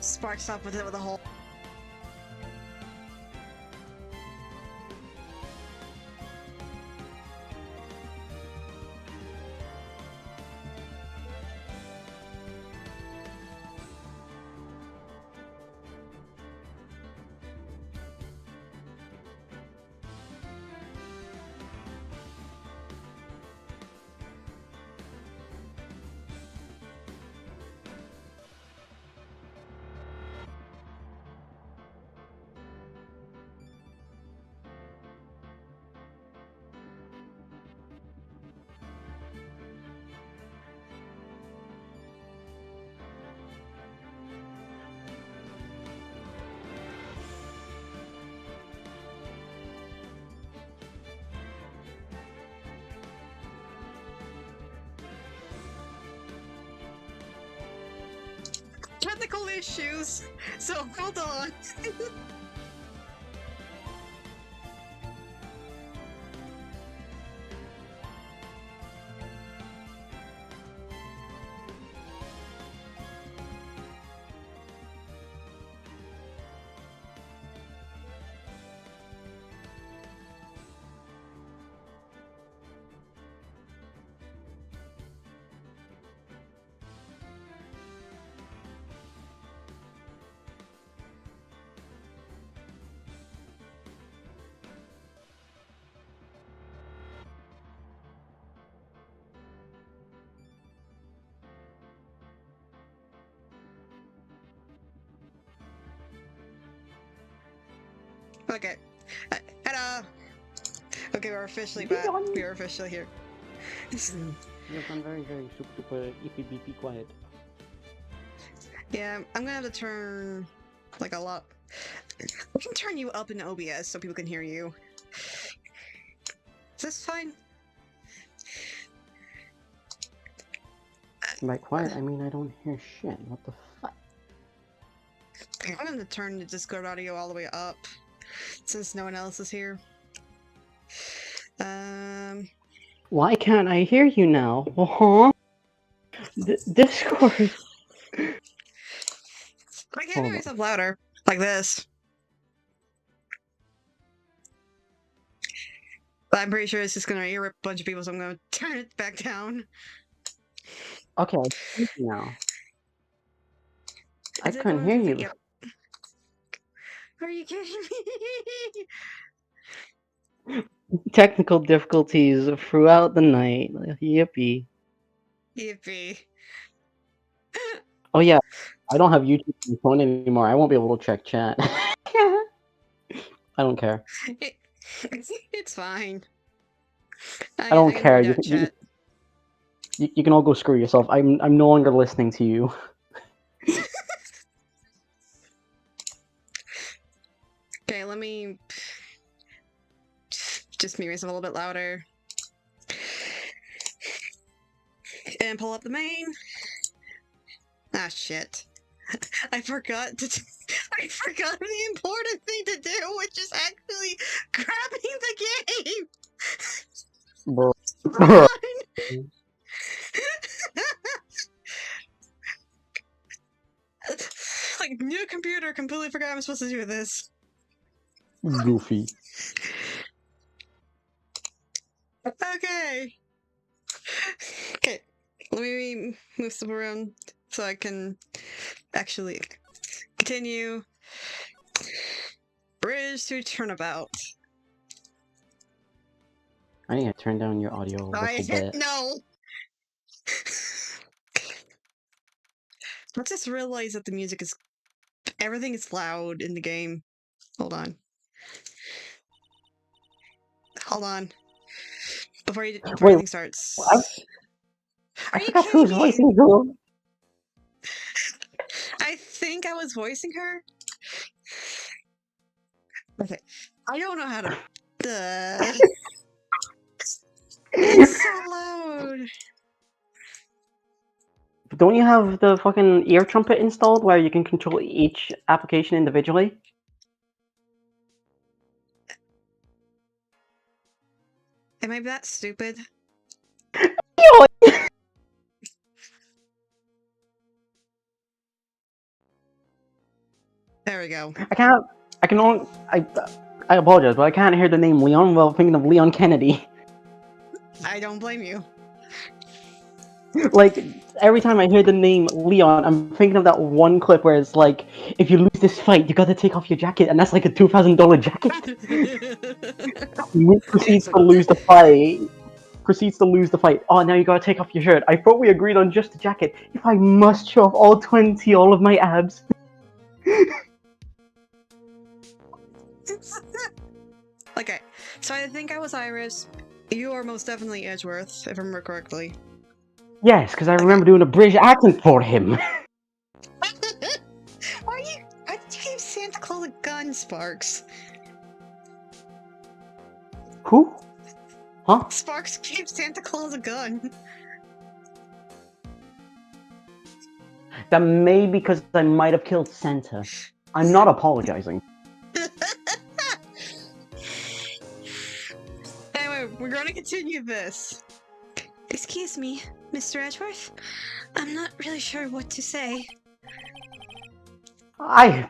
sparks up with it with a whole. Technical issues, so hold on. Okay. Hello. Okay, we're officially back. We are officially here. You've gone very, very super duper EPBP quiet. Yeah, I'm gonna have to turn like a lot. We can turn you up in OBS so people can hear you. Is this fine? By quiet, I mean I don't hear shit. What the fuck? I'm gonna turn the Discord audio all the way up since no one else is here. Why can't I hear you now? Huh? Discord. I can't make myself louder like this. But I'm pretty sure it's just gonna ear a bunch of people, so I'm gonna turn it back down. Okay, now. I Is it couldn't going hear to you. Yep. Are you kidding me? Technical difficulties throughout the night. Yippee. Yippee. Oh yeah, I don't have YouTube on my phone anymore. I won't be able to check chat. I don't care. It's fine. I don't care. You You can all go screw yourself. I'm no longer listening to you. Okay, let me just make myself a little bit louder. And pull up the main. Ah, shit. I forgot the important thing to do, which is actually grabbing the game. Bro. Like, new computer, completely forgot I'm supposed to do this. Goofy. Okay. Okay. Let me move stuff around so I can actually continue. Bridge to turnabout. I need to turn down your audio a little bit. No! I just realized that the music is... Everything is loud in the game. Hold on. Hold on. Before anything starts. I forgot who was voicing who. I think I was voicing her. Okay. I don't know how to... It's so loud. Don't you have the fucking ear trumpet installed where you can control each application individually? Am I that stupid? There we go. I apologize, but I can't hear the name Leon while thinking of Leon Kennedy. I don't blame you. Like, every time I hear the name Leon, I'm thinking of that one clip where it's like, if you lose this fight, you gotta take off your jacket, and that's like a $2,000 jacket. He proceeds to lose the fight. Oh, now you gotta take off your shirt. I thought we agreed on just the jacket. If I must show off all of my abs. Okay, so I think I was Iris. You are most definitely Edgeworth, if I remember correctly. Yes, because I remember doing a British accent for him. Why did you give Santa Claus a gun, Sparks? Who? Huh? Sparks gave Santa Claus a gun. That may be because I might have killed Santa. I'm not apologizing. Anyway, we're going to continue this. Excuse me, Mr. Edgeworth. I'm not really sure what to say. I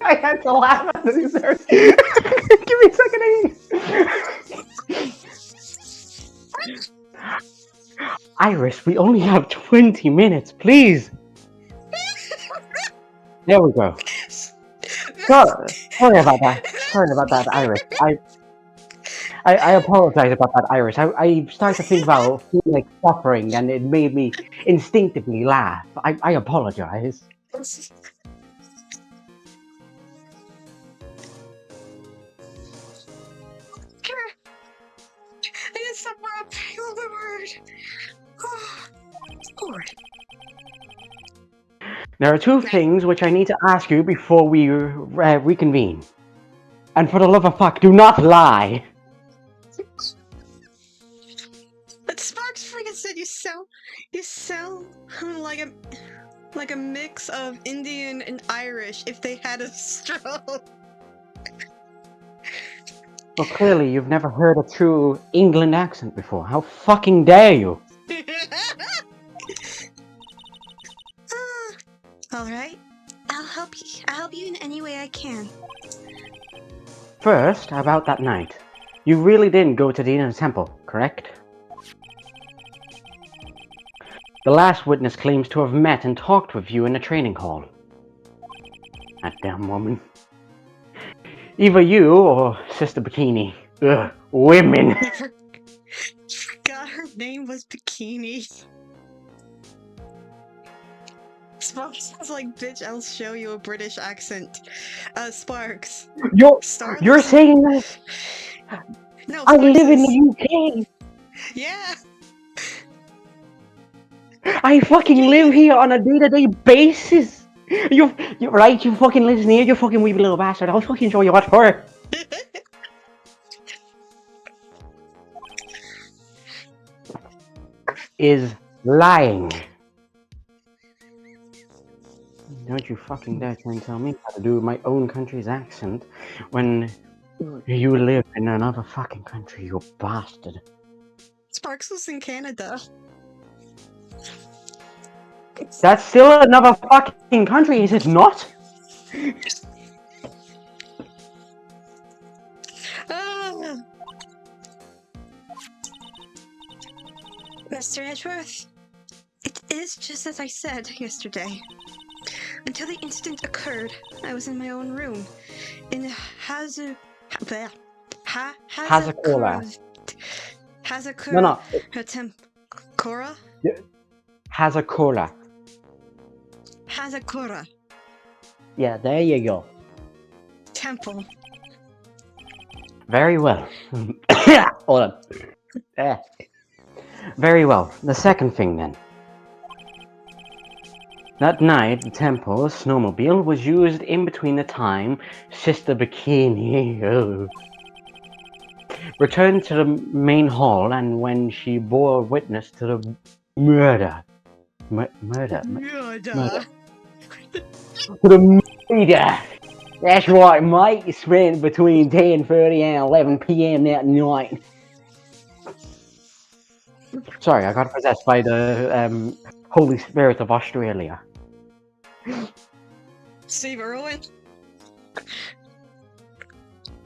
had to laugh at this. Give me a second. Iris, we only have 20 minutes, please. There we go. Sorry about that, Iris. I apologize about that, Iris. I started to think about like suffering, and it made me instinctively laugh. I apologize. I need somewhere up the word. Oh, Lord. There are two things which I need to ask you before we reconvene. And for the love of fuck, do not lie. But Sparks freaking said you sound like a mix of Indian and Irish if they had a stroke. Well, clearly you've never heard a true England accent before. How fucking dare you? Alright. I'll help you in any way I can. First, about that night. You really didn't go to the inner temple, correct? The last witness claims to have met and talked with you in the training hall. That damn woman. Either you or Sister Bikini. Ugh, women. I forgot her name was Bikini. Sparks was like, bitch, I'll show you a British accent. Sparks. You're saying that? No, I Sparks live in is... the UK. Yeah. I fucking live here on a day-to-day basis. You right? You fucking listen here, you fucking wee little bastard. I'll fucking show you what for. Is lying. Don't you fucking dare try and tell me how to do my own country's accent when you live in another fucking country, you bastard. Sparks was in Canada. That's still another fucking country, is it not? Mr. Edgeworth, it is just as I said yesterday. Until the incident occurred, I was in my own room in the Hazakura. No. Kora? Hazakura. Hazakura. Yeah, there you go. Temple. Very well. Hold on. Very well. The second thing then. That night, the temple's snowmobile was used in between the time Sister Bikini returned to the main hall and when she bore witness to the murder. Murder. To the murder. That's right, mate. It spent between 10:30 and 11 p.m. that night. Sorry, I got possessed by the Holy Spirit of Australia. Steve Irwin?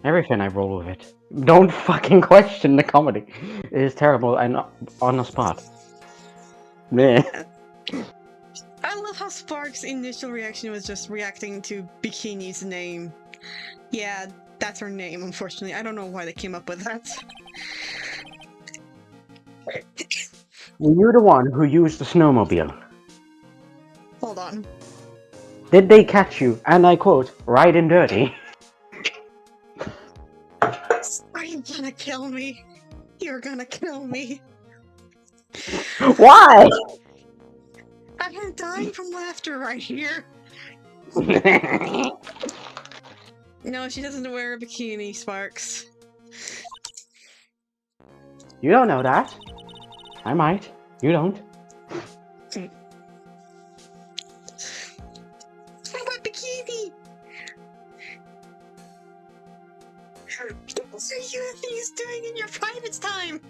Everything I roll with it. Don't fucking question the comedy. It is terrible and on the spot. Meh. I love how Spark's initial reaction was just reacting to Bikini's name. Yeah, that's her name, unfortunately. I don't know why they came up with that. Were you the one who used the snowmobile? Hold on. Did they catch you, and I quote, riding dirty? Are you gonna kill me? You're gonna kill me. Why? I'm dying from laughter right here. No, she doesn't wear a bikini, Sparks. You don't know that. I might. You don't. What about bikini? What are you things doing in your private time?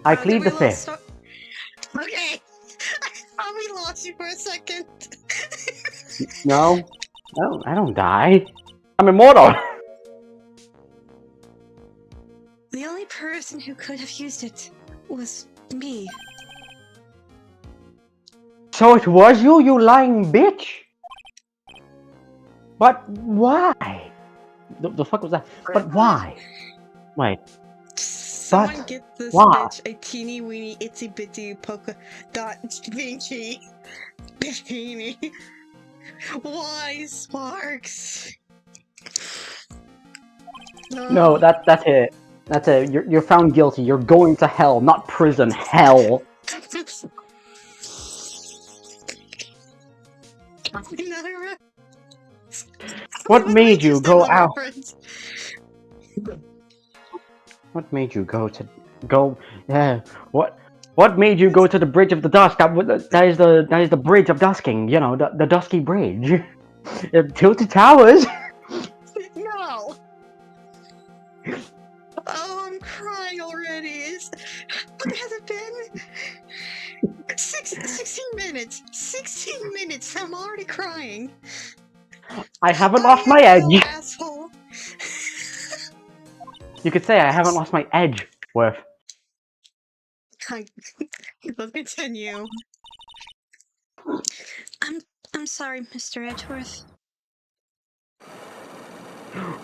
I plead the fifth. Okay. I thought we lost you for a second. No. I don't die. I'm immortal. The only person who could have used it was me. So it was you, you lying bitch? But why? The fuck was that? But why? Wait. Someone get this why? bitch a teeny weeny itsy bitty polka dot Vinci bikini. Why, Sparks? No, that's it. That's it. You're found guilty. You're going to hell, not prison. Hell. What made you go out? What made you go to Yeah. What made you go to the Bridge of the Dusk? That is the Bridge of Dusking. You know, the Dusky Bridge. Tilted Towers. No. Oh, I'm crying already. What has it been? 16 minutes. 16 minutes. I'm already crying. I haven't lost my edge. No, asshole. You could say I haven't lost my edge, Worth. Let's continue. I'm sorry, Mr. Edgeworth.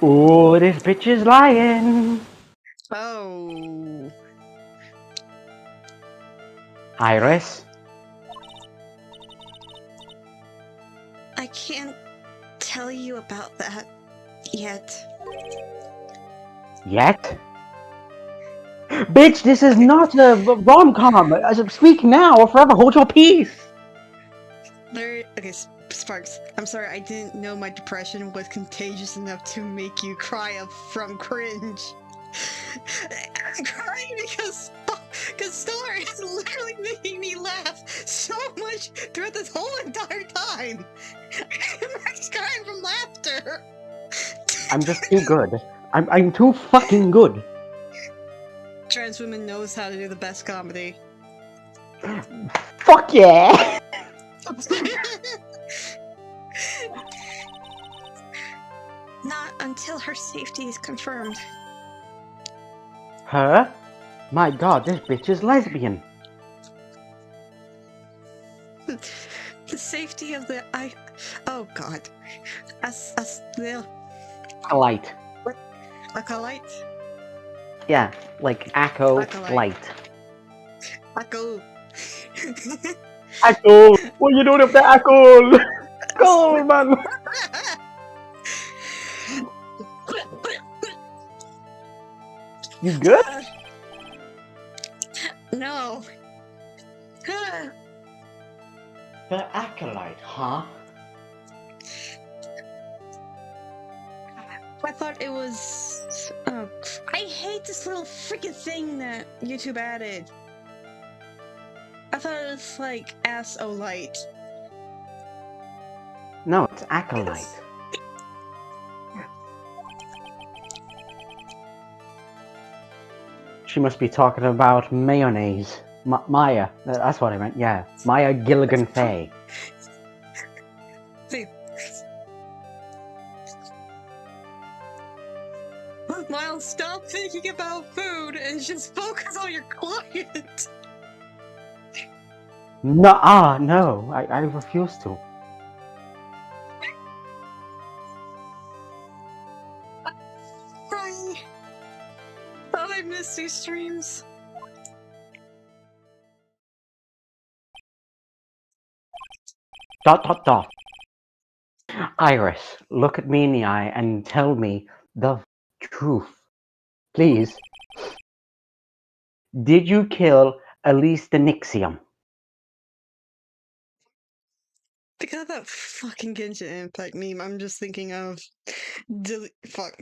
Ooh, this bitch is lying. Oh. Iris? I can't tell you about that yet. Yet? Bitch, this is not a rom-com. Speak now or forever hold your peace. Okay, Sparks, I'm sorry, I didn't know my depression was contagious enough to make you cry from cringe. I'm crying because Star is literally making me laugh so much throughout this whole entire time. I'm just crying from laughter. I'm just too good. I'm too fucking good. Trans woman knows how to do the best comedy. Fuck yeah! Not until her safety is confirmed. Her? My god, this bitch is lesbian. The safety of the oh god. The Light. acolyte? Yeah, like Echo Acolyte. Light. Echo. Echo! What are you doing up there, Echo? Go, man! You good? No. The Acolyte, huh? I thought it was... Oh, I hate this little freaking thing that YouTube added. I thought it was like ass-o-lite. No, it's Acolyte. She must be talking about mayonnaise. Maya. That's what I meant. Yeah, Maya Gilligan Fay. See. Miles, stop thinking about food and just focus on your client. No, no, I refuse to. Right. Oh, I miss these streams. Dot dot dot. Iris, look at me in the eye and tell me the truth, please. Did you kill Elise the Nixium? Because of that fucking Genshin Impact meme, I'm just thinking of fuck.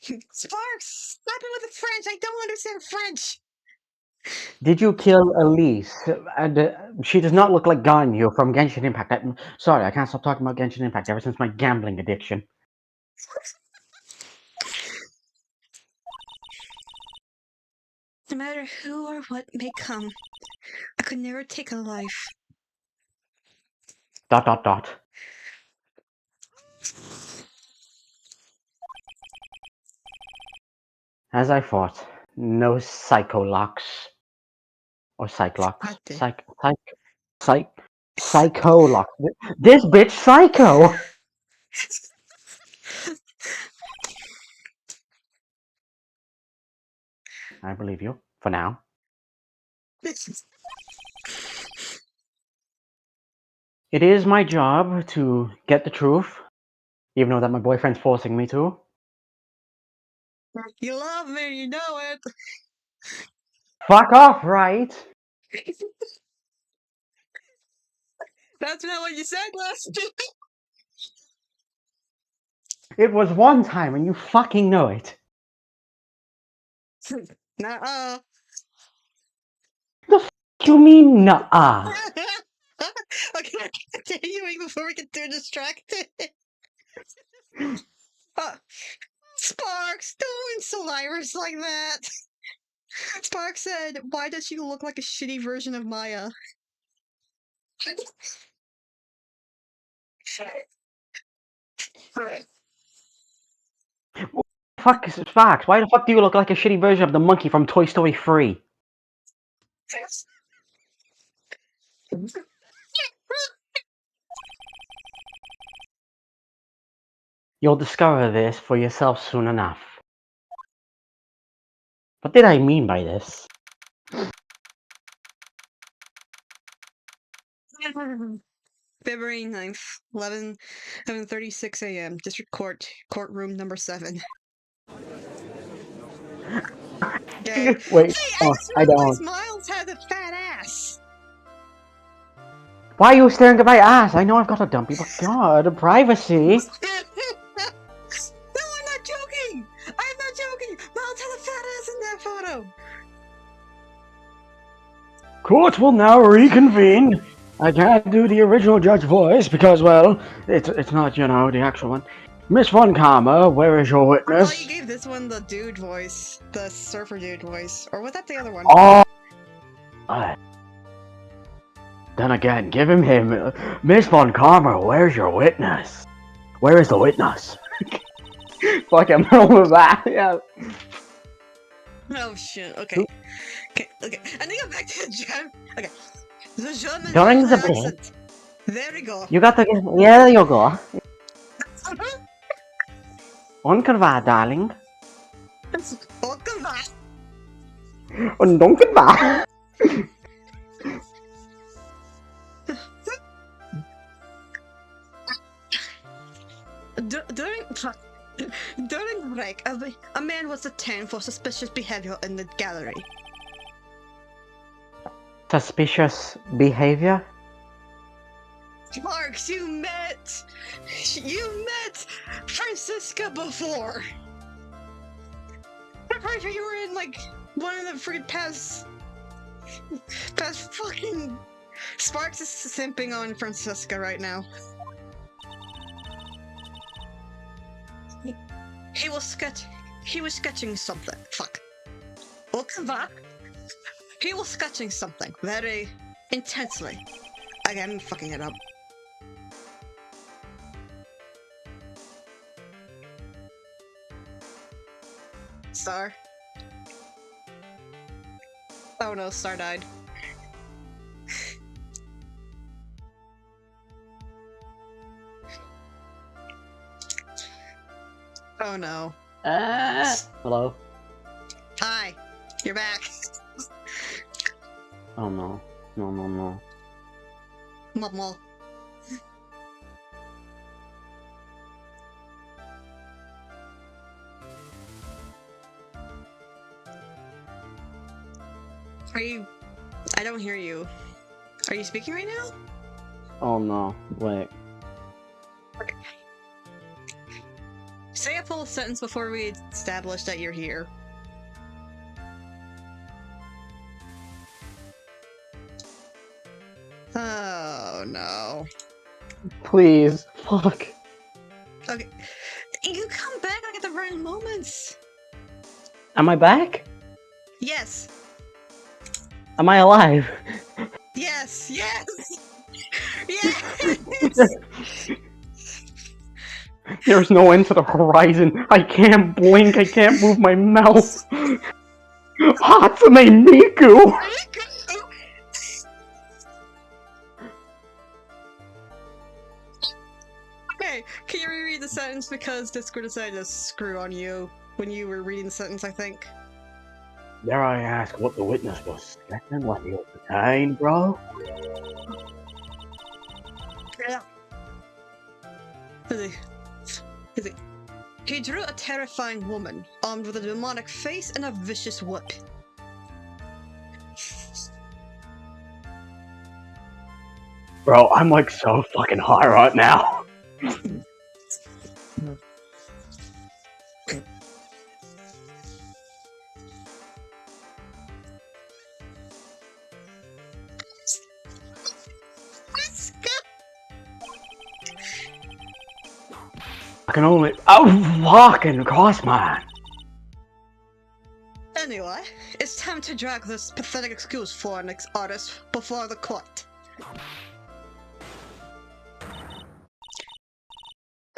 Sparks! Stop it with the French! I don't understand French! Did you kill Elise? And she does not look like Ganyu from Genshin Impact. Sorry, I can't stop talking about Genshin Impact ever since my gambling addiction. No matter who or what may come, I could never take a life. Dot dot dot. As I thought, no psycholocks. Or cyclocks. Psycholocks. This bitch psycho! I believe you, for now. It is my job to get the truth, even though that my boyfriend's forcing me to. You love me, you know it! Fuck off, right? That's not what you said last week! It was one time and you fucking know it. Nuh-uh. The f you mean nuh-uh? Okay, continuing before we get too distracted. Sparks, don't insult Iris like that! Sparks said, why does she look like a shitty version of Maya? Fuck Sparks, why the fuck do you look like a shitty version of the monkey from Toy Story 3? You'll discover this for yourself soon enough. What did I mean by this? February 9th, 11:36 a.m. District Court, courtroom number 7. Okay. Wait, Hey, I just I realized don't. Miles had a fat ass! Why are you staring at my ass? I know I've got a dumpy, but God, privacy. No, I'm not joking! I'm not joking! Miles had a fat ass in that photo! Court will now reconvene. I can't do the original judge voice because, well, it's not, you know, the actual one. Miss Von Karma, where is your I thought witness? you gave this one the dude voice. The surfer dude voice. Or was that the other one? Oh! Then again, give him. Miss Von Karma, where's your witness? Where is the witness? Fuck him over that, yeah. Oh shit, okay. Okay. I think I'm back to the German. Okay. The German During the accent. There we go. You got the. Yeah, there you go. Onkelva, darling. Onkelva. Und Onkelva. During the break, a man was detained for suspicious behavior in the gallery. Suspicious behavior? Marks, you met Francisca before. I'm pretty sure you were in like one of the freaking past fucking. Sparks is simping on Francisca right now. He was sketching something. Fuck. Welcome back. He was sketching something very intensely. I'm fucking it up. Star. Oh no, Star died. Oh no. Hello? Hi. You're back. Oh no. No, no, no. Mom. Are you... I don't hear you. Are you speaking right now? Oh no. Wait. Okay. Say a full sentence before we establish that you're here. Oh no. Please. Fuck. Okay. You come back like at the right moments. Am I back? Yes. Am I alive? Yes. Yes. Yes. There's no end to the horizon. I can't blink. I can't move my mouth. Hatsume Miku! Okay, can you reread the sentence because Discord decided to screw on you when you were reading the sentence, I think. Dare I ask what the witness was sketching when he was detained, bro? Yeah. Is it? He drew a terrifying woman, armed with a demonic face and a vicious whip. Bro, I'm like so fucking high right now. I can only. Oh, fucking cross, man. Anyway, it's time to drag this pathetic excuse for an artist before the court.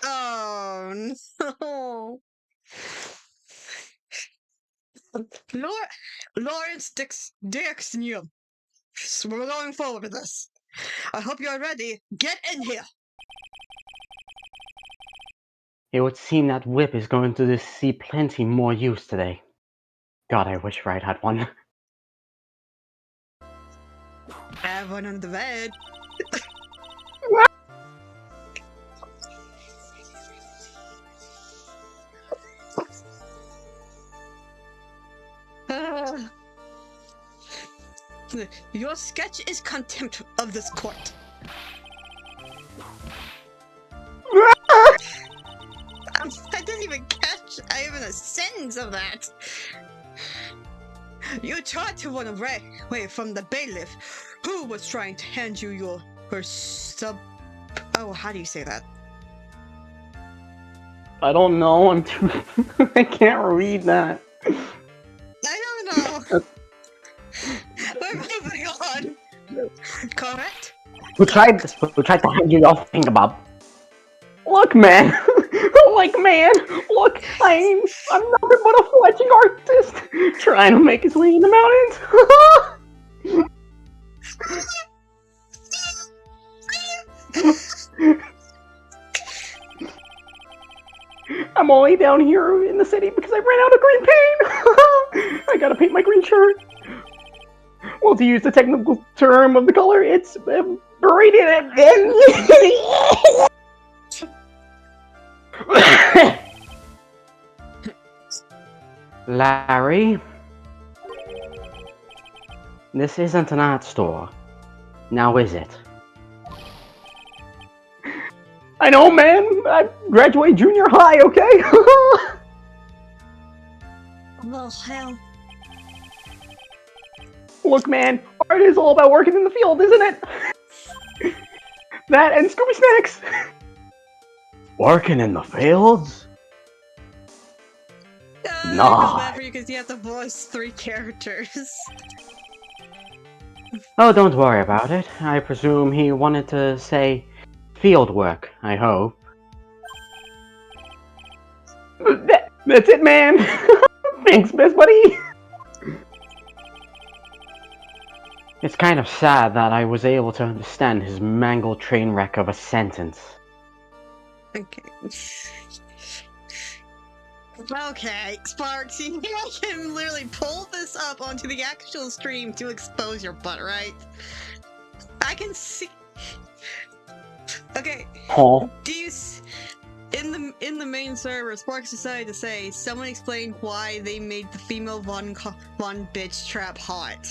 Oh no. Lawrence Dixon. So we're going forward with this. I hope you're ready. Get in here. It would seem that whip is going to see plenty more use today. God, I wish Wright had one. I have one on the bed. Your sketch is contempt of this court. I didn't even catch even a sentence of that. You tried to run away from the bailiff, who was trying to hand you your sub. Oh, how do you say that? I don't know. I'm too. I can't read that. I don't know. We're moving on. Correct? Who tried to hand you your finger, Bob? Look, man. Like, man. Look, I'm nothing but a fledgling artist trying to make his way in the mountains. I'm only down here in the city because I ran out of green paint. I gotta paint my green shirt. Well, to use the technical term of the color, it's buried in it. Larry, this isn't an art store. Now is it? I know, man. I graduated junior high, okay? Well, hell. Look, man, art is all about working in the field, isn't it? That and Scooby Snacks. Working in the fields? I feel bad for you because you have to voice 3 characters. Oh, don't worry about it. I presume he wanted to say field work, I hope. That's it, man! Thanks, best buddy! It's kind of sad that I was able to understand his mangled train wreck of a sentence. Okay. Okay, Sparks, you know I can literally pull this up onto the actual stream to expose your butt, right? I can see. Okay. Oh. Do you in the main server, Sparks decided to say someone explained why they made the female one bitch trap hot.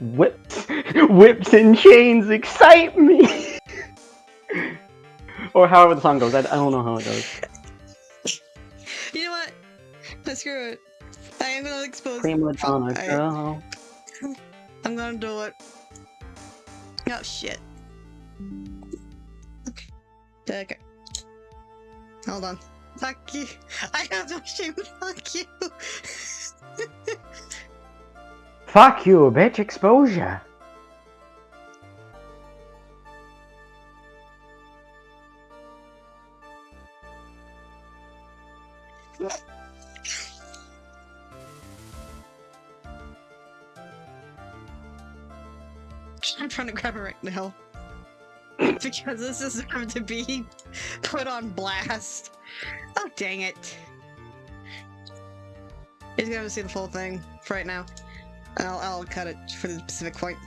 Whips and chains excite me. Or however the song goes. I don't know how it goes. You know what? Let's screw it. I am gonna expose. Prima donna girl. I'm gonna do it. Oh shit. Okay. Hold on. Fuck you. I have no shame. Fuck you. Fuck you, bitch. Exposure. I'm trying to grab it right now. Because this is going to be put on blast. Oh, dang it. He's gonna see the full thing for right now. I'll cut it for the specific point.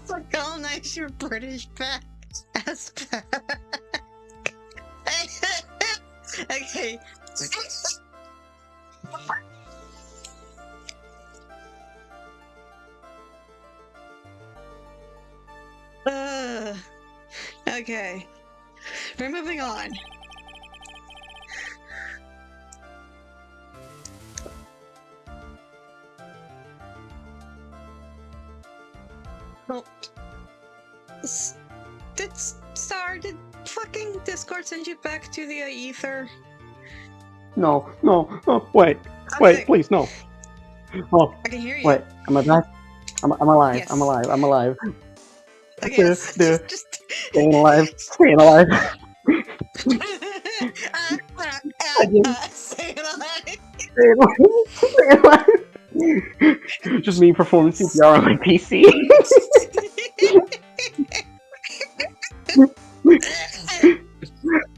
Look how nice your British back ass back. Okay. Okay. We're moving on. Well, did fucking Discord send you back to the ether? No, wait, please, no. Oh, I can hear you. Wait, am I back? I'm alive, yes. I'm alive. Okay, just staying alive. Staying alive. Staying alive. Staying alive. Just me performing CPR on my PC.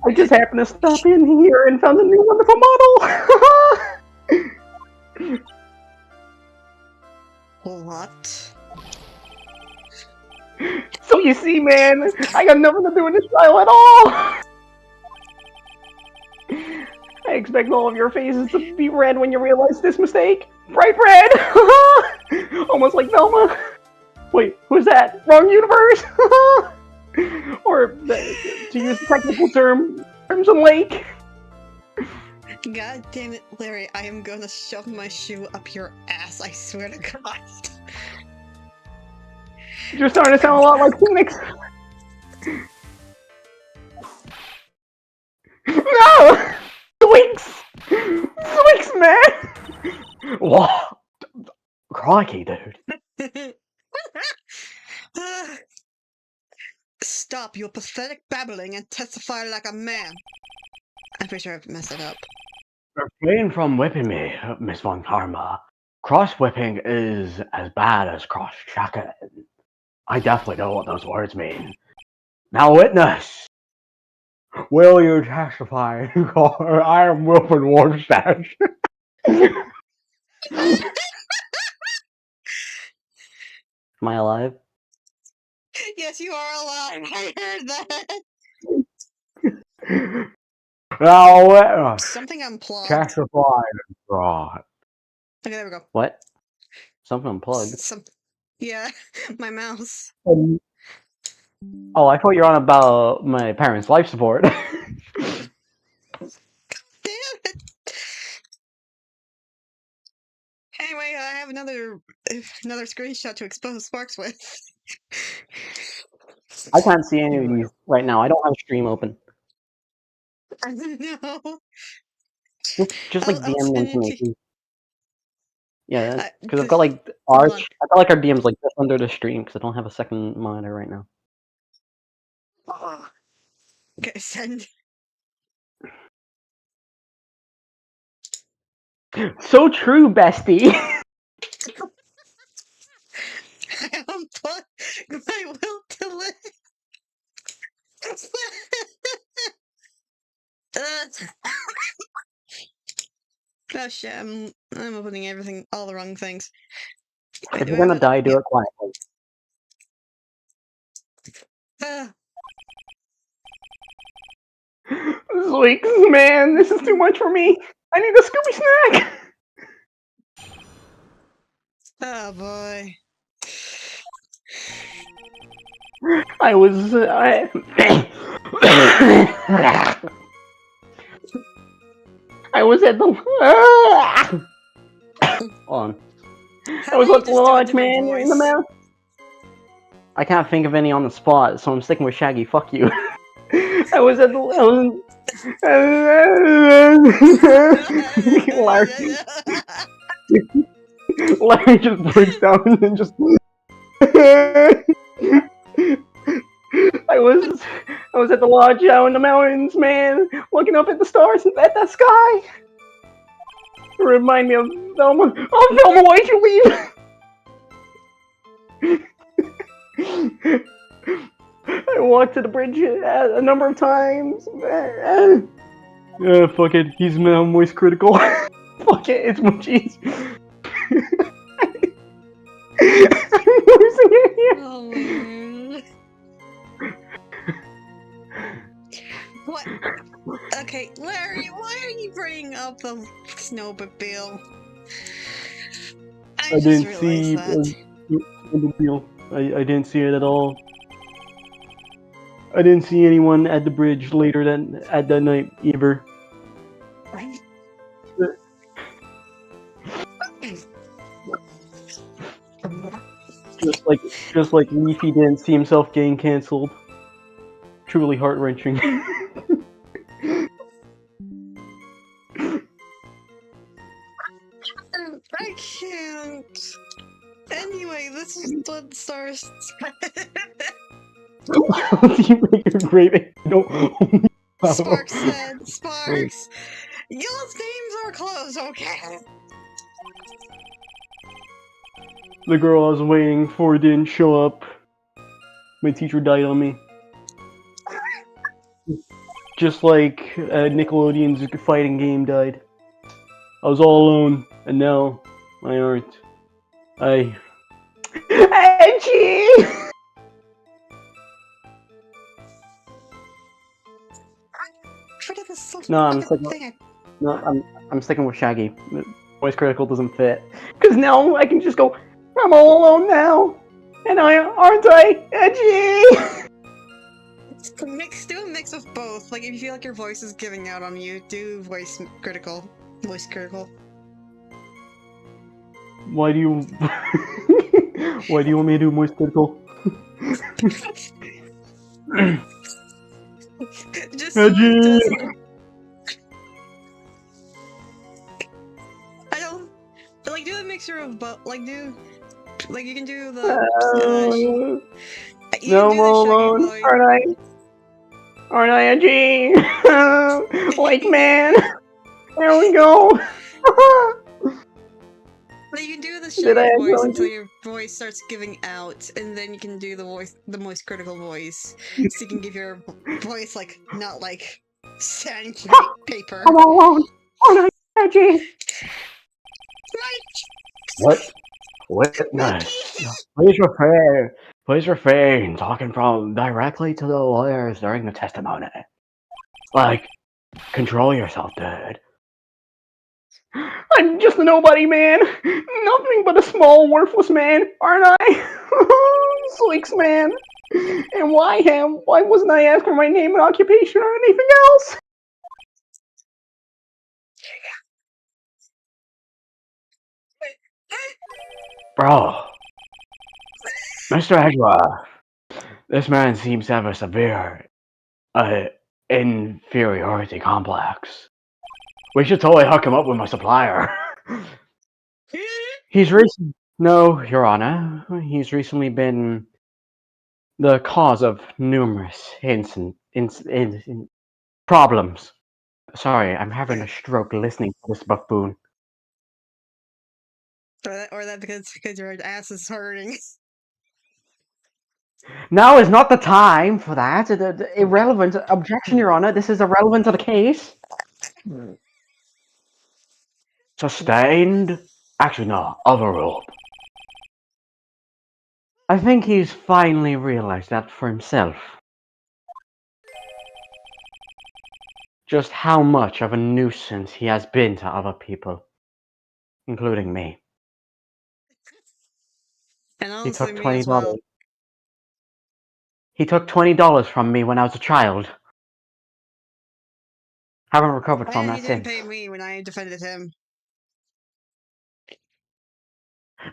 I just happened to stop in here and found a new wonderful model. What? So you see, man, I got nothing to do with this trial at all. I expect all of your faces to be red when you realize this mistake. Bright red! Almost like Velma. Wait, who's that? Wrong universe! Or, to use the technical term, Crimson Lake. God damn it, Larry, I am gonna shove my shoe up your ass, I swear to God. You're starting to sound a lot like Phoenix. No! Swinks! Swinks, man! Whoa! Crikey, dude. Stop your pathetic babbling and testify like a man. I'm pretty sure I've messed it up. Refrain from whipping me, Miss Von Karma. Cross-whipping is as bad as cross-chucking. I definitely know what those words mean. Now witness! Will you testify? I am Wilfred Warstash. Am I alive? Yes, you are alive. I heard that. Now witness! Something unplugged. Testify and fraud. Okay, there we go. What? Something unplugged? Yeah, my mouse. Oh, I thought you were on about my parents' life support. Damn it! Anyway, I have another screenshot to expose Sparks with. I can't see any of these right now. I don't have a stream open. No. Just like I'll DM them send to it me, to please. Yeah, because I've you. got like Hold our on. DMs like just under the stream because I don't have a second monitor right now. Okay, send. So true, bestie. I unplugged my will to live. Oh shit! I'm opening everything, all the wrong things. Wait, If you're gonna die, do yeah. it quietly. Zoinks, man, this is too much for me. I need a Scooby snack. Oh boy. I was I was at the hold on. How I was about you at the just do a lodge, different man, in the voice? mouth. I can't think of any on the spot, so I'm sticking with Shaggy. Fuck you. I was at the Larry just breaks down and then just I was at the lodge out in the mountains, man, looking up at the stars and at the sky. Remind me of Velma. Oh, Velma, why'd you leave? I walked to the bridge a number of times. Fuck it. He's now moist critical. Fuck it. It's Mochi's. I'm losing it here. Oh man. What? Okay, Larry, why are you bringing up the snowmobile? I just didn't realized see that. the deal. I didn't see it at all. I didn't see anyone at the bridge later at that night either. Just like Leafy didn't see himself getting cancelled. Truly heart wrenching. I can't. Anyway, this is what stars. You make a great. Sparks said, Sparks, y'all's names are close, okay? The girl I was waiting for didn't show up. My teacher died on me. Just like Nickelodeon's fighting game died. I was all alone, and now I aren't. Edgy! No, I'm sticking with Shaggy. Voice critical doesn't fit. Cause now I can just go, I'm all alone now! And aren't I edgy? Do a mix of both. Like, if you feel like your voice is giving out on you, do voice critical. Voice critical. Why do you want me to do voice critical? Just so it doesn't. I don't. Like, do a mixture of both. Like, you can do the. You no can do more the Shaggy alone, voice. aren't I edgy? Like, man, there we go. But you can do the Shaggy voice until your voice starts giving out, and then you can do the most critical voice. So you can give your voice, like, not like sandpaper. I'm all alone, aren't I edgy? What? Please refrain talking from directly to the lawyers during the testimony. Like, control yourself, dude. I'm just a nobody, man. Nothing but a small, worthless man, aren't I? Slicks, man. And why him? Why wasn't I asked for my name and occupation or anything else? Bro, Mr. Edgeworth, this man seems to have a severe inferiority complex. We should totally hook him up with my supplier. No, Your Honor. He's recently been the cause of numerous problems. Sorry, I'm having a stroke listening to this buffoon. Or that because your ass is hurting. Now is not the time for that. Irrelevant objection, Your Honor. This is irrelevant to the case. Sustained? Actually, no. Overruled. I think he's finally realized that for himself. Just how much of a nuisance he has been to other people, including me. And honestly, me as well. He took $20 from me when I was a child. Haven't recovered from that He since. didn't pay me when I defended him.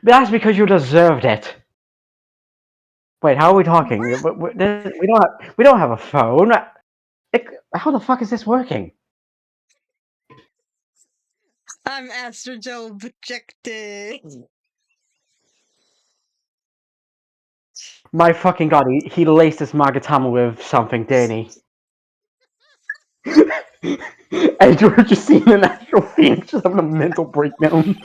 That's because you deserved it. Wait, how are we talking? We don't have a phone. How the fuck is this working? I'm Astro projected. My fucking god, he laced his Magatama with something, didn't he? Edward just seeing an actual phoenix just having a mental breakdown.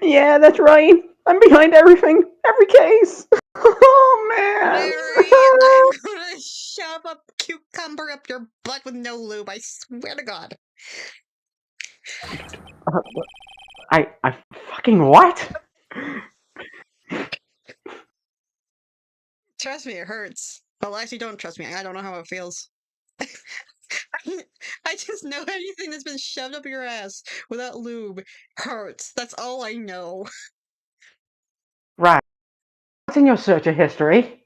Yeah, that's right. I'm behind everything. Every case. Oh, man. Larry, I'm gonna shove a cucumber up your butt with no lube, I swear to God. I fucking what? Trust me, it hurts. Well, actually, don't trust me. I don't know how it feels. I just know anything that's been shoved up your ass without lube hurts. That's all I know. Right. What's in your search of history?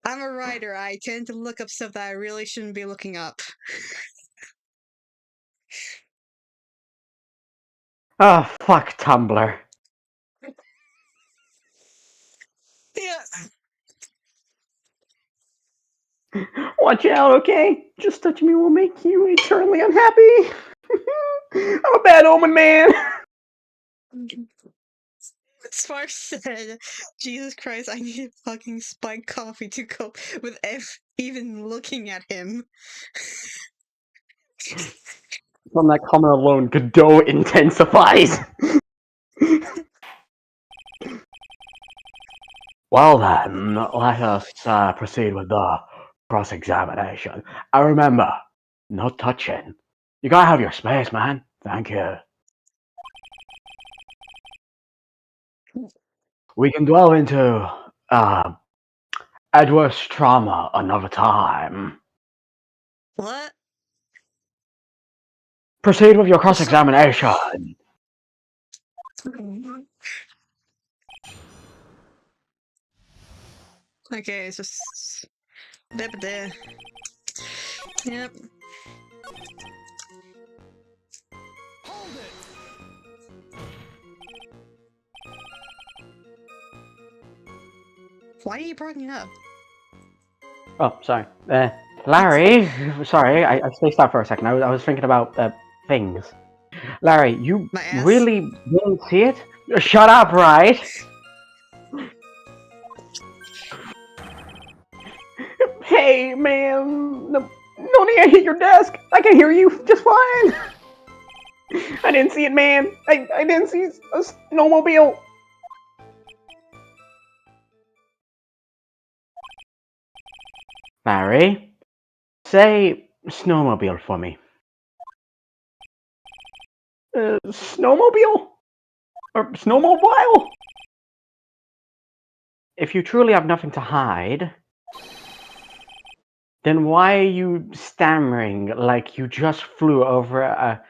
I'm a writer. I tend to look up stuff that I really shouldn't be looking up. Oh, fuck Tumblr. Yeah. Watch out, okay? Just touching me will make you eternally unhappy. I'm a bad omen, man. Spark said, Jesus Christ, I need fucking spiked coffee to cope with even looking at him. From that comment alone, Godot intensifies. Well then, let us proceed with the cross-examination. I remember, no touching. You gotta have your space, man. Thank you. We can dwell into Edward's trauma another time. What? Proceed with your cross-examination. Okay, it's just... Yep. Hold it! Why are you bringing it up? Oh, sorry. Larry, sorry, I spaced out for a second. I was thinking about things. Larry, you My ass? really didn't see it? Shut up, right? Hey, man. No need to hit your desk. I can hear you just fine. I didn't see it, man. I didn't see a snowmobile. Larry, say snowmobile for me. Snowmobile? Or snowmobile? If you truly have nothing to hide, Then why are you stammering like you just flew over a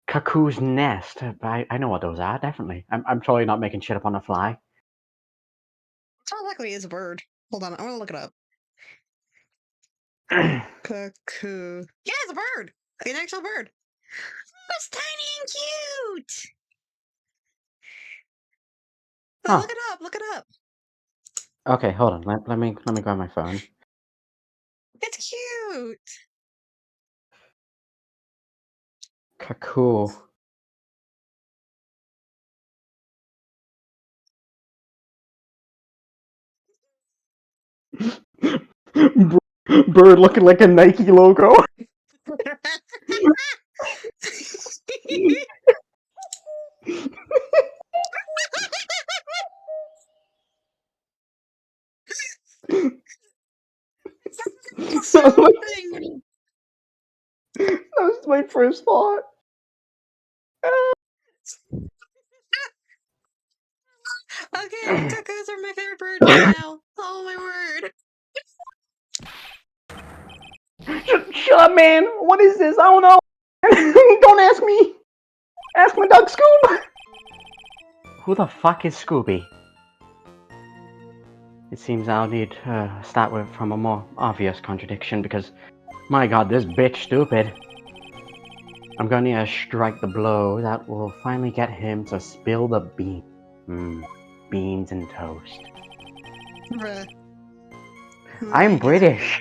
cuckoo's nest? I know what those are, definitely. I'm totally not making shit up on the fly. Sounds likely is a bird. Hold on, I want to look it up. Cuckoo. Yeah, it's a bird. An actual bird. It's tiny and cute. Oh, Huh. look it up. Look it up. Okay, hold on. Let me grab my phone. It's cute. Cuckoo. Bird looking like a Nike logo. So thing. That was my first thought. Okay, cuckoos are my favorite bird right now. Oh my word. Shut up, man. What is this? I don't know. Don't ask me. Ask my dog Scoob. Who the fuck is Scooby? It seems I'll need to start with from a more obvious contradiction because, my god, this bitch stupid. I'm gonna strike the blow that will finally get him to spill the bean. Beans and toast. Bruh. I'm British.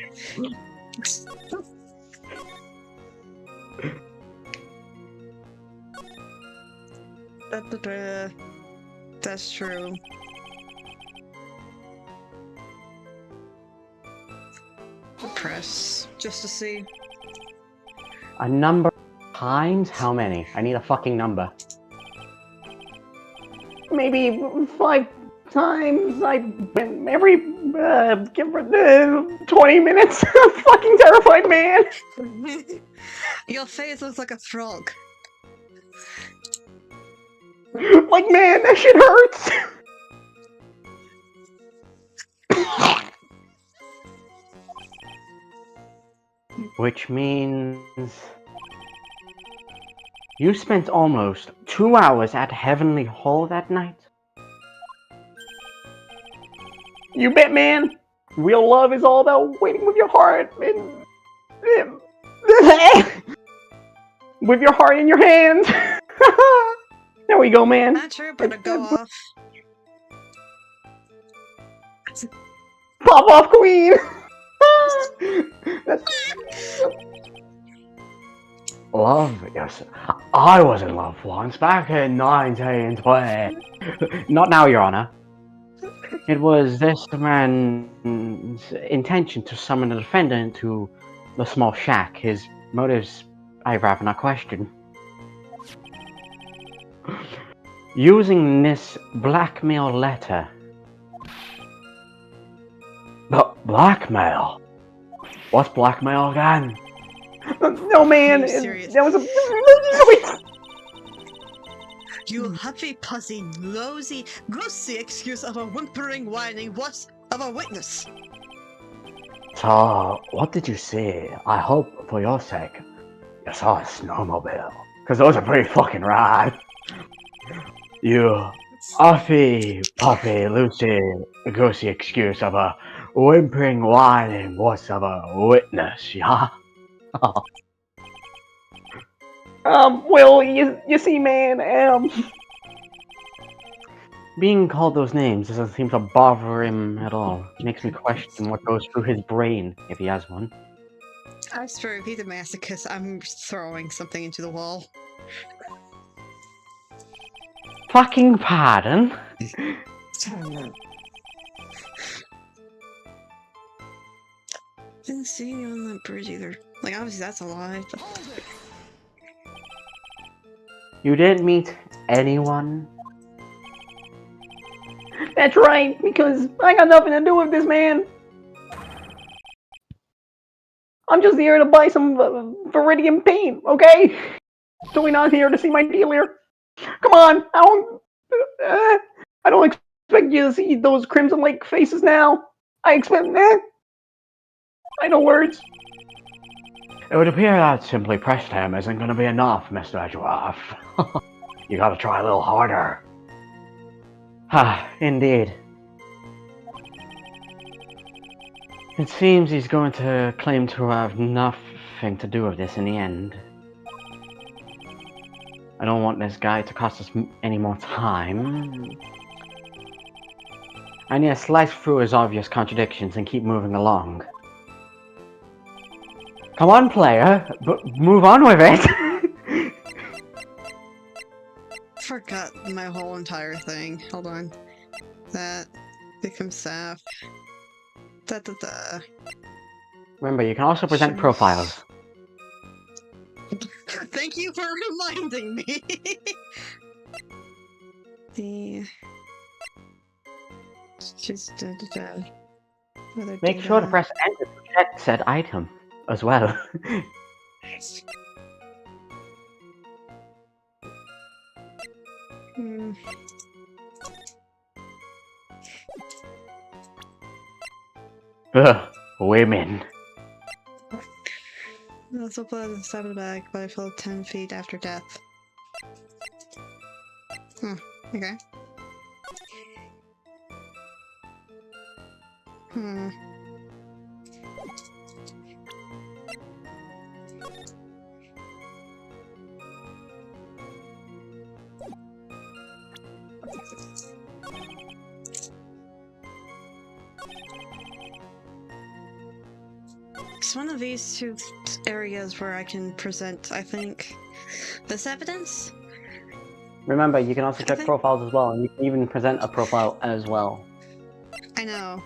That's true. Press just to see. A number times? How many? I need a fucking number. Maybe 5 times. Every 20 minutes. Fucking terrified man. Your face looks like a frog. Like, man, that shit hurts. Which means you spent almost 2 hours at Heavenly Hall that night? You bet, man. Real love is all about waiting with your heart and with your heart in your hands. There we go, man. Not true, but to go off. Pop off, queen. Love, yes. I was in love once, back in 1920. Not now, Your Honor. It was this man's intention to summon the defendant to the small shack. His motives, I rather not question. Using this blackmail letter. Blackmail? What's blackmail again? No, man. That was a. You huffy pussy, lousy, goosey excuse of a whimpering, whining wuss of a witness. So, what did you see? I hope, for your sake, you saw a snowmobile. Because those are pretty fucking rad. You huffy, puffy, loosey, goosey excuse of a whimpering, whining wuss of a witness, yeah? Well, you see, man, being called those names doesn't seem to bother him at all. It makes me question what goes through his brain, if he has one. I swear, if he's a masochist, I'm throwing something into the wall. Fucking pardon? Didn't see you on that bridge either. Like, obviously that's a lie, but... You didn't meet anyone? That's right, because I got nothing to do with this, man. I'm just here to buy some Viridian paint, okay? So we're not here to see my dealer. Come on, I don't expect you to see those Crimson Lake faces now. I expect, Final words. It would appear that simply pressed him isn't going to be enough, Mr. Edgeworth. You gotta try a little harder. Ah, indeed. It seems he's going to claim to have nothing to do with this in the end. I don't want this guy to cost us any more time. I need to slice through his obvious contradictions and keep moving along. Come on, player, but move on with it! Forgot my whole entire thing. Hold on. That becomes staff. Da. Remember, you can also present profiles. Thank you for reminding me. Just Make sure to press enter to check said item as well. Ugh, women. Also put a stab in the back, but I fell 10 feet after death. Okay. It's one of these two areas where I can present, I think, this evidence? Remember, you can also check profiles as well, and you can even present a profile as well. I know.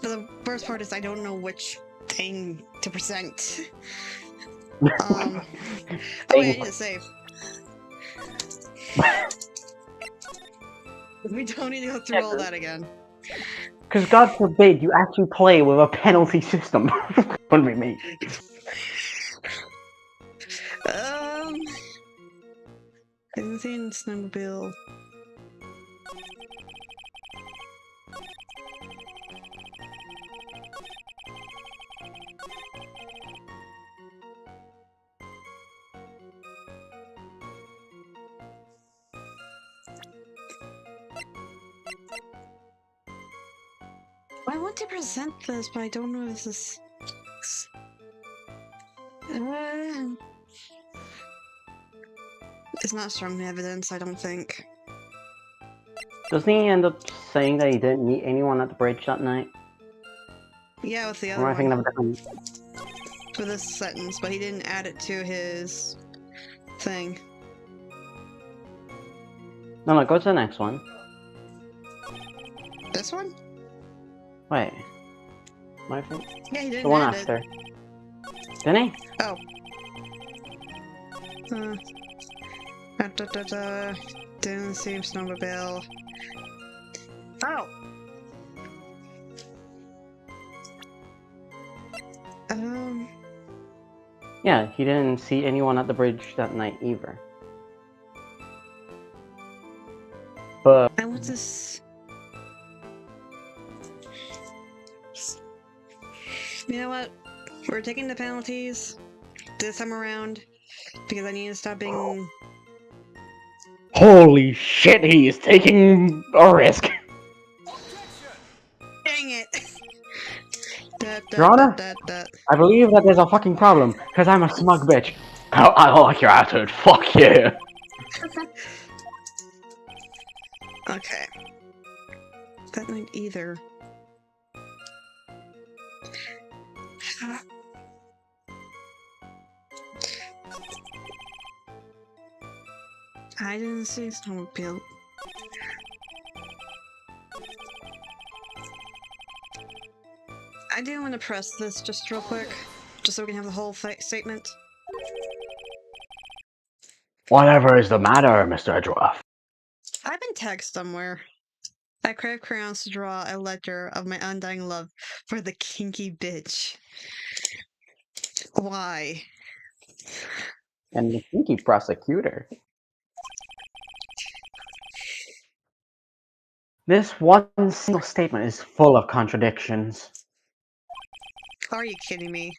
But the worst part is I don't know which thing to present. Oh wait, I need to save. We don't need to go through all that again. Because God forbid you actually play with a penalty system. Wouldn't be me. I didn't see in snowmobile. I want to present this, but I don't know if this is... It's not strong evidence, I don't think. Doesn't he end up saying that he didn't meet anyone at the bridge that night? Yeah, with the other Or am I thinking one. of a different... For this sentence, but he didn't add it to his thing. No, go to the next one. This one? Wait. My thing? Yeah, he didn't The one add after. it. Didn't he? Oh. Didn't see snowmobile. Oh! Yeah, he didn't see anyone at the bridge that night either. But... I want this... You know what? We're taking the penalties this time around because I need to stop being... Holy shit, he is taking a risk! Dang it! Your Honor, I believe that there's a fucking problem, because I'm a smug bitch. I don't like your attitude, fuck you! Okay. That night either. I didn't see a snowmobile. I do want to press this just real quick, just so we can have the whole statement. Whatever is the matter, Mr. Edgeworth? I've been tagged somewhere. I crave crayons to draw a ledger of my undying love for the kinky bitch. Why? And the kinky prosecutor. This one single statement is full of contradictions. Are you kidding me?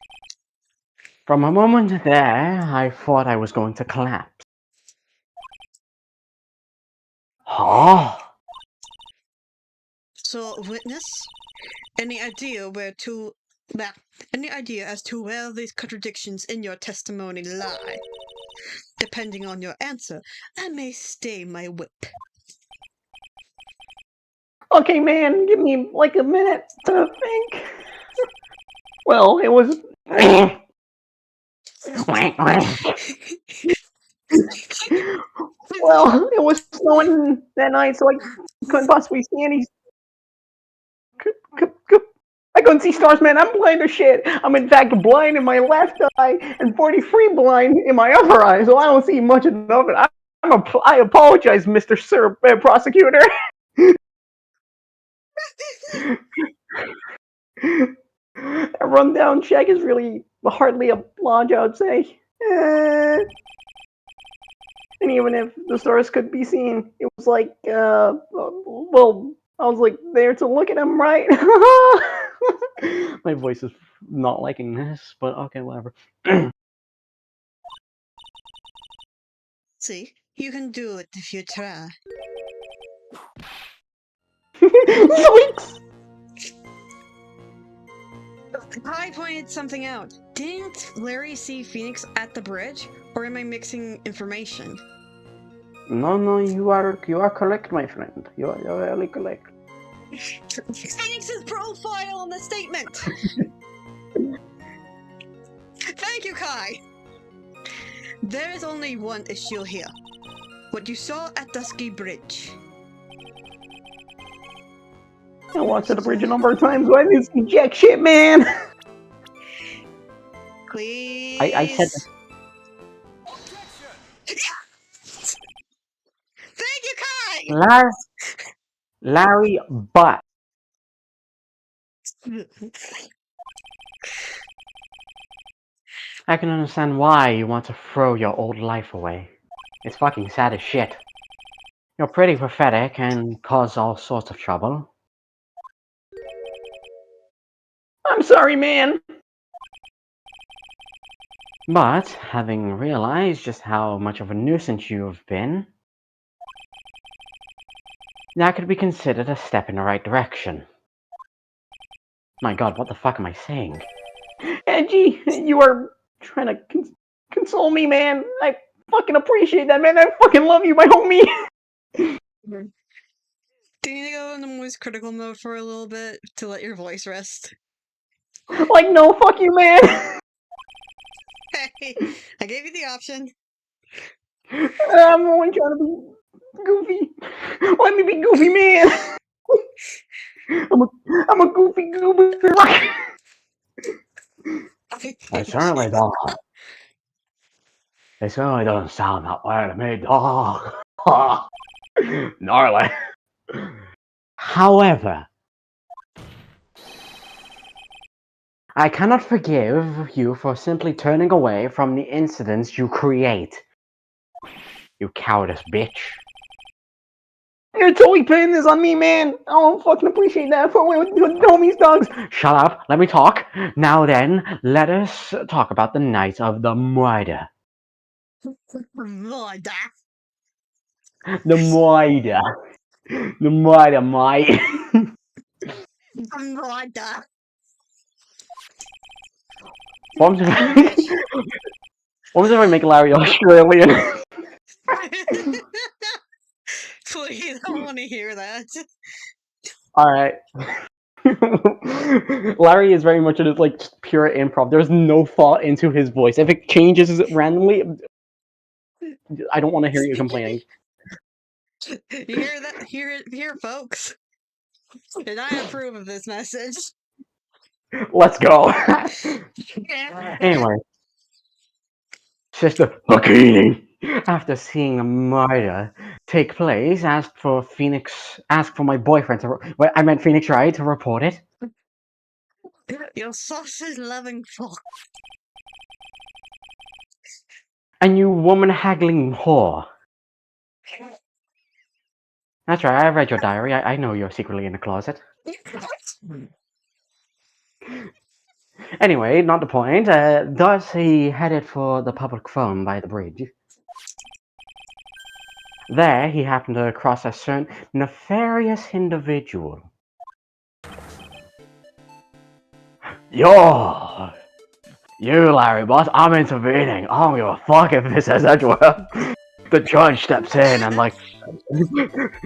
From a moment there, I thought I was going to collapse. Huh? So, witness, any idea any idea as to where these contradictions in your testimony lie? Depending on your answer, I may stay my whip. Okay, man, give me like a minute to think. Well, it was. Well, it was snowing that night, so I couldn't possibly see any. I couldn't see stars, man. I'm blind as shit. I'm in fact blind in my left eye and 43 blind in my other eye, so I don't see much of it. I apologize, Mr. Sir Prosecutor. A rundown check is really hardly a lodge, I would say. And even if the stars could be seen, it was like, well, I was like there to look at them, right? My voice is not liking this, but okay, whatever. See, you can do it if you try. Zoinks! I pointed something out. Didn't Larry see Phoenix at the bridge? Or am I mixing information? No, you are correct, my friend. You're really correct. Phoenix's profile on the statement! Thank you, Kai! There is only one issue here. What you saw at Dusky Bridge. I walked to the bridge a number of times, so I didn't see jack shit, man. Please. I said. Thank you, Kai! Larry Butt. I can understand why you want to throw your old life away. It's fucking sad as shit. You're pretty pathetic and cause all sorts of trouble. I'm sorry, man. But, having realized just how much of a nuisance you've been, that could be considered a step in the right direction. My god, what the fuck am I saying? Angie, you are trying to console me, man. I fucking appreciate that, man. I fucking love you, my homie. Do you need to go into voice critical mode for a little bit to let your voice rest? Like, no, fuck you, man. Hey, I gave you the option. I'm only trying to be goofy. Let me be goofy, man. I'm a goofy goober. I certainly don't. It certainly doesn't sound that way to me, dog. Gnarly. However, I cannot forgive you for simply turning away from the incidents you create. You cowardice bitch. You're totally putting this on me, man. I don't fucking appreciate that. Put away with homies, dogs. Shut up. Let me talk. Now then, let us talk about the night of the murder. Murder. The murder. The murder, mate. Murder. What was if I make Larry Australian? Please, I don't want to hear that. Alright. Larry is very much like just pure improv. There's no thought into his voice. If it changes randomly, I don't want to hear you complaining. You hear that? Hear it here, folks. And I approve of this message. Let's go. Anyway, Sister Hakini, after seeing a murder take place, asked for my boyfriend to. Well, I meant Phoenix, right, to report it. You sausage-loving fuck. And you woman-haggling whore. That's right, I read your diary. I know you're secretly in the closet. Anyway, not the point. Thus, he headed for the public phone by the bridge. There, he happened to cross a certain nefarious individual. Yo! You, Larry, boss, I'm intervening. I don't give a fuck if this is Edward. The judge steps in and, like,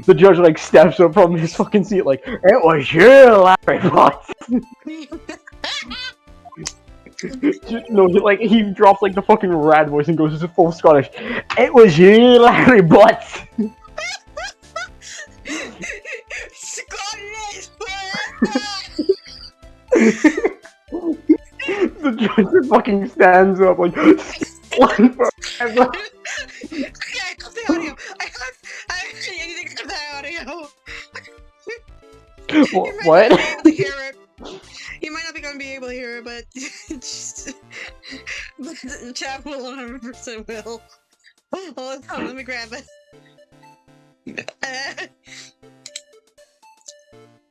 the judge, like, steps up from his fucking seat, like, it was you, Larry, boss. No, he drops, like, the fucking rad voice and goes to full Scottish. It was you, Larry, boss. Scottish! The judge fucking stands up, like, one forever. Okay, cut the audio. I need to cut that audio. What? Not be able to hear it. You might not be going to be able to hear it, but just the chat will 100% will. Hold on, let me grab it.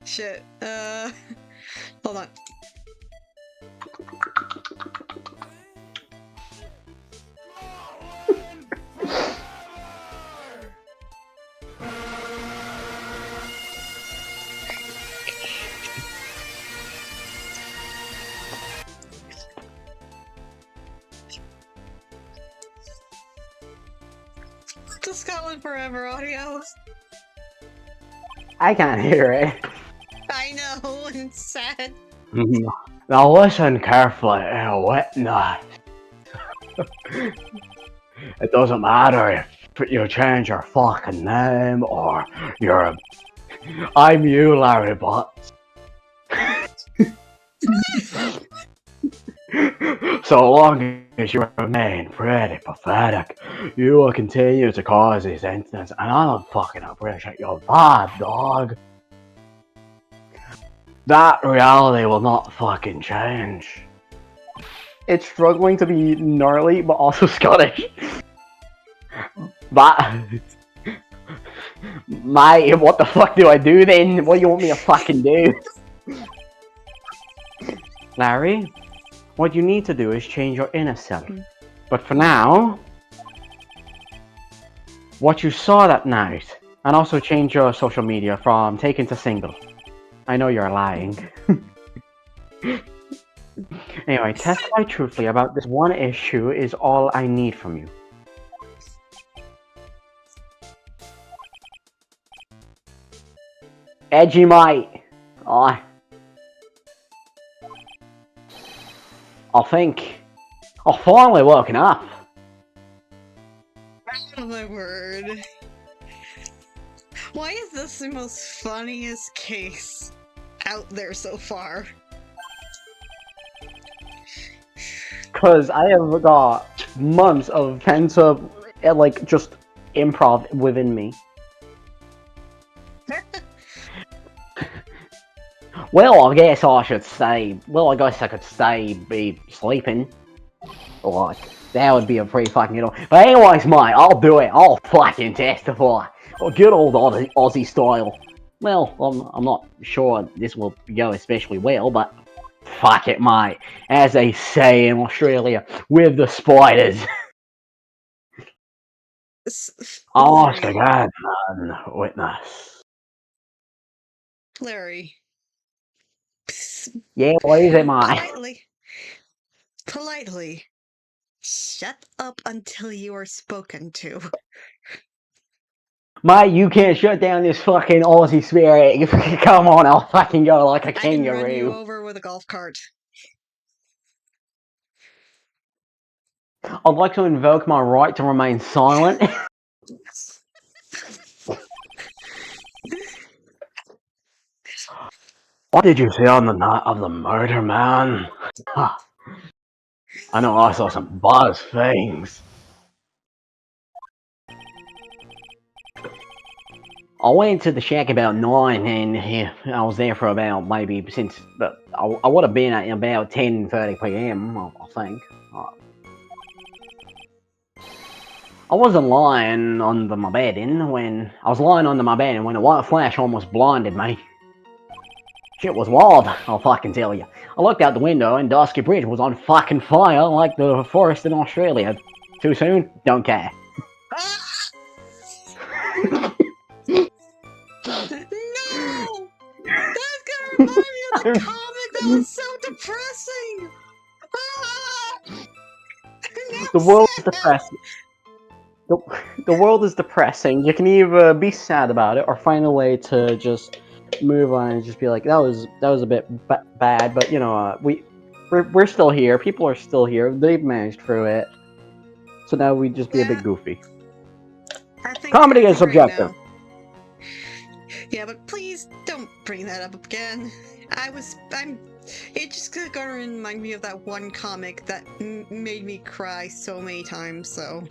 Shit. Hold on. The Scotland Forever audio. I can't hear it. I know, and it's sad. Now listen carefully, witness. It doesn't matter if you change your fucking name or you're... I'm you, Larry Butts. So long as you remain pretty pathetic, you will continue to cause these incidents, and I don't fucking appreciate your vibe, dog. That reality will not fucking change. It's struggling to be gnarly, but also Scottish. But... Mate, what the fuck do I do then? What do you want me to fucking do? Larry, what you need to do is change your inner self. But for now, what you saw that night, and also change your social media from taken to single. I know you're lying. Anyway, testify truthfully about this one issue is all I need from you. Edgy mate. I think I've finally woken up. Oh my word. Why is this the most funniest case out there so far? Cause I have got months of pent-up, like, just improv within me. Well, I guess I should stay. Well, I guess I could be sleeping. Like, that would be a pretty fucking good one. But anyways, mate, I'll do it. I'll fucking testify. Oh, good old Aussie style. Well, I'm not sure this will go especially well, but fuck it, mate. As they say in Australia, with the spiders. I'll ask again, witness. Larry. Yeah, what is it, mate? Politely. Shut up until you are spoken to. Mate, you can't shut down this fucking Aussie spirit. Come on, I'll fucking go like a kangaroo. I can run you over with a golf cart. I'd like to invoke my right to remain silent. What did you see on the night of the murder, man? I know I saw some buzz things. I went to the shack about 9 and I was there for about maybe since... I would have been at about 10:30 PM, I think. I wasn't lying under my bed when I was lying under my bed and when a white flash almost blinded me. Shit was wild, I'll fucking tell you. I looked out the window and Dusky Bridge was on fucking fire like the forest in Australia. Too soon? Don't care. No! That's gonna remind me of the comic that was so depressing! The world is depressing. The world is depressing. You can either be sad about it or find a way to just move on and just be like, that was a bit bad, but you know, we're still here. People are still here. They've managed through it. So now we just be a bit goofy. Comedy is subjective. Right, yeah, but please don't bring that up again. It just gonna remind me of that one comic that made me cry so many times, so.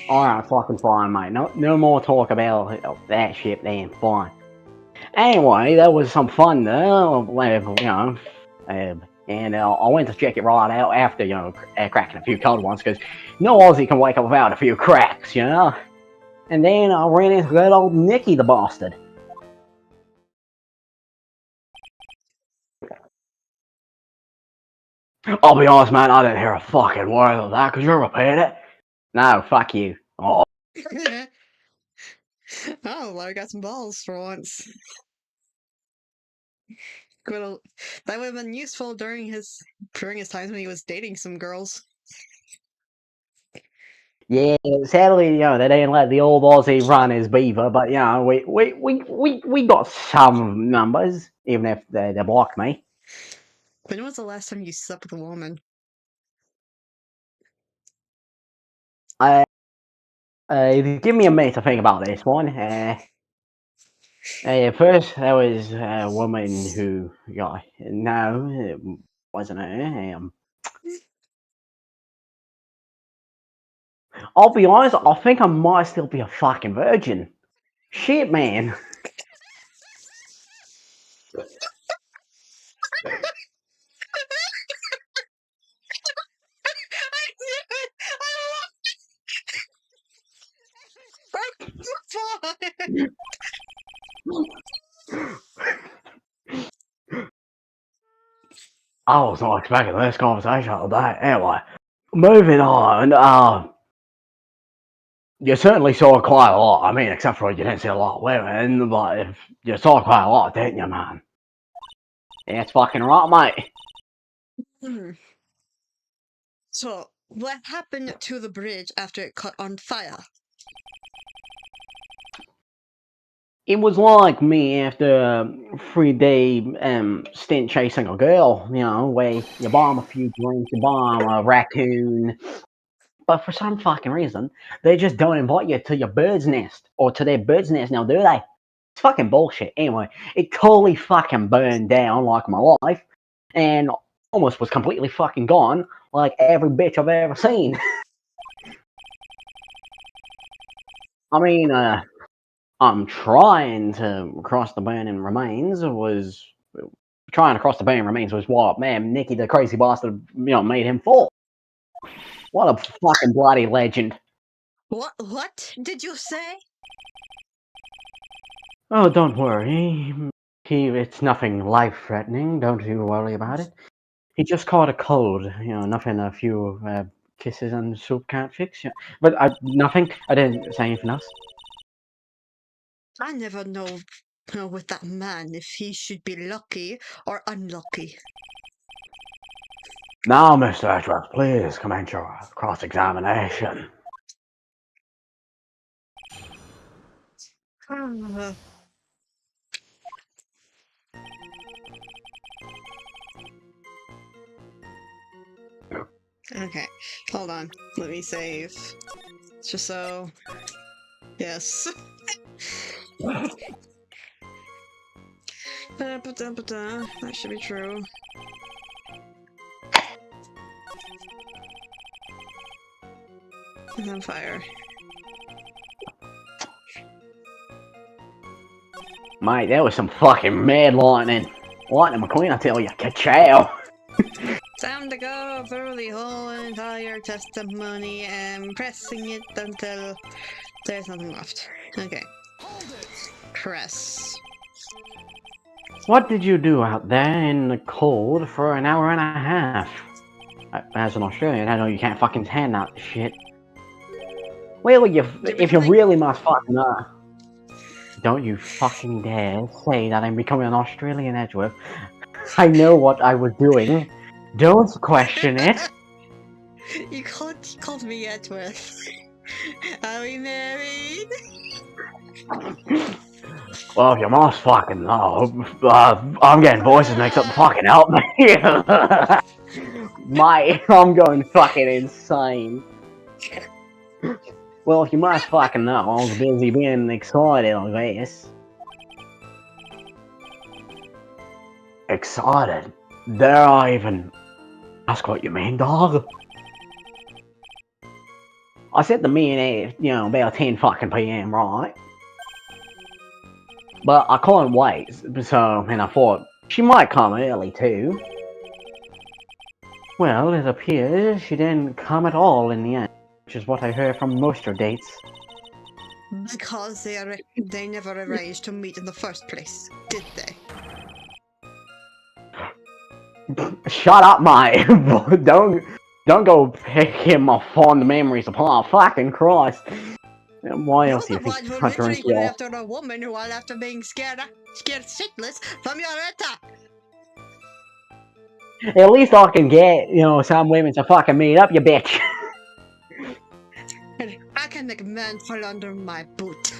Alright, fucking fine, mate. No more talk about that shit then, fine. Anyway, that was some fun though, you know, and I went to check it right out after, you know, cracking a few cold ones, because no Aussie can wake up without a few cracks, you know? And then I ran into that old Nicky the bastard. I'll be honest, man, I didn't hear a fucking word of that. Could you repeat it? No, fuck you. Oh. Oh, I got some balls for once. That would have been useful during his times when he was dating some girls. Yeah, sadly, you know, they didn't let the old Aussie run his beaver, but you know, we got some numbers, even if they blocked me. When was the last time you slept with a woman? Give me a minute to think about this one. First, there was a woman who, yeah, no, it wasn't her. I'll be honest, I think I might still be a fucking virgin. Shit, man. I was not expecting this conversation today. Anyway, moving on. You certainly saw quite a lot. I mean, except for you didn't see a lot of women, but you saw quite a lot, didn't you, man? Yeah, it's fucking right, mate. So, what happened to the bridge after it caught on fire? It was like me after a 3-day stint chasing a girl, you know, where you bomb a few drinks, you bomb a raccoon, but for some fucking reason, they just don't invite you to your bird's nest, or to their bird's nest now, do they? It's fucking bullshit. Anyway, it totally fucking burned down like my life, and almost was completely fucking gone, like every bitch I've ever seen. I mean, I'm trying to cross the burning remains was what, man, Nicky the crazy bastard, you know, made him fall. What a fucking bloody legend. What did you say? Oh, don't worry. It's nothing life-threatening. Don't you worry about it. He just caught a cold. You know, nothing a few kisses and soup can't fix. Yeah. But nothing. I didn't say anything else. I never know with that man if he should be lucky or unlucky. Now, Mr. Edgeworth, please commence your cross-examination. Okay, hold on. Let me save. Just so. Yes. That should be true. And then fire. Mate, that was some fucking mad lightning. Lightning McQueen, I tell you. Ka-chow! Sound want to go through the whole entire testimony and pressing it until there's nothing left. Okay. Hold it. Press. What did you do out there in the cold for an hour and a half? As an Australian, I know you can't fucking stand that shit. Well, if you really must fucking know, don't you fucking dare say that I'm becoming an Australian Edgeworth. I know what I was doing. Don't question it. You called me Edgeworth. Are we married? Well, if you must fucking know, I'm getting voices mixed up. Fucking help me. I'm going fucking insane. Well, if you must fucking know, I was busy being excited, I guess. Excited? Dare I even ask what you mean, dog? I said to me and about 10 fucking PM, right? But I couldn't wait, and I thought she might come early too. Well, it appears she didn't come at all in the end, which is what I heard from most of her dates. Because they never arranged to meet in the first place, did they? Shut up, mate! Don't go picking my fond memories apart. Fucking Christ! Why else do you You're the think one who I drink literally went you? after a woman who, all after being scared shitless from your attack. At least I can get, some women to fucking meet up, you bitch. I can make a man fall under my boot.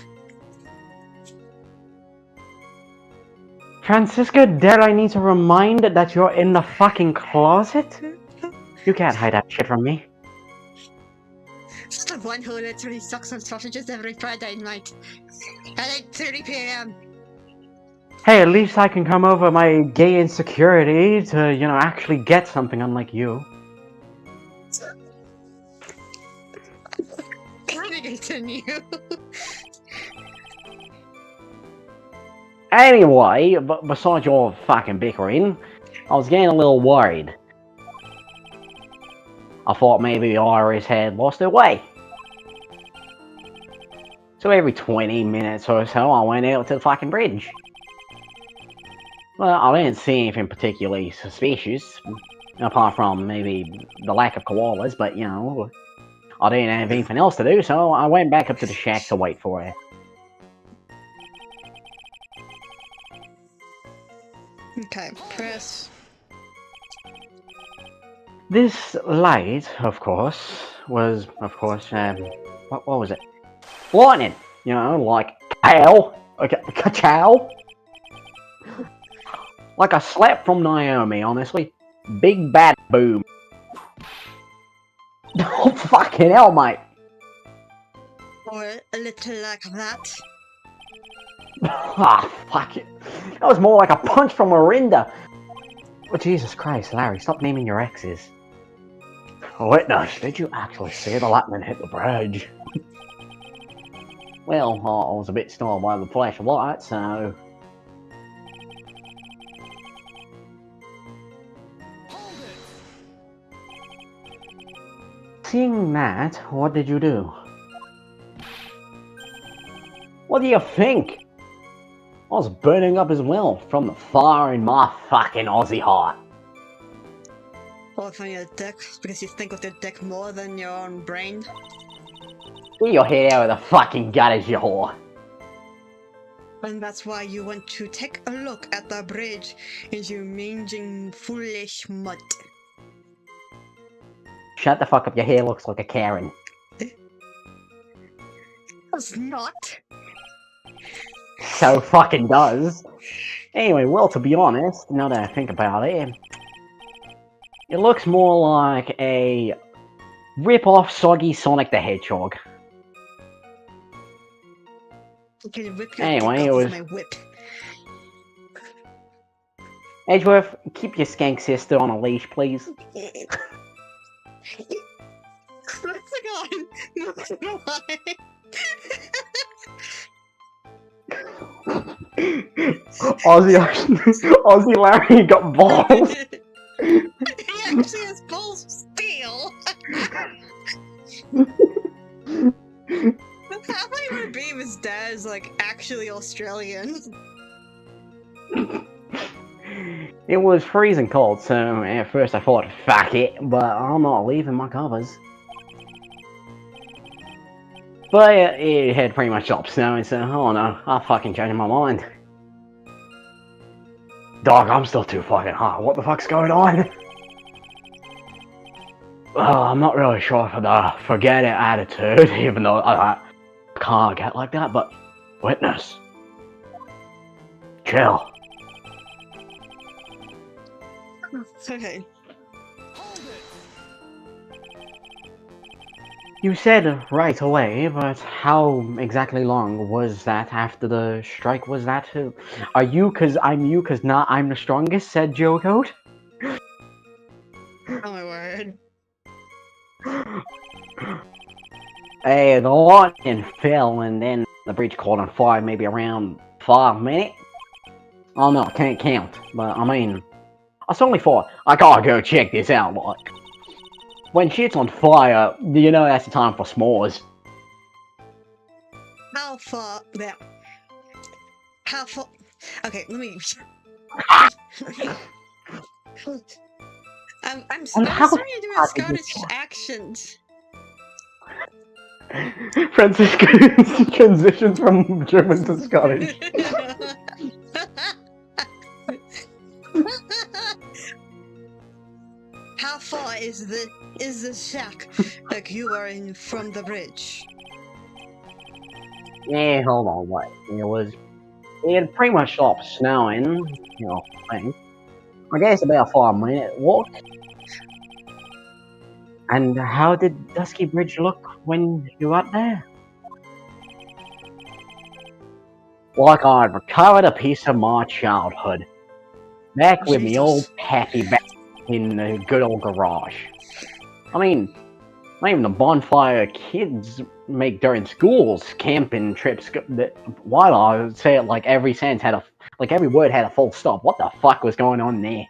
Francisca, dare I need to remind that you're in the fucking closet? You can't hide that shit from me. It's the one who literally sucks on sausages every Friday night at 8:30 PM. Hey, at least I can come over my gay insecurity to, actually get something, unlike you. Gotta continue. Anyway, besides your fucking bickering, I was getting a little worried. I thought maybe the Iris had lost her way. So every 20 minutes or so, I went out to the fucking bridge. Well, I didn't see anything particularly suspicious, apart from maybe the lack of koalas, but, I didn't have anything else to do, so I went back up to the shack to wait for her. Okay, press. This light, of course, was, what was it? Lightning! Like cow! Ka-chow! Like a slap from Naomi, honestly. Big bad boom. Oh, fucking hell, mate! Or a little like that. Ah, fuck it. That was more like a punch from Orinda. Oh, Jesus Christ, Larry, stop naming your exes. Witness, did you actually see the lightning hit the bridge? Well, I was a bit stunned by the flash of light, so... Hold it. Seeing that, what did you do? What do you think? I was burning up as well, from the fire in my fucking Aussie heart. Or from your dick, because you think of your dick more than your own brain. Get your head out of the fucking gutters, you whore. And that's why you want to take a look at the bridge, you minging foolish mutt. Shut the fuck up, your hair looks like a Karen. It's not. So fucking does. Anyway, well, to be honest, now that I think about it, it looks more like a rip-off soggy Sonic the Hedgehog. You can whip your Anyway, dick it off was... with my whip. Edgeworth, keep your skank sister on a leash, please. Aussie Larry got balls. He actually has of his dad is like actually Australian. It was freezing cold, so at first I thought, fuck it, but I'm not leaving my covers. But it had pretty much stopped snowing, so oh no, I'll fucking change my mind. Dog, I'm still too fucking hot. What the fuck's going on? Well, I'm not really sure for the forget it attitude, even though I can't get like that, but witness. Chill. Okay. Hold it. You said right away, but how exactly long was that after the strike? Was that? Are you cause I'm you cause not I'm the strongest, said Geodude? Oh my word. Hey, the lightning fell and then the bridge caught on fire maybe around 5 minutes. Oh no, I can't count, but I mean, I suddenly thought, I gotta go check this out, like. When shit's on fire, you know that's the time for s'mores. How far? Yeah. How far? Okay, let me. I'm how starting to do a far did Scottish you- accent. Francisco transitions from German to Scottish. How far is the shack like you are in from the bridge? Yeah, hold on, wait. It had pretty much stopped snowing, you know, I think. I guess about 5 minute walk. And how did Dusky Bridge look when you got there? Like I'd recovered a piece of my childhood. Back with me old Jesus. pappy back in the good old garage. I mean, not even the bonfire kids make during schools, camping trips. Why I would say it like every sentence had like every word had a full stop. What the fuck was going on there?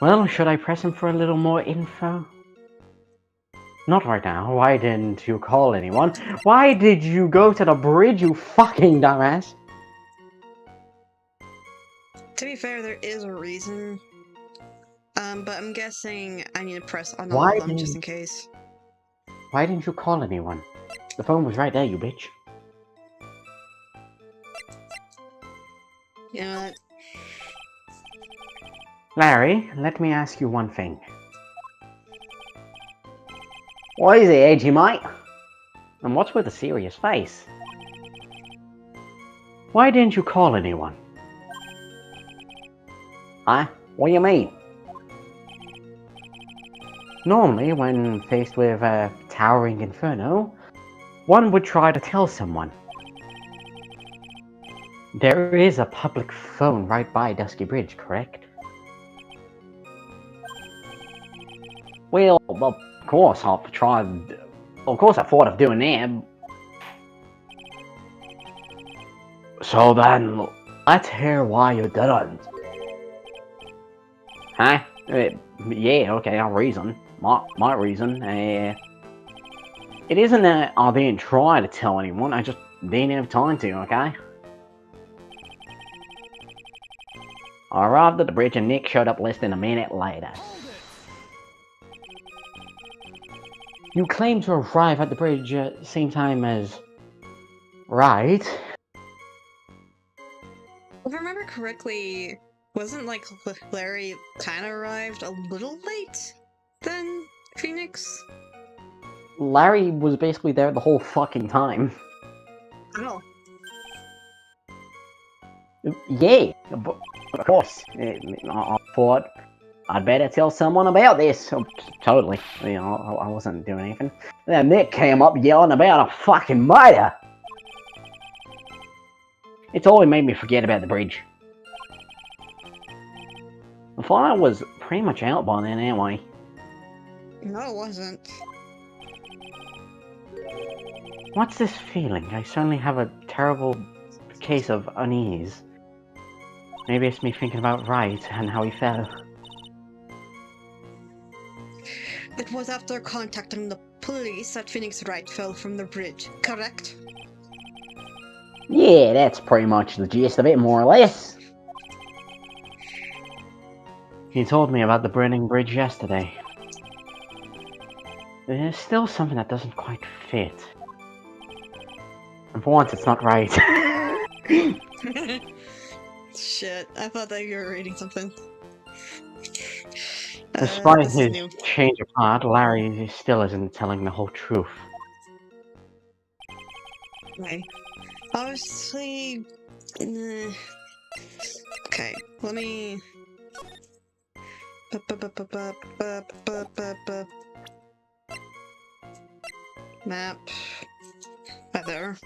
Well, should I press him for a little more info? Not right now. Why didn't you call anyone? Why did you go to the bridge, you fucking dumbass? To be fair, there is a reason. But I'm guessing I need to press on all Why of them didn't- just in case. Why didn't you call anyone? The phone was right there, you bitch. You know what? Larry, let me ask you one thing. What is it, edgy mate? And what's with the serious face? Why didn't you call anyone? Huh? What do you mean? Normally, when faced with a towering inferno, one would try to tell someone. There is a public phone right by Dusky Bridge, correct? Well, of course I've tried... Of course I thought of doing that. So then, let's hear why you didn't. Huh? Yeah, okay, I'll reason. My reason. It isn't that I didn't try to tell anyone, I just didn't have time to, okay? I arrived at the bridge and Nick showed up less than a minute later. Hold it. You claim to arrive at the bridge at the same time as... Right? If I remember correctly, wasn't like Larry kind of arrived a little late than Phoenix? Larry was basically there the whole fucking time. Oh. Yeah, but of course. I thought I'd better tell someone about this. Totally. You know, I wasn't doing anything. Then Nick came up yelling about a fucking murder. It totally made me forget about the bridge. The fire was pretty much out by then anyway. No, it wasn't. What's this feeling? I suddenly have a terrible case of unease. Maybe it's me thinking about Wright and how he fell. It was after contacting the police that Phoenix Wright fell from the bridge, correct? Yeah, that's pretty much the gist of it, more or less. He told me about the burning bridge yesterday. There's still something that doesn't quite fit. And for once, it's not right. Shit, I thought that you were reading something. Despite this is his new. change of heart, Larry still isn't telling the whole truth. Okay. Obviously... Okay, let me... Map. Weather.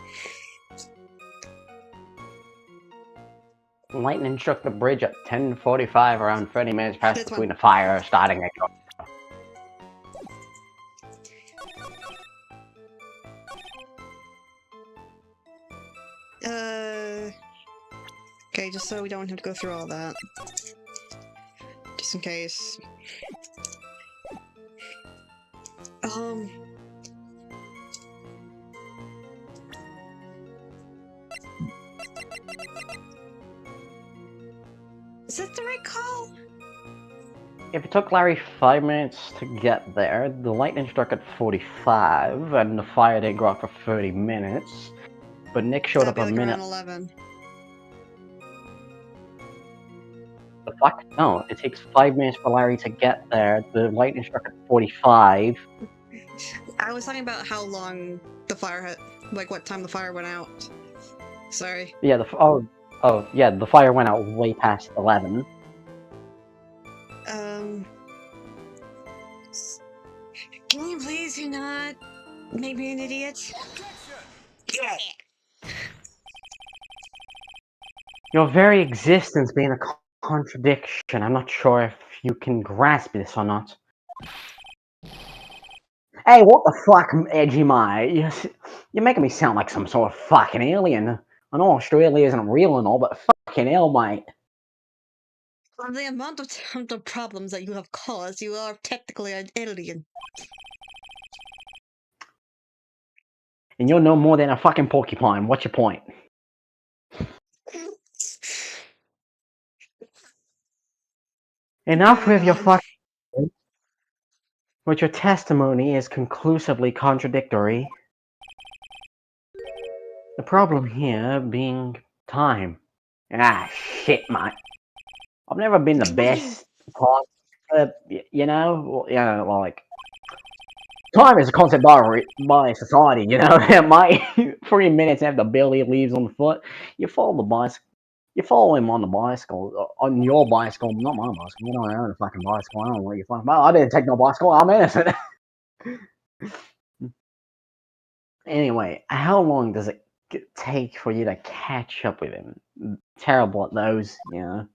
Lightning struck the bridge at 10:45, around 30 minutes past This between one. the fire starting at. Okay, just so we don't have to go through all that. Just in case. Is that the right call? If it took Larry 5 minutes to get there, the lightning struck at 45, and the fire didn't go out for 30 minutes. But Nick showed That'd up be a like minute. around 11. The fuck? No, it takes 5 minutes for Larry to get there. The lightning struck at 45. I was talking about how long the fire had, like what time the fire went out. Sorry. Yeah, the fire went out way past 11. Can you please do not make me an idiot? Yeah. Your very existence being a contradiction. I'm not sure if you can grasp this or not. Hey, what the fuck, Edgy Mate? You're making me sound like some sort of fucking alien. I know Australia isn't real and all, but fucking hell, mate. From the amount of problems that you have caused, you are technically an alien. And you're no more than a fucking porcupine. What's your point? Enough with your fucking... But your testimony is conclusively contradictory. The problem here being time. Ah, shit, mate. I've never been the best part, you know? Yeah, like... Time is a concept by society, you know? Mate, 3 minutes after Billy leaves on foot, you follow the bicycle. You follow him on the bicycle, on your bicycle, not my bicycle. You don't own a fucking bicycle. I don't know what you're fucking about. I didn't take no bicycle. I'm innocent. Anyway, how long does it take for you to catch up with him? Terrible at those, you know.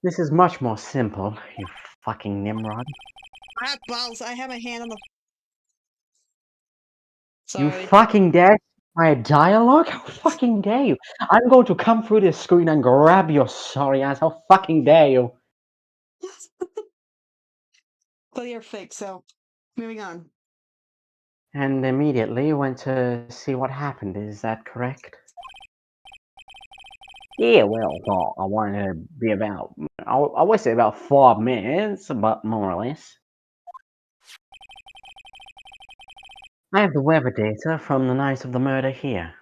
This is much more simple, you fucking Nimrod. Ah, balls, I have my hand on the... Sorry. You fucking dare my dialogue? How fucking dare you? I'm going to come through this screen and grab your sorry ass. How fucking dare you? But you're fake, so moving on. And immediately went to see what happened, is that correct? Yeah, well, I wanted to be about... I would say about 5 minutes, but more or less. I have the weather data from the night of the murder here.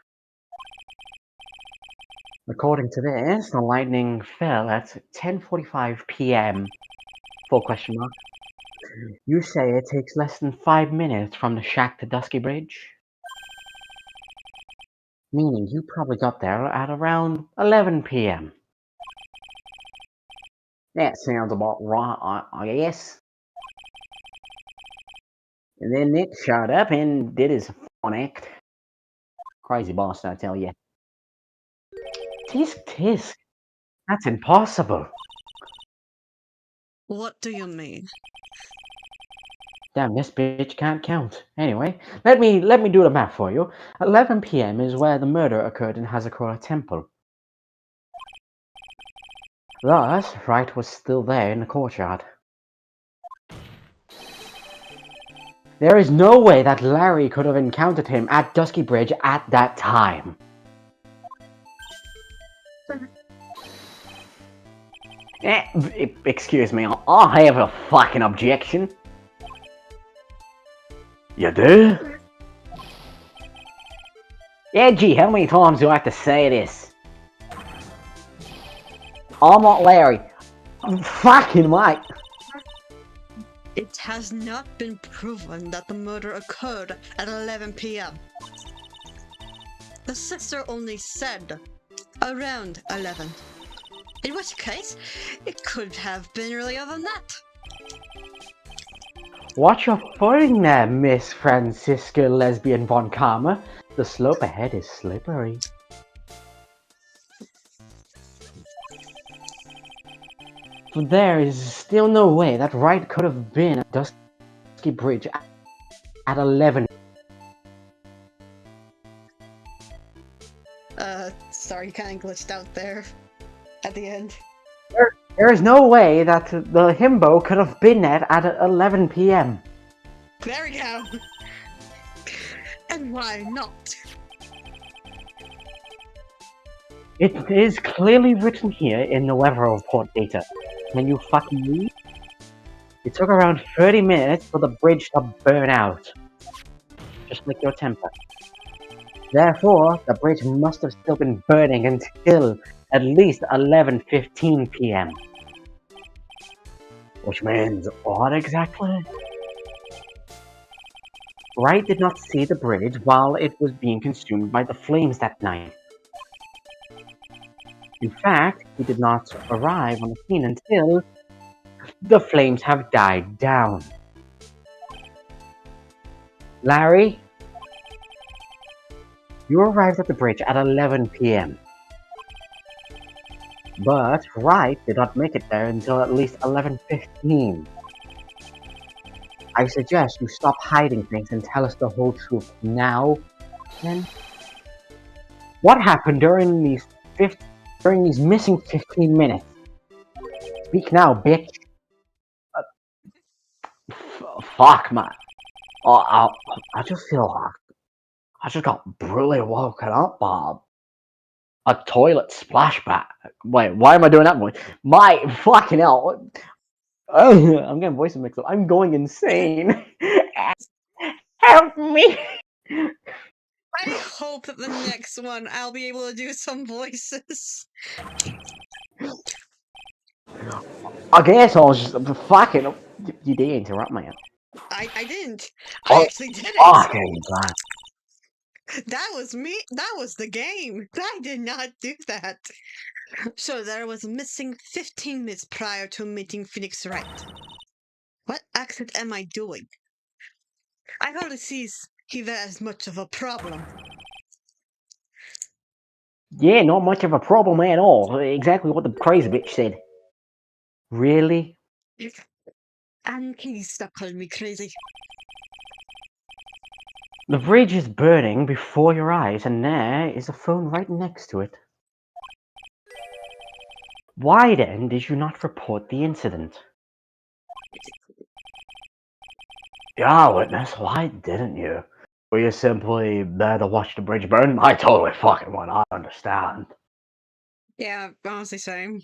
According to this, the lightning fell at 10:45 p.m. Full question mark. You say it takes less than 5 minutes from the shack to Dusky Bridge? Meaning you probably got there at around 11 p.m. That sounds about right, I guess. And then Nick showed up and did his fun act. Crazy boss, I tell you. Tisk tisk. That's impossible. What do you mean? Damn, this bitch can't count. Anyway, let me do the math for you. 11 p.m. is where the murder occurred in Hazakura Temple. Thus, Wright was still there in the courtyard. There is no way that Larry could have encountered him at Dusky Bridge at that time. Excuse me, I have a fucking objection. You do? Yeah, gee, how many times do I have to say this? I'm not Larry. I'm fucking mate. It has not been proven that the murder occurred at 11 p.m. The sister only said around 11. In which case, it could have been earlier than that. Watch your footing there, Miss Francisca Lesbian Von Karma. The slope ahead is slippery. But there is still no way that Wright could have been at Dusky Bridge at 11. Sorry, you kinda glitched out there at the end. There is no way that the himbo could have been at 11 p.m. There we go! And why not? It is clearly written here in the weather report data. Can you fucking read? It took around 30 minutes for the bridge to burn out. Just like your temper. Therefore, the bridge must have still been burning until at least 11:15 p.m. Which means what exactly? Wright did not see the bridge while it was being consumed by the flames that night. In fact, he did not arrive on the scene until the flames have died down. Larry, you arrived at the bridge at 11 p.m. But Wright did not make it there until at least 11:15. I suggest you stop hiding things and tell us the whole truth now, then. What happened during these missing 15 minutes? Speak now, bitch. Fuck, man. I just feel like I just got brutally woken up by a toilet splashback. Wait, why am I doing that voice? My fucking hell. I'm getting voices mixed up. I'm going insane. Help me. I hope that the next one I'll be able to do some voices. I guess I was just fucking. You did interrupt me. I didn't. I actually did it. Fucking God. That was me. That was the game. I did not do that. So there was missing 15 minutes prior to meeting Phoenix Wright. What accent am I doing? I hardly sees he there as much of a problem. Yeah, not much of a problem at all. Exactly what the crazy bitch said. Really? And can you stop calling me crazy? The bridge is burning before your eyes, and there is a phone right next to it. Why then did you not report the incident? Yeah, witness, why didn't you? Were you simply there to watch the bridge burn? I totally fucking would, I understand. Yeah, honestly, same.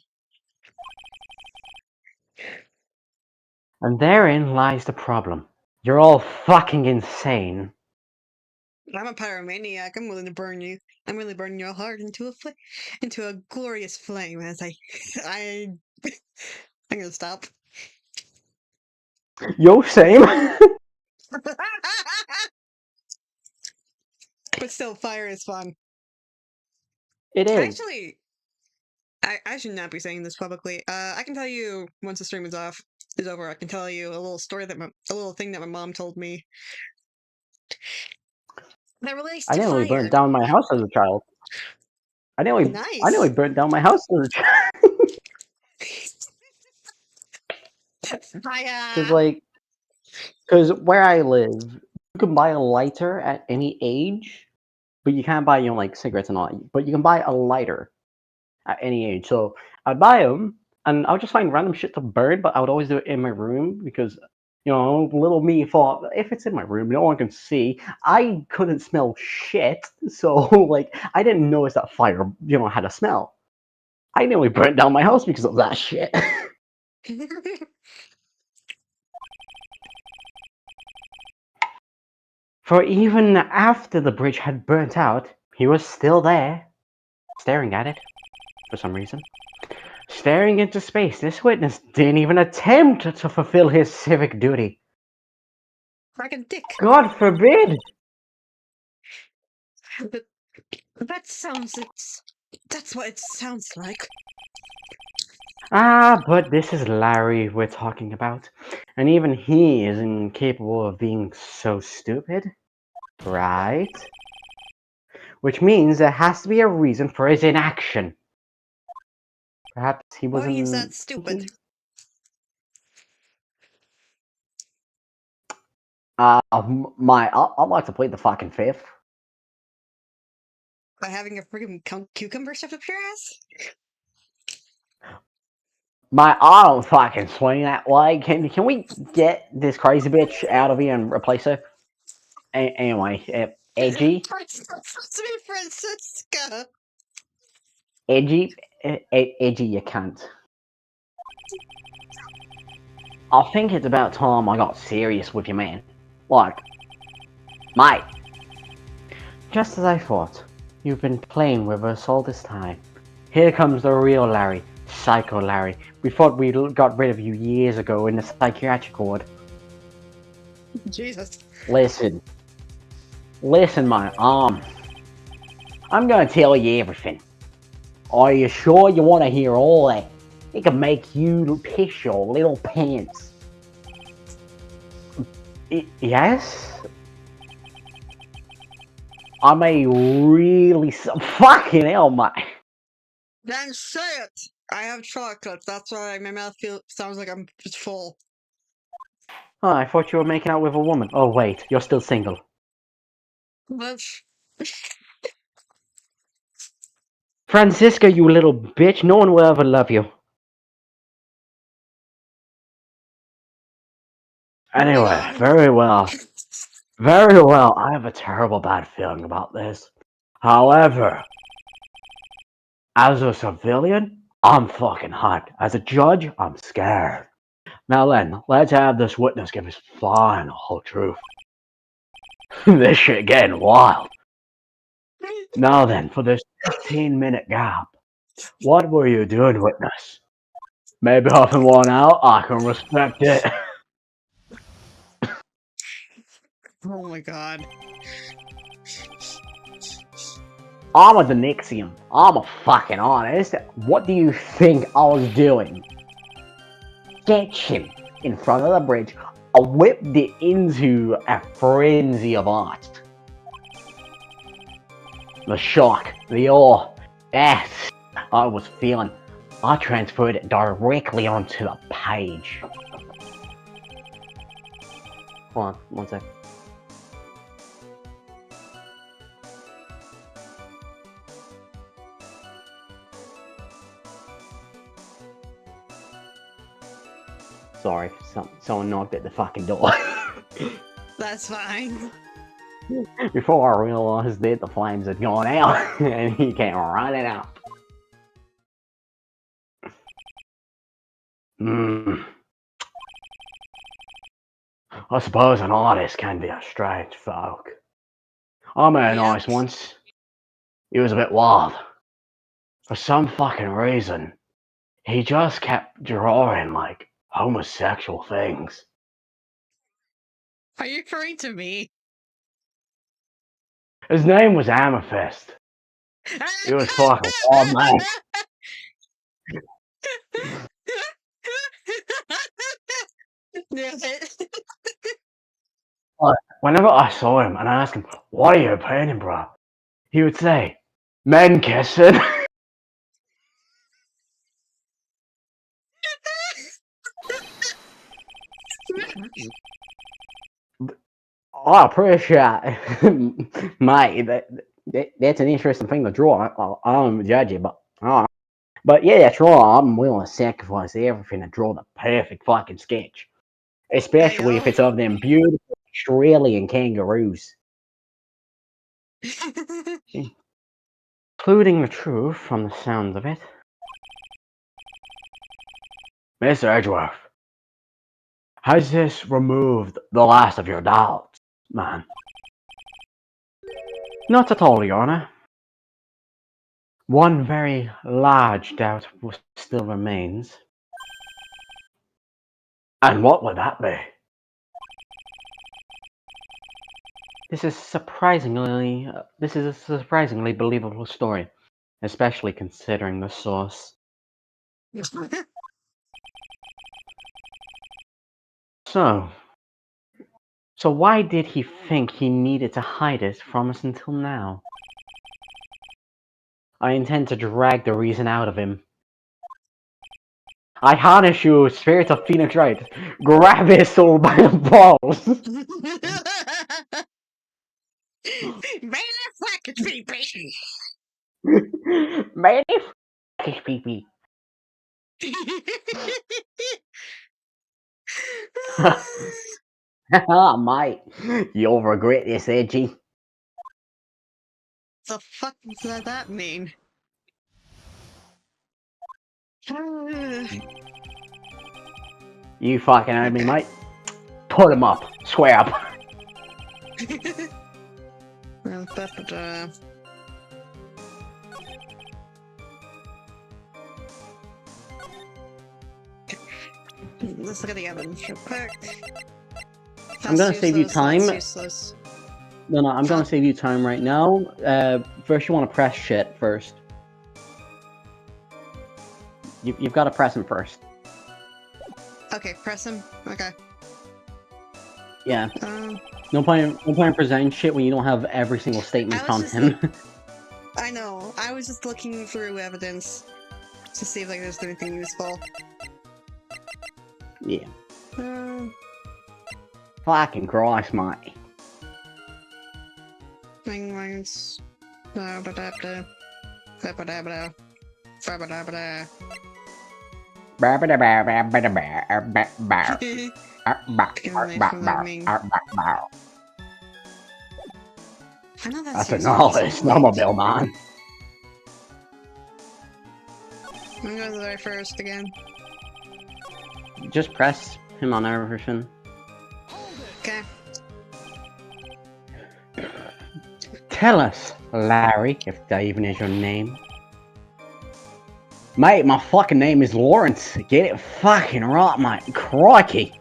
And therein lies the problem. You're all fucking insane. I'm a pyromaniac. I'm willing to burn you. I'm willing to burn your heart into a glorious flame. As I'm gonna stop. Yo, same. But still, fire is fun. It is. Actually, I should not be saying this publicly. I can tell you once the stream is over. I can tell you a little story a little thing that my mom told me. That relates to I nearly fire. burnt down my house as a child. I nearly Nice. burnt down my house as a child. Fire. Because where I live, you can buy a lighter at any age, but you can't buy, like, cigarettes and all that. But you can buy a lighter at any age. So I'd buy them, and I would just find random shit to burn, but I would always do it in my room because You know, little me thought, if it's in my room, no one can see. I couldn't smell shit, so, like, I didn't notice that fire, had a smell. I nearly burnt down my house because of that shit. For even after the bridge had burnt out, he was still there, staring at it, for some reason. Staring into space, this witness didn't even attempt to fulfill his civic duty. Frickin' dick. God forbid! But that's what it sounds like. But this is Larry we're talking about. And even he is incapable of being so stupid. Right? Which means there has to be a reason for his inaction. Perhaps he Why is wasn't that stupid? I'd like to plead the fucking fifth. By having a freaking cucumber shoved up your ass? I don't fucking swing that way. Can we get this crazy bitch out of here and replace her? Anyway, Edgy, Supposed to be Francisca. Edgy, Edgy, you cunt. I think it's about time I got serious with you, man. Like, mate. Just as I thought, you've been playing with us all this time. Here comes the real Larry, Psycho Larry. We thought we got rid of you years ago in the psychiatric ward. Jesus. Listen, my arm. I'm gonna tell you everything. Are you sure you want to hear all that? It can make you piss your little pants. Yes? I may really... Fucking hell, mate. Then say it! I have chocolate, that's why my mouth sounds like I'm just full. Oh, I thought you were making out with a woman. Oh, wait, you're still single. But... Francisca, you little bitch, no one will ever love you. Anyway, very well. Very well, I have a terrible bad feeling about this. However, as a civilian, I'm fucking hyped. As a judge, I'm scared. Now then, let's have this witness give his final truth. This shit getting wild. Now then, for this 15-minute gap, what were you doing, witness? Maybe huffing one out, I can respect it. Oh my god. I'm a Denixium. I'm a fucking honest. What do you think I was doing? Sketching in front of the bridge. I whipped it into a frenzy of art. The shock, the awe, that I was feeling, I transferred it directly onto the page. Hold on, one sec. Sorry, someone knocked at the fucking door. That's fine. Before I realized that the flames had gone out, and he came running out. I suppose an artist can be a strange folk. I met an artist once. He was a bit wild. For some fucking reason, he just kept drawing, like, homosexual things. Are you referring to me? His name was Amethyst. He was fucking wild, man. Whenever I saw him and I asked him, "What are you painting, bro?" he would say, "Men kissing." I appreciate it. Mate, that's an interesting thing to draw. I don't judge you, but but yeah, that's right. I'm willing to sacrifice everything to draw the perfect fucking sketch. Especially if it's of them beautiful Australian kangaroos. Including the truth from the sounds of it. Mr. Edgeworth, has this removed the last of your doubts, man? Not at all, Your Honor. One very large doubt still remains. And what would that be? This is a surprisingly believable story, especially considering the source. So why did he think he needed to hide it from us until now? I intend to drag the reason out of him. I harness you, spirit of Phoenix Wright. Grab his soul by the balls. Man, fuck pee-pee. Mate, you'll regret this, Edgy. The fuck does that mean? You fucking owe me, mate. Put him up. Swear up. Let's look at the evidence real quick. I'm gonna save you time. No, I'm gonna save you time right now. First you want to press shit first. You've got to press him first. Okay, press him. Okay. Yeah. No point in presenting shit when you don't have every single statement from him. I know. I was just looking through evidence to see if there's anything useful. Yeah. Fucking Christ, mate. Things. That's a knowledge, snowmobile, man. I'm going to the very first again. Just press him on everything. Okay. Tell us, Larry, if that even is your name. Mate, my fucking name is Lawrence. Get it fucking right, mate. Crikey.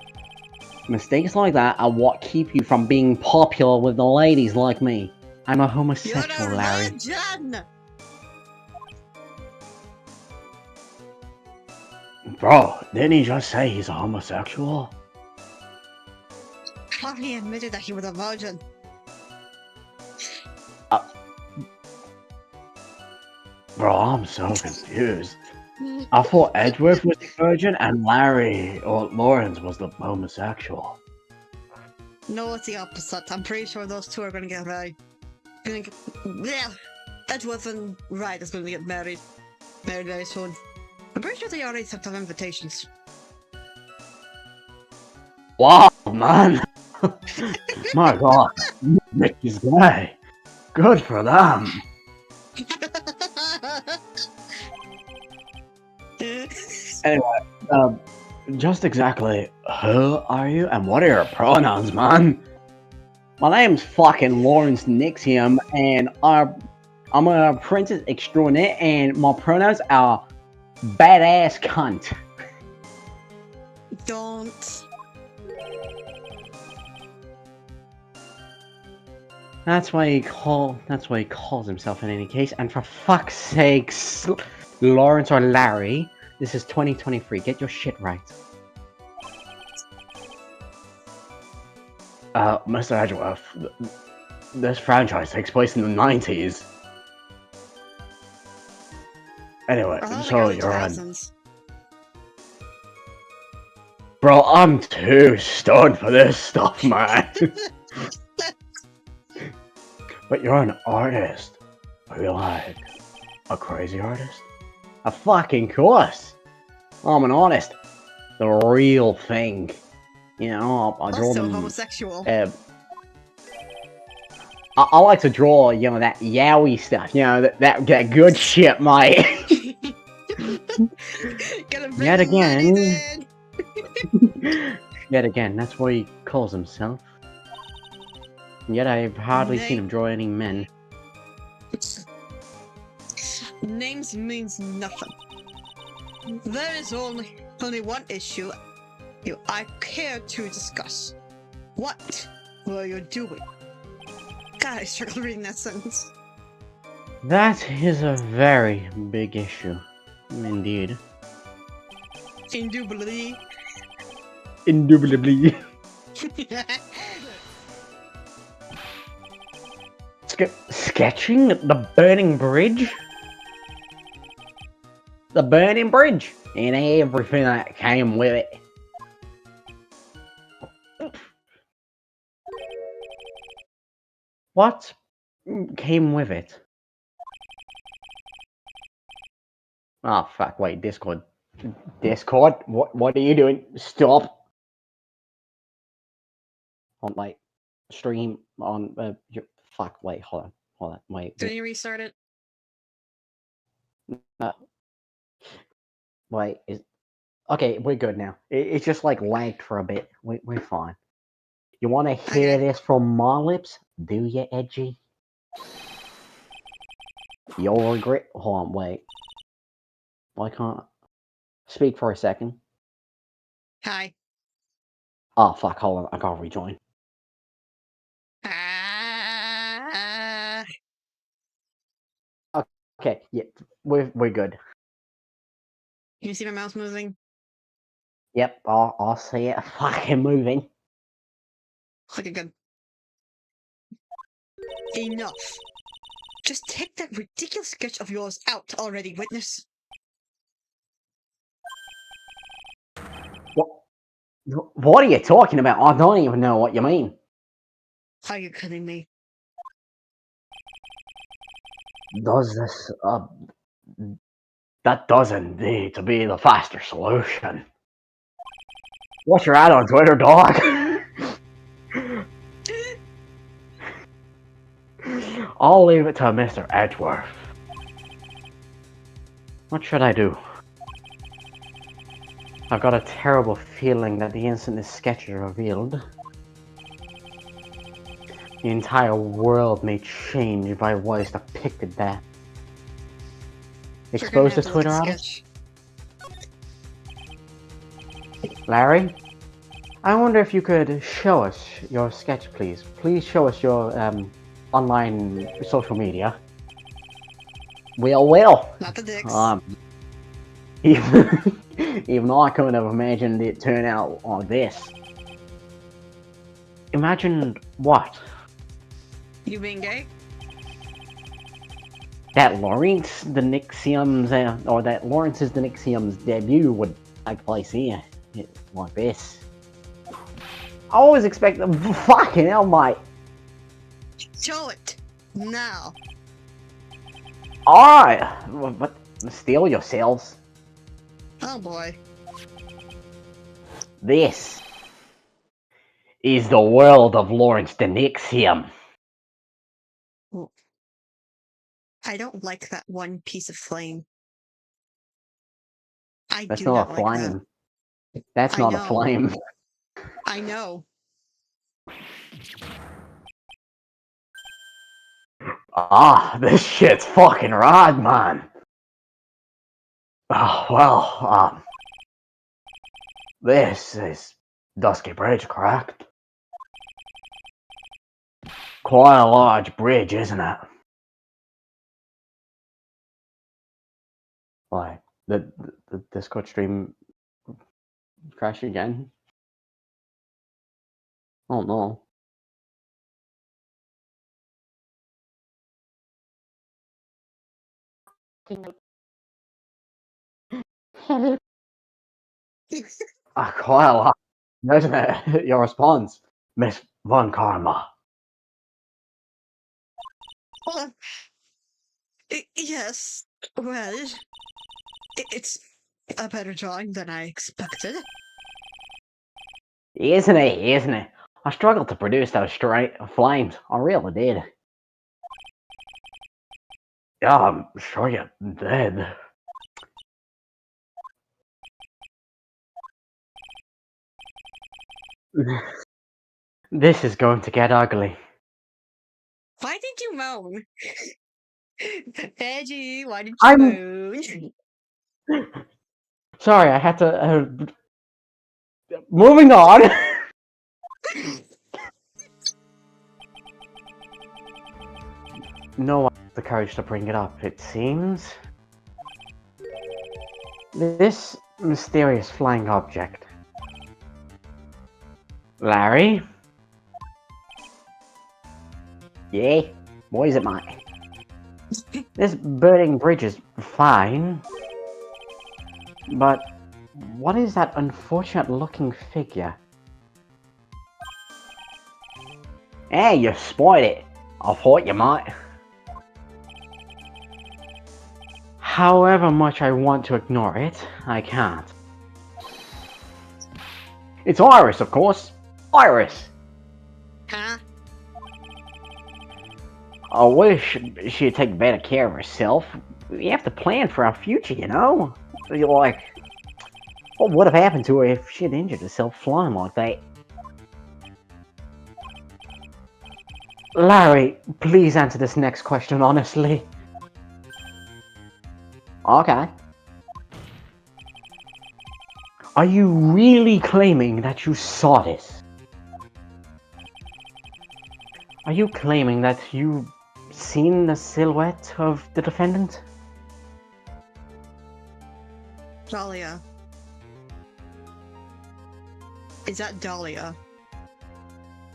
Mistakes like that are what keep you from being popular with the ladies like me. I'm a homosexual, Larry. Bro, didn't he just say he's a homosexual? He admitted that he was a virgin. Bro, I'm so confused. I thought Edgeworth was the virgin and Larry or Lawrence was the homosexual. No, it's the opposite. I'm pretty sure those two are gonna get married. Yeah, Edgeworth and Wright is gonna get married. Married very soon. I'm pretty sure they already sent them invitations. Wow, man! My god, Nick is gay. Good for them. Anyway, just exactly who are you and what are your pronouns, man? My name's fucking Lawrence Nixium and I'm a apprentice extraordinaire and my pronouns are badass cunt. Don't. That's why he calls himself in any case. And for fuck's sakes, Lawrence or Larry, this is 2023. Get your shit right. Mr. Edgeworth, this franchise takes place in the 90s. Anyway, so you're on. Bro, I'm too stoned for this stuff, man. But you're an artist. Are you like a crazy artist? A fucking course. I'm an artist. The real thing. You know, I draw Also them. homosexual. I like to draw, you know, that yaoi stuff. You know, that good shit, mate. Gotta bring Yet the money again. then! Yet again, that's what he calls himself. Yet I've hardly seen him draw any men. Names means nothing. There is only one issue I care to discuss. What were you doing? God, I struggled reading that sentence. That is a very big issue. Indeed. Indubitably. Indubitably. Sketching the burning bridge? The burning bridge! And everything that came with it. What came with it? Oh fuck, wait, Discord. Discord? What are you doing? Stop! On like stream on your fuck, wait, hold on, wait. Did you restart it? Wait, okay, we're good now. It's just like lagged for a bit. We're fine. You want to hear Okay. this from my lips? Do you, Edgy? You'll regret. Hold on, wait. Why can't I speak for a second? Hi. Oh fuck, hold on, I gotta rejoin. Okay, yeah, we're good. Can you see my mouse moving? Yep, I'll see it fucking moving. Okay, good. Enough. Just take that ridiculous sketch of yours out already, witness. What are you talking about? I don't even know what you mean. Are you kidding me? Does this that does indeed to be the faster solution. What's your ad on Twitter, dog? I'll leave it to Mr. Edgeworth. What should I do? I've got a terrible feeling that the instant this sketch is revealed, the entire world may change by what is depicted there. Expose the Twitter artist? Larry? I wonder if you could show us your sketch, please. Please show us your online social media. Will. Not the dicks. Even I couldn't have imagined it turn out like this. Imagine what? You being gay? That Lawrence the Nixium's, or that Lawrence's the Nixium's debut would take place here, like this. I always expect them. Fucking hell, mate. Show it now. Alright, but steal yourselves. Oh boy. This is the world of Lawrence the Nixium. I don't like that one piece of flame. That's not a flame. That's not a flame. I know. Ah, this shit's fucking rad, man. Oh, well, this is Dusky Bridge, correct? Quite a large bridge, isn't it? Why? The Discord stream crash again? Oh no. Quite a lot, isn't it? Your response, Miss Von Karma. Yes. Well, it's a better drawing than I expected. Isn't he? Isn't he? I struggled to produce those straight flames. I really did. Yeah, I'm sure you're dead. This is going to get ugly. Why did you moan? Veggie, why did you I'm moan? sorry, I had to. Moving on. No one has the courage to bring it up, it seems. This mysterious flying object. Larry? Yeah? What is it, mate? This burning bridge is fine. But what is that unfortunate looking figure? Hey, you spoiled it. I thought you might. However much I want to ignore it, I can't. It's Iris, of course. Iris! Huh? I wish she'd take better care of herself. We have to plan for our future, you know? You're like, what would have happened to her if she'd injured herself flying like that? Larry, please answer this next question honestly. Okay. Are you really claiming that you saw this? Are you claiming that you've seen the silhouette of the defendant? Dahlia. Is that Dahlia?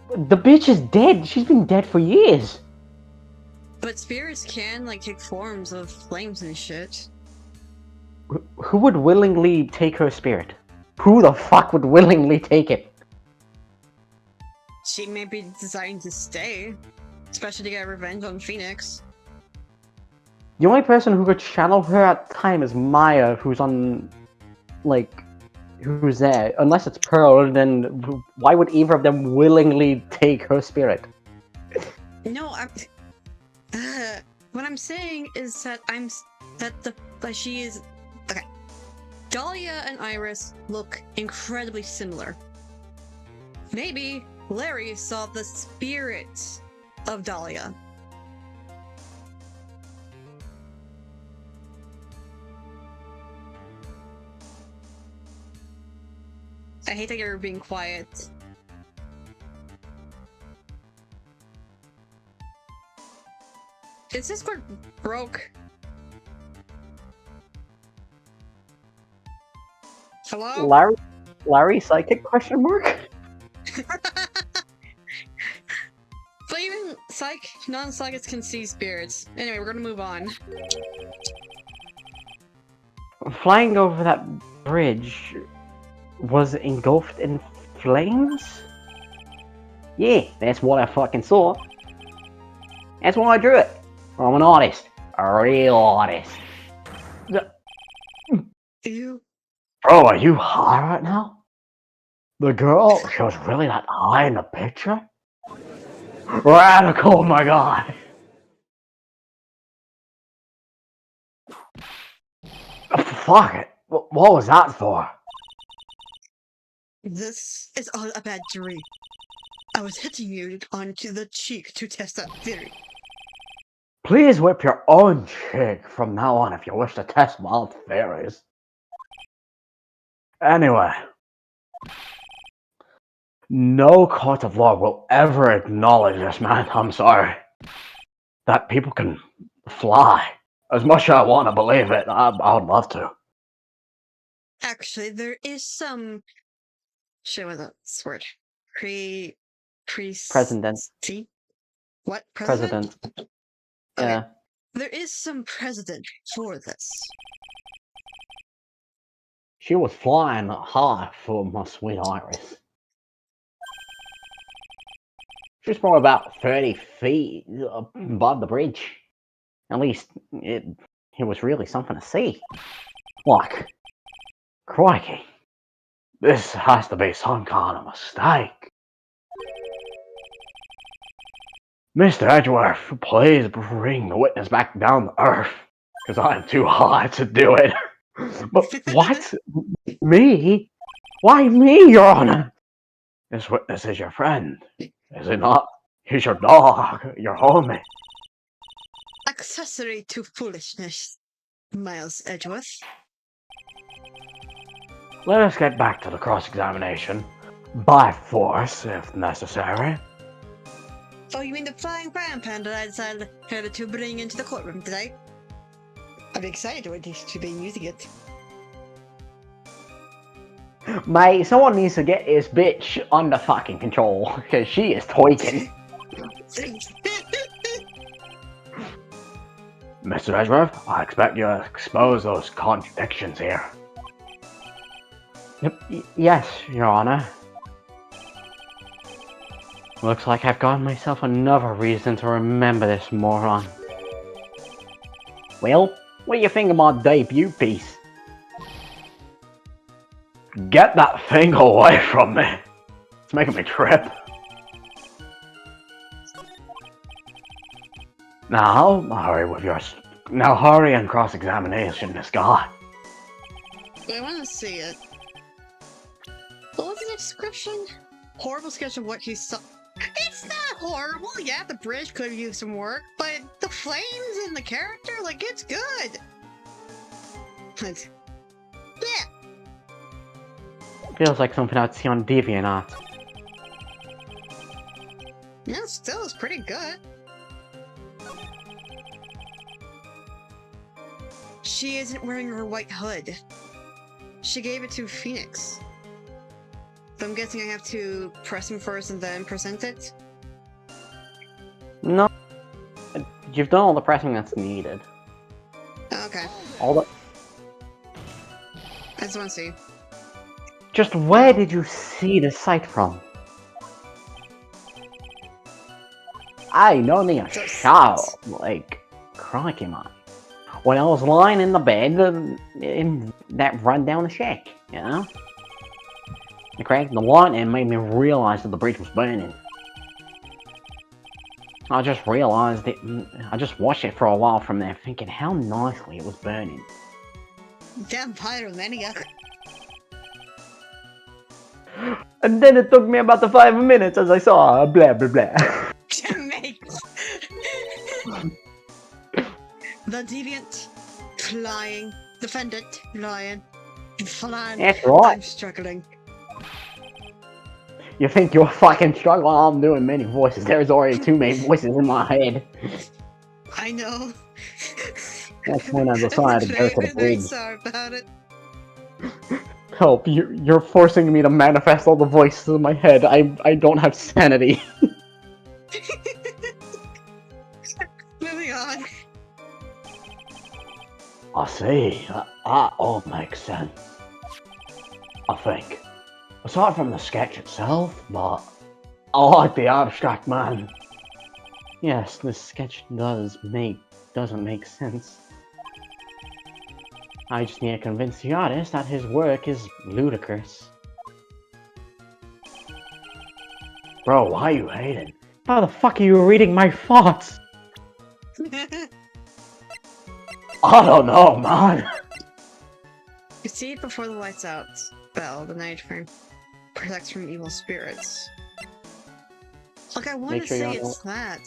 The bitch is dead. She's been dead for years. But spirits can, like, take forms of flames and shit. Who would willingly take her spirit? Who the fuck would willingly take it? She may be designed to stay, especially to get revenge on Phoenix. The only person who could channel her at the time is Maya, who's on, like, who's there. Unless it's Pearl, then why would either of them willingly take her spirit? No, what I'm saying is that she is. Okay. Dahlia and Iris look incredibly similar. Maybe Larry saw the spirit of Dahlia. I hate that you're being quiet. Is this part broke? Hello? Larry psychic question mark? But even non-psychics can see spirits. Anyway, we're gonna move on. Flying over that bridge was engulfed in flames? Yeah, that's what I fucking saw. That's why I drew it. I'm an artist. A real artist. Ew. Bro, are you high right now? The girl, she was really that high in the picture? Radical, my god! Fuck it. What was that for? This is all a bad dream. I was hitting you onto the cheek to test that theory. Please whip your own cheek from now on if you wish to test wild theories. Anyway. No court of law will ever acknowledge this, man. I'm sorry. That people can fly. As much as I want to believe it, I would love to. Actually, there is some... Shit, what's that word? President. What? President? Okay. Yeah. There is some precedent for this. She was flying high for my sweet Iris. She was probably about 30 feet above the bridge. At least, it was really something to see. Like, crikey. This has to be some kind of mistake. Mr. Edgeworth, please bring the witness back down to earth, because I'm too high to do it. But what? Me? Why me, Your Honor? This witness is your friend, is he not? He's your dog, your homie. Accessory to foolishness, Miles Edgeworth. Let us get back to the cross-examination. By force, if necessary. Oh, you mean the flying frying pan that I decided to bring into the courtroom today? I'm excited to be using it. Mate, someone needs to get this bitch under fucking control, because she is tweaking. Mr. Edgeworth, I expect you to expose those contradictions here. Yes, Your Honor. Looks like I've gotten myself another reason to remember this moron. Well, what do you think of my debut piece? Get that thing away from me! It's making me trip. Now, hurry with your... Now hurry and cross-examination this guy. I want to see it. What was the description? Horrible sketch of what he saw. It's not horrible! Yeah, the bridge could have used some work, but the flames and the character, like, it's good! Yeah! Feels like something I'd see on DeviantArt. Yeah, still is pretty good. She isn't wearing her white hood. She gave it to Phoenix. So I'm guessing I have to press him first and then present it? No. You've done all the pressing that's needed. Okay. All the... I just want to see. Just where did you see the site from? I know the shower, like, crikey man. When I was lying in the bed, in that run down the shack, you know? I cracked the light and made me realize that the bridge was burning. I just realized it, I just watched it for a while from there, thinking how nicely it was burning. Damn pyromaniac. And then it took me about the 5 minutes as I saw blah blah blah. The deviant, flying, defendant, lion, flying. That's right. I'm struggling. You think you're fucking struggling? I'm doing many voices. There's already too many voices in my head. I know. That's when I decided to go to the bridge. Sorry about it. Help, you're forcing me to manifest all the voices in my head. I don't have sanity. Moving on. I see. That all makes sense. I think. Aside from the sketch itself, but I like the abstract man. Yes, this sketch doesn't make sense. I just need to convince the artist that his work is ludicrous. Bro, why are you hating? How the fuck are you reading my thoughts? I don't know, man. You see it before the lights out. Bell, the night frame, protects from evil spirits. Like, I want to say it's that.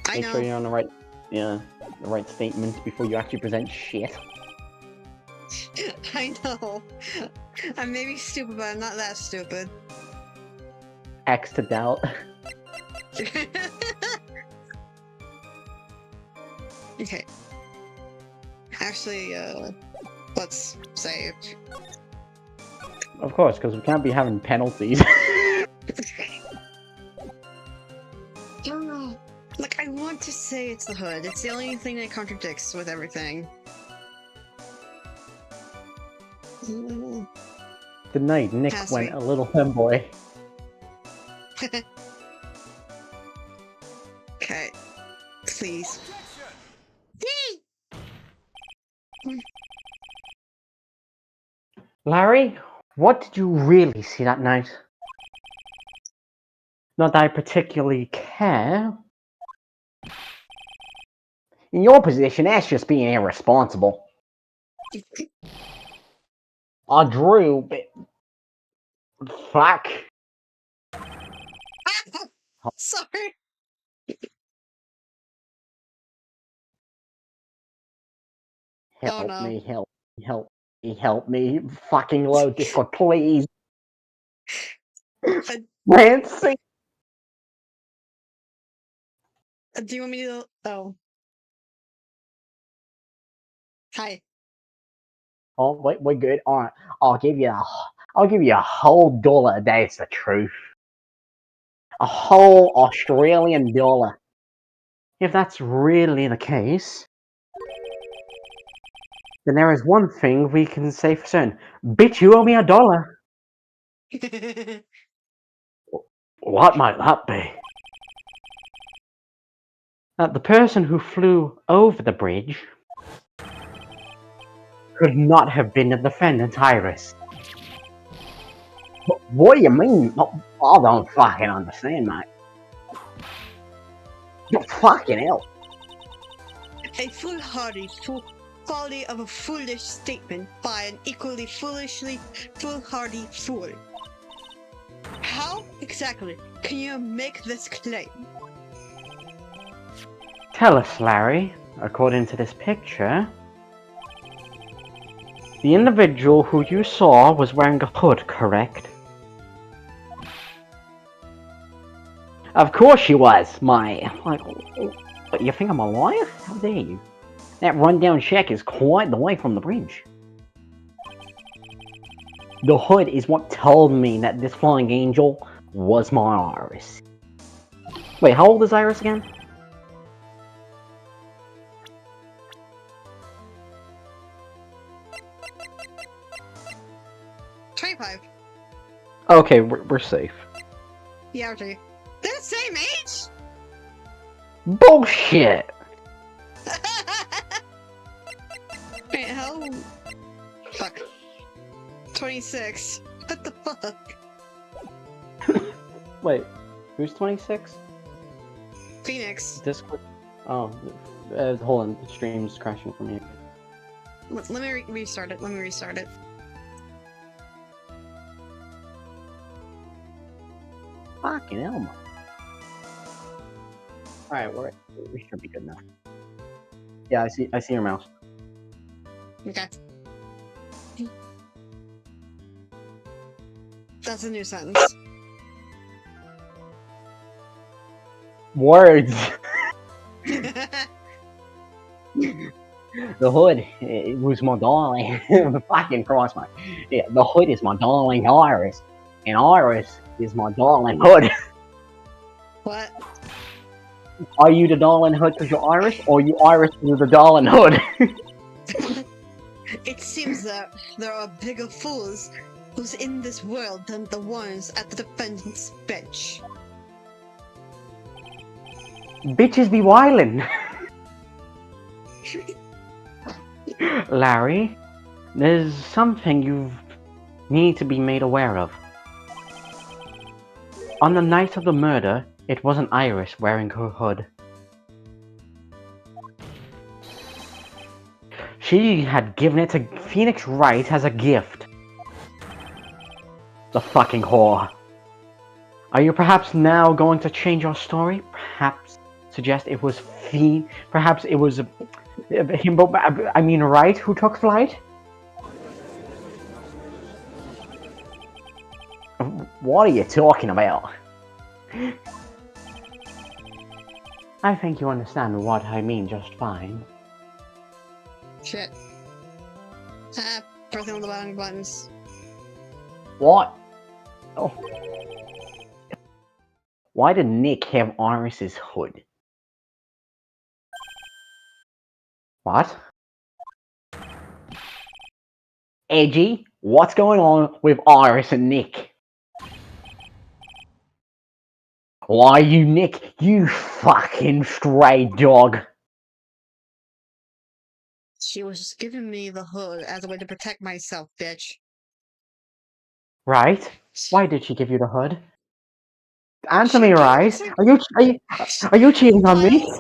I know. Make sure you're on the right statement before you actually present shit. I know. I may be stupid, but I'm not that stupid. X to doubt. Okay. Actually, let's save. Of course, because we can't be having penalties. Like, I want to say it's the hood. It's the only thing that contradicts with everything. The night Nick went a little femboy. Okay. Please. Larry, What did you really see that night? Not that I particularly care. In your position, that's just being irresponsible. I drew, but... Fuck. Sorry. Oh, Help no. me, help me. Fucking load Discord, please. Nancy! Do you want me to... Oh. Hi. Oh, wait, we're good. Alright, I'll give you a whole dollar a day, it's the truth. A whole Australian dollar. If that's really the case, then there is one thing we can say for certain. Bitch, you owe me $1. What might that be? The person who flew over the bridge could not have been the defendant, Iris. What do you mean? I don't fucking understand, mate. Fucking hell. A foolhardy folly of a foolish statement by an equally foolhardy fool. How exactly can you make this claim? Tell us, Larry. According to this picture, the individual who you saw was wearing a hood, correct? Of course she was, my... Like, what, you think I'm a liar? How dare you? That rundown shack is quite the way from the bridge. The hood is what told me that this flying angel was my Iris. Wait, how old is Iris again? Okay, we're safe. Yeah, okay. They're the same age? Bullshit! Wait, how? Fuck. 26. What the fuck? Wait, who's 26? Phoenix. Discord? Oh, hold on, the stream's crashing for me. Let me restart it. Let me restart it. Fucking hell, man. Alright, we should be good now. Yeah, I see your mouse. Okay. That's a new sentence. Words! The hood, it was my darling. Fucking Christ, mate. Yeah, the hood is my darling Iris. And Iris is my darling hood. What? Are you the darling hood because you're Irish, or are you Irish because you're the darling hood? It seems that there are bigger fools who's in this world than the ones at the defendant's bench. Bitches be wildin'. Larry, there's something you need to be made aware of. On the night of the murder, it wasn't Iris wearing her hood. She had given it to Phoenix Wright as a gift. The fucking whore. Are you perhaps now going to change your story? Perhaps suggest it was perhaps it was him, I mean Wright, who took flight? What are you talking about? I think you understand what I mean just fine. Shit. Pressing all the wrong buttons. What? Oh. Why did Nick have Iris's hood? What? Edgy, what's going on with Iris and Nick? Why you Nick, you fucking stray dog? She was just giving me the hood as a way to protect myself, bitch. Right? Why did she give you the hood? Answer She me, gave right? it Are you cheating on me?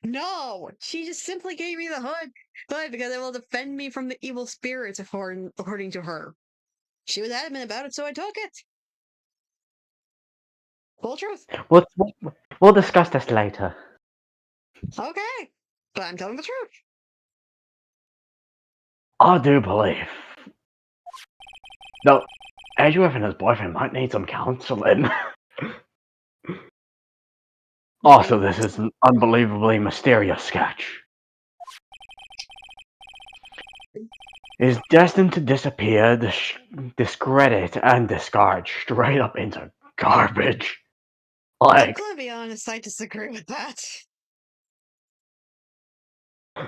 No, she just simply gave me the hood. But because it will defend me from the evil spirits, according to her. She was adamant about it, so I took it. Full truth. We'll discuss this later. Okay, but I'm telling the truth. I do believe. Though, Edgeworth and his boyfriend might need some counseling. Also, this is an unbelievably mysterious sketch. Is destined to disappear, discredit, and discard straight up into garbage. I'm Like, gonna be honest, I disagree with that.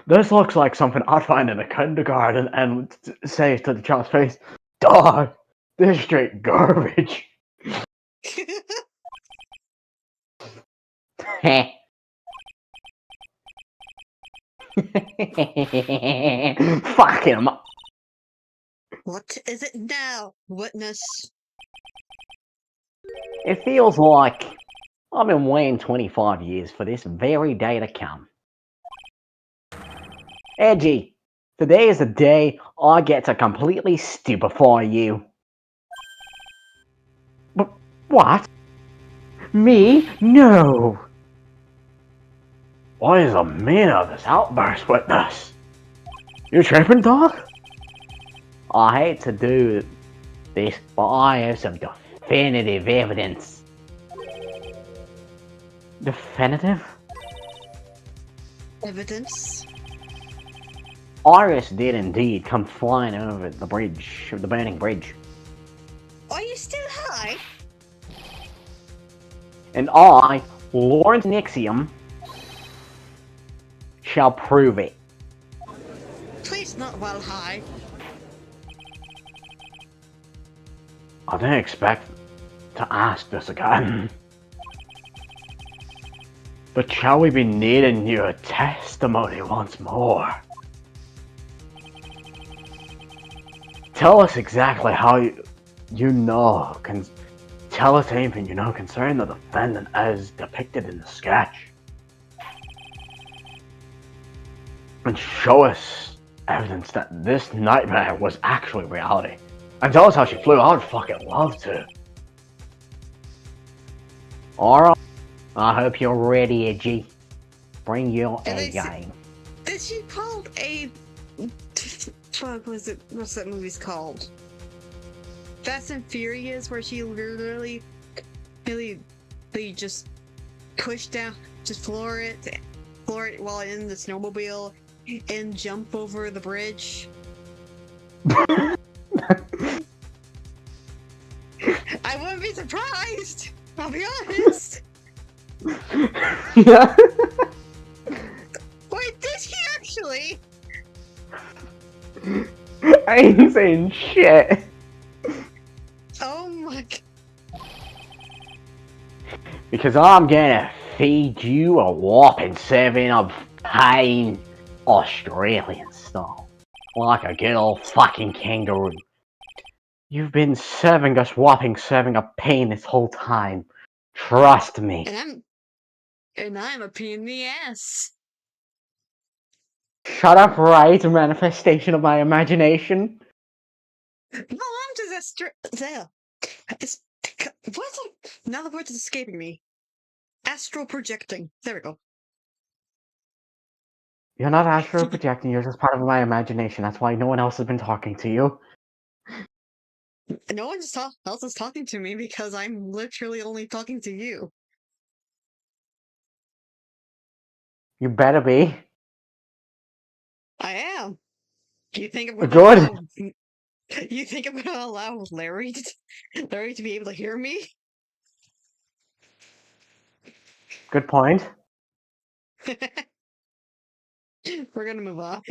this looks like something I'd find in a kindergarten and say to the child's face, "Dog, this is straight garbage." Fuck him. What is it now, witness? It feels like I've been waiting 25 years for this very day to come. Edgy, today is the day I get to completely stupefy you. But what? Me? No. What is the meaning of this outburst, witness? You tripping, dog? I hate to do this, but I have some definitive evidence. Definitive? Evidence? Iris did indeed come flying over the bridge, the burning bridge. Are you still high? And I, Lawrence Nixium, shall prove it. Please not while high. I didn't expect to ask this again. But shall we be needing your testimony once more? Tell us exactly how you know. Tell us anything you know concerning the defendant as depicted in the sketch. And show us evidence that this nightmare was actually reality. And tell us how she flew. I would fucking love to. Alright. I hope you're ready, Edgy. Bring your A game. Is she called a... Fuck, what's that movie's called? Fast and Furious, where she literally they just push down, just floor it while in the snowmobile and jump over the bridge. I wouldn't be surprised. I'll be honest. Yeah. Wait, did he actually? I ain't saying shit. Oh my god. Because I'm gonna feed you a whopping serving of pain, Australian style. Like a good old fucking kangaroo. You've been serving us whopping serving of pain this whole time. Trust me. And I'm a pain in the ass. Shut up, right? Manifestation of my imagination. No, I'm just there. Now the word is escaping me. Astral projecting. There we go. You're not astral projecting, you're just part of my imagination. That's why no one else has been talking to you. No one else is talking to me because I'm literally only talking to you. You better be. I am. Do you think I'm Good. gonna you think I'm gonna allow Larry to be able to hear me? Good point. We're gonna move on.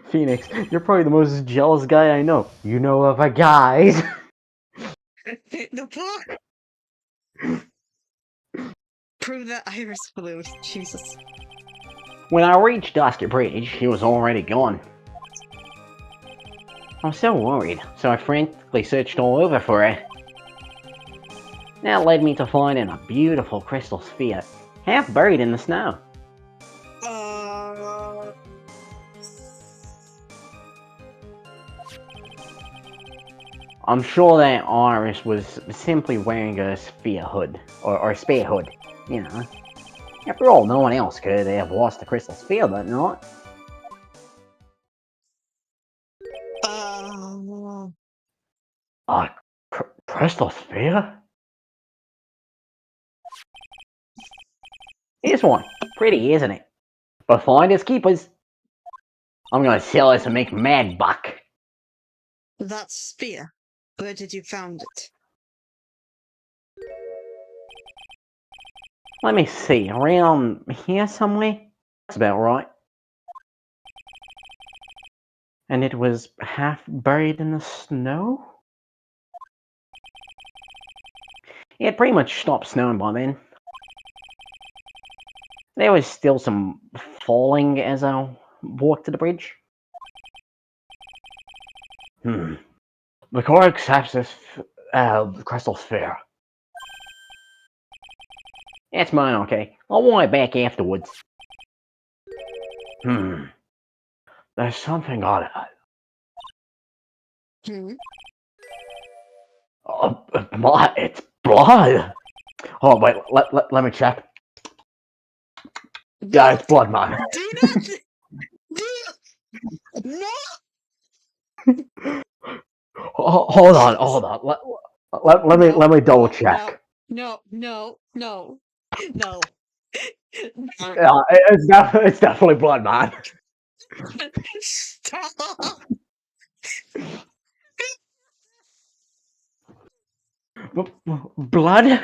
Phoenix, you're probably the most jealous guy I know. You know of a guys. The fuck? Prove that Iris flew. Jesus. When I reached Dusky Bridge, he was already gone. I was so worried, so I frantically searched all over for it. That led me to finding a beautiful crystal sphere, half buried in the snow. I'm sure that Iris was simply wearing a sphere hood, or spear hood, you know. After all, no one else could have lost the crystal sphere that night. A crystal sphere? Here's one. Pretty, isn't it? But finders keepers. I'm gonna sell this and make mad buck. That sphere. Where did you found it? Let me see, around here somewhere? That's about right. And it was half buried in the snow? It had pretty much stopped snowing by then. There was still some falling as I walked to the bridge. The core accepts this crystal sphere. It's mine, okay. I'll want it back afterwards. There's something on it. It's blood! Oh, wait, let me check. Yeah, it's blood, man. Do not... No! Hold on. Let me double check. No. It's definitely blood, man. Stop! Blood?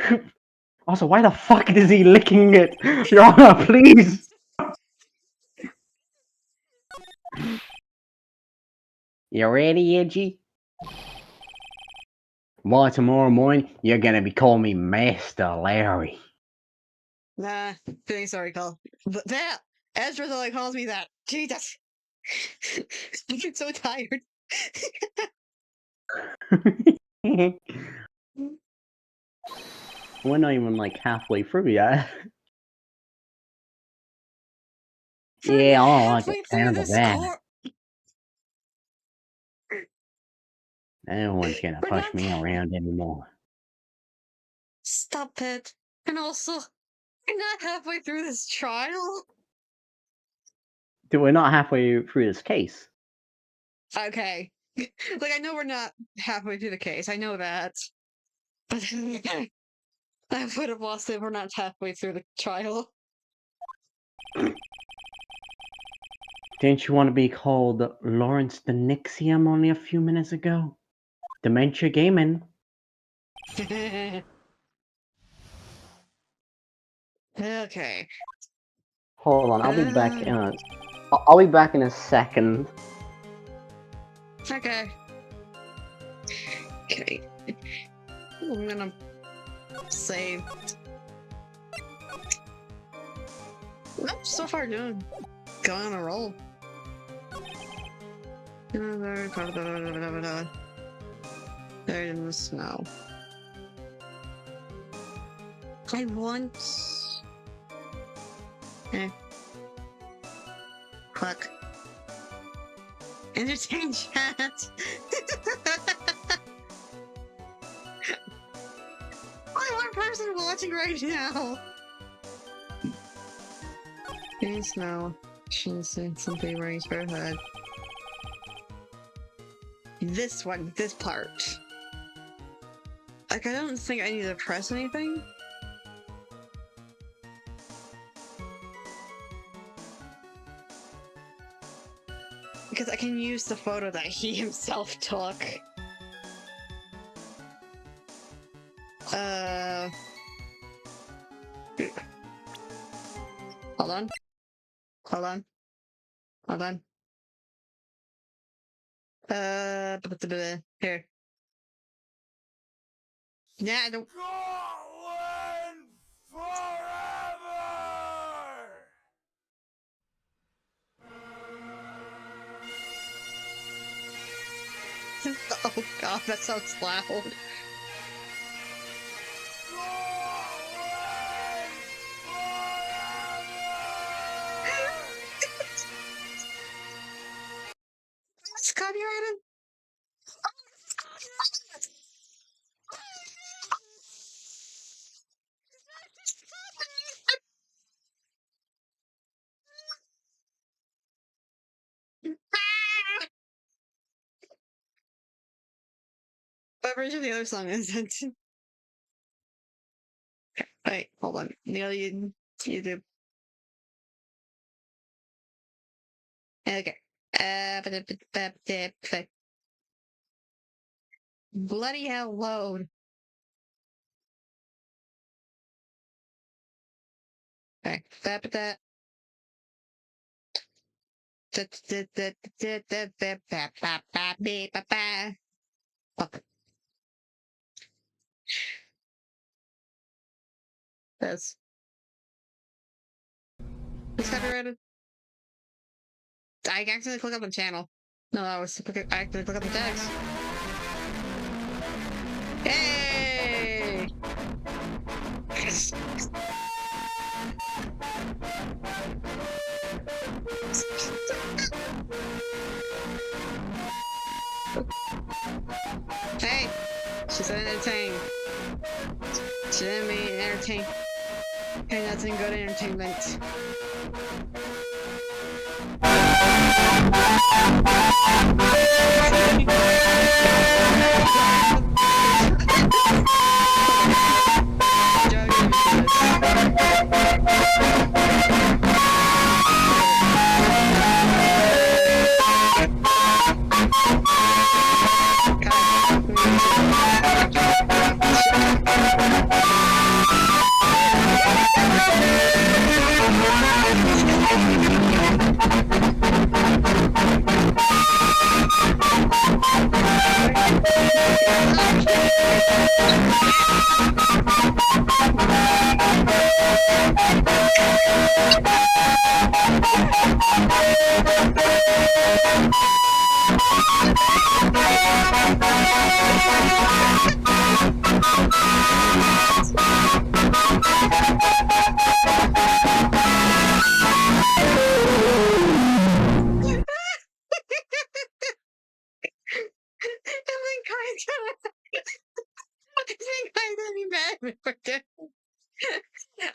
Also, why the fuck is he licking it? Your Honor, please! You ready, Edgy? Why, tomorrow morning, you're gonna be calling me Master Larry. Nah, feeling sorry, Call. That! Ezra only calls me that. Jesus! I'm so tired. We're not even like halfway through yet. Yeah, I don't like the sound of that. No one's gonna push me around anymore. Stop it. And also, we're not halfway through this trial. Dude, we're not halfway through this case. Okay. Like, I know we're not halfway through the case. I know that. But I would have lost it. We're not halfway through the trial. Didn't you want to be called Lawrence the Nixium only a few minutes ago? Dementia Gaming. Okay. Hold on, I'll be back in a... I'll be back in a second. Okay. Okay. I'm gonna save. Nope, so far doing. Going on a roll. There in the snow. I want. Fuck. Entertain chat. Only one person watching right now. In snow. Shouldn't say something rings for her head. This one, this part. Like, I don't think I need to press anything. Because I can use the photo that he himself took. Hold on. Hold on. Hold on. Here. Nah, I don't. Scotland forever! Oh god, that sounds loud. It's copyrighted? What version of the other song is it? Wait, hold on. Neil, you do. Okay. Bloody hell, load. Okay. Fuck. This. It's copyrighted. I accidentally clicked up the channel. No, I accidentally clicked up the text. Hey! Hey! She said entertain. She didn't mean entertain. Hey, that's in good entertainment.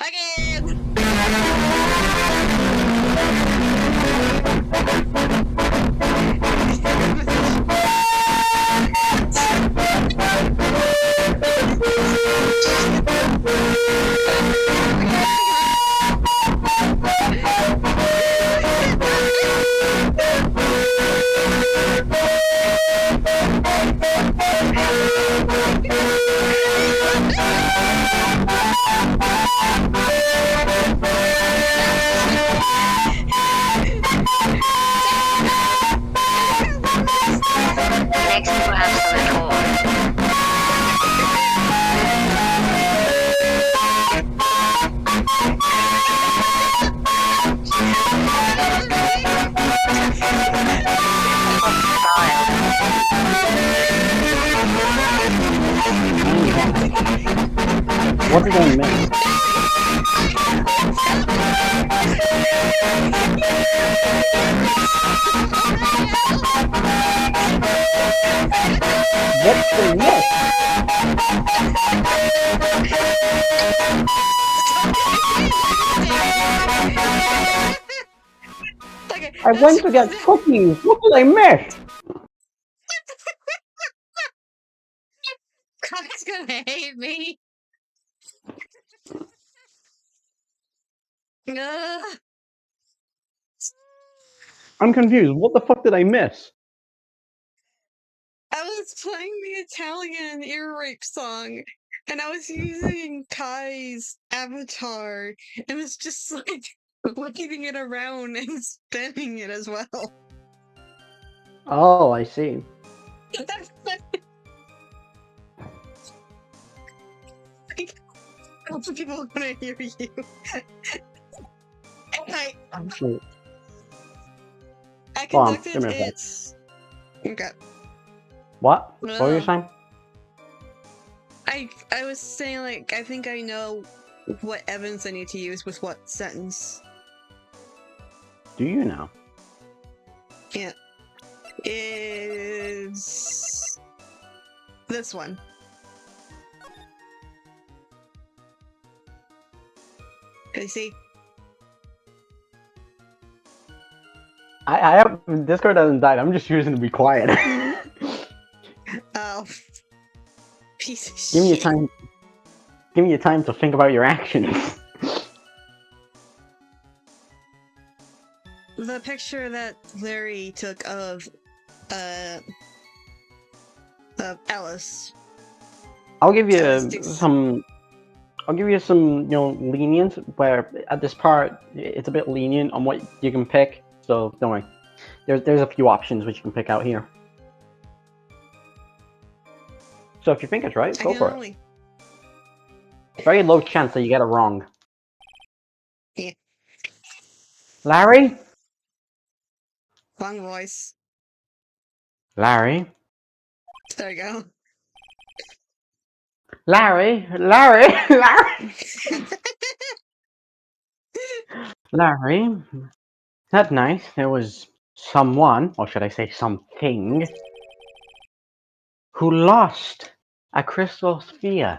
Again! Next you have some at all. What did I miss? What's the miss? Okay, I went to get cookies. What did I miss? Kai's gonna hate me. Ugh. I'm confused. What the fuck did I miss? I was playing the Italian ear rape song, and I was using Kai's avatar, and was just like waving it around and spinning it as well. Oh, I see. Lots of people are gonna hear you. I Wait, I Hold on, conducted give me a sec. its. Okay. What? What were you saying? I was saying, like, I think I know what evidence I need to use with what sentence. Do you know? Yeah. Is this one. Can you see? I have Discord hasn't died. I'm just choosing to be quiet. Oh, piece of Give me your shit. time. Give me your time to think about your actions. The picture that Larry took of Alice. I'll give you Sticks. some. I'll give you some, you know, lenience. Where at this part, it's a bit lenient on what you can pick. So don't worry. There's a few options which you can pick out here. So if you think it's right, go for it. Very low chance that you get it wrong. Yeah. Larry? Wrong voice. Larry? There you go. Larry? Larry? Larry? Larry? That night, there was someone, or should I say something, who lost a crystal sphere.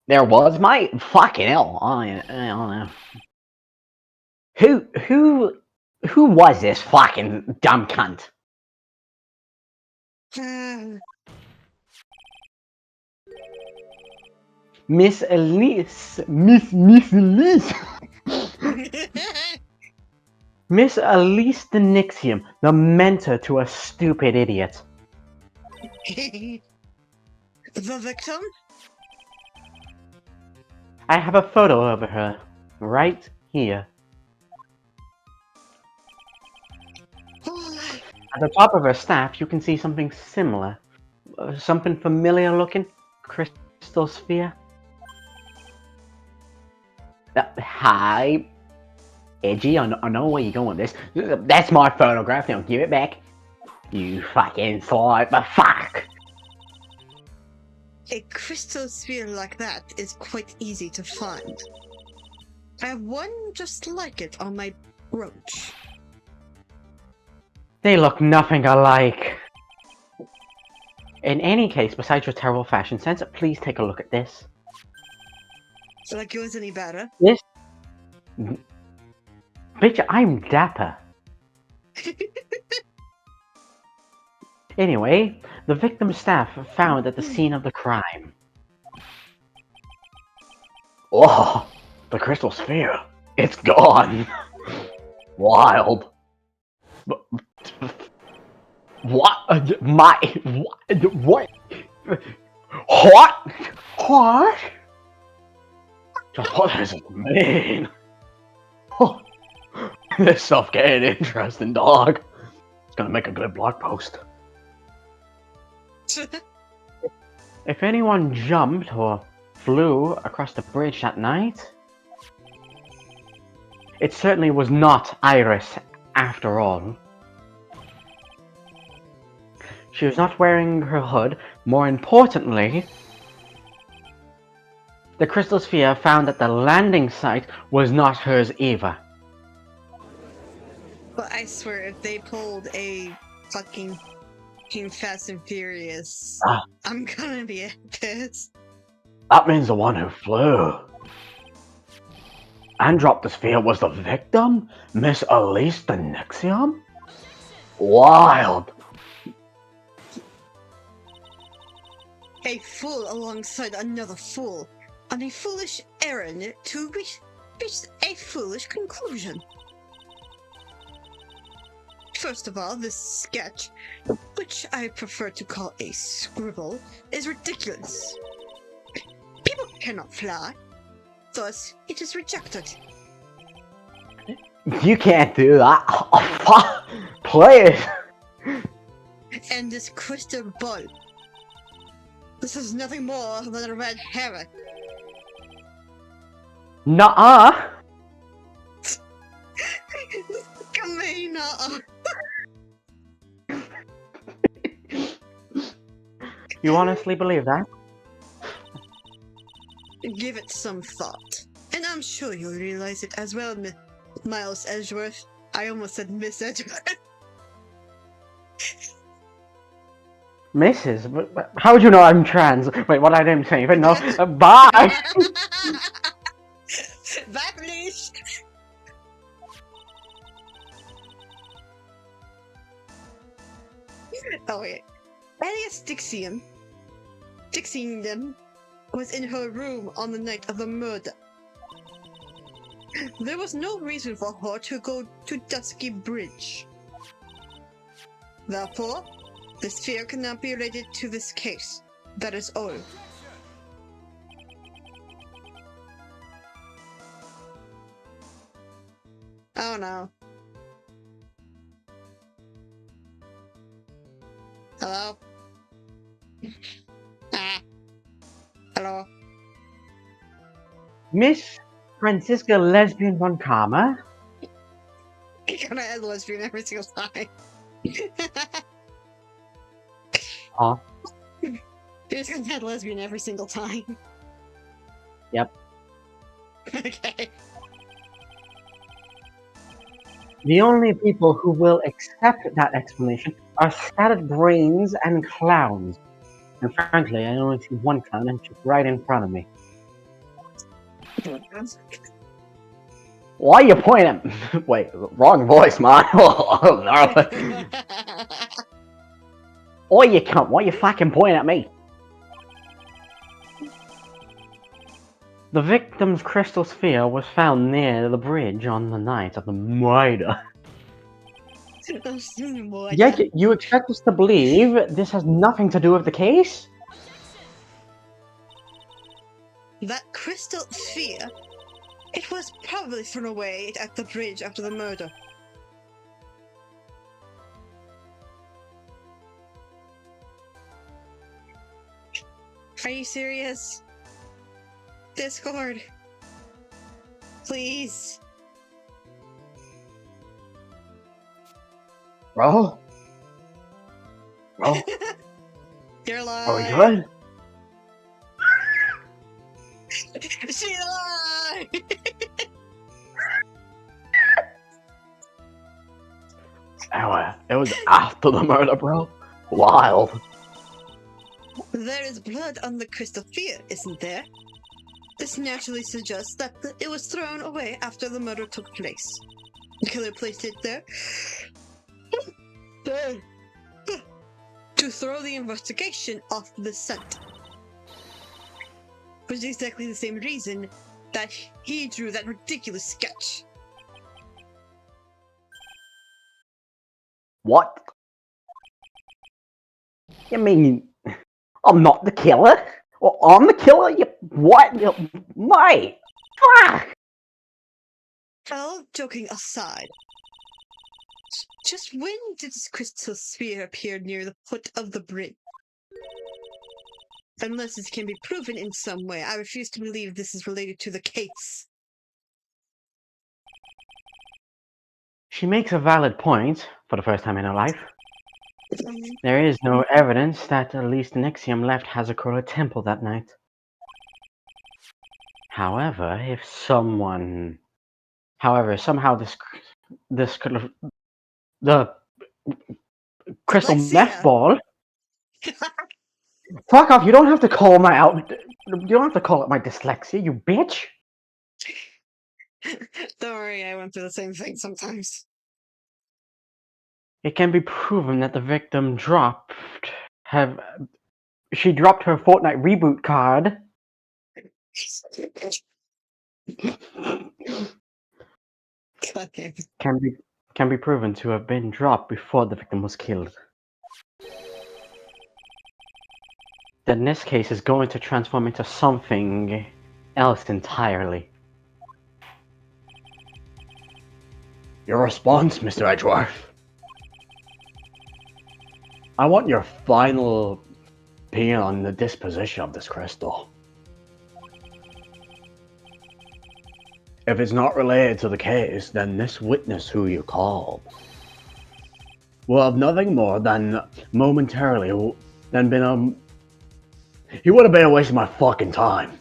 There was my fucking hell. I don't know. Who was this fucking dumb cunt? Miss Elise. Miss Elise. Miss Elise the Nixium, the mentor to a stupid idiot. The victim? I have a photo of her right here. At the top of her staff, you can see something similar. Something familiar looking. Crystal sphere. Hi. Edgy, I know where you're going with this. That's my photograph, now give it back. You fucking slime, but fuck! A crystal sphere like that is quite easy to find. I have one just like it on my brooch. They look nothing alike. In any case, besides your terrible fashion sense, please take a look at this. So like yours any better? This? Bitch, I'm dapper. Anyway, the victim's staff found at the scene of the crime. Oh, the crystal sphere. It's gone. Wild. What? What? What? Just what does it mean? This stuff getting interesting, dog. It's gonna make a good blog post. If anyone jumped or flew across the bridge that night, it certainly was not Iris after all. She was not wearing her hood. More importantly, the crystal sphere found at the landing site was not hers either. But I swear, if they pulled a fucking Fast and Furious, I'm gonna be pissed. That means the one who flew and dropped the sphere was the victim? Miss Elise the Nixium? Wild. A fool alongside another fool on a foolish errand to reach a foolish conclusion. First of all, this sketch, which I prefer to call a scribble, is ridiculous. People cannot fly, thus it is rejected. You can't do that. Please. And this crystal ball. This is nothing more than a red herring. Nuh-uh. Kamina. You honestly believe that? Give it some thought. And I'm sure you'll realize it as well, Miles Edgeworth. I almost said Miss Edgeworth. Mrs. But how would you know I'm trans? Wait, what I didn't say even know. Bye! Bye, please! Oh wait. Alias Dixium was in her room on the night of the murder. There was no reason for her to go to Dusky Bridge. Therefore, the sphere cannot be related to this case. That is all. Oh no. Hello? Hello? Miss Francisca Lesbian von Karma? You're gonna add lesbian every single time. Huh? You're just gonna add lesbian every single time. Yep. Okay. The only people who will accept that explanation are scattered brains and clowns. And frankly, I only see one clown and she's right in front of me. Why are you pointing at Wait, wrong voice, man. Oh, no. Oh, you cunt, why are you fucking pointing at me? The victim's crystal sphere was found near the bridge on the night of the murder. Yet you expect us to believe this has nothing to do with the case? That crystal sphere, it was probably thrown away at the bridge after the murder. Are you serious? Discord. Please. Bro? Bro? You're lying. Are we good? She lied! Anyway, it was after the murder, bro. Wild. There is blood on the crystal sphere, isn't there? This naturally suggests that it was thrown away after the murder took place. The killer placed it there to throw the investigation off the scent. Which is exactly the same reason that he drew that ridiculous sketch. What? You mean I'm not the killer? Or I'm the killer? You what? Mate! Fuck! Well, joking aside, just when did this crystal sphere appear near the foot of the bridge? Unless this can be proven in some way, I refuse to believe this is related to the case. She makes a valid point, for the first time in her life. There is no evidence that at least Nexium left Hazakura Temple that night. However, somehow this could have... The crystal meth ball... Fuck off, you don't have to call my You don't have to call it my dyslexia, you bitch! Don't worry, I went through the same thing sometimes. It can be proven that the victim dropped her Fortnite reboot card. Can be proven to have been dropped before the victim was killed. Then this case is going to transform into something else entirely. Your response, Mr. Edgeworth? I want your final opinion on the disposition of this crystal. If it's not related to the case, then this witness who you called will have nothing more than momentarily than been he would have been a waste of my fucking time.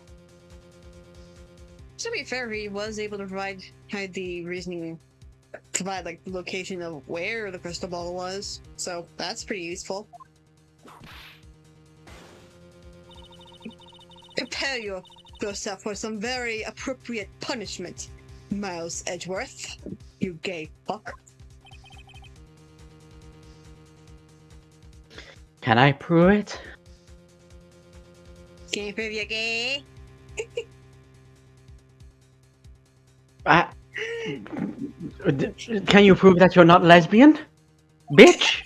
To be fair, he was able to provide the reasoning, provide like the location of where the crystal ball was, so that's pretty useful. Prepare yourself for some very appropriate punishment, Miles Edgeworth, you gay fuck. Can I prove it? Can you prove you're gay? Can you prove that you're not lesbian? Bitch!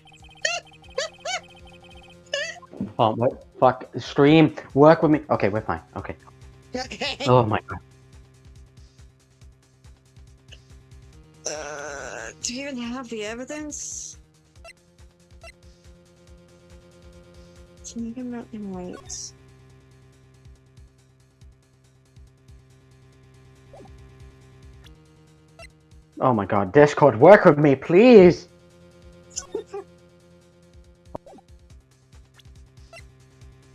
Oh, what? Fuck. Stream. Work with me. Okay, we're fine. Okay. Okay. Oh my god. Do you even have the evidence? Can you give me in rights? Oh my god. Discord, work with me, please!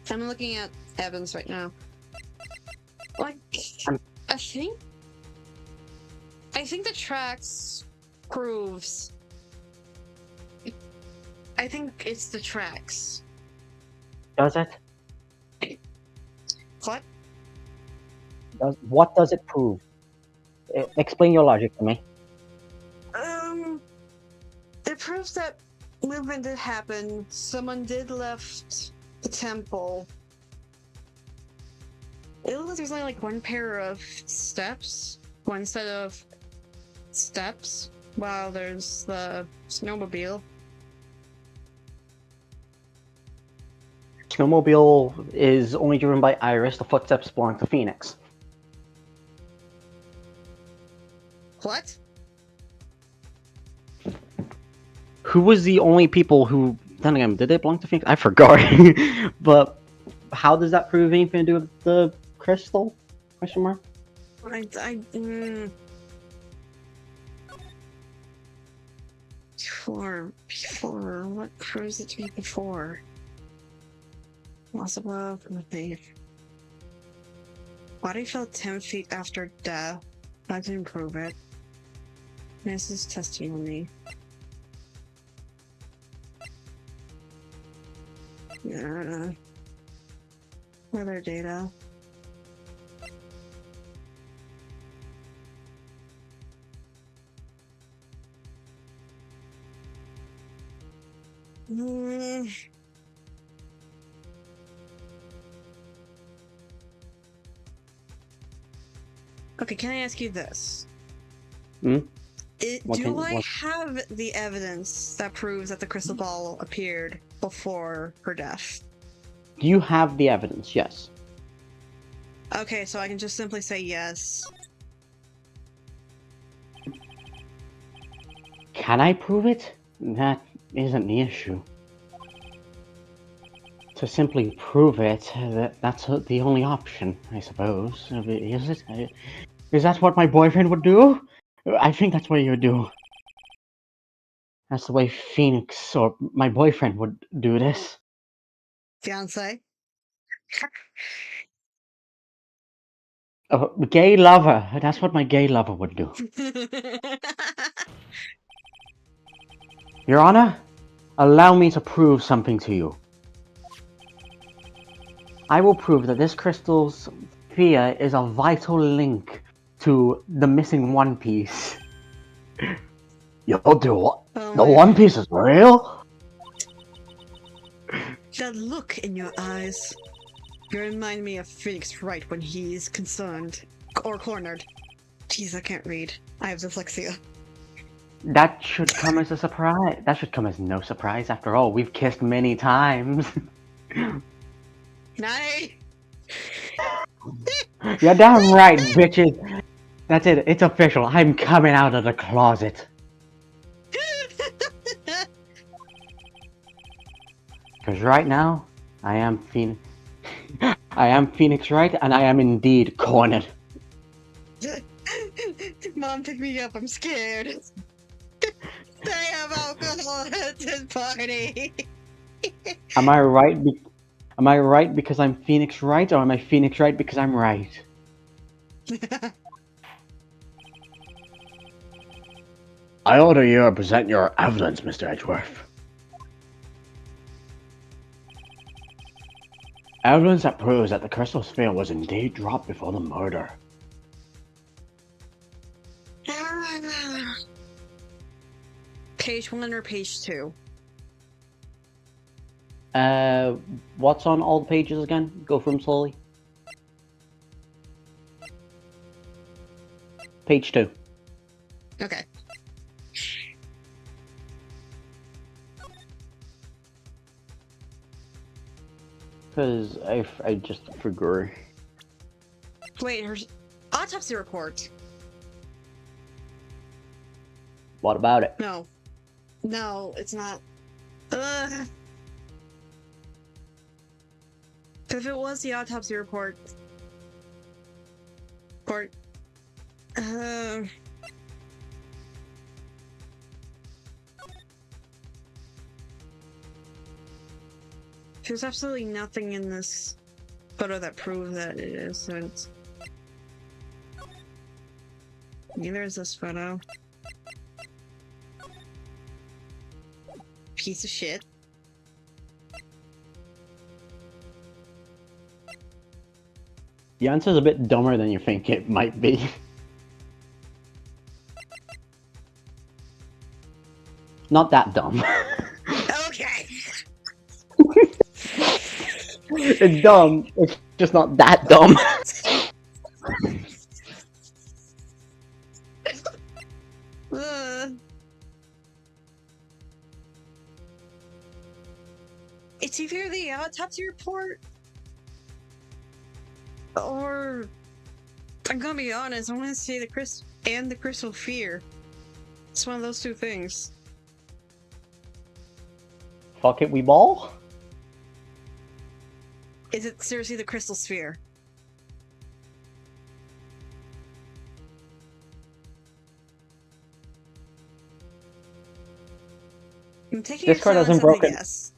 I'm looking at evidence right now. Like, I think the tracks proves. I think it's the tracks. Does it? What? What does it prove? Explain your logic to me. It proves that movement did happen. Someone did left the temple. It looks like there's only like one pair of steps, one set of steps, while there's the snowmobile. Snowmobile is only driven by Iris, the footsteps belong to Phoenix. What? Who was the only people who... Then again, did they belong to Phoenix? I forgot. But how does that prove anything to do with the crystal? Question mark? Before, what proves it to be before? Loss above, nothing. Body fell 10 feet after death. That didn't prove it. This is testimony. Weather data. Okay, can I ask you this? Hmm? Do I have the evidence that proves that the crystal ball appeared before her death? Do you have the evidence? Yes. Okay, so I can just simply say yes. Can I prove it? That isn't the issue. To simply prove it, that's the only option, I suppose. Is it? Is that what my boyfriend would do? I think that's what he would do. That's the way Phoenix or my boyfriend would do this. Fiance? Gay lover. That's what my gay lover would do. Your Honor, allow me to prove something to you. I will prove that this crystal's sphere is a vital link to the missing One Piece. You'll do what? The One Piece is real? That look in your eyes. You remind me of Phoenix Wright when he's concerned. Or cornered. Jeez, I can't read. I have dyslexia. That should come as a surprise. That should come as no surprise. After all, we've kissed many times. Nay! You're damn right, bitches. That's it. It's official. I'm coming out of the closet. Because right now, I am Phoenix. I am Phoenix Wright, and I am indeed cornered. Mom, pick me up. I'm scared. They have alcohol at this party. Am I right? Am I right because I'm Phoenix Wright, or am I Phoenix Wright because I'm right? I order you to present your evidence, Mr. Edgeworth. Evidence that proves that the crystal sphere was indeed dropped before the murder. Page 1 or page 2? What's on all the pages again? Go through them slowly. Page 2. Okay. Because I just forgot. Wait, her autopsy report. What about it? No. No, it's not. Ugh. If it was the autopsy report. There's absolutely nothing in this photo that proves that it is, so it's... Neither is this photo. Piece of shit. The answer's a bit dumber than you think it might be. Not that dumb. Okay. It's dumb. It's just not that dumb. It's either the autopsy report or I'm gonna be honest, I'm gonna say the crystal sphere. It's one of those two things. Fuck it, we ball? Is it seriously the crystal sphere? I'm taking This your card silence isn't as a broken. yes.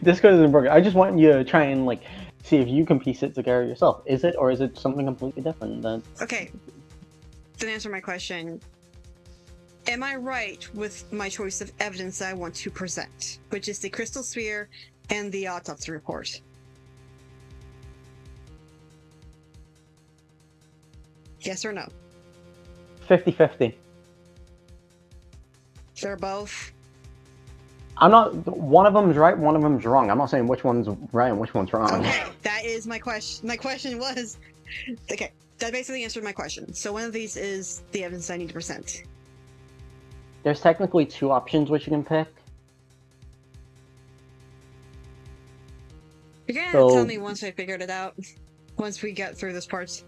This card isn't broken. I just want you to try and like see if you can piece it together yourself. Is it, or is it something completely different? Okay. Then answer my question. Am I right with my choice of evidence that I want to present, which is the crystal sphere and the autopsy report? Yes or no? 50-50. They're both. I'm not. One of them's right. One of them's wrong. I'm not saying which one's right and which one's wrong. Okay, that is my question. My question was, okay, that basically answered my question. So one of these is the evidence I need to present. There's technically two options which you can pick. You're gonna So- tell me once I figured it out. Once we get through this part.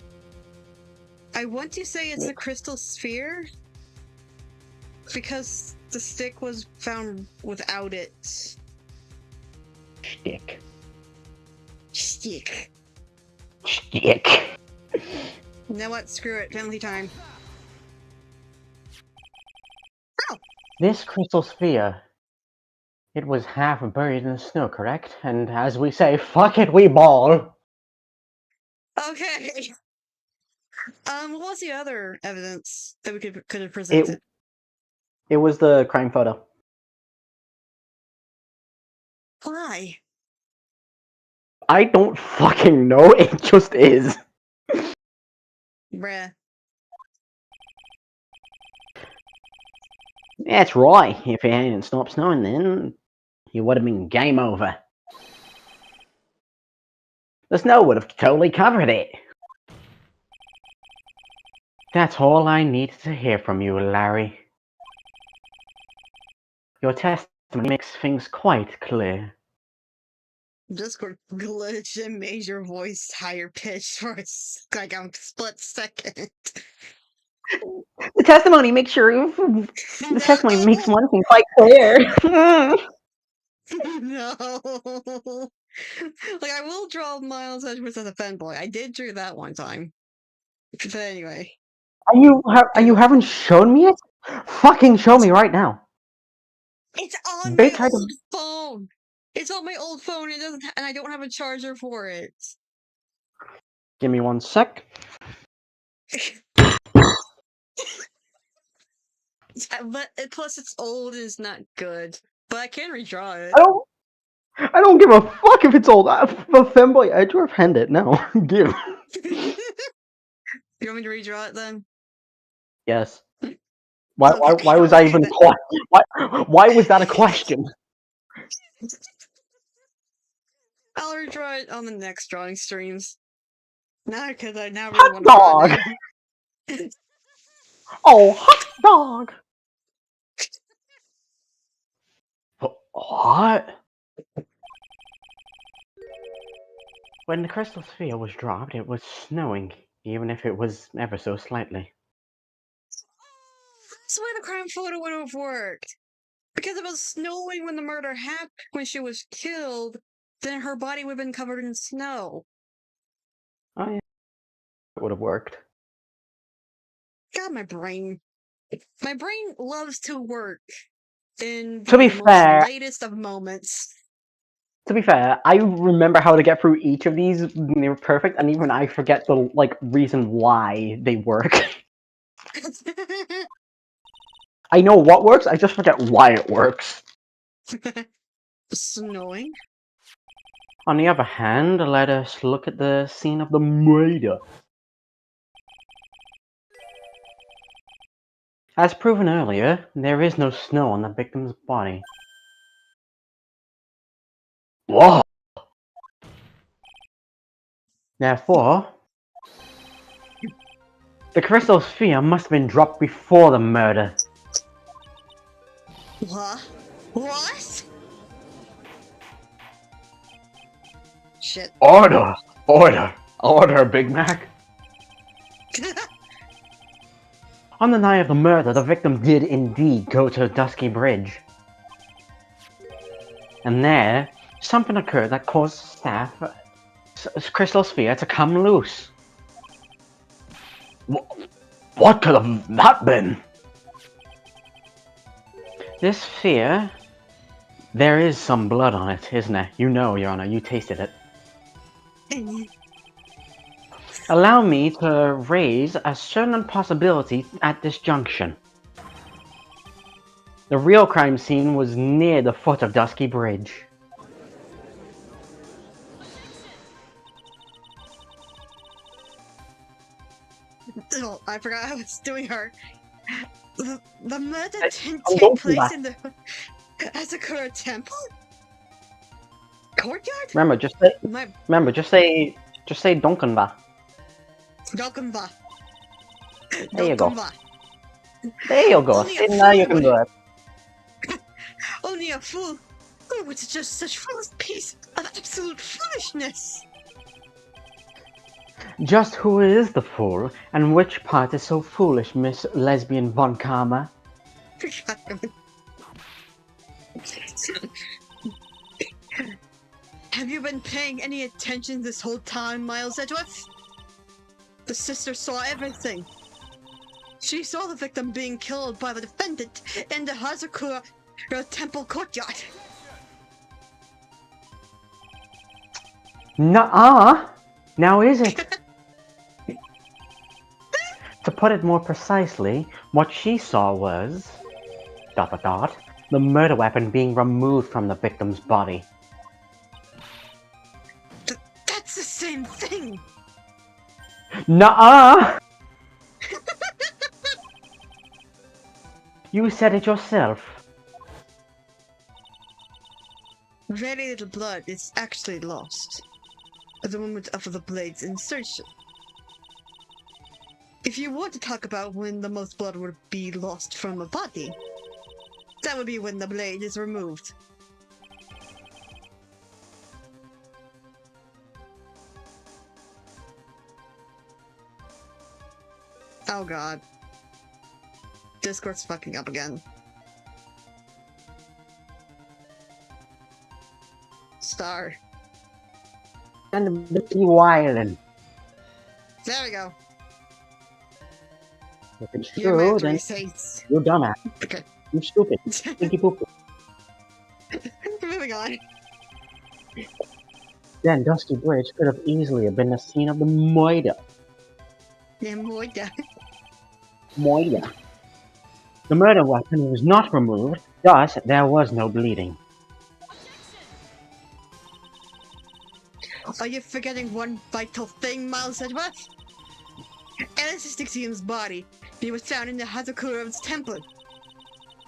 I want to say it's the crystal sphere. Because the stick was found without it. Stick. Stick. Stick. You know what? Screw it. Penalty time. This crystal sphere, it was half buried in the snow, correct? And as we say, fuck it, we ball. Okay. What was the other evidence that we could have presented? It was the crime photo. Why? I don't fucking know. It just is. Bruh. That's right. If it hadn't stopped snowing, then it would have been game over. The snow would have totally covered it. That's all I needed to hear from you, Larry. Your testimony makes things quite clear. Discord glitched and made your voice higher pitched for a split second. The testimony makes one thing quite clear. No. Like, I will draw Miles Edgeworth as a fanboy. I did do that one time. But anyway. And you haven't shown me it? Fucking show me right now. It's on my Bitch, I old phone! It's on my old phone, and I don't have a charger for it. Give me 1 sec. But plus it's old and it's not good. But I can redraw it. I don't give a fuck if it's old. I'm a femboy. I do hand it now. Give. You want me to redraw it then? Yes. Why Okay, was I even why was that a question? I'll redraw it on the next drawing streams. Not because I now really Hot want to draw dog! it now. Oh, hot dog! What? When the crystal sphere was dropped, it was snowing, even if it was ever so slightly. That's why the crime photo would have worked. Because it was snowing when the murder happened, when she was killed, then her body would have been covered in snow. Oh yeah, it would have worked. God, my brain. My brain loves to work in To be the most fair, latest of moments. I remember how to get through each of these. They were perfect, and even I forget the reason why they work. I know what works, I just forget why it works. Snowing? On the other hand, let us look at the scene of the murder. As proven earlier, there is no snow on the victim's body. Whoa! Therefore, the crystal sphere must have been dropped before the murder. What? What? Shit. Order! Order! Order, Big Mac! On the night of the murder, the victim did indeed go to Dusky Bridge. And there, something occurred that caused staff crystal sphere to come loose. What could have that been? This sphere, there is some blood on it, isn't it? You know, Your Honor, you tasted it. Allow me to raise a certain possibility at this junction. The real crime scene was near the foot of Dusky Bridge. Oh, I forgot I was doing her. The murder didn't take place in the Asakura temple? Courtyard? Remember, just say Donkanba. Dokumba. There you go. There you go. See, now you can do it. Only a fool who would suggest such foolish piece of absolute foolishness. Just who is the fool, and which part is so foolish, Miss Lesbian Von Karma? Have you been paying any attention this whole time, Miles Edgeworth? The sister saw everything. She saw the victim being killed by the defendant in the Hazakura temple courtyard. Nuh-uh! Now is it? To put it more precisely, what she saw was... the murder weapon being removed from the victim's body. That's the same thing! Nuh-uh! You said it yourself. Very little blood is actually lost at the moment of the blade's insertion. If you were to talk about when the most blood would be lost from a body, that would be when the blade is removed. Oh god. Discord's fucking up again. Star. And the wildin'. There we go. If it's Your true, memory then says. you're dumbass. Okay. You're stupid. Stinky poo. Moving on. Then Dusty Bridge could have easily been the scene of the murder. Yeah, more done. Murder. The murder weapon was not removed, thus there was no bleeding. Are you forgetting one vital thing, Miles Edgeworth? Alice Dixium's body. He was found in the Hazakuran's temple.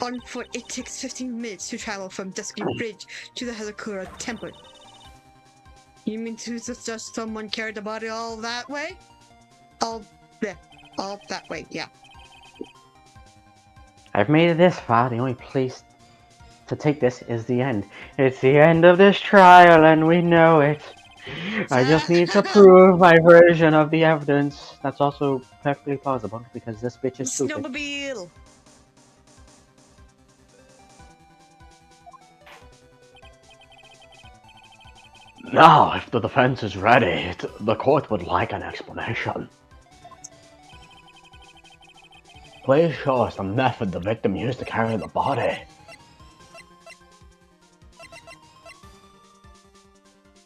On foot, it takes 15 minutes to travel from Dusky Bridge to the Hazakura temple. You mean to suggest someone carried the body all that way? All that way, yeah. I've made it this far, the only place to take this is the end. It's the end of this trial and we know it. I just need to prove my version of the evidence. That's also perfectly plausible because this bitch is stupid. Snowmobile! Now, if the defense is ready, the court would like an explanation. Please show us the method the victim used to carry the body.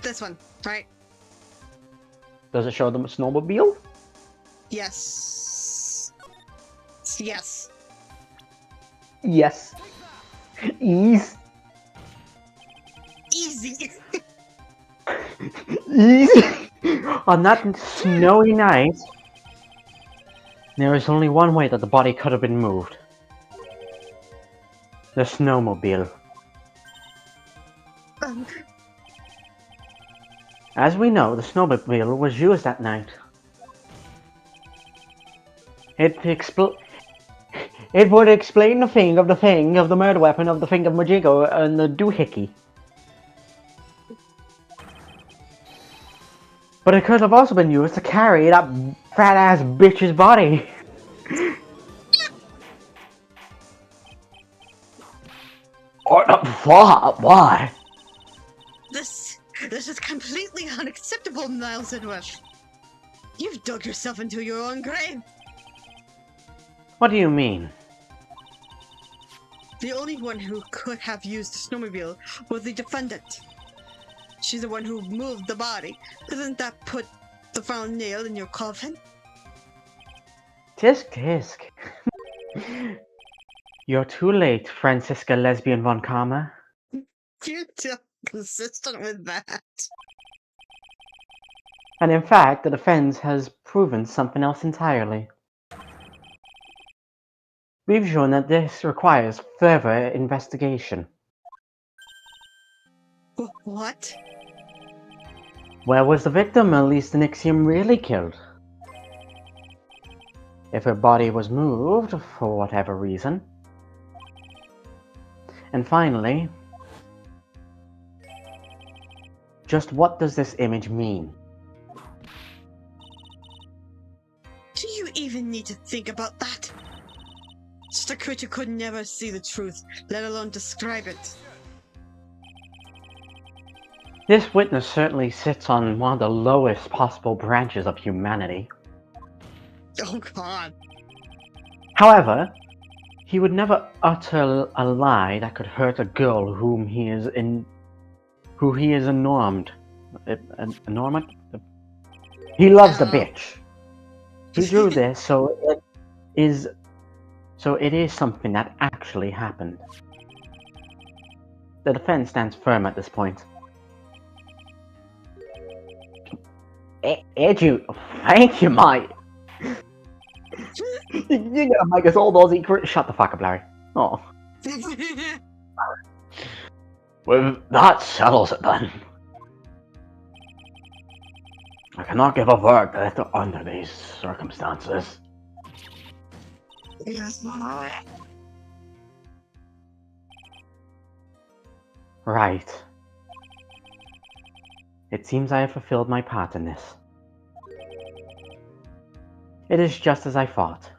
This one, right? Does it show them a snowmobile? Yes. Yes. Yes. Ease. Easy! Easy. On that snowy night, there is only one way that the body could have been moved. The snowmobile. As we know, the snowmobile was used that night. It would explain the thing of the murder weapon of the thing of Majigo and the doohickey. But it could have also been used to carry that fat ass bitch's body. Or why? This is completely unacceptable, Niles Edgeworth. You've dug yourself into your own grave. What do you mean? The only one who could have used the snowmobile was the defendant. She's the one who moved the body. Doesn't that put the final nail in your coffin? Tisk tisk. You're too late, Franziska Lesbian von Karma. You're too consistent with that. And in fact, the defense has proven something else entirely. We've shown that this requires further investigation. What? Where was the victim Elise Nixium really killed? If her body was moved, for whatever reason. And finally, just what does this image mean? Do you even need to think about that? Just a creature could never see the truth, let alone describe it. This witness certainly sits on one of the lowest possible branches of humanity. Oh god. However, he would never utter a lie that could hurt a girl who he is enormed. Enormed? He loves the bitch. He drew this, so it is something that actually happened. The defense stands firm at this point. Thank you, Mike. You're gonna make us all those equal. Shut the fuck up, Larry. Oh. Well, that settles it then. I cannot give a verdict under these circumstances. Right. It seems I have fulfilled my part in this. It is just as I thought.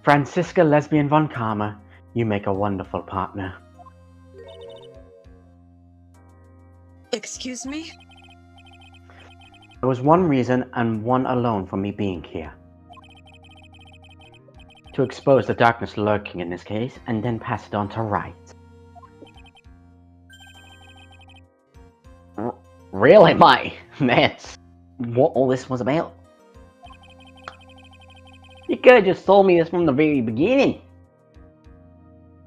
Franziska Lesbian von Karma, you make a wonderful partner. Excuse me? There was one reason and one alone for me being here. to expose the darkness lurking in this case, and then pass it on to Right. Really, Mike? That's what all this was about? You could have just told me this from the very beginning.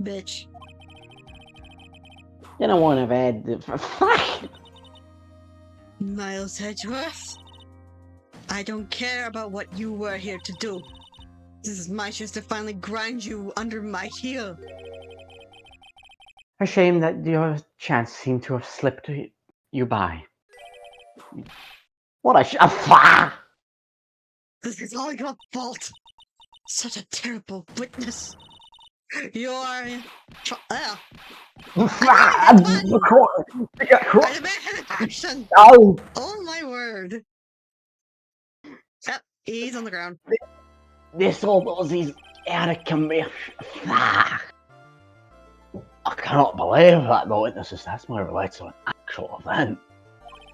Bitch. Then I wouldn't have had the... Fuck! Miles Edgeworth? I don't care about what you were here to do. This is my chance to finally grind you under my heel. A shame that your chance seemed to have slipped you by. What a fuck! This is all your fault. Such a terrible witness. You are... I demand action! Oh! Oh my word. Yep, he's on the ground. This almost is out of commission. Fuck! I cannot believe that the witness's testimony relates to an actual event.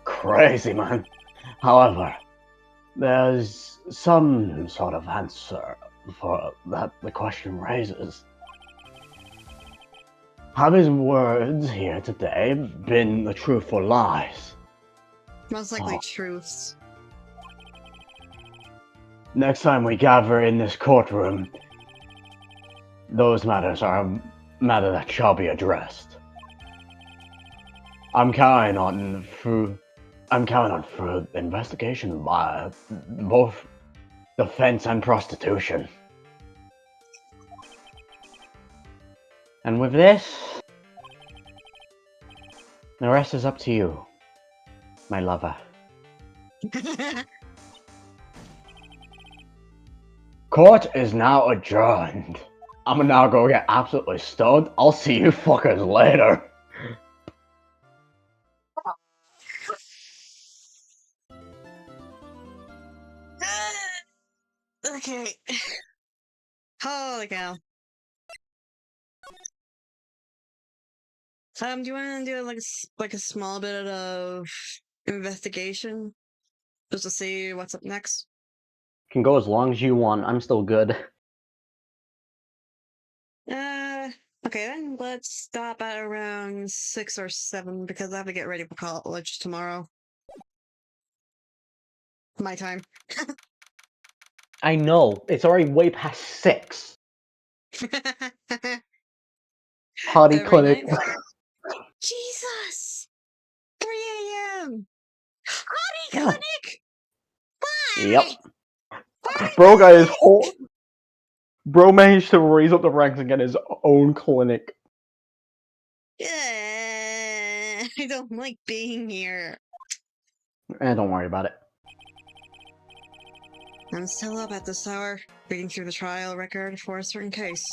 Crazy, man. However, there's some sort of answer for that the question raises. Have his words here today been the truth or lies? Most likely truths. Next time we gather in this courtroom, those matters are a matter that shall be addressed. I'm counting on through investigation by both defense and prostitution. And with this, the rest is up to you, my lover. Court is now adjourned. I'm now gonna get absolutely stoned. I'll see you fuckers later. Okay. Holy cow. Do you want to do like a small bit of investigation, just to see what's up next? Can go as long as you want. I'm still good. Okay then, let's stop at around 6 or 7 because I have to get ready for college tomorrow. My time. I know. It's already way past 6. Party Every clinic. night. Jesus! 3 a.m. Party clinic! Why? Yep. Party Bro got his clinic! whole... Bro managed to raise up the ranks and get his own clinic. I don't like being here. Don't worry about it. I'm still up at this hour, reading through the trial record for a certain case.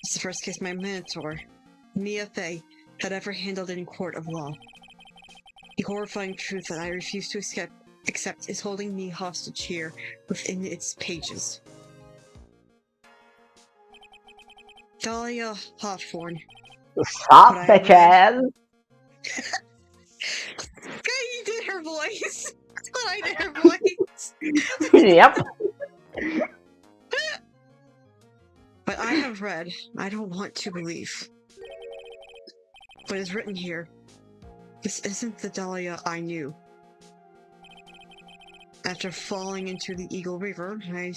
It's the first case my mentor, Mia Fey, had ever handled in court of law. The horrifying truth that I refuse to accept is holding me hostage here within its pages. Dahlia Hawthorne. Stop, bitches! You did her voice! But I did her voice! Yep. But I have read, I don't want to believe. But it's written here. This isn't the Dahlia I knew. After falling into the Eagle River, I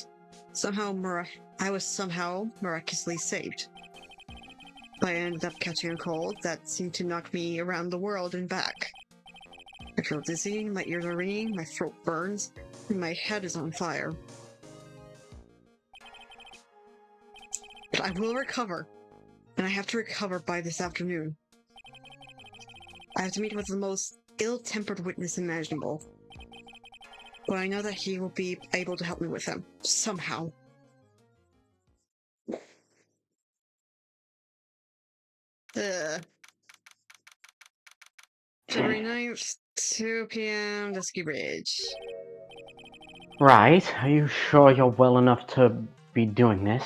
was somehow miraculously saved. I ended up catching a cold that seemed to knock me around the world and back. I feel dizzy, my ears are ringing, my throat burns, and my head is on fire. But I will recover, and I have to recover by this afternoon. I have to meet with the most ill-tempered witness imaginable. But I know that he will be able to help me with him, somehow. February 9th, 2 p.m., Dusky Ridge. Right, are you sure you're well enough to be doing this?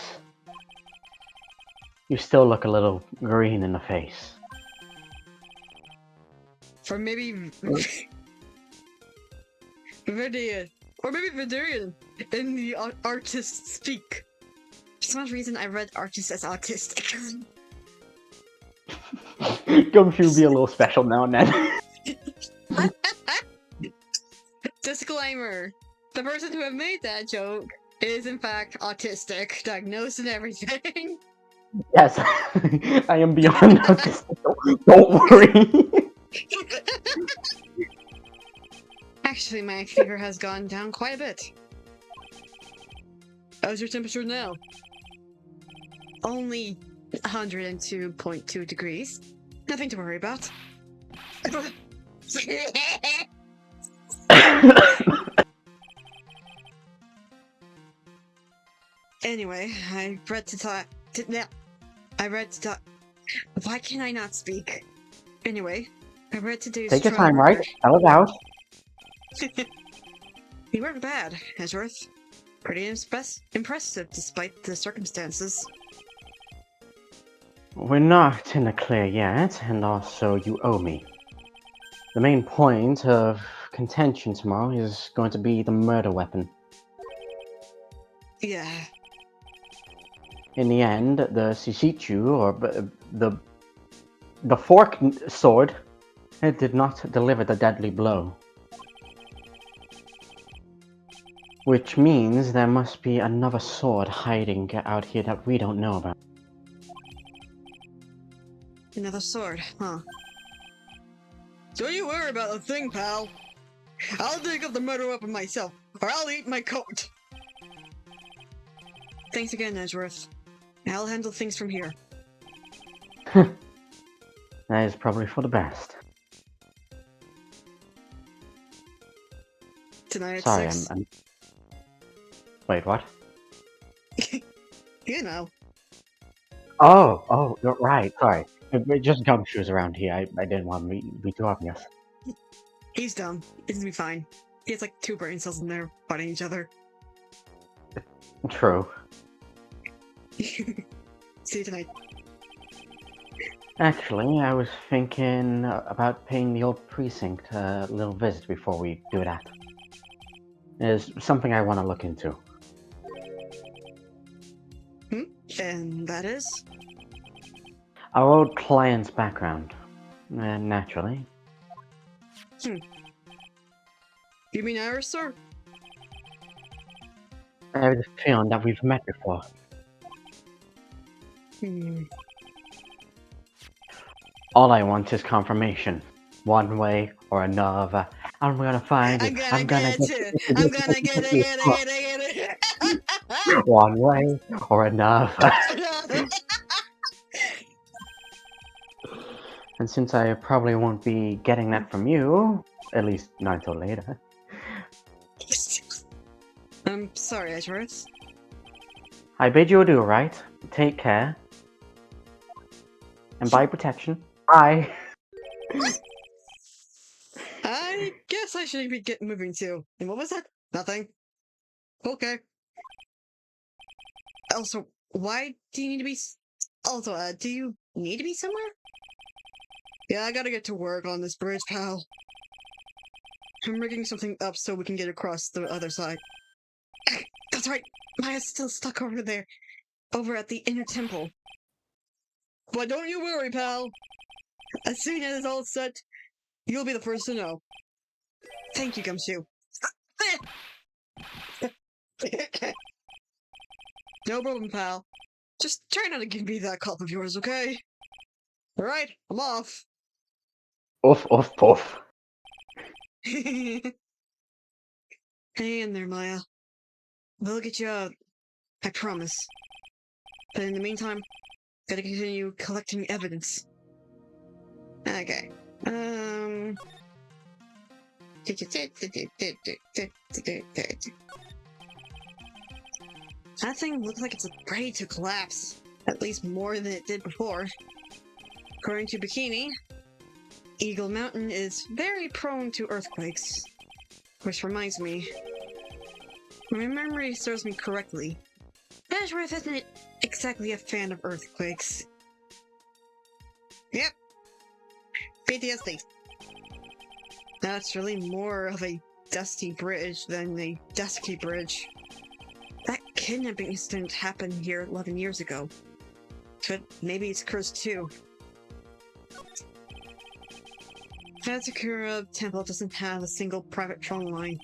You still look a little green in the face. For maybe... Vidian. Or maybe Vidarian in the artist speak. some reason I read Archie's as autistic. Gumshoe be a little special now and then. Disclaimer. The person who had made that joke is in fact autistic, diagnosed and everything. Yes, I am beyond autistic. Don't worry. Actually, my fever has gone down quite a bit. How's your temperature now? Only 102.2 degrees. Nothing to worry about. Anyway, I read to talk. I read to talk. Why can I not speak? Anyway, I read today's. Take your time, right? Tell it out. You weren't bad, Edgeworth. Pretty impressive despite the circumstances. We're not in the clear yet, and also you owe me. The main point of contention tomorrow is going to be the murder weapon. Yeah. In the end, the Shishichu, or the fork sword, it did not deliver the deadly blow. Which means there must be another sword hiding out here that we don't know about. Another sword, huh? Don't you worry about a thing, pal. I'll dig up the murder weapon myself, or I'll eat my coat. Thanks again, Edgeworth. I'll handle things from here. That is probably for the best. Tonight at Sorry, 6. I'm... Wait, what? You know. Oh, you're right, sorry. Just Gumshoes around here, I didn't want to be too obvious. He's dumb. It's gonna be fine. He has like 2 brain cells in there fighting each other. True. See you tonight. Actually, I was thinking about paying the old precinct a little visit before we do that. There's something I want to look into. And that is? Our old client's background. Naturally. You mean Iris, sir? I have a feeling that we've met before. All I want is confirmation. One way or another. I'm gonna find it. I'm gonna get it. One way or another. And since I probably won't be getting that from you, at least not until later. I'm sorry, Edgeworth. I bid you adieu, right? Take care. And buy protection. Bye. I guess I should be moving too. And what was that? Nothing. Okay. Also, why do you need to be... Also, do you need to be somewhere? Yeah, I gotta get to work on this bridge, pal. I'm rigging something up so we can get across the other side. That's right! Maya's still stuck over there. Over at the inner temple. But don't you worry, pal. As soon as it's all set, you'll be the first to know. Thank you, Gumshoe. No problem, pal. Just try not to give me that cough of yours, okay? Alright, I'm off. Oof, oof, poof. Hang in there, Maya. We'll get you out. I promise. But in the meantime, gotta continue collecting evidence. Okay. That thing looks like it's ready to collapse. At least more than it did before. According to Bikini, Eagle Mountain is very prone to earthquakes. Which reminds me, if my memory serves me correctly, Edgeworth isn't exactly a fan of earthquakes. Yep. PTSD. That's really more of a dusty bridge than a dusky bridge. That kidnapping incident happened here 11 years ago. But maybe it's cursed too. Fazakura Temple doesn't have a single private phone line.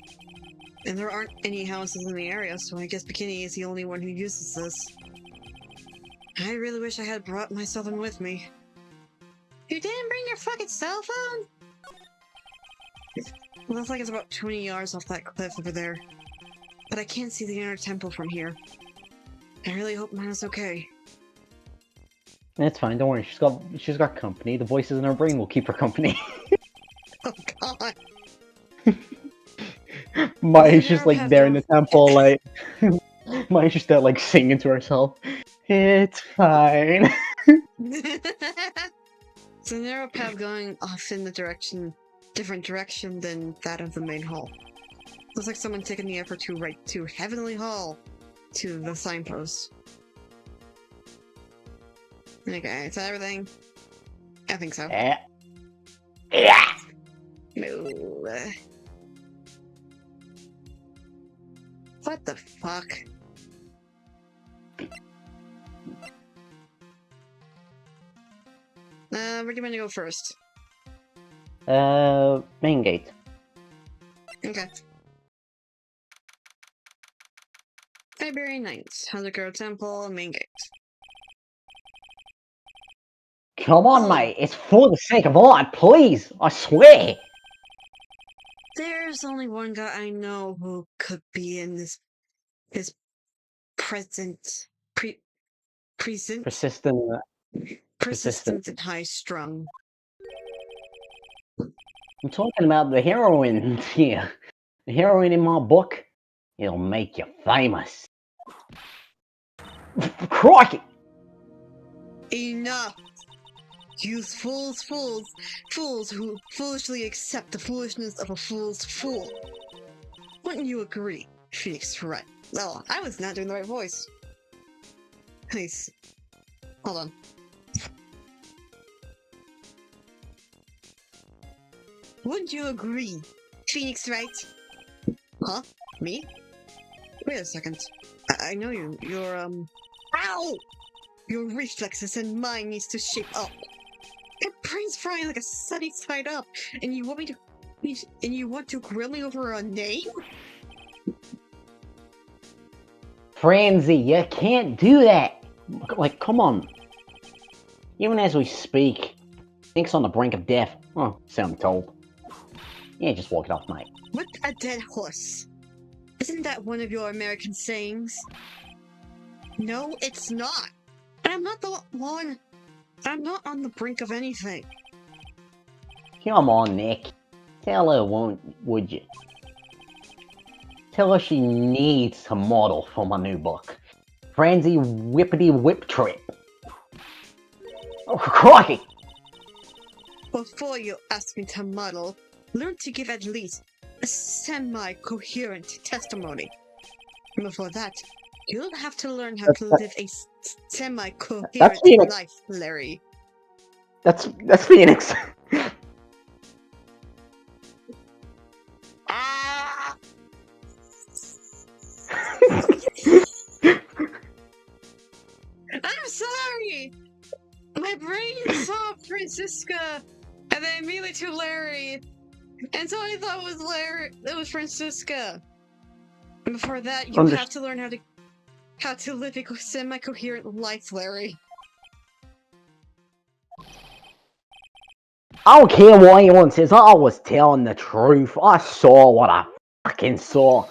And there aren't any houses in the area, so I guess Bikini is the only one who uses this. I really wish I had brought my cell phone with me. You didn't bring your fucking cell phone? Well, looks like it's about 20 yards off that cliff over there. But I can't see the inner temple from here. I really hope mine is okay. That's fine, don't worry, she's got company. The voices in her brain will keep her company. Oh god! Maya's just like there in the temple, like Maya's just there like singing to herself. It's fine. It's a narrow path going off in the different direction than that of the main hall. Looks like someone taking the effort to write to Heavenly Hall to the signpost. Okay, is that everything? I think so. Yeah. No. What the fuck? Where do you want to go first? Main gate. Okay. February 9th, Hazakura Temple, main gate. Come on, mate. It's for the sake of art, please. I swear. There's only one guy I know who could be in this present Persistent. persistent and high strung. I'm talking about the heroine here. The heroine in my book. It'll make you famous. Crikey! Enough! You fools who foolishly accept the foolishness of a fool's fool. Wouldn't you agree, Phoenix Wright? Well, I was not doing the right voice. Please. Hold on. Wouldn't you agree, Phoenix Wright? Huh? Me? Wait a second. I know you. Ow! Your reflexes and mine needs to shape up. Your brain's frying like a sunny side up, and you want to grill me over a name? Franzi, you can't do that! Like, come on. Even as we speak, Nick's on the brink of death. Oh, so I'm told. Yeah, just walk it off, mate. What a dead horse. Isn't that one of your American sayings? No, it's not. And I'm not the one. I'm not on the brink of anything. Come on, Nick. Tell her, would you? Tell her she needs to model for my new book. Franzi Whippity Whip Trip. Oh, crikey! Before you ask me to model, learn to give at least a semi-coherent testimony. Before that, you'll have to learn how to live a semi-coherent life, Larry. That's Phoenix. Ah! I'm sorry! My brain saw Francisca, and then immediately to Larry, and so I thought it was Francisca. And before that, you have to learn how to live a semi-coherent life, Larry. I don't care what anyone says, I was telling the truth. I saw what I fucking saw.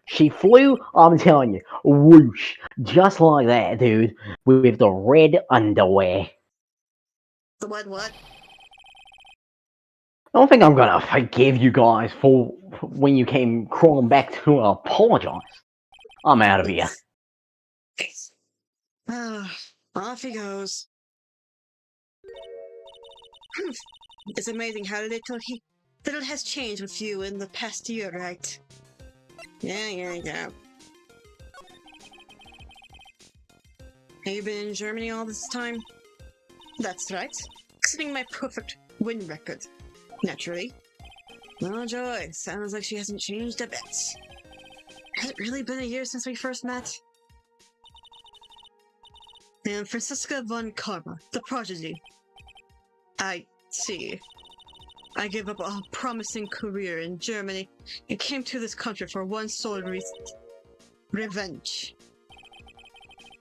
She flew, I'm telling you, whoosh, just like that, dude, with the red underwear. The what? I don't think I'm gonna forgive you guys for when you came crawling back to apologize. I'm out of here. Off he goes. It's amazing how little has changed with you in the past year, right? Yeah. Have you been in Germany all this time? That's right. Exceeding my perfect win record. Naturally. Oh joy, sounds like she hasn't changed a bit. Has it really been a year since we first met? And Franziska von Karma, the prodigy. I see. I gave up a promising career in Germany and came to this country for one sole reason. Revenge.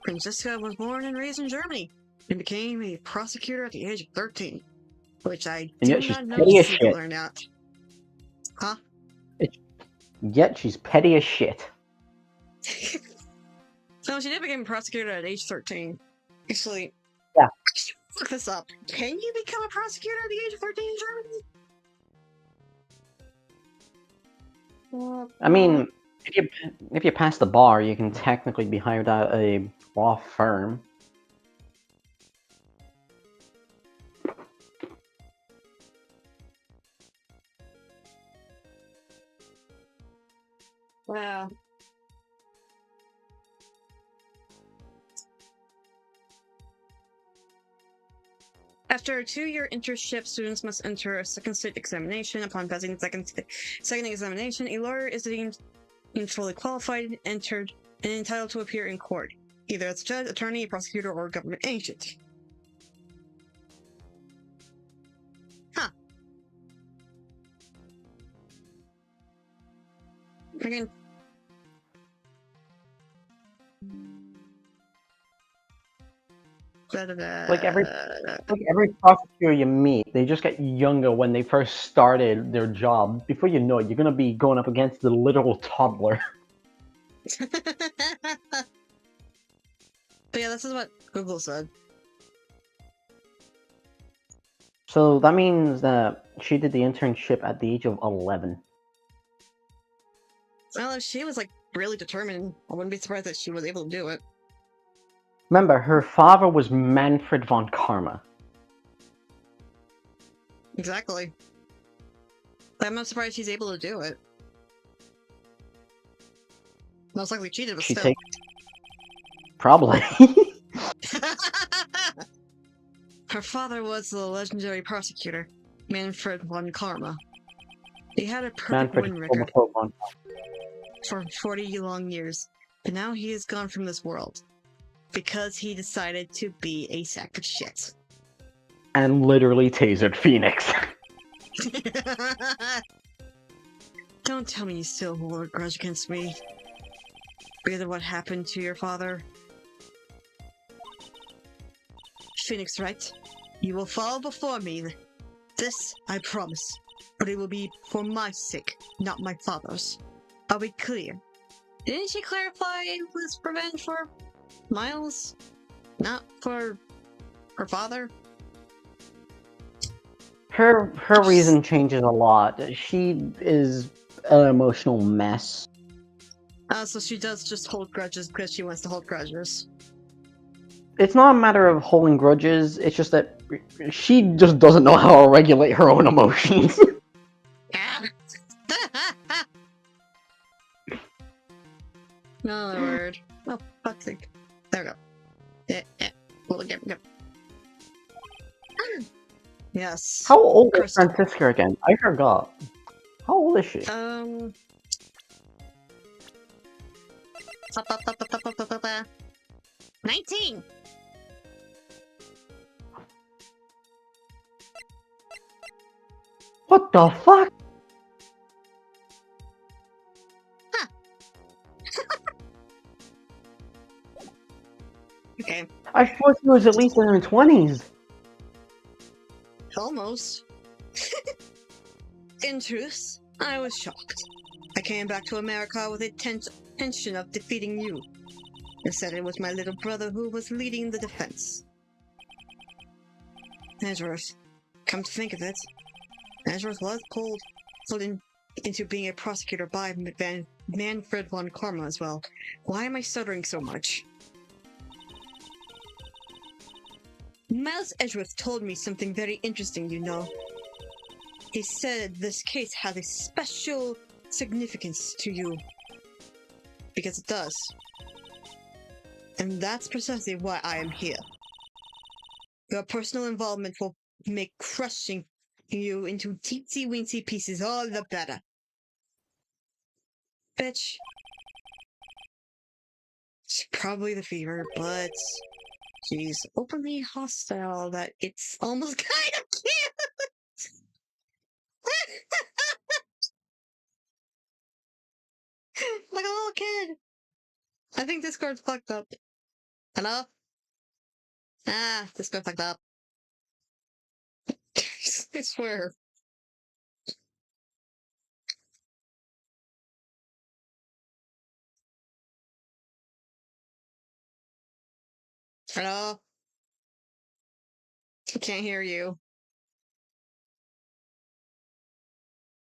Franziska was born and raised in Germany and became a prosecutor at the age of 13, which I And do yet she's not know petty as she shit. learned out. Huh? Yet she's petty as shit. So she did become a prosecutor at age 13. Actually, Yeah. Look this up. Can you become a prosecutor at the age of 13 in Germany? I mean, if you pass the bar, you can technically be hired at a law firm. Wow. After a 2-year internship, students must enter a second state examination. Upon passing the second examination, a lawyer is deemed fully qualified, entered, and entitled to appear in court, either as a judge, attorney, prosecutor, or government agent. Huh. Again. Like every prosecutor you meet, they just get younger when they first started their job. Before you know it, you're gonna be going up against the literal toddler. But yeah, this is what Google said. So that means that she did the internship at the age of 11. Well, if she was like really determined, I wouldn't be surprised that she was able to do it. Remember, her father was Manfred von Karma. Exactly. I'm not surprised she's able to do it. Most likely cheated, but She still. takes probably. Her father was the legendary prosecutor, Manfred von Karma. He had a perfect Manfred win record von for 40 long years, but now he is gone from this world because he decided to be a sack of shit. and literally tasered Phoenix. Don't tell me you still hold a grudge against me because of what happened to your father. Phoenix, right? You will fall before me. This I promise. But it will be for my sake, not my father's. Are we clear? Didn't she clarify it was revenge for Miles? Not for her father? Her reason changes a lot. She is an emotional mess. So she does just hold grudges because she wants to hold grudges. It's not a matter of holding grudges, it's just that she just doesn't know how to regulate her own emotions. No word. Oh, fuck's sake. There we go. Well, again, go. Yes. How old is Crystal. Franziska again? I forgot. How old is she? 19! What the fuck? Huh. Okay. I thought she was at least in her 20s. Almost. In truth, I was shocked. I came back to America with a intention of defeating you. Instead, it was my little brother who was leading the defense. Edgeworth. Come to think of it, Edgeworth was pulled into being a prosecutor by Manfred von Karma as well. Why am I stuttering so much? Miles Edgeworth told me something very interesting, you know. He said this case has a special significance to you. Because it does. And that's precisely why I am here. Your personal involvement will make crushing you into teensy-weensy pieces all the better. Bitch, It's probably the fever, but she's openly hostile that it's almost kind of cute. Like a little kid. I think Discord's fucked up. Hello? Ah, Discord fucked up. I swear. Hello? I can't hear you.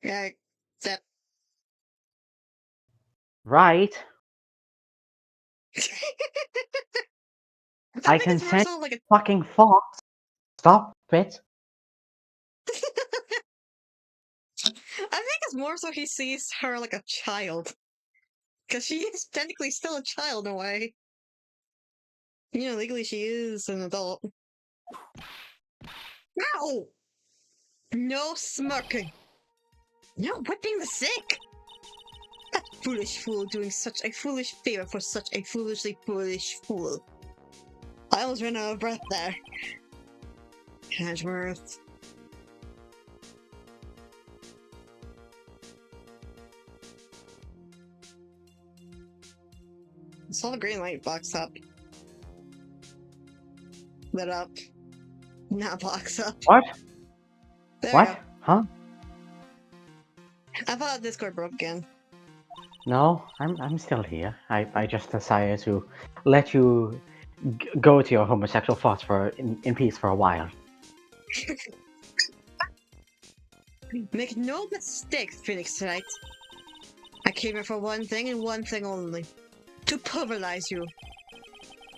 Yeah, that. Right. I think can it's more send so like a. fucking fox. Stop it. I think it's more so he sees her like a child. Because she is technically still a child in a way. You know, legally she is an adult. No! No smirking! No whipping the sick! That foolish fool doing such a foolish favor for such a foolishly foolish fool. I almost ran out of breath there. Edgeworth. I saw the green light box up. Lit up. Not box up. What? There we What? go. Huh? I thought Discord broke again. No, I'm still here. I just decided to let you go to your homosexual thoughts in peace for a while. Make no mistake, Phoenix Knight. I came here for one thing and one thing only. To pulverize you.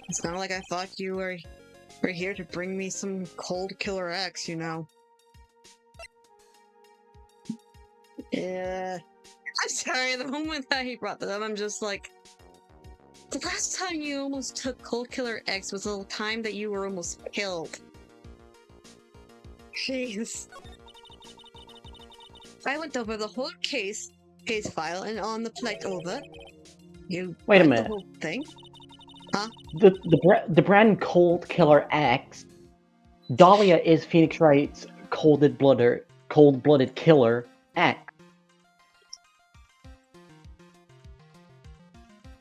It's not like I thought you were here to bring me some cold killer X, you know. Yeah. I'm sorry, the moment that he brought that up, I'm just like... The last time you almost took Cold Killer X was the time that you were almost killed. Jeez. I went over the whole case file, and on the flight over, you Wait a read minute. the whole thing. The brand Cold Killer X. Dahlia is Phoenix Wright's cold-blooded killer X.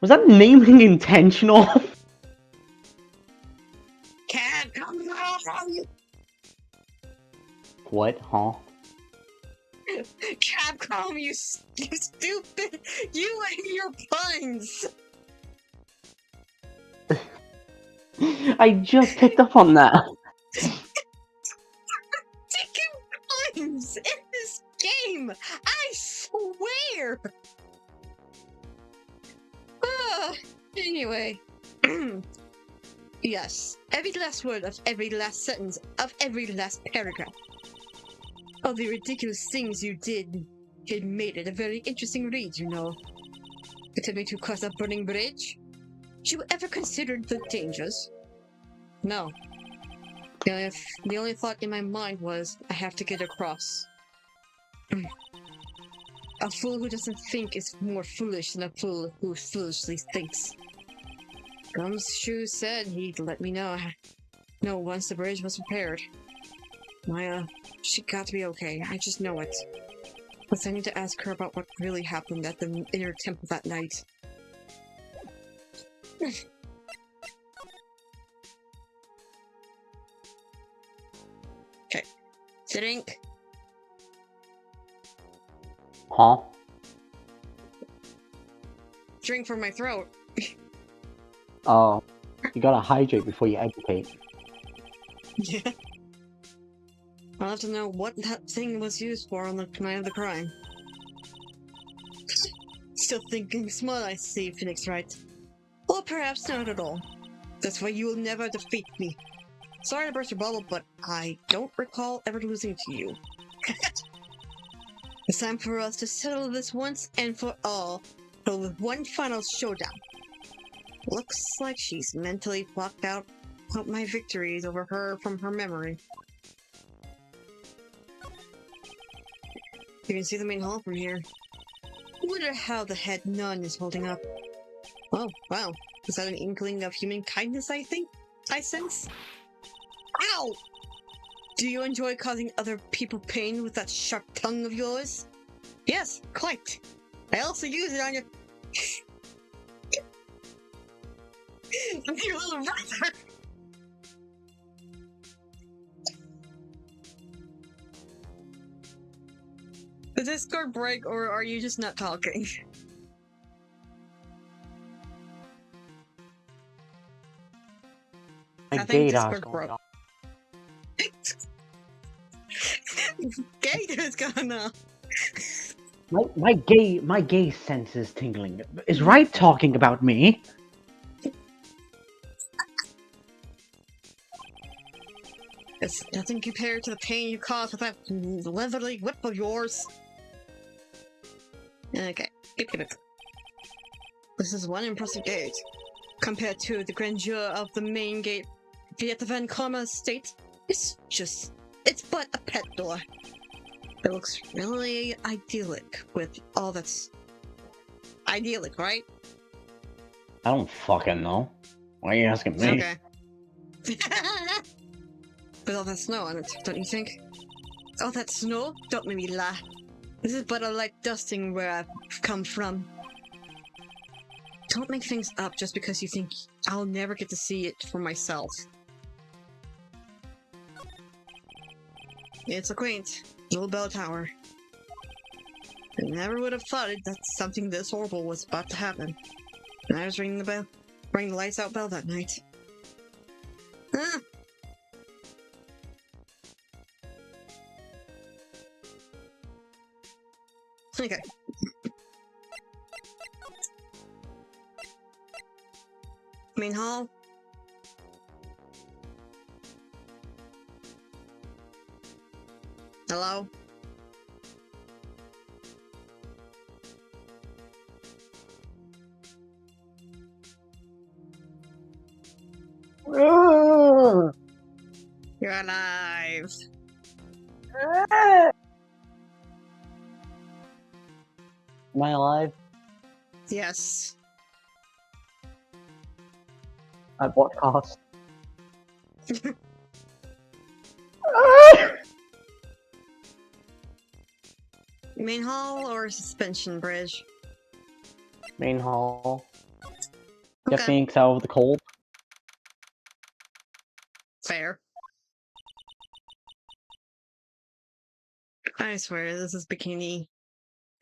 Was that naming intentional? Can't come from you. What? Huh? Capcom, you stupid! You and your puns! I just picked up on that. Taking puns in this game! I swear! Anyway. Yes, every last word of every last sentence of every last paragraph of the ridiculous things you did, it made it a very interesting read, you know. Attempting to cross a burning bridge? Did you ever consider the dangers? No. The only thought in my mind was, I have to get across. A fool who doesn't think is more foolish than a fool who foolishly thinks. Gumshoe said he'd let me know once the bridge was repaired. Maya, she got to be okay. I just know it. Plus, I need to ask her about what really happened at the inner temple that night. Okay. Drink. Huh? Drink from my throat. Oh, you gotta hydrate before you educate. Yeah. I'll have to know what that thing was used for on the night of the crime. Still thinking small, I see, Phoenix Wright. Or perhaps not at all. That's why you will never defeat me. Sorry to burst your bubble, but I don't recall ever losing to you. It's time for us to settle this once and for all, but with one final showdown. Looks like she's mentally blocked out my victories over her from her memory. You can see the main hall from here. Wonder how the head nun is holding up. Oh, wow. Is that an inkling of human kindness, I think? I sense? Ow! Do you enjoy causing other people pain with that sharp tongue of yours? Yes, quite. I also use it on your... your little brother! Did Discord break, or are you just not talking? I think Discord broke. Gator's gone now. My gay sense is tingling. Is Right talking about me? It's nothing compared to the pain you caused with that leathery whip of yours. Okay, keep. This is one impressive gate. Compared to the grandeur of the main gate at the Van Karma estate, it's but a pet door. It looks really idyllic with all that's idyllic, right? I don't fucking know. Why are you asking me? Okay. With all that snow on it, don't you think? All that snow? Don't make me laugh. This is but a light dusting where I've come from. Don't make things up just because you think I'll never get to see it for myself. It's a quaint little bell tower. I never would have thought that something this horrible was about to happen. And I was ringing the lights out bell that night. Ah! Okay. Main hall. Hello? You're alive. Am I alive? Yes. At what cost? Main hall or suspension bridge? Main hall. Okay. Get Phoenix out of the cold. Fair. I swear, this is Bikini.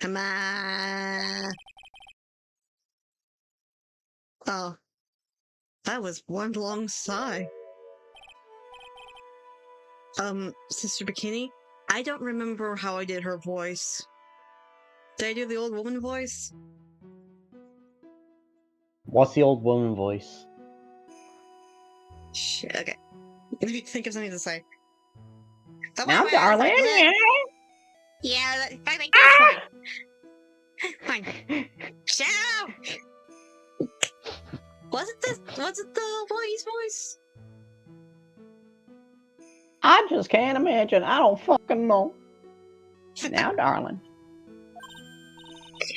Come on. Oh. That was one long sigh. Sister Bikini? I don't remember how I did her voice. Did I do the old woman voice? What's the old woman voice? Shit, okay. Let me think of something to say. Oh, Now, wait, darling. Yeah, I think that's fine. Fine. Shut up! Was it the boy's voice? I just can't imagine. I don't fucking know. Now, darling.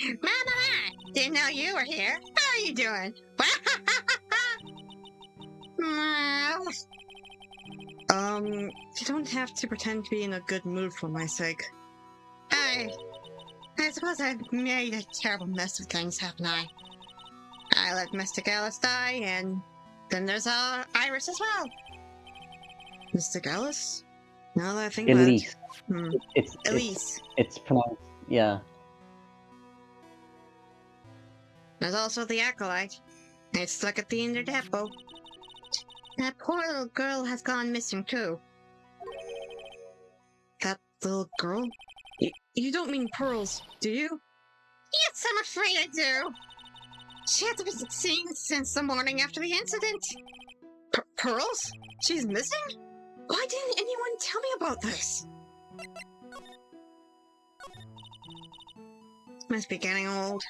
Mama! Didn't know you were here. How are you doing? You don't have to pretend to be in a good mood for my sake. I suppose I've made a terrible mess of things, haven't I? I let Mystic Alice die, and then there's Iris as well. Mystic Alice? Now that I think Elise. about it. Elise. It's pronounced, yeah. There's also the Acolyte. It's stuck at the Ender Depot. That poor little girl has gone missing too. That little girl? You don't mean Pearls, do you? Yes, I'm afraid I do. She hasn't been seen since the morning after the incident. Pearls? She's missing? Why didn't anyone tell me about this? Must be getting old.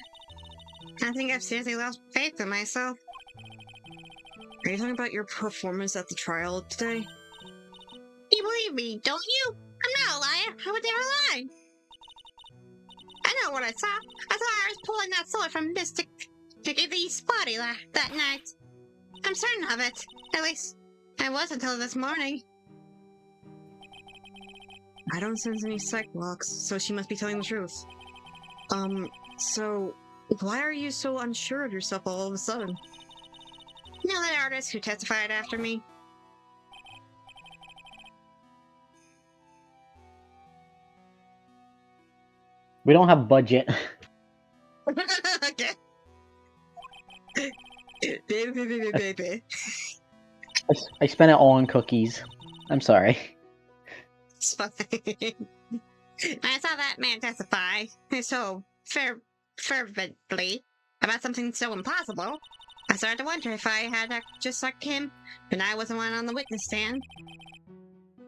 I think I've seriously lost faith in myself. Are you talking about your performance at the trial today? You believe me, don't you? I'm not a liar. I would never lie. I know what I saw. I saw Iris pulling that sword from Mystic to get the spotty that night. I'm certain of it. At least, I was until this morning. I don't sense any psych blocks, so she must be telling the truth. So, why are you so unsure of yourself all of a sudden? You know that artist who testified after me? We don't have budget. Okay. Baby. I spent it all on cookies. I'm sorry. It's fine. I saw that man testify so fervently about something so impossible. I started to wonder if I had acted just like him, and I was the one on the witness stand.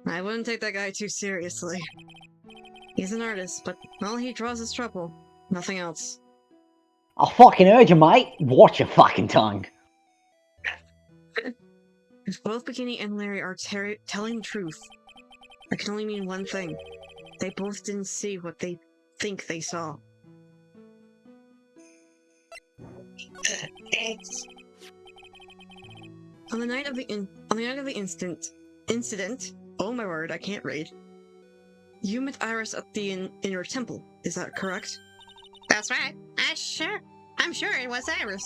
I wouldn't take that guy too seriously. He's an artist, but all he draws is trouble. Nothing else. I fucking heard you, mate. Watch your fucking tongue. If both Bikini and Larry are telling the truth, that can only mean one thing. They both didn't see what they think they saw. On the night of the incident, oh my word, I can't read. You met Iris at the inner temple, is that correct? That's right. I'm sure it was Iris.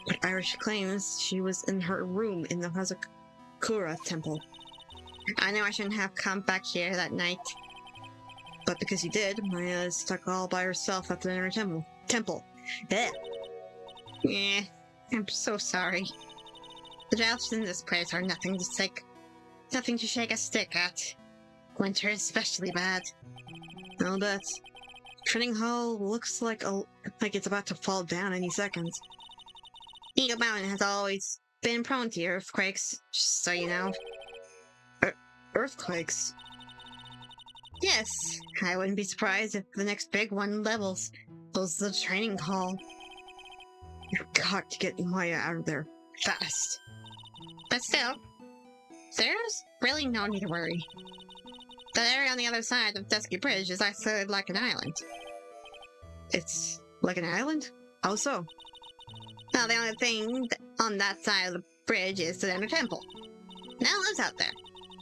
But Iris claims she was in her room in the Hazakura temple. I know I shouldn't have come back here that night. But because you did, Maya is stuck all by herself at the inner temple. Yeah, I'm so sorry. The droughts in this place are nothing to shake a stick at. Winter is especially bad. I'll bet. Training Hall looks like it's about to fall down any second. Eagle Mountain has always been prone to earthquakes, just so you know. Earthquakes? Yes, I wouldn't be surprised if the next big one levels the training hall. You've got to get Maya out of there, fast. But still, there's really no need to worry. The area on the other side of Dusky Bridge is isolated like an island. It's like an island? How so? Well, the only thing on that side of the bridge is the Inner Temple. Now lives out there.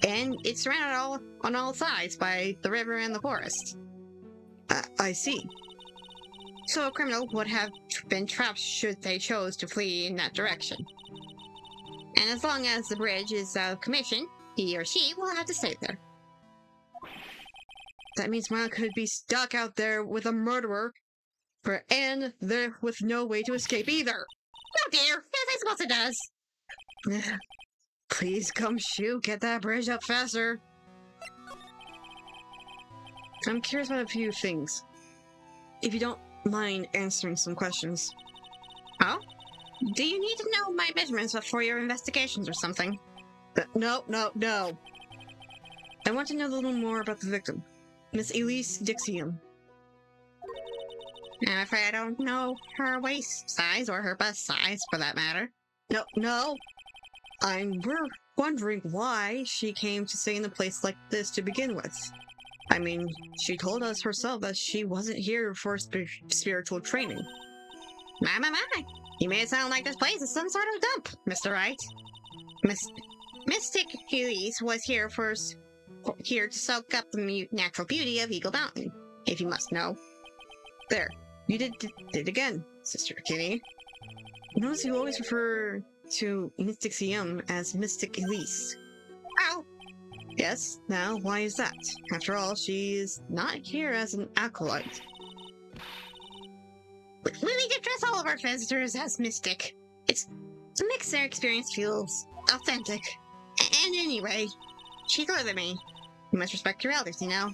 And it's surrounded on all sides by the river and the forest. I see. So a criminal would have been trapped should they chose to flee in that direction. And as long as the bridge is out of commission, he or she will have to stay there. That means Maya could be stuck out there with a murderer, and there with no way to escape either. Oh dear, as I suppose it does. Please come shoot, get that bridge up faster. I'm curious about a few things. If you don't mind answering some questions. Oh? Do you need to know my measurements for your investigations or something? No. I want to know a little more about the victim, Miss Elise Dixium. I'm afraid I don't know her waist size or her bust size, for that matter. No. We're wondering why she came to stay in a place like this to begin with. I mean, she told us herself that she wasn't here for spiritual training. My. You made it sound like this place is some sort of dump, Mr. Wright. Mystic Elise was here to soak up the natural beauty of Eagle Mountain, if you must know. There. You did again, Sister Kitty. Notice you always refer to Mystic Sium as Mystic Elise. Ow! Yes, now why is that? After all, she is not here as an acolyte. We need to dress all of our visitors as mystic. It makes their experience feels authentic. And anyway, she's older than me. You must respect your elders, you know.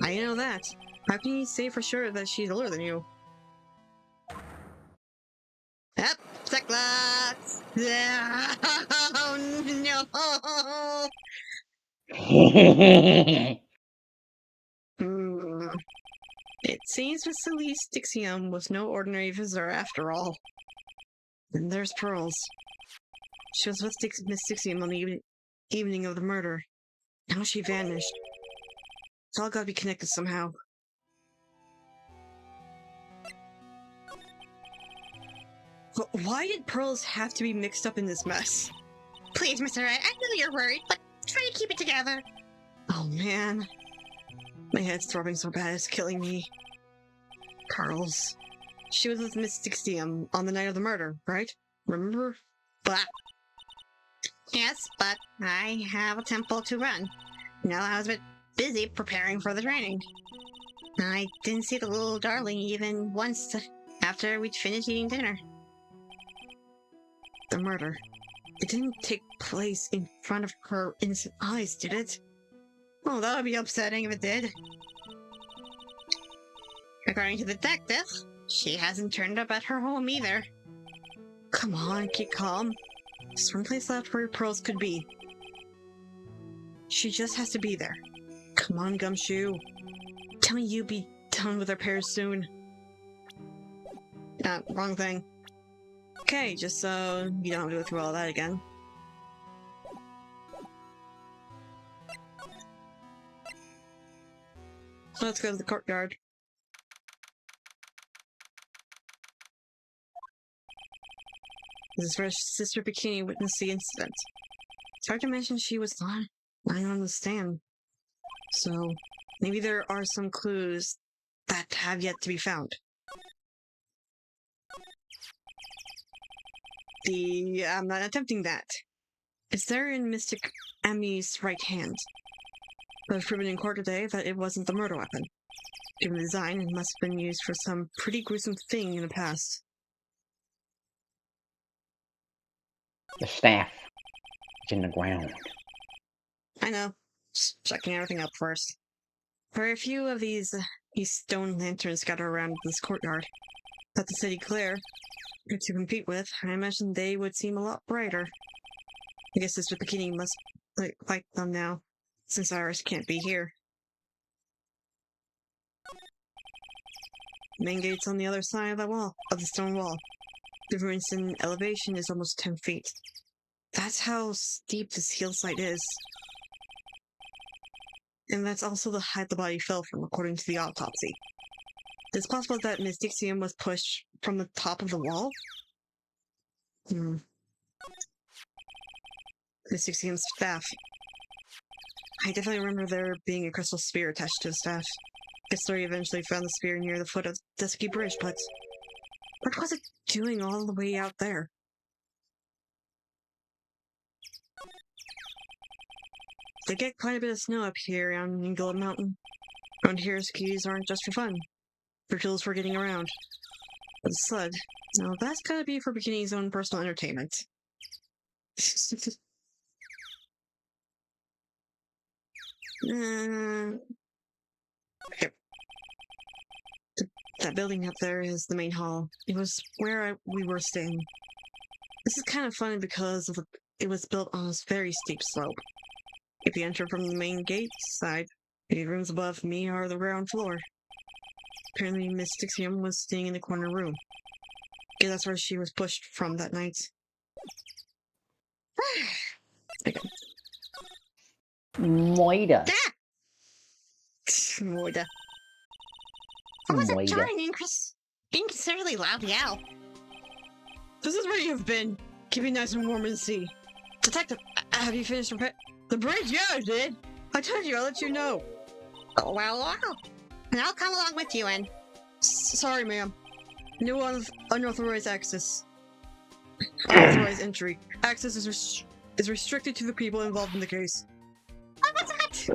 I know that. How can you say for sure that she's older than you? Yep, Cyclops! Oh, no! It seems Miss Elise Dixium was no ordinary visitor after all. And there's Pearls. She was with Miss Dixium on the evening of the murder. Now she vanished. It's all gotta be connected somehow. But why did pearls have to be mixed up in this mess? Please, Mr. Ed, I know you're worried, but try to keep it together. Oh man. My head's throbbing so bad it's killing me. Pearls. She was with Miss Dixium on the night of the murder, right? Remember? Blah. Yes, but I have a temple to run. I was a bit busy preparing for the training. I didn't see the little darling even once after we'd finished eating dinner. The murder. It didn't take place in front of her innocent eyes, did it? Oh, that would be upsetting if it did. According to the detective, she hasn't turned up at her home either. Come on, keep calm. There's one place left where pearls could be. She just has to be there. Come on, Gumshoe. Tell me you'll be done with our pairs soon. Wrong thing. Okay, just so you don't have to go through all that again. Let's go to the courtyard. This is where Sister Bikini witnessed the incident. It's hard to mention she was lying on the stand. So, maybe there are some clues that have yet to be found. I'm not attempting that. It's there in Mystic Emmy's right hand. But I've proven in court today that it wasn't the murder weapon. Given the design, it must have been used for some pretty gruesome thing in the past. The staff is in the ground. I know. Just checking everything up first. There are a few of these stone lanterns scattered around this courtyard. At the city clear, to compete with, I imagine they would seem a lot brighter. I guess Sister Bikini must like them now, since Iris can't be here. Main gate's on the other side of the stone wall. The difference in elevation is almost 10 feet. That's how steep this hillside is. And that's also the height the body fell from, according to the autopsy. It's possible that Miss Dixium was pushed from the top of the wall? Miss Dixium's staff. I definitely remember there being a crystal spear attached to the staff. The story eventually found the spear near the foot of the Dusky Bridge, but what was it doing all the way out there? They get quite a bit of snow up here on Eagle Mountain. Around here, skis aren't just for fun. They're tools for getting around. But the sled, now that's gotta be for Bikini's own personal entertainment. Okay. That building up there is the main hall. It was where we were staying. This is kind of funny because it was built on a very steep slope. If you enter from the main gate side, the rooms above me are the ground floor. Apparently Miss Dixium was staying in the corner room. Yeah, that's where she was pushed from that night. Okay. Moida. Moida. What was Moida. it jarring inconsiderately loud yell? This is where you've been. Keep it nice and warm in the sea. Detective, have you finished the bridge? Yeah, I did. I told you, I'll let you know. Oh, well. And I'll come along with you and... Sorry, ma'am. No unauthorized access. Unauthorized entry. Access is restricted to the people involved in the case. Oh, what's that?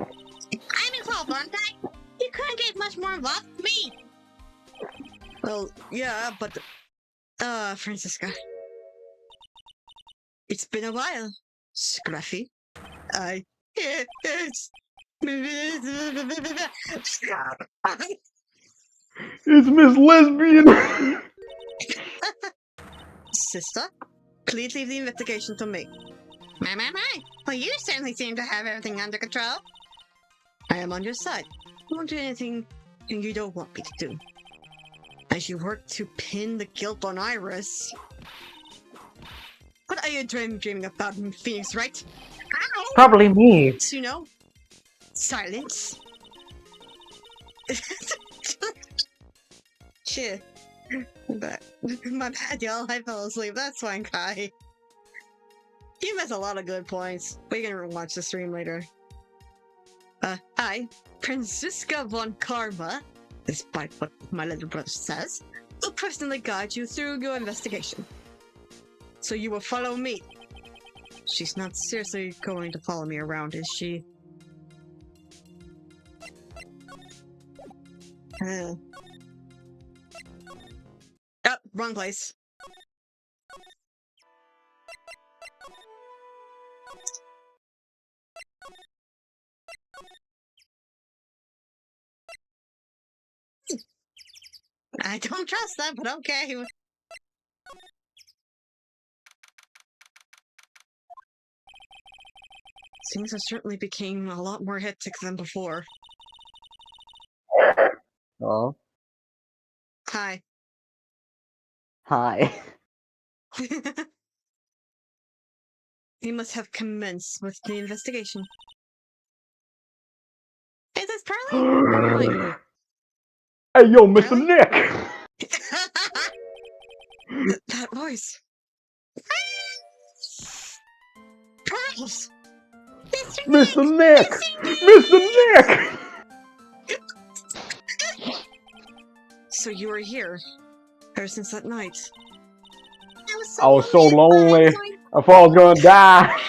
I'm involved, aren't I? You couldn't get much more involved with me. Well, yeah, but... Francisca. It's been a while, Scruffy. It's... It's Miss Lesbian! Sister, please leave the investigation to me. My. Well, you certainly seem to have everything under control. I am on your side. I won't do anything you don't want me to do. As you work to pin the guilt on Iris... What are you dreaming about, Phoenix, right? Probably me. Suno? Silence? Shit. But, my bad, y'all. I fell asleep. That's fine, Kai. You missed a lot of good points. We can watch the stream later. I, Franziska von Karma, despite what my little brother says, will personally guide you through your investigation. So you will follow me. She's not seriously going to follow me around, is she? Oh, wrong place. I don't trust that, but okay. Things have certainly became a lot more hectic than before. Oh, Hi. hi. You must have commenced with the investigation. Is this Pearly? Hey, yo, Mr. Really? Nick! That voice. Pearls! Mr. Nick! Mr. Nick! So you were here ever since that night. I was so lonely. I thought I was gonna die.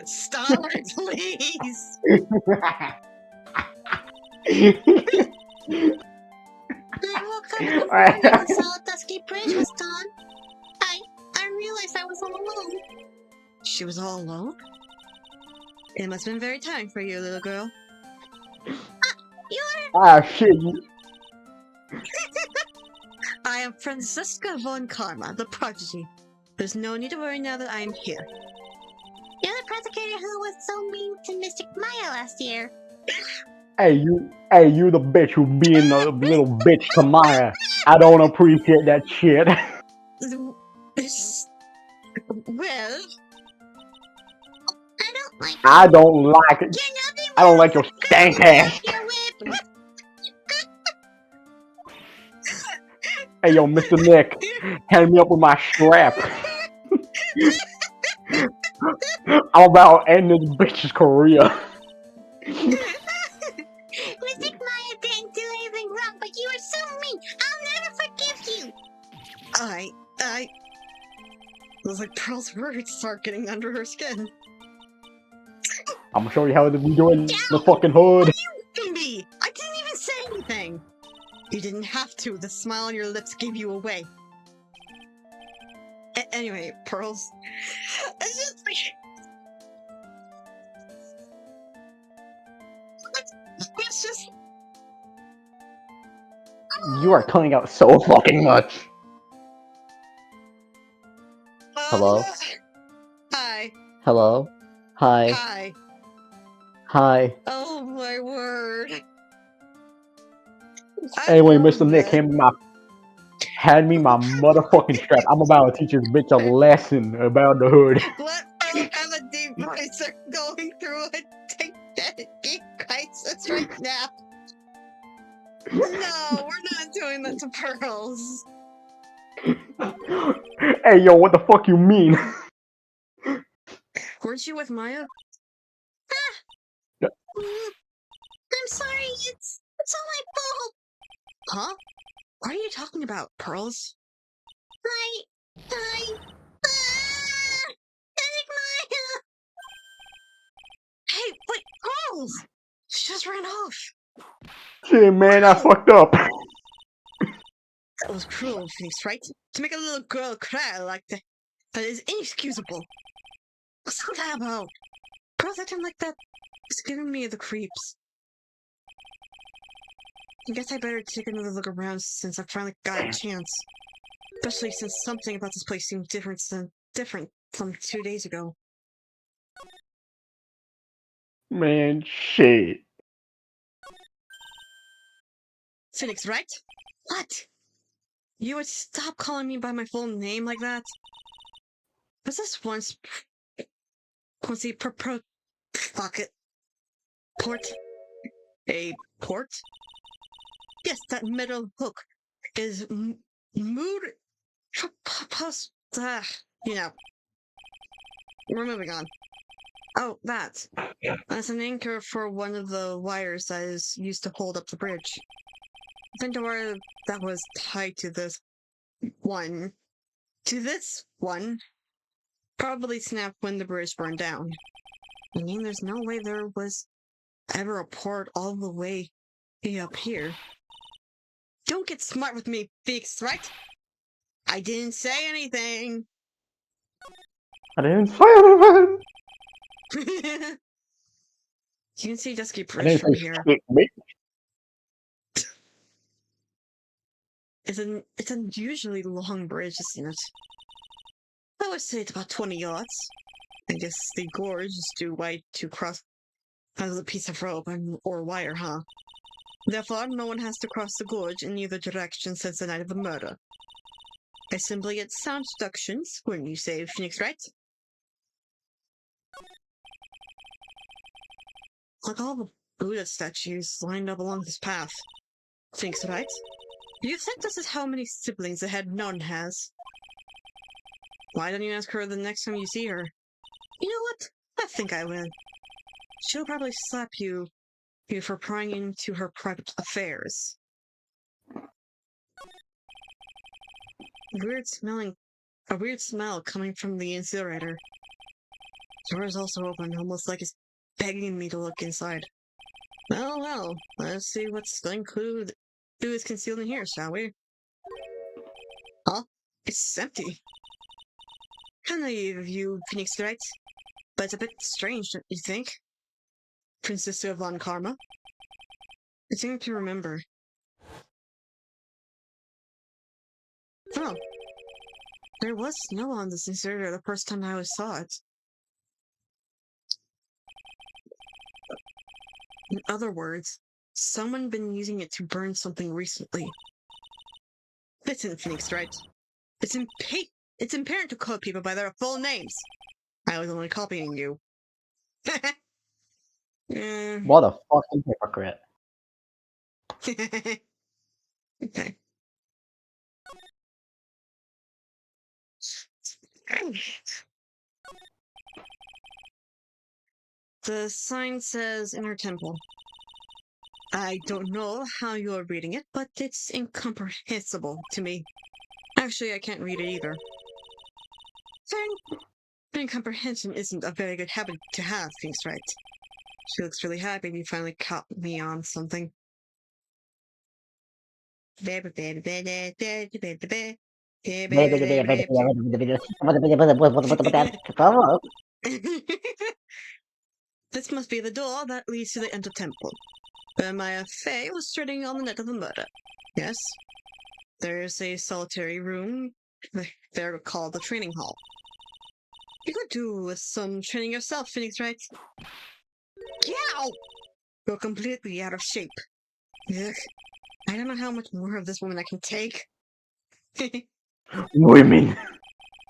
Stop it, please! I woke up in the morning and saw Dusky Bridge was gone. I realized I was all alone. She was all alone? It must have been very tiring for you, little girl. Ah, shit. I am Franziska von Karma, the prodigy. There's no need to worry now that I am here. You're the prosecutor who was so mean to Mystic Maya last year. Hey, you the bitch who being a little bitch to Maya. I don't appreciate that shit. Well, I don't like I don't like it. I don't like your stank ass. your whip. Hey, yo, Mr. Nick, hand me up with my strap. I'm about to end this bitch's career. Mystic Maya didn't do anything wrong, but you were so mean. I'll never forgive you. I... It was like Pearl's words start getting under her skin. I'm gonna show you how to be doing the fucking hood. Me! I didn't even say anything! You didn't have to. The smile on your lips gave you away. Anyway, Pearls. It's just like... It's just... You are cutting out so fucking much. Hello? Hi. Hello? Hi. Hi. Hi. Oh my word. Anyway, Mr. Nick, hand me my motherfucking strap. I'm about to teach this bitch a lesson about the hood. Let Pearl have a deep voice. They're going through a deep crisis right now. No, we're not doing that to Pearls. Hey, yo, what the fuck you mean? Weren't you with Maya? I'm sorry, it's all my fault. Huh? What are you talking about, Pearls? Mystic Maya! Hey, wait, Pearls! She just ran off. Shit, man, I fucked up. That was cruel of me, right? To make a little girl cry like that. That is inexcusable. What's all that about? Pearls acting like that is giving me the creeps. I guess I better take another look around since I finally got a chance. Especially since something about this place seemed different from 2 days ago. Man, shit. Phoenix, right? What? You would stop calling me by my full name like that? Was this once fuck it. Port? A port? Yes, that metal hook is Mood... Post... you know. We're moving on. Oh, that. That's an anchor for one of the wires that is used to hold up the bridge. I think the wire that was tied to this one... probably snapped when the bridge burned down. I mean, there's no way there was ever a port all the way up here. Don't get smart with me, Phoenix, right? I didn't say anything. I didn't say anything. You can see Dusky I Bridge didn't from say here. shit, mate. It's an unusually long bridge, isn't it? I would say it's about 20 yards. I guess the gorge is too wide to cross as a piece of rope or wire, huh? Therefore, no one has to cross the gorge in either direction since the night of the murder. I simply get sound deductions when you say Phoenix, right? Like all the Buddha statues lined up along this path. Phoenix, right? You think this is how many siblings the head nun has? Why don't you ask her the next time you see her? You know what? I think I will. She'll probably slap you for prying into her private affairs. A weird smell coming from the incinerator. The door is also open, almost like it's begging me to look inside. Well, let's see what's included is concealed in here, shall we? Huh? It's empty. Kinda of you, Phoenix, right? But it's a bit strange, don't you think? Princess von Karma? I seem to remember. Oh. There was snow on this incinerator the first time I saw it. In other words, someone been using it to burn something recently. Listen, Phoenix, right? It's imperative to call people by their full names. I was only copying you. What a fucking hypocrite. Okay. The sign says Inner Temple. I don't know how you're reading it, but it's incomprehensible to me. Actually, I can't read it either. Incomprehension isn't a very good habit to have, Phoenix, right? She looks really happy you finally caught me on something. This must be the door that leads to the Enter Temple, where Maya Fey was sitting on the night of the murder. Yes? There's a solitary room there called the training hall. You could do with some training yourself, Phoenix, right? Yow! You're completely out of shape. Ugh. I don't know how much more of this woman I can take. Women.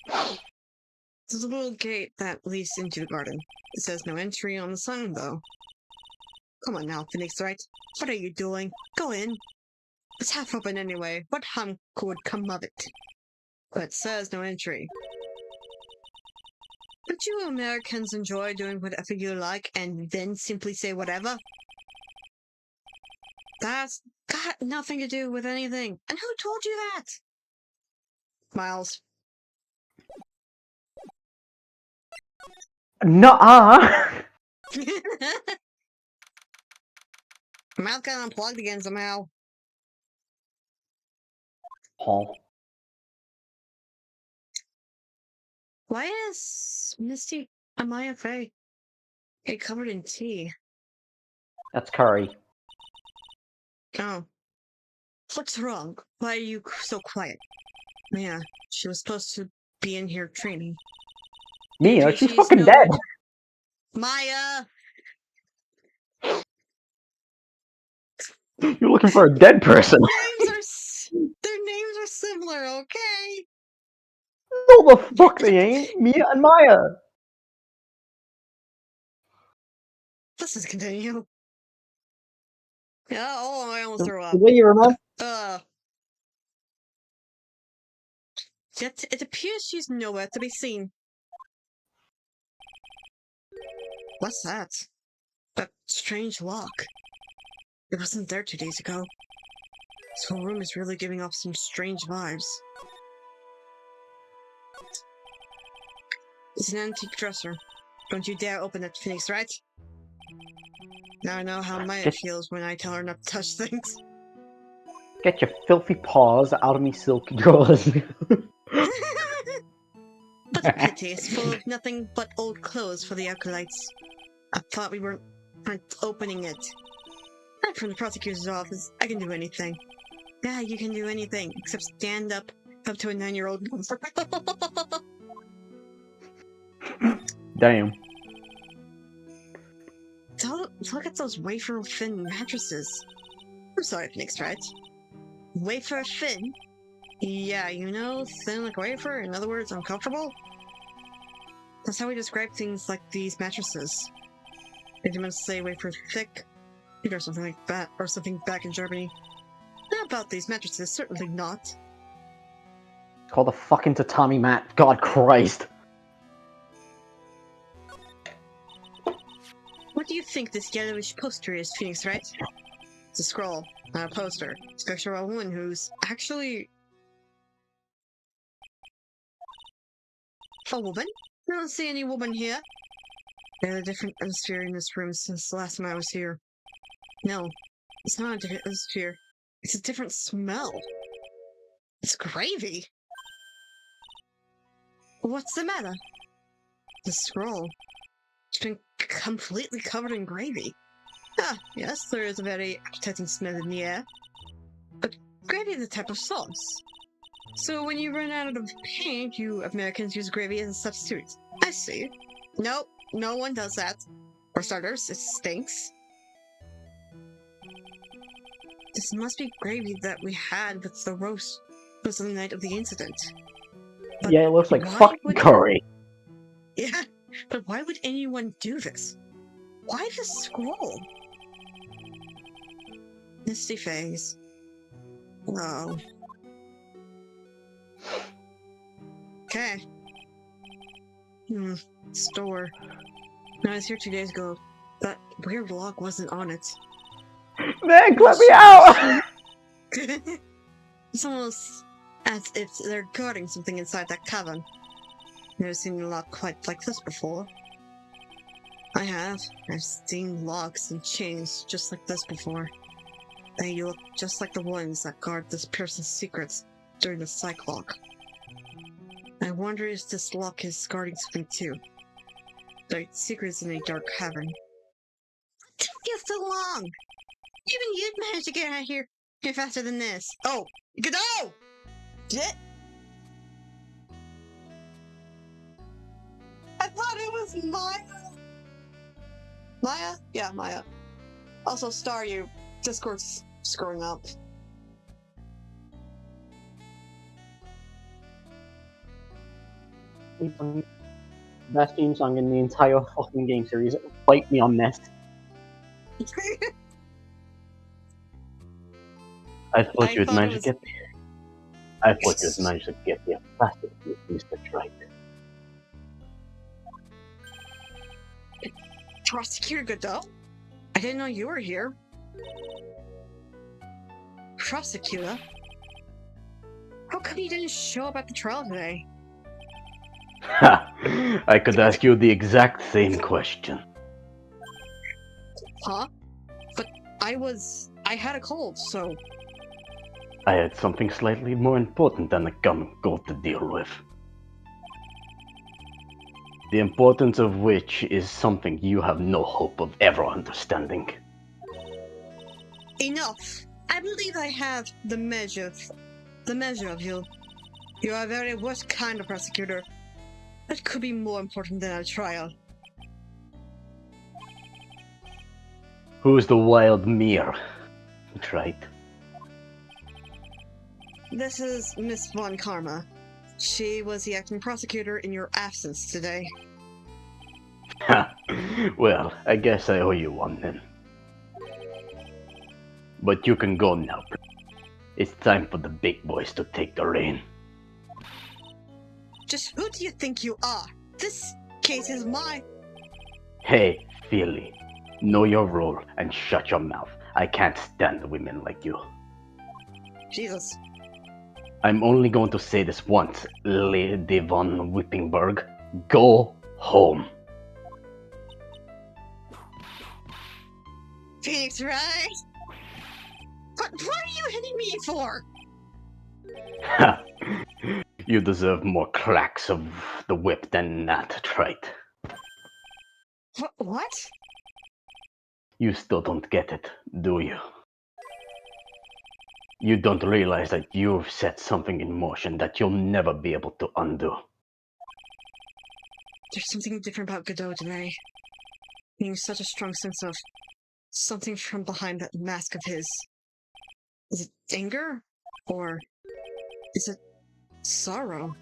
There's a little gate that leads into the garden. It says no entry on the sign, though. Come on now, Phoenix, right? What are you doing? Go in. It's half open anyway. What harm could come of it? But it says no entry. Don't you Americans enjoy doing whatever you like and then simply say whatever? That's got nothing to do with anything. And who told you that? Miles. Nuh-uh. Mouth got unplugged again somehow. Paul. Why is Misty Amaya Faye get covered in tea? That's curry. Oh. What's wrong? Why are you so quiet? Yeah, she was supposed to be in here training. Mia, she's She's fucking no dead. good. Maya! You're looking for a dead person. Their names are similar, okay? No, the fuck they ain't. Mia and Maya. Let's just continue. Yeah, oh, I almost threw The up. way you remember. Yet it appears she's nowhere to be seen. What's that? That strange lock. It wasn't there 2 days ago. This whole room is really giving off some strange vibes. It's an antique dresser. Don't you dare open it, Phoenix, right? Now I know how Maya feels when I tell her not to touch things. Get your filthy paws out of me silk drawers. But a pity, it's full of nothing but old clothes for the acolytes. I thought we weren't opening it. I'm from the prosecutor's office. I can do anything. Yeah, you can do anything except stand up to a 9-year-old. Damn. Look at those wafer-thin mattresses. I'm sorry, Phoenix, right? Wafer-thin? Yeah, you know, thin like wafer. In other words, uncomfortable. That's how we describe things like these mattresses. Did you meant to say wafer thick? Or something like that, or something back in Germany. Not about these mattresses, certainly not. Call the fucking tatami mat. God Christ. What do you think this yellowish poster is, Phoenix, right? It's a scroll, not a poster. It's a picture of a woman who's actually... a woman? I don't see any woman here. There's a different atmosphere in this room since the last time I was here. No, it's not a different atmosphere. It's a different smell. It's gravy. What's the matter? The scroll. It's been completely covered in gravy. Ah, yes, there is a very appetizing smell in the air. But gravy is a type of sauce. So when you run out of paint, you Americans use gravy as a substitute. I see. Nope, no one does that. For starters, it stinks. This must be gravy that we had with the roast was on the night of the incident. But yeah, it looks like why fucking would- curry. Yeah, but why would anyone do this? Why the scroll? Misty phase. Oh. Okay. Store. When I was here 2 days ago, that weird lock wasn't on it. Meg, let me out! It's almost as if they're guarding something inside that cavern. Never seen a lock quite like this before. I have. I've seen locks and chains just like this before. They look just like the ones that guard this person's secrets during the psych lock. I wonder if this lock is guarding something too. Like secrets in a dark cavern. It took you so long! Even you'd manage to get out of here faster than this. Oh! Go! Shit! I thought it was Maya! Maya? Yeah, Maya. Also, Star, your Discord's screwing up. Best theme song in the entire fucking game series. Fight me on this. I thought you would thought manage it to get there. I thought you would manage to get there faster than Mr. Triton. Prosecutor Godot? I didn't know you were here. Prosecutor? How come you didn't show up at the trial today? Ha! I could ask you the exact same question. Huh? But I had a cold, so... I had something slightly more important than a common cold to deal with. The importance of which is something you have no hope of ever understanding. Enough! I believe I have the measure of you. You are a very worst kind of prosecutor. That could be more important than a trial. Who's the wild mere? Right. This is Miss Von Karma. She was the acting prosecutor in your absence today. Ha! Well, I guess I owe you one then. But you can go now. It's time for the big boys to take the reign. Just who do you think you are? This case is mine. Hey, Philly, know your role and shut your mouth. I can't stand women like you. Jesus. I'm only going to say this once, Lady von Whippingberg. Go home. Phoenix, right? But what are you hitting me for? You deserve more cracks of the whip than that, Trite. What? You still don't get it, do you? You don't realize that you've set something in motion that you'll never be able to undo. There's something different about Godot today. Being such a strong sense of something from behind that mask of his. Is it anger? Or is it sorrow?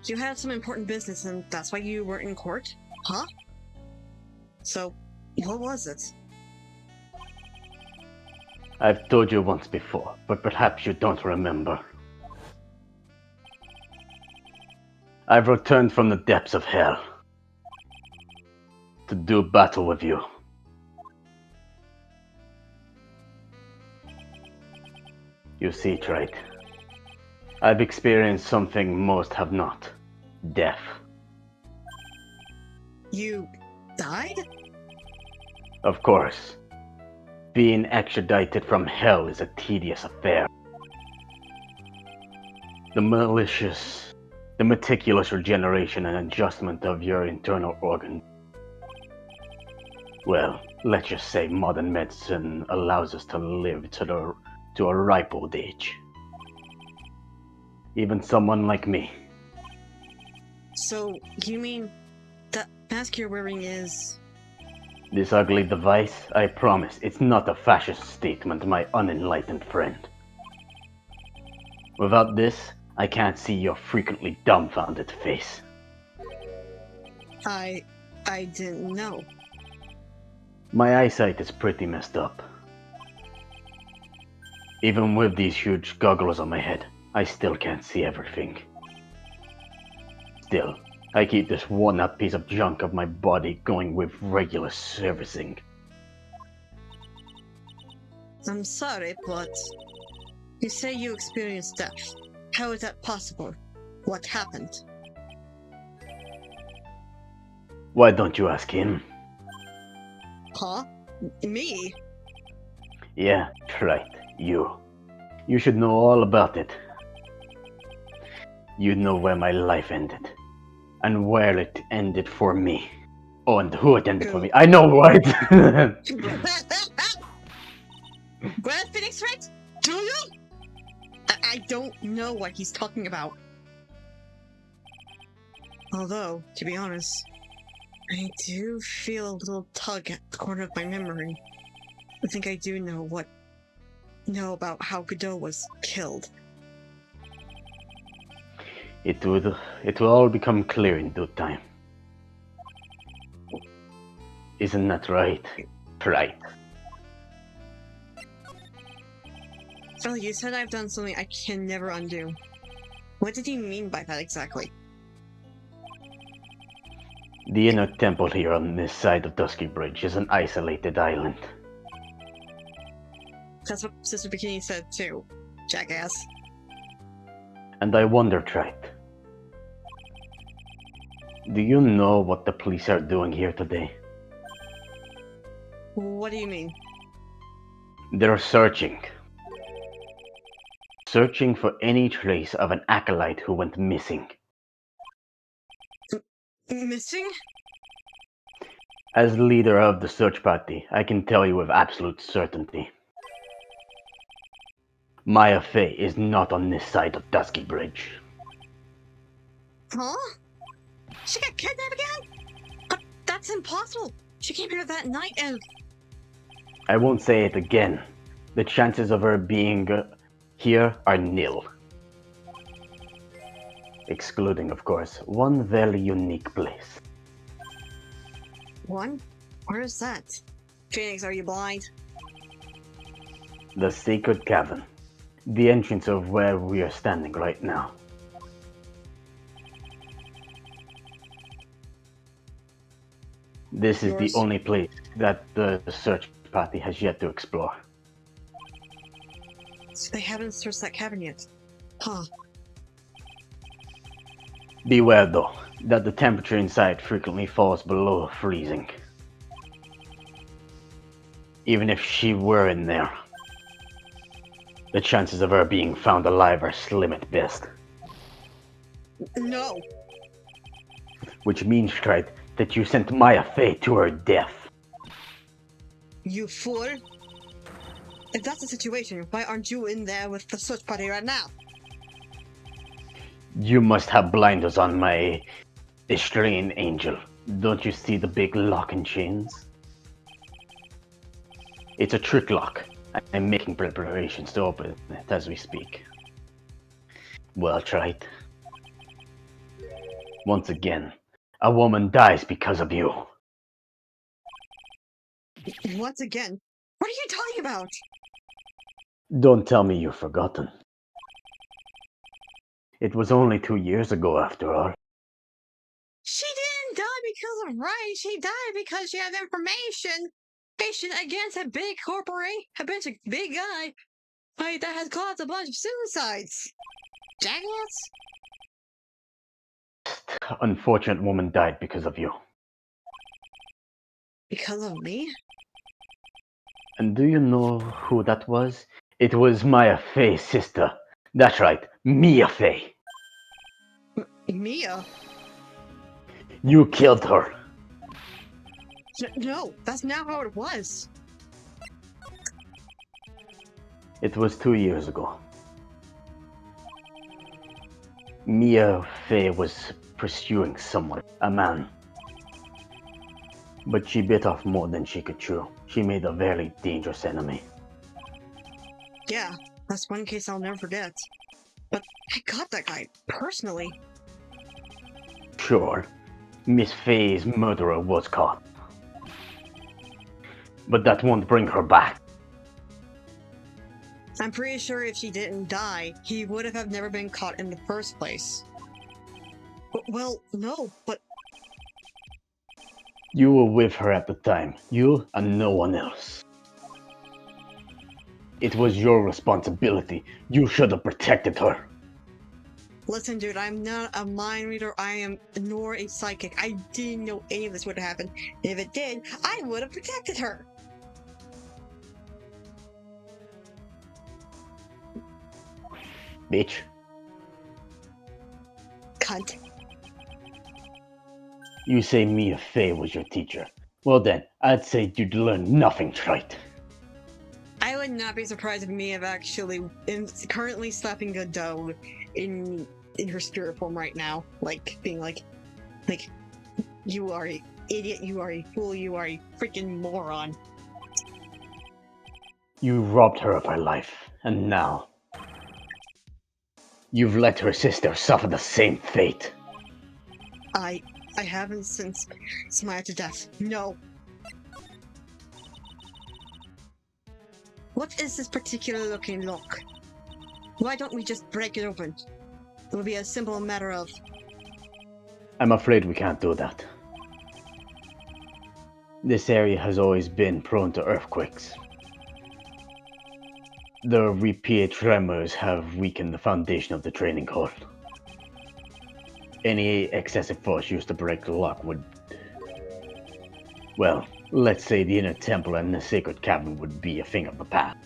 You had some important business and that's why you were in court? Huh? So, what was it? I've told you once before, but perhaps you don't remember. I've returned from the depths of hell to do battle with you. You see, Trite, I've experienced something most have not. Death. You died? Of course. Being extradited from hell is a tedious affair. The meticulous regeneration and adjustment of your internal organs. Well, let's just say modern medicine allows us to live to a ripe old age. Even someone like me. So, you mean that mask you're wearing is... This ugly device, I promise, it's not a fascist statement, my unenlightened friend. Without this, I can't see your frequently dumbfounded face. I didn't know. My eyesight is pretty messed up. Even with these huge goggles on my head, I still can't see everything. Still, I keep this worn-out piece of junk of my body going with regular servicing. I'm sorry, but you say you experienced death. How is that possible? What happened? Why don't you ask him? Huh? Me? Yeah, right, you. You should know all about it. You know where my life ended. And where it ended for me. Oh, and who it ended for me. I know, right? Grand Phoenix, right? Do you? I don't know what he's talking about. Although, to be honest, I do feel a little tug at the corner of my memory. I think I do know about how Godot was killed. It will all become clear in due time. Isn't that right? Right. Phil, you said I've done something I can never undo. What did you mean by that exactly? The inner temple here on this side of Dusky Bridge is an isolated island. That's what Sister Bikini said too, jackass. And I wonder, Trite, do you know what the police are doing here today? What do you mean? They're searching. Searching for any trace of an acolyte who went missing. Missing? As leader of the search party, I can tell you with absolute certainty. Maya Fey is not on this side of Dusky Bridge. Huh? She got kidnapped again? That's impossible! She came here that night and... I won't say it again. The chances of her being here are nil. Excluding, of course, one very unique place. One? Where is that? Phoenix, are you blind? The Sacred Cavern. The entrance of where we are standing right now. This is the Yours. only place that the search party has yet to explore. So they haven't searched that cabin yet. Huh. Beware though, that the temperature inside frequently falls below freezing. Even if she were in there, the chances of her being found alive are slim at best. No. Which means, right, that you sent Maya Fey to her death. You fool. If that's the situation, why aren't you in there with the search party right now? You must have blinders on, my Estreen angel. Don't you see the big lock and chains? It's a trick lock. I'm making preparations to open it as we speak. Well tried. Once again, a woman dies because of you. Once again? What are you talking about? Don't tell me you've forgotten. It was only 2 years ago, after all. She didn't die because of rights. She died because she had information against a big corporation, a bunch of big guy that has caused a bunch of suicides. Jackass? Unfortunate woman died because of you. Because of me? And do you know who that was? It was Maya Fey's sister. That's right, Mia Fey. Mia? You killed her. No, that's not how it was. It was 2 years ago. Mia Fey was pursuing someone, a man. But she bit off more than she could chew. She made a very dangerous enemy. Yeah, that's one case I'll never forget. But I got that guy, personally. Sure, Miss Fey's murderer was caught. But that won't bring her back. I'm pretty sure if she didn't die, he would have never been caught in the first place. Well, no, but... You were with her at the time. You and no one else. It was your responsibility. You should have protected her. Listen, dude, I'm not a mind reader, nor a psychic. I didn't know any of this would happen. If it did, I would have protected her. Bitch. Cunt. You say Mia Fey was your teacher. Well then, I'd say you'd learn nothing, trite. I would not be surprised if Mia actually is currently slapping Godot in her spirit form right now. Like, being like, you are a idiot, you are a fool, you are a freaking moron. You robbed her of her life, and now... you've let her sister suffer the same fate. I haven't since smiled to death. No. What is this particular looking lock? Why don't we just break it open? It would be a simple matter of... I'm afraid we can't do that. This area has always been prone to earthquakes. The repeated tremors have weakened the foundation of the training hall. Any excessive force used to break the lock would... well, let's say the inner temple and the sacred cabin would be a thing of the past.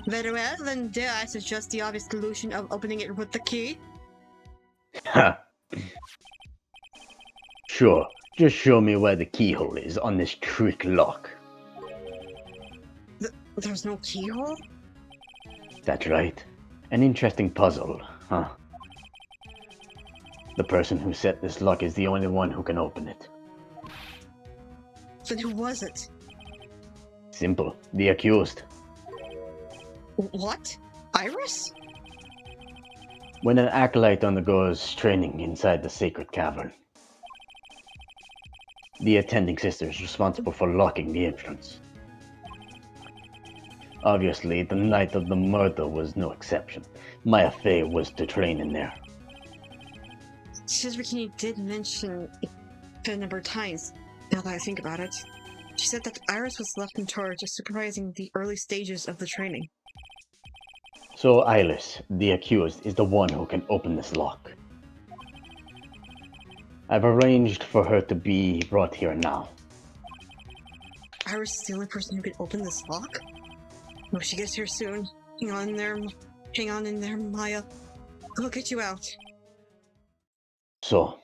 Very well, then dare I suggest the obvious solution of opening it with the key? Ha! Sure, just show me where the keyhole is on this trick lock. There's no keyhole? That's right. An interesting puzzle, huh? The person who set this lock is the only one who can open it. Then who was it? Simple. The accused. What? Iris? When an acolyte undergoes training inside the sacred cavern, the attending sister is responsible for locking the entrance. Obviously, the night of the murder was no exception. My affair was to train in there. Shizukini did mention it a number of times, now that I think about it. She said that Iris was left in charge of supervising the early stages of the training. So Iris, the accused, is the one who can open this lock. I've arranged for her to be brought here now. Iris is the only person who can open this lock? Well, she gets here soon. Hang on in there, Maya. I'll get you out. So,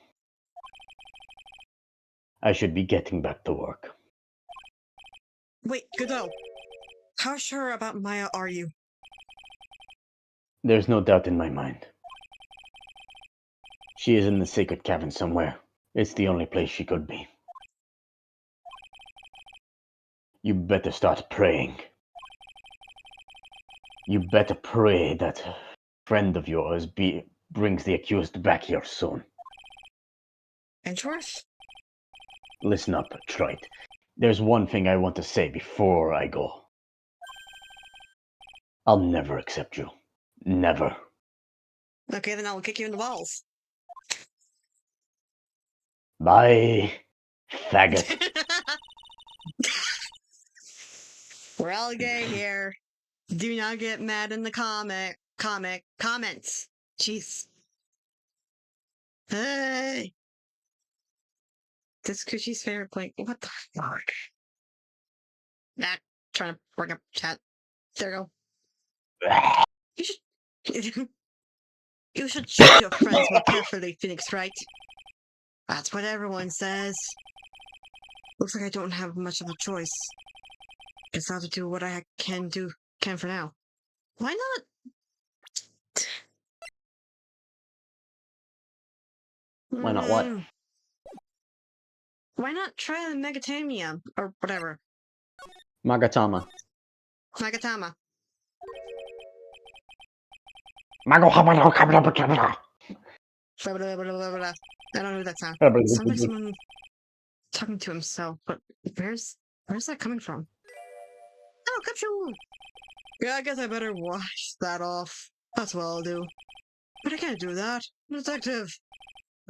I should be getting back to work. Wait, Godot. How sure about Maya are you? There's no doubt in my mind. She is in the sacred cavern somewhere. It's the only place she could be. You better start praying. You better pray that a friend of yours brings the accused back here soon. Edgeworth? Listen up, Trite. There's one thing I want to say before I go. I'll never accept you. Never. Okay, then I'll kick you in the balls. Bye, faggot. We're all gay here. Do not get mad in the comments. Jeez. Hey! That's Cushy's favorite play. What the fuck? Nah, trying to bring up chat. There you go. You should... you should choose your friends more carefully, Phoenix, right? That's what everyone says. Looks like I don't have much of a choice. Guess I'll have to do what I can for now. Why not? Why not what? Why not try the Megatamia? Or whatever. Magatama. Magatama. Blah, blah, blah, blah, blah. I don't know who that sounds. Sounds like someone talking to himself, but where's that coming from? Oh, Capsule! Yeah, I guess I better wash that off. That's what I'll do. But I can't do that. I'm a detective.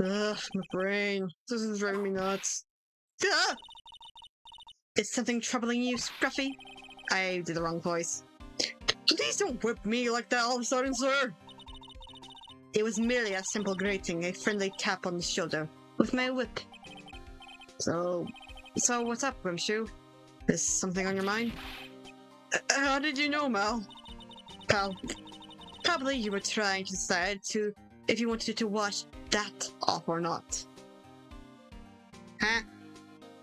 Ugh, my brain. This is driving me nuts. Ah! Is something troubling you, Scruffy? I did the wrong voice. Please don't whip me like that all of a sudden, sir! It was merely a simple grating, a friendly tap on the shoulder, with my whip. So what's up, Grimshoe? Is something on your mind? How did you know, Mal? Pal, probably you were trying to decide if you wanted to wash that off or not. Huh?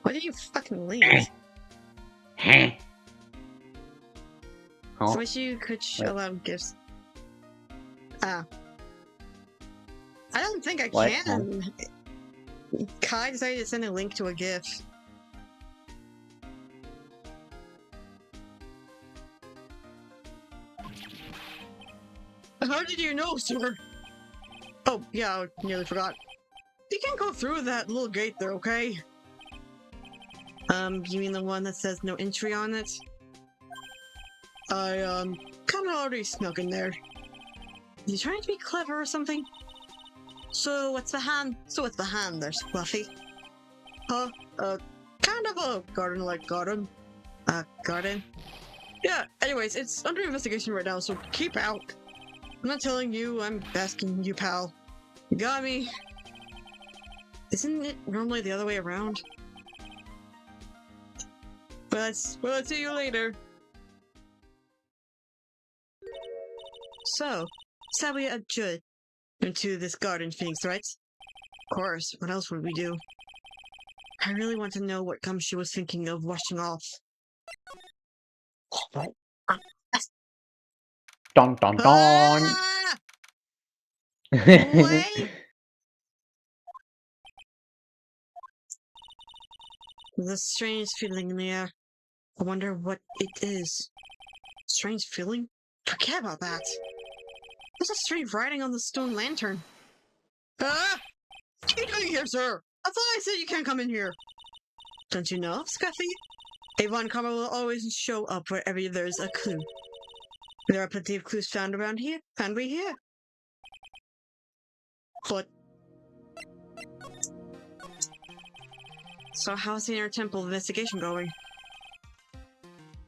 Why did you fucking leave? Huh? So wish you could allow gifts. I don't think I What? can. Kai decided to send a link to a GIF. How did you know, sir? Oh, yeah, I nearly forgot. You can't go through that little gate there, okay? You mean the one that says no entry on it? I, kinda already snuck in there. You trying to be clever or something? So what's behind there, Fluffy? Kind of a garden-like garden. Garden? Yeah, anyways, it's under investigation right now, so keep out. I'm not telling you, I'm asking you, pal. You got me. Isn't it normally the other way around? Well, I'll see you later. So, we adjourned into this garden, Phoenix, right? Of course, what else would we do? I really want to know what Gumshoe was thinking of washing off. Dun dun dun! Ah! Wait! There's a strange feeling in the air. I wonder what it is. Strange feeling? Forget about that. There's a strange writing on the stone lantern. Ah! What are you doing here, sir? I thought I said you can't come in here. Don't you know, Scuffy? A one karma will always show up wherever there's a clue. There are plenty of clues found around here, and we here. But so how's the inner temple investigation going?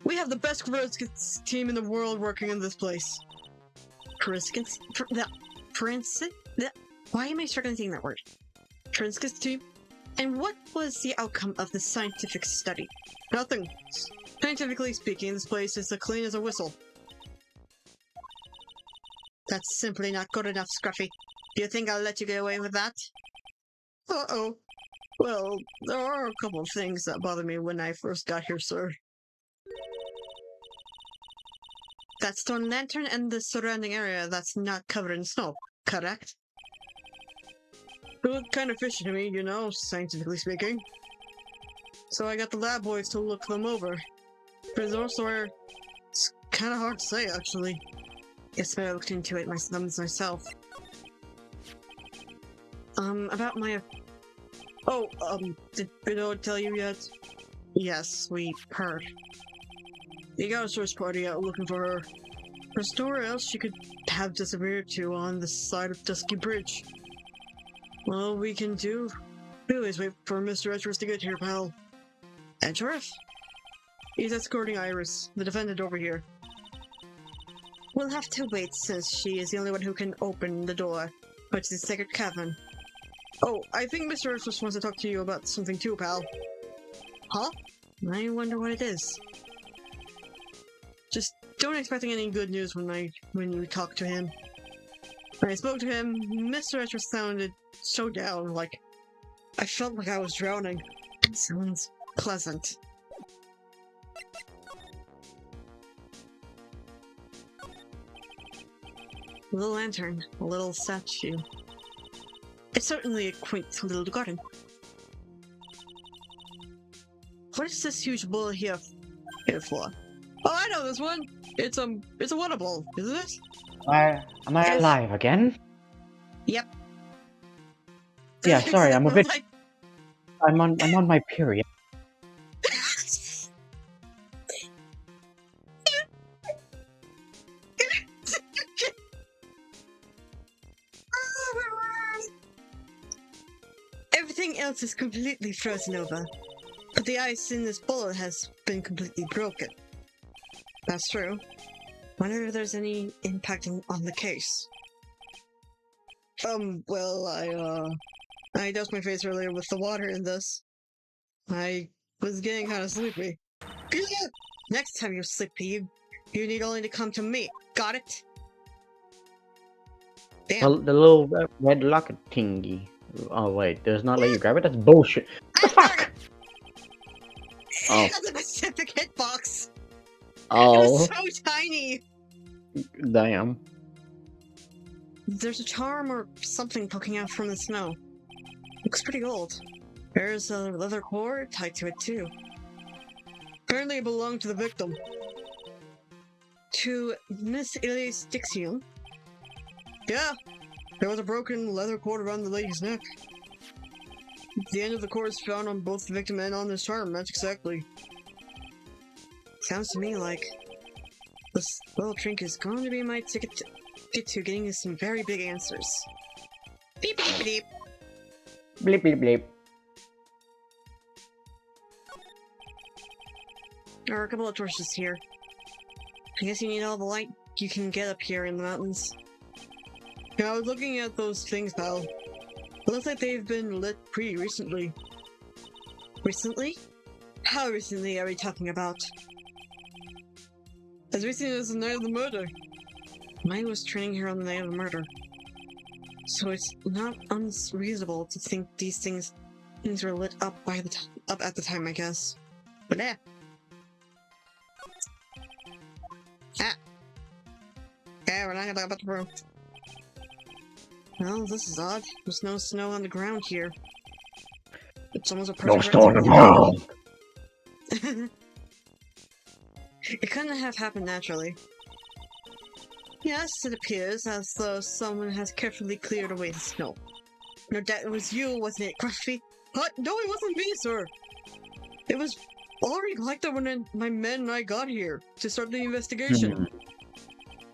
We have the best forensics team in the world working in this place. Forensics? Why am I struggling saying that word? Forensics team? And what was the outcome of the scientific study? Nothing. Scientifically speaking, this place is as clean as a whistle. That's simply not good enough, Scruffy. Do you think I'll let you get away with that? Uh-oh. Well, there are a couple of things that bother me when I first got here, sir. That stone lantern and the surrounding area that's not covered in snow, correct? They look kind of fishy to me, you know, scientifically speaking. So I got the lab boys to look them over. But it's kind of hard to say, actually. Guess I looked into it myself. About my... Oh, did Bino tell you yet? Yes, we heard. You got a search party out looking for her. There's nowhere else she could have disappeared to on the side of Dusky Bridge. All we can do is wait for Mr. Edgeworth to get here, pal. Edgeworth? He's escorting Iris, the defendant, over here. We'll have to wait since she is the only one who can open the door, which is the sacred cavern. Oh, I think Mr. Edgeworth wants to talk to you about something too, pal. Huh? I wonder what it is. Just don't expecting any good news when you talk to him. When I spoke to him, Mr. Edgeworth sounded so down, like I felt like I was drowning. It sounds pleasant. A little lantern, a little statue. It's certainly a quaint little garden. What is this huge bowl here for? Oh, I know this one! It's a water bowl, isn't it? Am I alive again? Yep. Yeah, sorry, I'm a bit... I'm on my period. Everything else is completely frozen over, but the ice in this bowl has been completely broken. That's true. Wonder if there's any impact on the case. Well, I doused my face earlier with the water in this. I was getting kind of sleepy. Next time you're sleepy, you need only to come to me. Got it? Damn. Well, the little red locket thingy. Oh wait, does not let you grab it? That's bullshit. What the fuck? Oh. It has a specific hitbox. Oh. It was so tiny. Damn. There's a charm or something poking out from the snow. Looks pretty old. There's a leather cord tied to it too. Apparently it belonged to the victim. To Miss Elise Dixion. Yeah, there was a broken leather cord around the lady's neck. The end of the cord is found on both the victim and on this charm, that's exactly. Sounds to me like this little trinket is going to be my ticket to getting you some very big answers. Beep beep beep. Bleep bleep bleep. There are a couple of torches here. I guess you need all the light you can get up here in the mountains. Yeah, I was looking at those things, pal. It looks like they've been lit pretty recently. Recently? How recently are we talking about? As recently as the night of the murder. Mine was training here on the night of the murder. So it's not unreasonable to think these things were lit up up at the time, I guess. But yeah. Ah. Okay, we're not gonna talk about the room. Well, this is odd. There's no snow on the ground here. It's almost a perfect... No snow on the ground! It couldn't have happened naturally. Yes, it appears as though someone has carefully cleared away the snow. No doubt it was you, wasn't it, Gruffy? What? No, it wasn't me, sir! It was already collected when my men and I got here to start the investigation.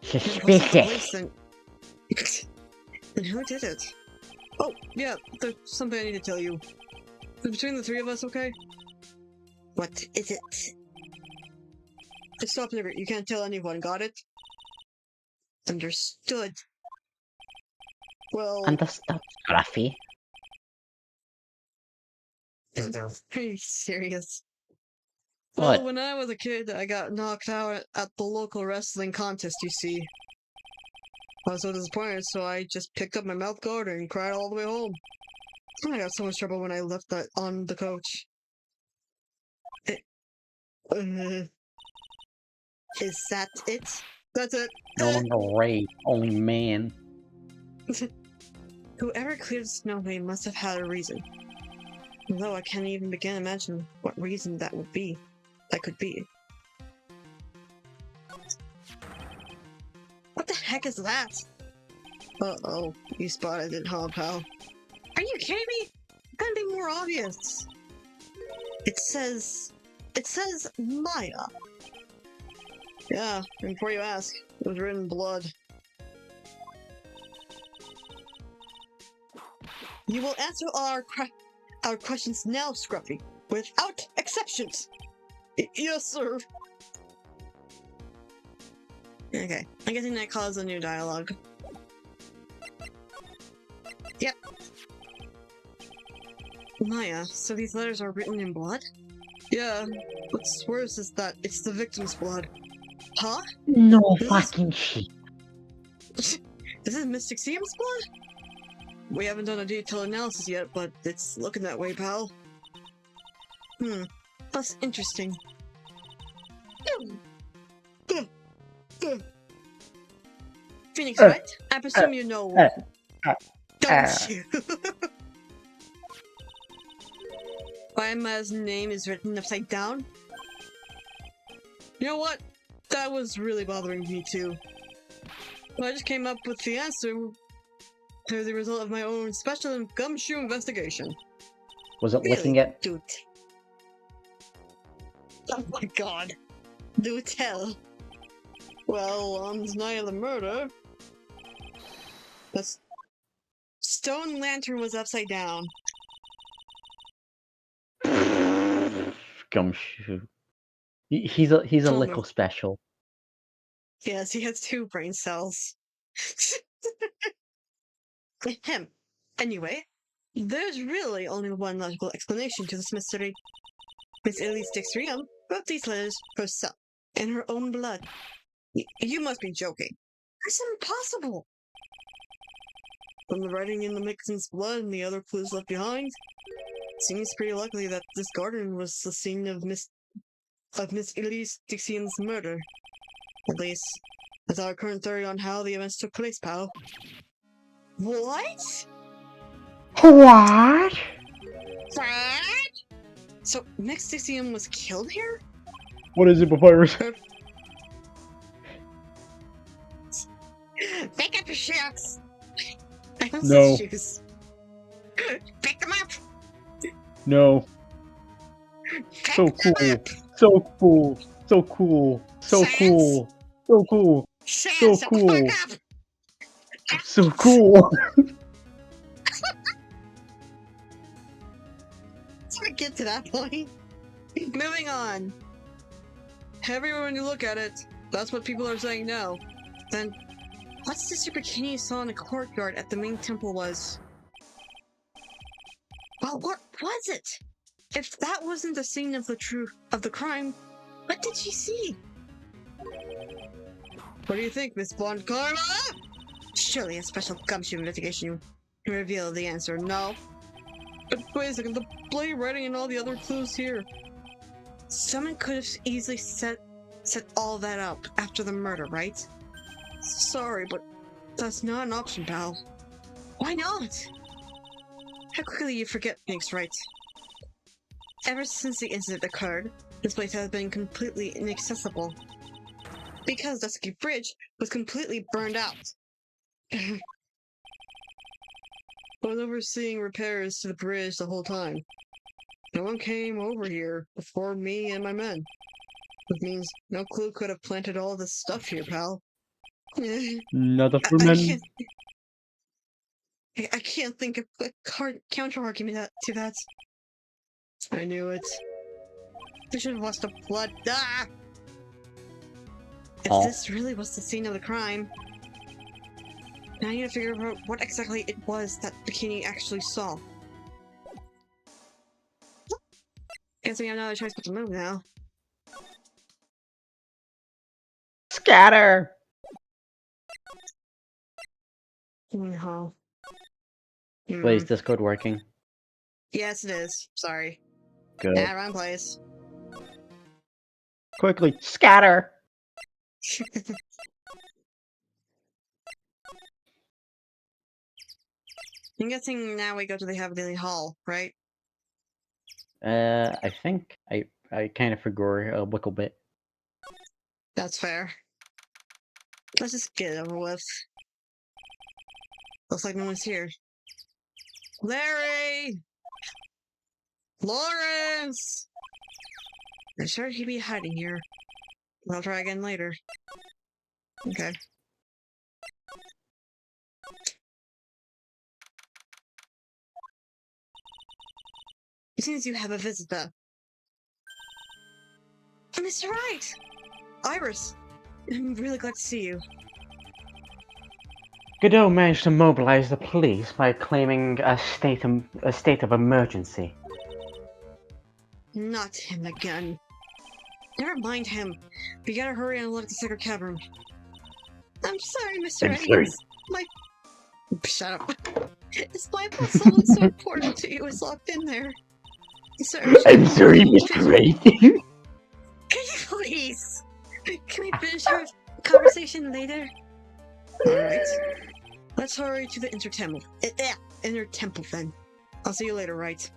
It wasn't the place Suspicious. then. Then who did it? Oh, yeah, there's something I need to tell you. Is between the three of us, okay? What is it? It's top secret. You can't tell anyone, got it? Understood. Well, Understood, Scruffy. are you serious? What? Well, when I was a kid, I got knocked out at the local wrestling contest, you see. I was so disappointed, so I just picked up my mouth guard and cried all the way home. I got so much trouble when I left that on the coach. Is that it? That's it. No longer Ray, only man. Whoever cleared the snow lane must have had a reason. Although I can't even begin to imagine what reason that would be. That could be. What the heck is that? Uh-oh, you spotted it, huh, pal? Are you kidding me? It couldn't be more obvious. It says Maya. Yeah, and before you ask, it was written in blood. You will answer all our questions now, Scruffy, without exceptions. Yes, sir. Okay, I'm guessing that caused a new dialogue. Yep. Maya, so these letters are written in blood? Yeah, what's worse is that it's the victim's blood. Huh? No This is- fucking shit. This is Mystic Seum's blood? We haven't done a detailed analysis yet, but it's looking that way, pal. That's interesting. Phoenix, right? I presume you know. Don't you? Why Maya's name is written upside down? You know what? That was really bothering me too. Well, I just came up with the answer to the result of my own special gumshoe investigation. Was it Really? licking it? Do oh my god. Do tell. Well, on the night of the murder, the stone lantern was upside down. Gumshoe. He's a Oh, no. little special. Yes, he has 2 brain cells. Him. Anyway, there's really only one logical explanation to this mystery. Miss Elise Dixrium wrote these letters herself, in her own blood. You must be joking. That's impossible! From the writing in the victim's blood and the other clues left behind, it seems pretty likely that this garden was the scene of Miss Elise Dixian's murder. At least, that's our current theory on how the events took place, pal. What? What? What? So, Miss Dixian was killed here? What is it, papyrus? Pick up your shoes! I have No. shoes. Pick them up! No. Pick So them cool. up! So cool. So cool. So Sans. cool. So cool. Sans, So cool. fuck up! So cool. Let's not get to that point. Moving on. Everywhere when you look at it, that's what people are saying now. Then, what's the super bikini you saw in the courtyard at the main temple was? Well, what was it? If that wasn't the scene of the crime, what did she see? What do you think, Miss Blonde Karma? Surely a special gumshoe investigation will reveal the answer. No. But wait a second, the bloody writing and all the other clues here. Someone could have easily set all that up after the murder, right? Sorry, but that's not an option, pal. Why not? How quickly you forget things, right? Ever since the incident occurred, this place has been completely inaccessible. Because Dusky Bridge was completely burned out. I was overseeing repairs to the bridge the whole time. No one came over here before me and my men. Which means no clue could have planted all this stuff here, pal. Another I, for I men. can't. I can't think of a counter argument to that. I knew it. We should have watched the blood. Ah! If Oh. this really was the scene of the crime, now I need to figure out what exactly it was that Bikini actually saw. Guess we have no other choice but to move now. Scatter! Oh. Wait, is Discord working? Yes, it is. Sorry. Good. Wrong place. Quickly, scatter! I'm guessing now we go to the Heavenly Hall, right? I think I kind of forgot a little bit. That's fair. Let's just get it over with. Looks like no one's here. Larry! Lawrence! I'm sure he'd be hiding here. I'll try again later. Okay. It seems you have a visitor. Mr. Wright! Iris! I'm really glad to see you. Godot managed to mobilize the police by claiming a state of emergency. Not him again. Never mind him. We gotta hurry and unlock the secret cavern. I'm sorry, Mr. Wright. sorry. Shut up. It's my fault someone so important to you is locked in there. Sorry, I'm sorry, Mr. Wright. Can you please? Can we finish our conversation later? Alright. Let's hurry to the inner temple. Inner temple then. I'll see you later, right?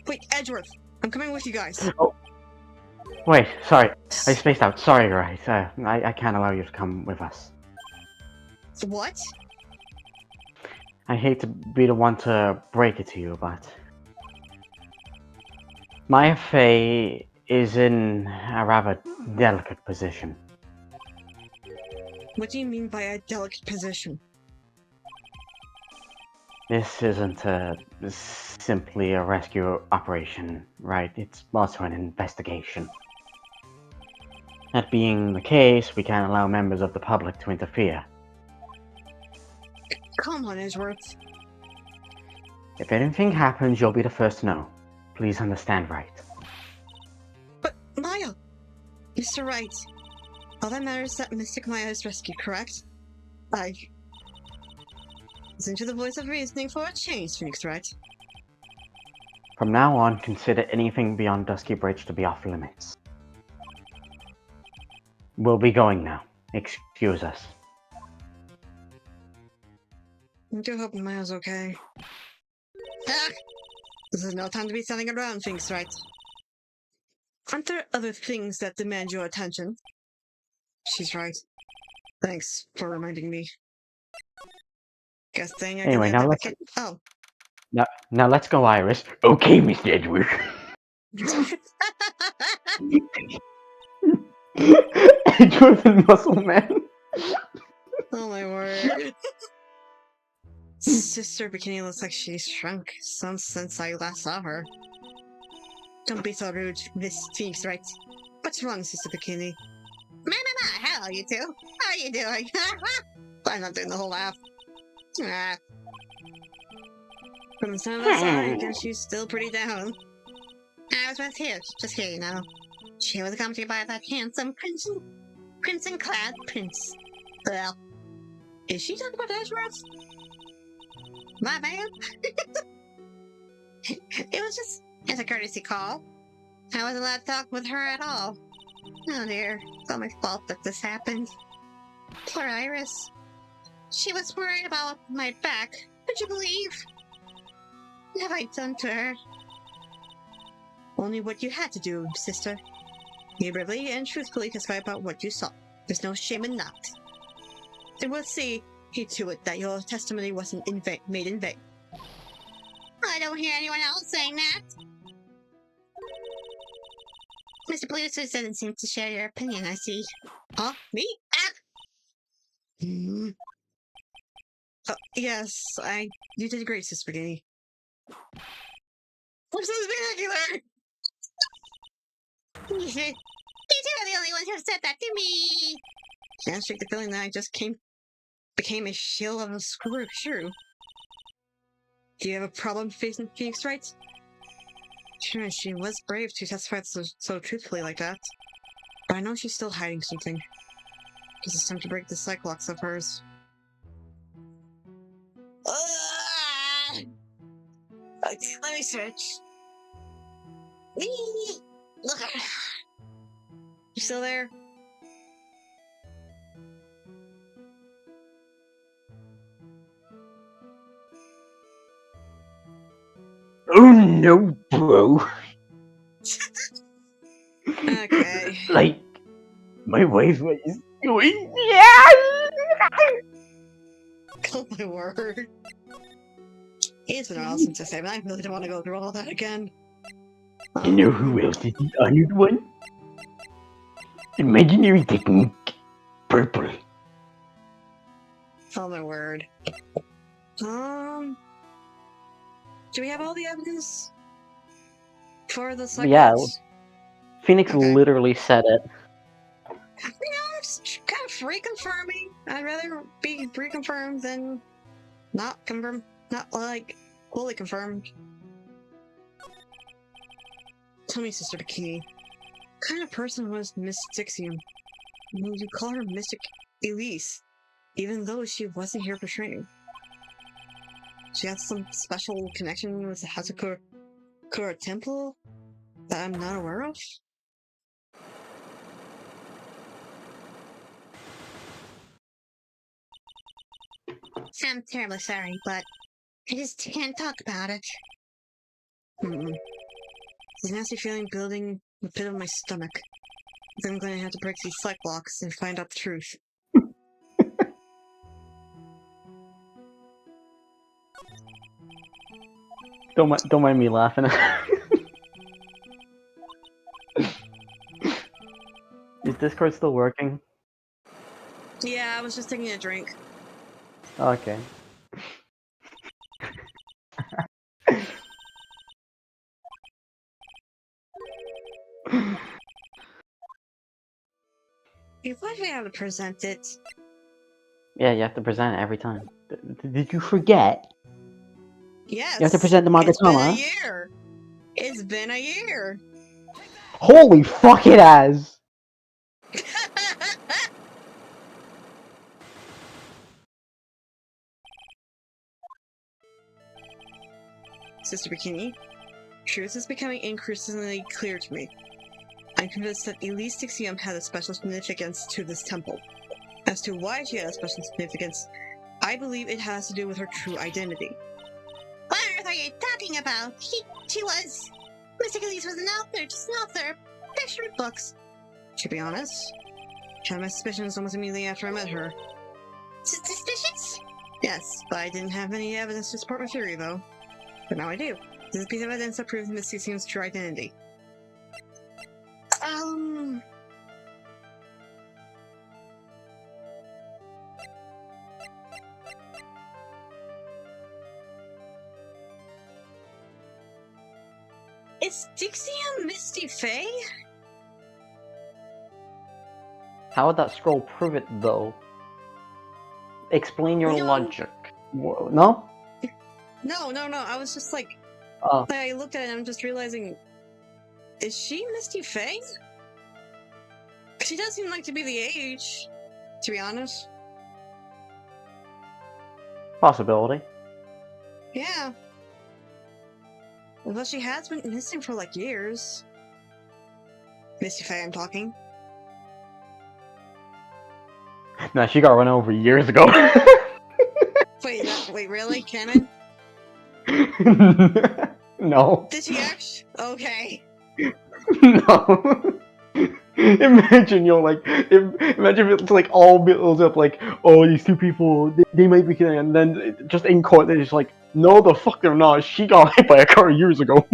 Wait, Edgeworth! I'm coming with you guys. Oh. Wait, sorry. I spaced out. Sorry, Wright. I can't allow you to come with us. What? I hate to be the one to break it to you, but Maya Fey is in a rather delicate position. What do you mean by a delicate position? This isn't simply a rescue operation, right? It's also an investigation. That being the case, we can't allow members of the public to interfere. Come on, Edgeworth. If anything happens, you'll be the first to know. Please understand, Wright. But, Maya! Mr. Wright, all that matters is that Mystic Maya is rescued, correct? Listen to the voice of reasoning for a change, Phoenix Wright. From now on, consider anything beyond Dusky Bridge to be off limits. We'll be going now. Excuse us. I do hope Maya's okay. Ah! This is no time to be standing around, Phoenix Wright. Aren't there other things that demand your attention? She's right. Thanks for reminding me. Guess thing I Anyway, can now have let's... Oh. Now let's go, Iris. Okay, Mr. Edward. Edward and Muscle Man. Oh my word. Sister Bikini looks like she's shrunk some since I last saw her. Don't be so rude, Miss Phoenix Wright. What's wrong, Sister Bikini? Hello, you two. How are you doing? I'm not doing the whole laugh. Ah. From the sound of the side, I guess she's still pretty down. I was just here, you know. She was accompanied by that handsome crimson-clad prince. Well, is she talking about Edgeworth? My man? It was just as a courtesy call. I wasn't allowed to talk with her at all. Oh dear, it's all my fault that this happened. Poor Iris. She was worried about my back. Would you believe? What have I done to her? Only what you had to do, sister. You bravely and truthfully testify about what you saw. There's no shame in that. And we'll see to it that your testimony wasn't made in vain. I don't hear anyone else saying that. Mr. Bluetooth doesn't seem to share your opinion, I see. Huh? Me? Ah! Yes, you did great, Sister Spaghetti. I'm so spectacular! You two are the only ones who have said that to me. Can't shake the feeling that I just became a shill of a shrew. Do you have a problem facing Phoenix rights? Sure, she was brave to testify so truthfully like that. But I know she's still hiding something. Guess it's time to break the cyclops of hers. Okay, let me search. You still there? Oh no, bro. Okay. Like, my wife is going. Yeah! Oh my word. It's been a while since I saved, but I really don't want to go through all that again. You know who else is the honored one? Imaginary technique. Purple. Oh my word. Do we have all the evidence for the cyclops? Yeah, Phoenix Okay. literally said it. You know, just kind of reconfirming. I'd rather be reconfirmed than not confirmed. Not like fully confirmed. Tell me, Sister Bikini, what kind of person was Miss Dixium? You call her Mystic Elise, even though she wasn't here for training. She had some special connection with the Hazakura Temple that I'm not aware of? I'm terribly sorry, but I just can't talk about it. There's a nasty feeling building in the pit of my stomach. Then I'm going to have to break these psych blocks and find out the truth. Don't mind me laughing. Is Discord still working? Yeah, I was just taking a drink. Okay. You might be able to present it. Yeah, you have to present it every time. Did you forget? Yes. You have to present the It's been a Magatama. year. It's been a year. Holy fuck, it has! Sister Bikini, truth is becoming increasingly clear to me. I'm convinced that Elise Dixium had a special significance to this temple. As to why she had a special significance, I believe it has to do with her true identity. What on earth are you talking about? She was... Mystic Elise was an author, just an author. She wrote books. To be honest, I had my suspicions almost immediately after I met her. Suspicious? Yes, but I didn't have any evidence to support my theory, though. But now I do. This is a piece of evidence that proves Miss Dixium's true identity. Is Dixium Misty Faye? How would that scroll prove it, though? Explain your No. logic. No? No. I was just like, Oh. I looked at it and I'm just realizing, is she Misty Faye? She does seem like to be the age, to be honest. Possibility. Yeah. Well, she has been missing for like years. Misty Faye, I'm talking. Nah, she got run over years ago. Wait, really? Canon? No. Did she actually? Okay. No. Imagine imagine if it's like all builds up like, oh, these two people, they might be killing, and then just in court they're just like, No, the fuck they're not. She got hit by a car years ago.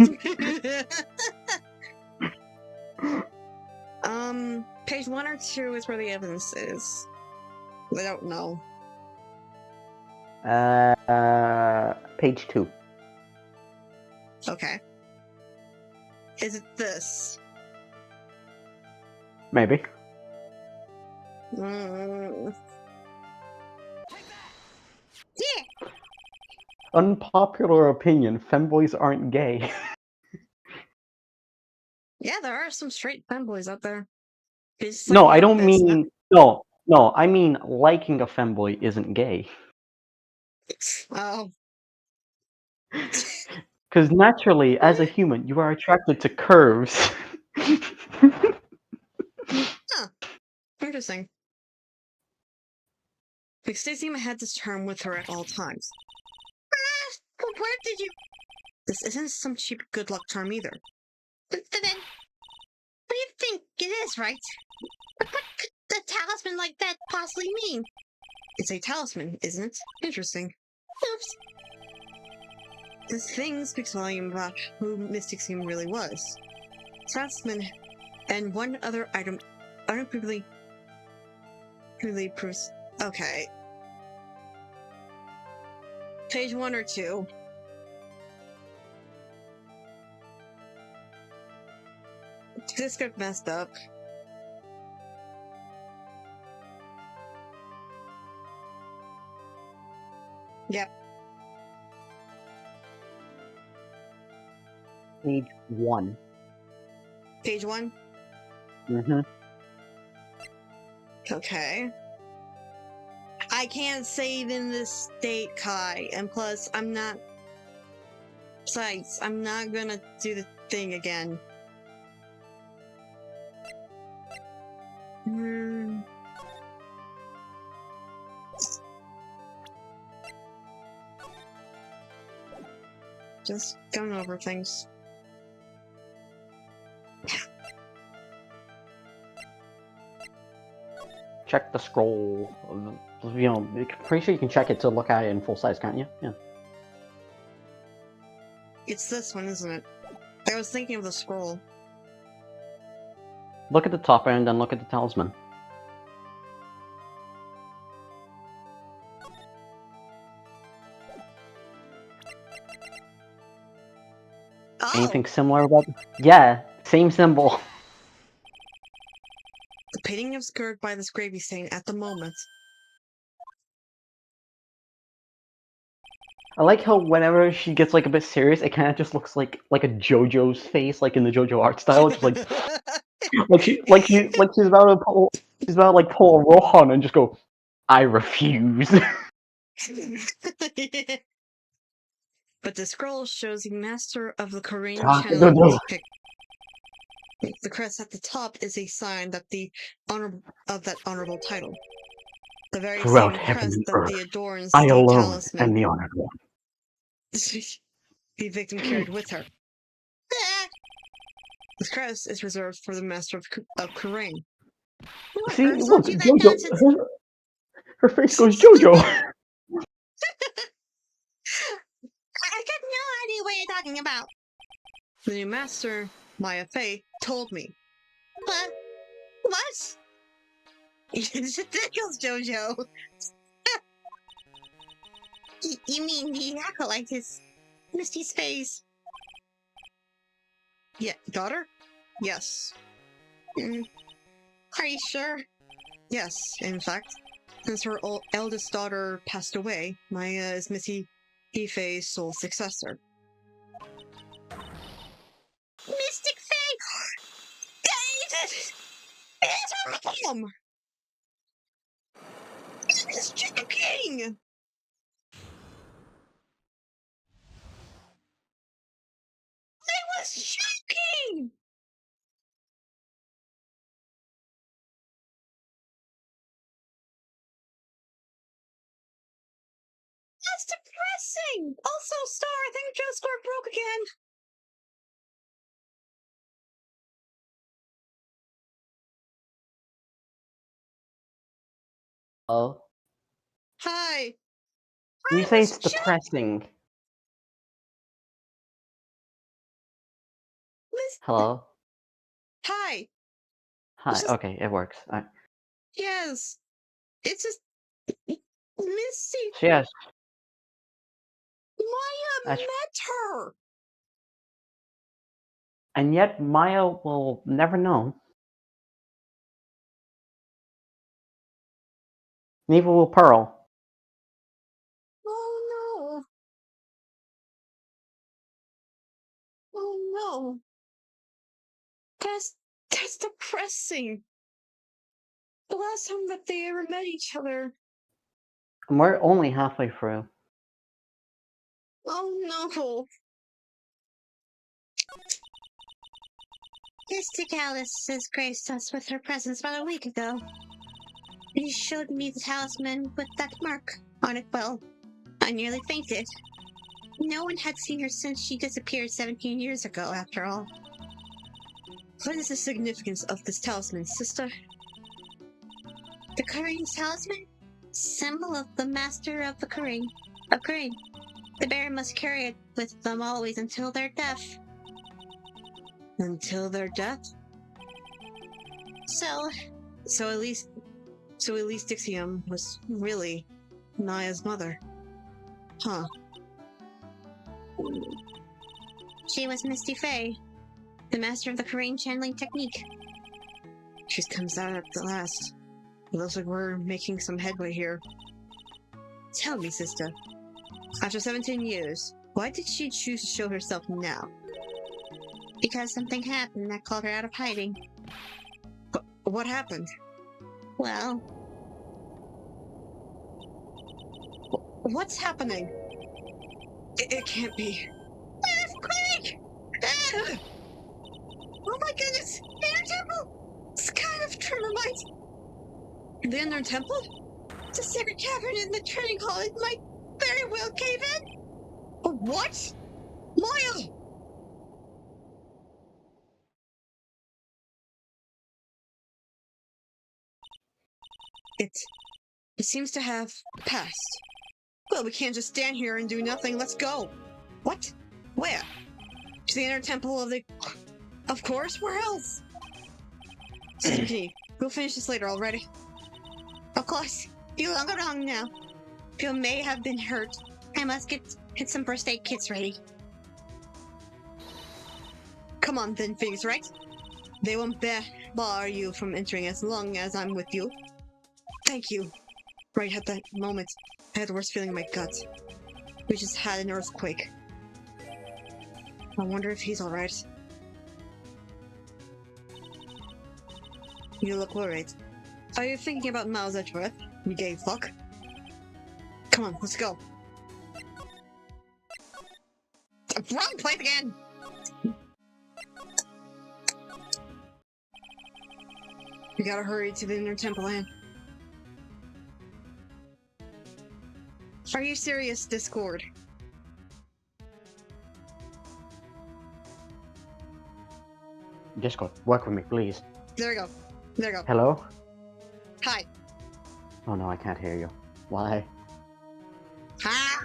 Page 1 or 2 is where the evidence is. I don't know. Page 2. Okay. Is it this? Maybe. Mm. Unpopular opinion, femboys aren't gay. Yeah, there are some straight femboys out there. It's just No, like I not don't this, no. mean... No, I mean liking a femboy isn't gay. Oh. Because naturally, as a human, you are attracted to curves. Interesting. Like, Stacy had this charm with her at all times. But where did you... This isn't some cheap good luck charm either. But then... What do you think it is, right? What could a talisman like that possibly mean? It's a talisman, isn't it? Interesting. Oops. This thing speaks volume about who Mystic Seam really was. Talisman and one other item unequivocally proves... Okay. Page 1 or 2. This got messed up. Yep. Page 1. Page 1? Mm-hmm. Okay. I can't save in this state, Kai, and plus, I'm not... Besides, I'm not gonna do the thing again. Just going over things. Check the scroll. You know, pretty sure you can check it to look at it in full size, can't you? Yeah. It's this one, isn't it? I was thinking of the scroll. Look at the top and then look at the talisman. Oh! Anything similar about... Yeah, same symbol. The painting obscured by this gravy stain at the moment. I like how whenever she gets like a bit serious, it kind of just looks like a JoJo's face, like in the JoJo art style. Just like she's about to pull, pull a Rohan and just go, I refuse. But the scroll shows the master of the Korean Ah, channel. no. The crest at the top is a sign that of that honorable title. The very Throughout same heaven crest and that earth, adorns I the alone talisman am the honored one. the victim carried with her. This crest is reserved for the master of Korean. See, look, JoJo. Her face goes JoJo. I got no idea what you're talking about. The new master, Maya Fey, told me. But what? It's ridiculous, JoJo. You mean the acolyte is Misty's face? Yeah, daughter? Yes. Are you sure? Yes, in fact. Since her eldest daughter passed away, Maya is Missy Ife's sole successor. Mystic Fae! It's her mom! It's joking! I was joking! That's depressing! Also, Star, I think Joe's score broke again. Oh. Hi. You I say was it's depressing. Hello? Hi. Hi. Just- Okay, it works. Yes. It's just Missy. Yes, Maya that's, met her. and yet Maya will never know. Neither will Pearl. Oh no. Oh no. That's depressing. The last time that they ever met each other. And we're only halfway through. Oh no. Mr. Gallus has graced us with her presence about a week ago. He showed me the talisman with that mark on it. Well, I nearly fainted. No one had seen her since she disappeared 17 years ago, after all. What is the significance of this talisman, sister? The Kurain talisman? Symbol of the master of the Kurain. Of Kurain. The bearer must carry it with them always until their death. Until their death? So, So at least Dixium was really Naya's mother. Huh. she was Misty Faye, the master of the Kurain channeling technique. She comes out at the last. It looks like we're making some headway here. Tell me, sister. After 17 years, why did she choose to show herself now? Because something happened that called her out of hiding. What happened? Well, What's happening? It can't be. earthquake! Oh my goodness! Inner temple! It's kind of termite. The inner temple? It's a secret cavern in the training hall. It might very well cave in. What? Maya! It seems to have passed. Well, we can't just stand here and do nothing. Let's go. What? Where? To the inner temple of the... Of course, where else? Sister Kenny, we'll finish this later already. Of course, you longer wrong now. You may have been hurt. I must get some first aid kits ready. Come on then, Figs, right? They won't bar you from entering as long as I'm with you. Thank you. Right at that moment, I had the worst feeling in my gut. We just had an earthquake. I wonder if he's alright. You look worried. Are you thinking about Miles Edgeworth, you gay fuck? Come on, let's go. Wrong place again! We gotta hurry to the inner temple, Anne. Are you serious, Discord? Discord, work with me, please. There we go. There we go. Hello? Hi. Oh no, I can't hear you. Why? Ah!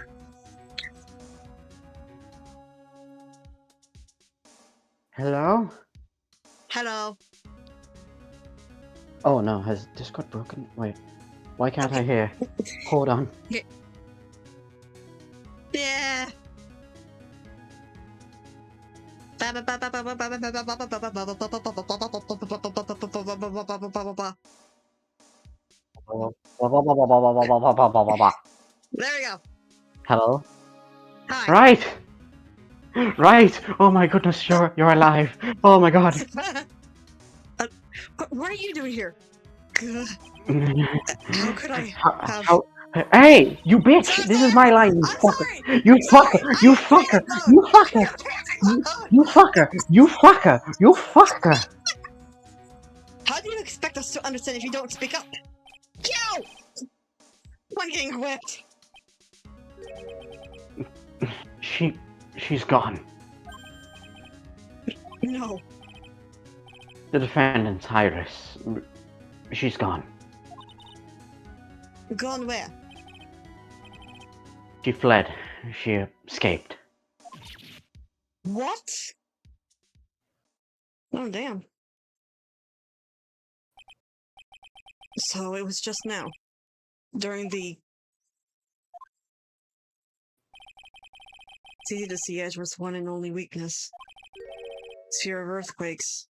Hello? Hello. Oh no, has Discord broken? Wait. Why can't I hear? Hold on. Yeah. There we go. Hello? Hi. Right! Right! Oh my goodness, you're alive! Oh my god! What are you doing here? How could I have... How- Hey, you bitch! This is my line, you I'm fucker! sorry! You fucker! I You am fucker! panic mode! You I fucker! am panic mode! You fucker! You fucker! You fucker! How do you expect us to understand if you don't speak up? Yo! I'm getting whipped. She's gone. No. The defendant's Iris. She's gone. Gone where? She fled. She escaped. What? Oh, damn. So it was just now, during the... It's easy to see Edgeworth's one and only weakness. Fear of earthquakes.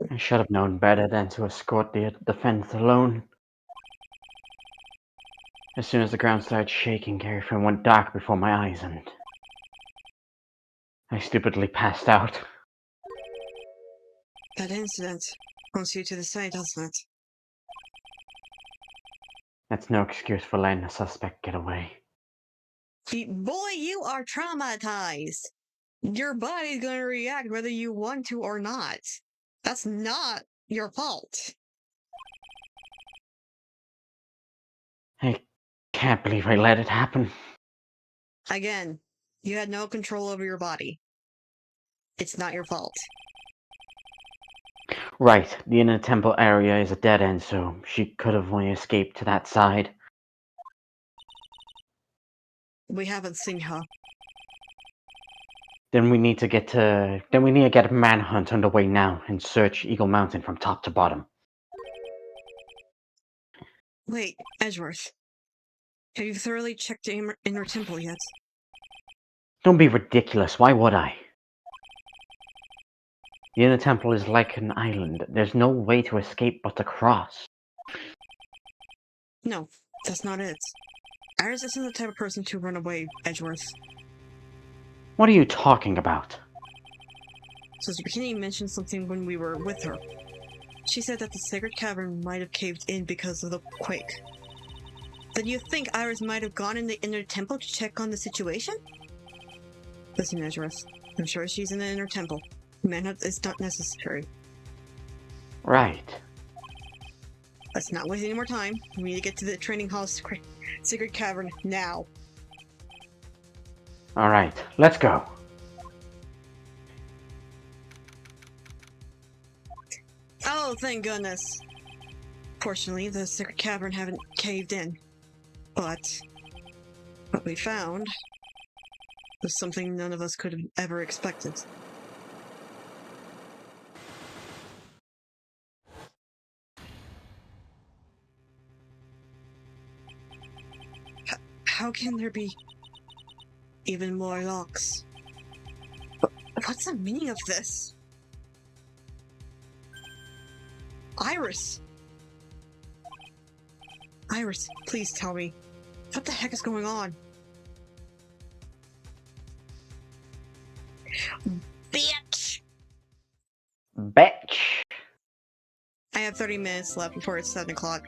I should have known better than to escort the defense alone. As soon as the ground started shaking, everything went dark before my eyes, and I stupidly passed out. That incident points you to the side, doesn't it? That's no excuse for letting a suspect get away. Boy, you are traumatized! Your body's gonna react whether you want to or not. That's not your fault. I can't believe I let it happen. Again, you had no control over your body. It's not your fault. Right, the inner temple area is a dead end, so she could have only escaped to that side. We haven't seen her. Then we need to get a manhunt underway now and search Eagle Mountain from top to bottom. Wait, Edgeworth. Have you thoroughly checked the inner temple yet? Don't be ridiculous, why would I? The inner temple is like an island. There's no way to escape but to cross. No, that's not it. Iris isn't the type of person to run away, Edgeworth. What are you talking about? So Zucchini mentioned something when we were with her. She said that the sacred cavern might have caved in because of the quake. Then you think Iris might have gone in the inner temple to check on the situation? Listen, Edgeworth. I'm sure she's in the inner temple. Manhunt is not necessary. Right. Let's not waste any more time. We need to get to the training hall's secret cavern now. Alright, let's go. Oh, thank goodness. Fortunately, the secret cavern haven't caved in. But what we found was something none of us could have ever expected. How can there be even more locks? What's the meaning of this? Iris! Iris, please tell me. What the heck is going on? Bitch! Bitch! I have 30 minutes left before it's 7 o'clock.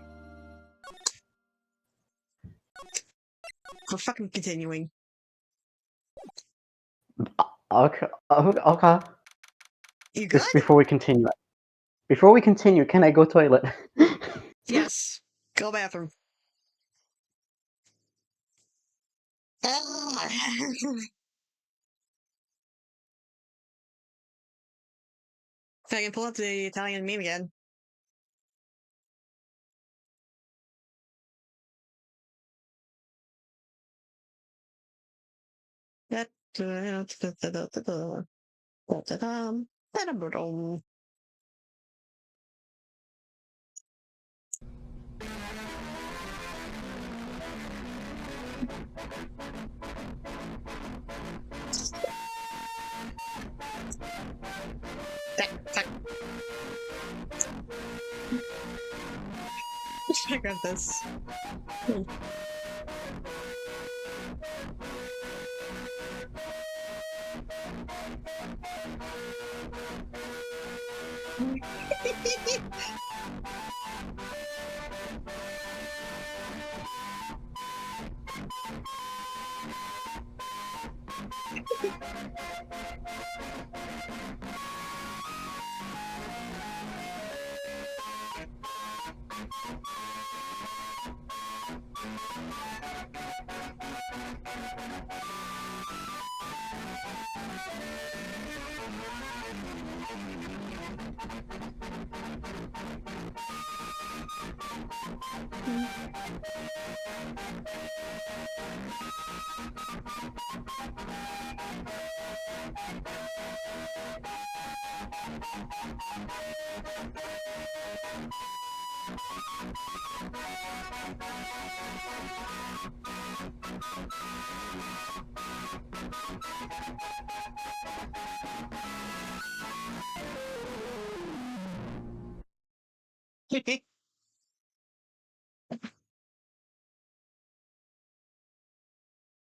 We're fucking continuing. Okay. You good? Just before we continue, can I go toilet? Yes. Go bathroom. If I can pull up the Italian meme again. Check out this.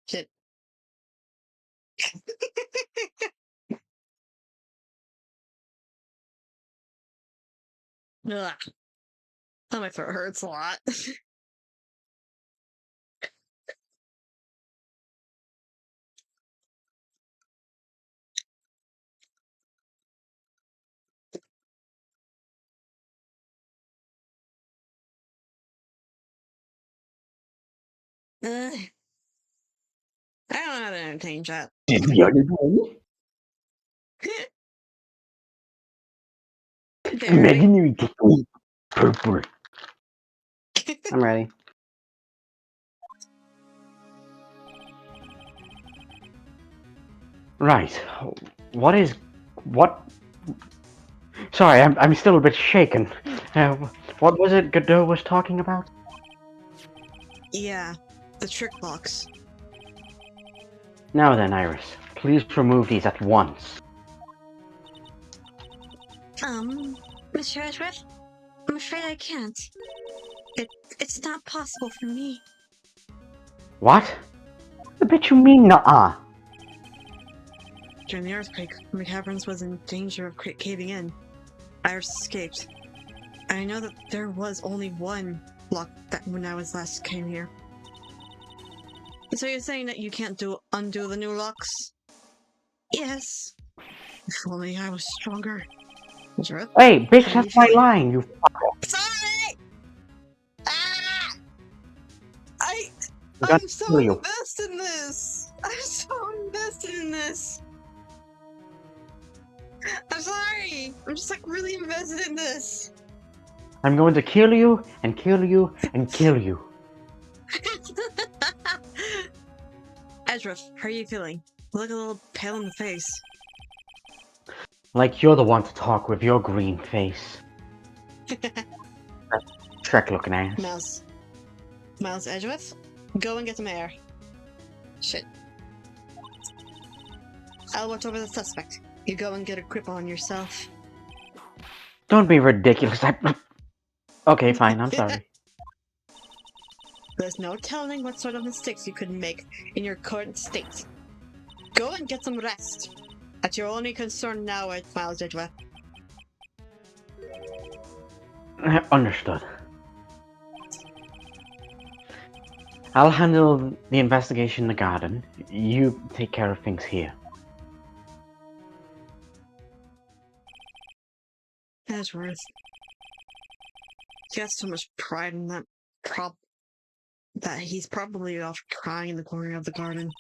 Shit. Ugh. Oh, my throat hurts a lot. I don't know how to entertain chat. The other one? Barely. Imagine you get me purple. I'm ready. Right. What? Sorry, I'm still a bit shaken. What was it Godot was talking about? Yeah, the trick box. Now then, Iris, please remove these at once. Mr. Edgeworth, I'm afraid I can't. It's not possible for me. What? The bit you mean, nuh-uh? During the earthquake, the caverns was in danger of caving in. Iris escaped. I know that there was only one lock that when I was last came here. So you're saying that you can't undo the new locks? Yes. If only I was stronger. Jareth? Hey, bitch, How are you that's my feeling? line, you Sorry! Ah! I'm gonna I'm so kill you. invested in this! I'm so invested in this! I'm sorry! I'm just like really invested in this! I'm going to kill you, and kill you, and kill you. Edrith, how are you feeling? You look a little pale in the face. Like you're the one to talk with your green face. Shrek-looking ass. Miles Edgeworth, go and get some air. Shit. I'll watch over the suspect. You go and get a grip on yourself. Don't be ridiculous. Okay, fine, I'm sorry. There's no telling what sort of mistakes you could make in your current state. Go and get some rest. That's your only concern now, Miles Edgeworth. Understood. I'll handle the investigation in the garden. You take care of things here. Edgeworth. He has so much pride in that that he's probably off crying in the corner of the garden.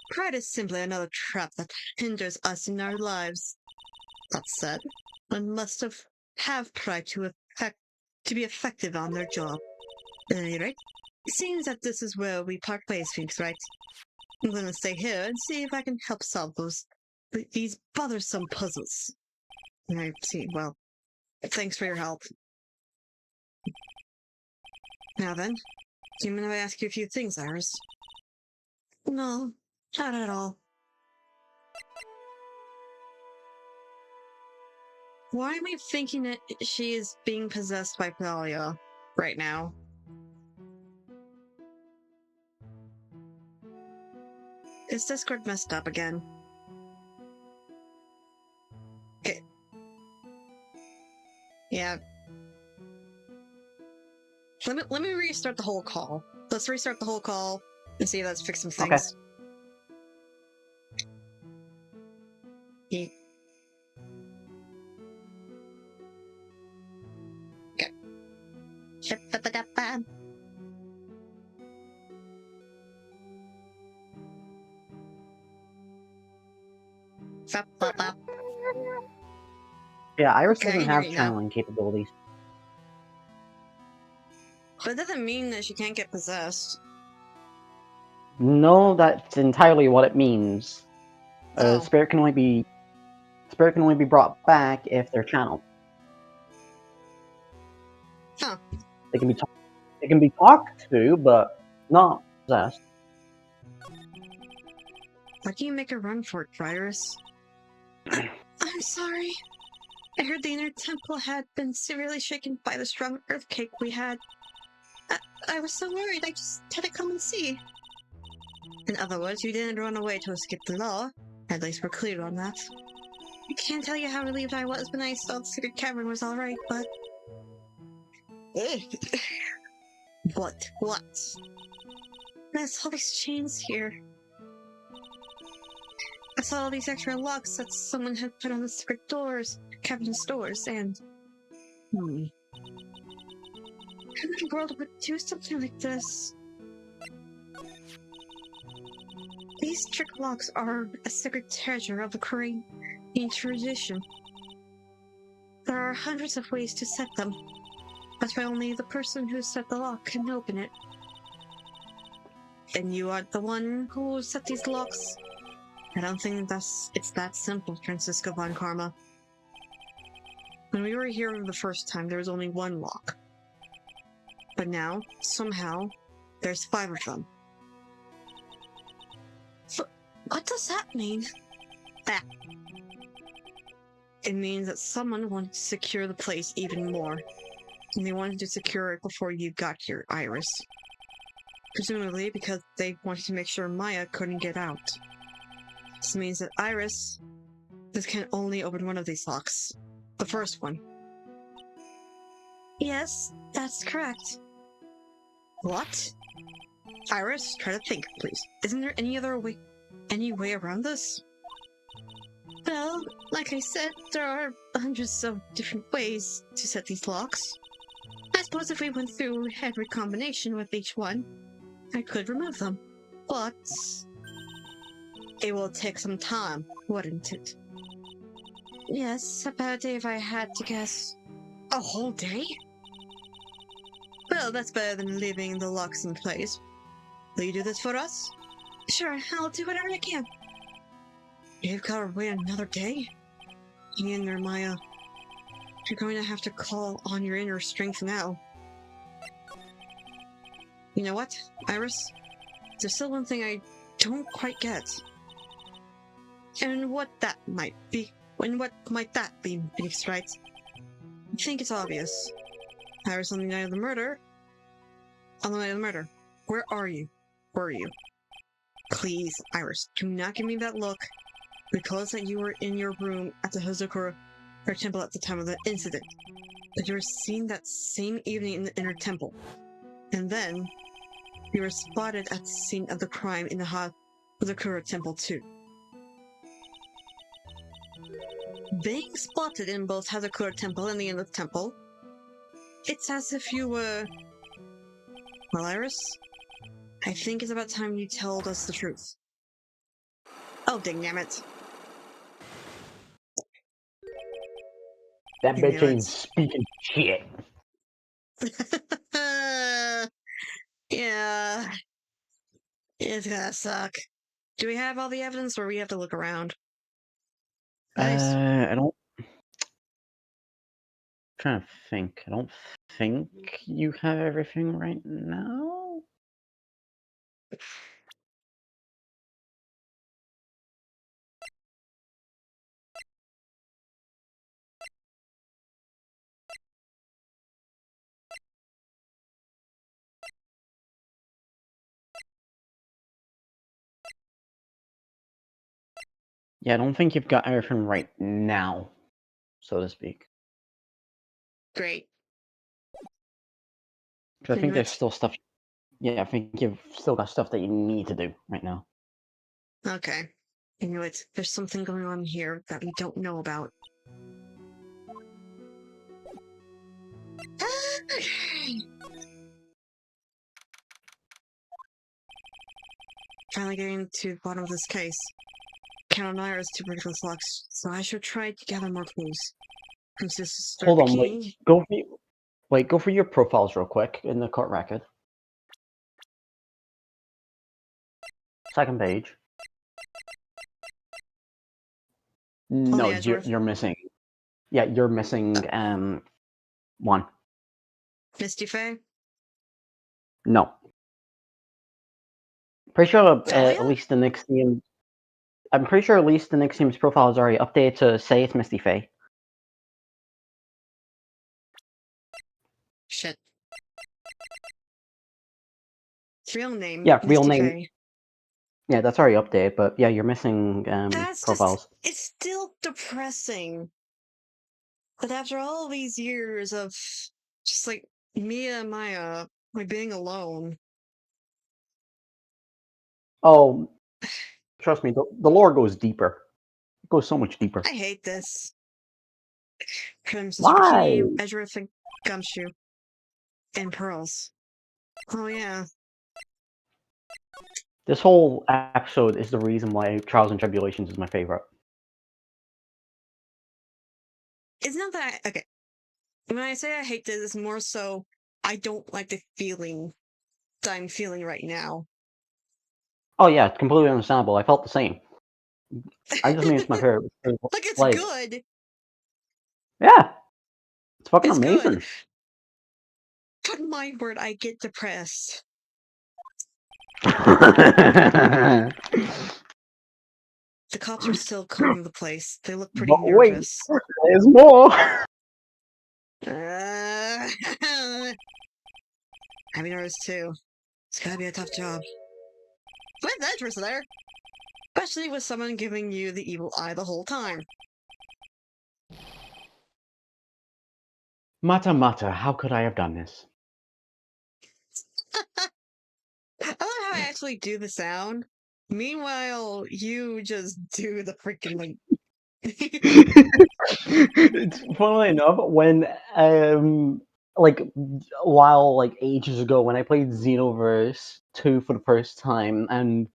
Pride is simply another trap that hinders us in our lives. That said, one must have pride to be effective on their job. At any rate, it seems that this is where we part ways, Finks, right? I'm gonna stay here and see if I can help solve these bothersome puzzles. I see. Well, thanks for your help. Now then, do you mind if I ask you a few things, Iris? No, not at all. Why am I thinking that she is being possessed by Thalia right now? Is Discord messed up again? Okay. Yeah. Let me restart the whole call. Let's restart the whole call and see if that's fixed some things. Okay. Ship-ba-ba-da-ba. Ba-ba-ba. Yeah, Iris Okay, doesn't here have you go. channeling capabilities. But it doesn't mean that she can't get possessed. No, that's entirely what it means. Oh. Spirit can only be brought back if they're channeled. Huh. They can be talked to, but not possessed. Why do you make a run for it, Iris? I'm sorry. I heard the inner temple had been severely shaken by the strong earthquake we had. I was so worried, I just had to come and see. In other words, you didn't run away to escape the law. At least we're clear on that. I can't tell you how relieved I was when I saw the secret cavern was alright, but... What? There's all these chains here. I saw all these extra locks that someone had put on the secret doors, cavern's doors, and... Who in the world would do something like this? These trick locks are a sacred treasure of the Korean tradition. There are hundreds of ways to set them, but only the person who set the lock can open it. And you are the one who set these locks? I don't think it's that simple, Francisco von Karma. When we were here the first time, there was only one lock. But now, somehow, there's 5 of them. What does that mean? That. It means that someone wanted to secure the place even more. And they wanted to secure it before you got here, Iris. Presumably because they wanted to make sure Maya couldn't get out. This means that Iris, this can only open one of these locks. The first one. Yes, that's correct. What? Iris, try to think, please. Isn't there any way around this? Well, like I said, there are hundreds of different ways to set these locks. I suppose if we went through every combination with each one, I could remove them. But... it will take some time, wouldn't it? Yes, about a day if I had to guess. A whole day? Well, that's better than leaving the locks in place. Will you do this for us? Sure, I'll do whatever I can. You've got to wait another day? Hang in there, Maya. You're going to have to call on your inner strength now. You know what, Iris? There's still one thing I don't quite get. And what that might be. What might that be, Phoenix Wright? I think it's obvious. Iris, on the night of the murder. Where are you? Were you? Please, Iris, do not give me that look. Recall that you were in your room at the Hazakura temple at the time of the incident. But you were seen that same evening in the inner temple. And then, you were spotted at the scene of the crime in the Hazakura temple too. Being spotted in both Hazakura temple and the inner temple, it's as if you were... Well, Iris, I think it's about time you told us the truth. Oh, dangnammit. That You bitch knew ain't it. speaking shit. Yeah. It's gonna suck. Do we have all the evidence, or we have to look around? Nice. I don't... trying to think. I don't think you have everything right now. Yeah, I don't think you've got everything right now, so to speak. Great. Because I think there's Anyways. still stuff... Yeah, I think you've still got stuff that you need to do right now. Okay. Anyways, there's something going on here that we don't know about. Finally getting to the bottom of this case. count on Iris to break this lock, so I should try to gather more clues. Since this is Hold the on, key. go for your profiles real quick in the court record. Second page. No, Edgeworth. you're missing. Yeah, you're missing one. Misty Faye? No. Pretty sure Talia? at least the next team. I'm pretty sure at least the next team's profile is already updated to say it's Misty Faye. Shit. Real name. Yeah, real Misty name. Faye. Yeah, that's already updated, but yeah, you're missing That's profiles. it's still depressing. But after all these years of just like Mia and Maya, like being alone. Oh, trust me, the lore goes deeper. It goes so much deeper. I hate this. Crimson Why? Bikini, Edgeworth, and Gumshoe. And Pearls. Oh yeah. This whole episode is the reason why Trials and Tribulations is my favorite. It's not that okay. When I say I hate this, it's more so I don't like the feeling that I'm feeling right now. Oh yeah, it's completely understandable. I felt the same. I just mean it's my favorite. Like it's Like, good. yeah, it's fucking It's amazing. good. But my word, I get depressed. But The cops are still combing the place. They look pretty wait, nervous. there's more. I've nervous too. It's gotta be a tough job. With Edgeworth there. Especially with someone giving you the evil eye the whole time. Mata, how could I have done this? I love how I actually do the sound. Meanwhile, you just do the freaking like. It's funnily enough when like while like ages ago when I played Xenoverse 2 for the first time and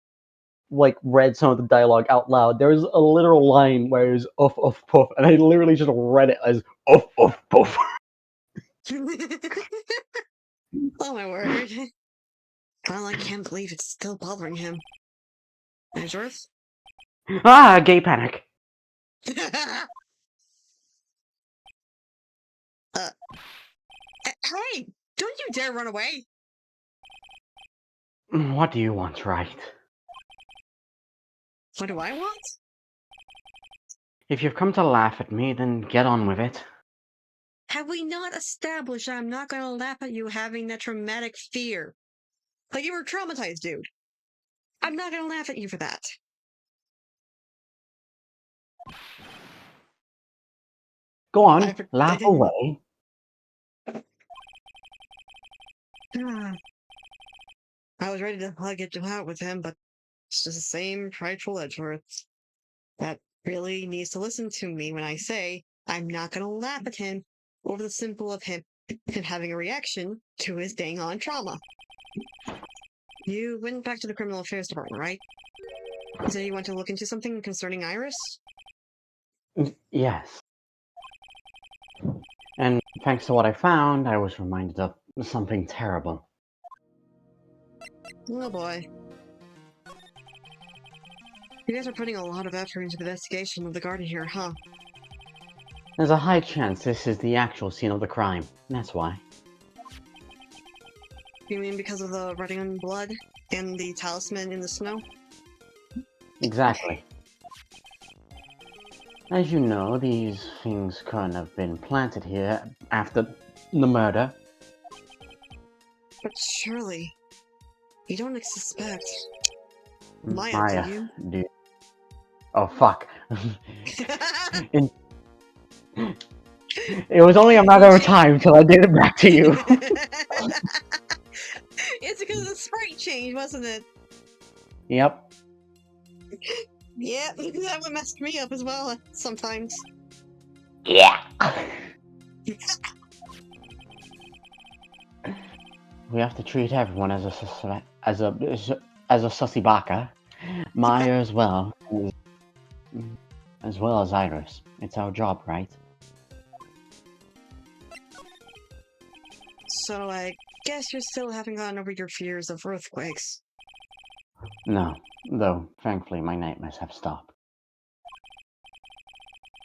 like read some of the dialogue out loud, there was a literal line where it was uff puff, and I literally just read it as uff puff. Oh my word. Well, I can't believe it's still bothering him. Edgeworth? Ah, gay panic. Hey! Don't you dare run away! What do you want, right? What do I want? If you've come to laugh at me, then get on with it. Have we not established I'm not gonna laugh at you having that traumatic fear? Like you were traumatized, dude. I'm not gonna laugh at you for that. Go on, laugh away. I was ready to hug it out with him, but it's just the same prideful Edgeworth that really needs to listen to me when I say I'm not gonna laugh at him over the simple of him having a reaction to his dang on trauma. You went back to the criminal affairs department, right? You said you want to look into something concerning Iris? Yes. And thanks to what I found, I was reminded of something terrible. Oh boy. You guys are putting a lot of effort into the investigation of the garden here, huh? There's a high chance this is the actual scene of the crime. That's why. You mean because of the writing on blood and the talisman in the snow? Exactly. As you know, these things couldn't have been planted here after the murder. But surely, you don't suspect Maya, do you? Dude. Oh, fuck. It was only a matter of time till I did it back to you. It's because of the sprite change, wasn't it? Yep. Yeah, that would mess me up as well sometimes. Yeah. We have to treat everyone as a sussy baka. Maya as well. As well as Iris. It's our job, right? So I guess you still haven't gotten over your fears of earthquakes. No, though thankfully my nightmares have stopped.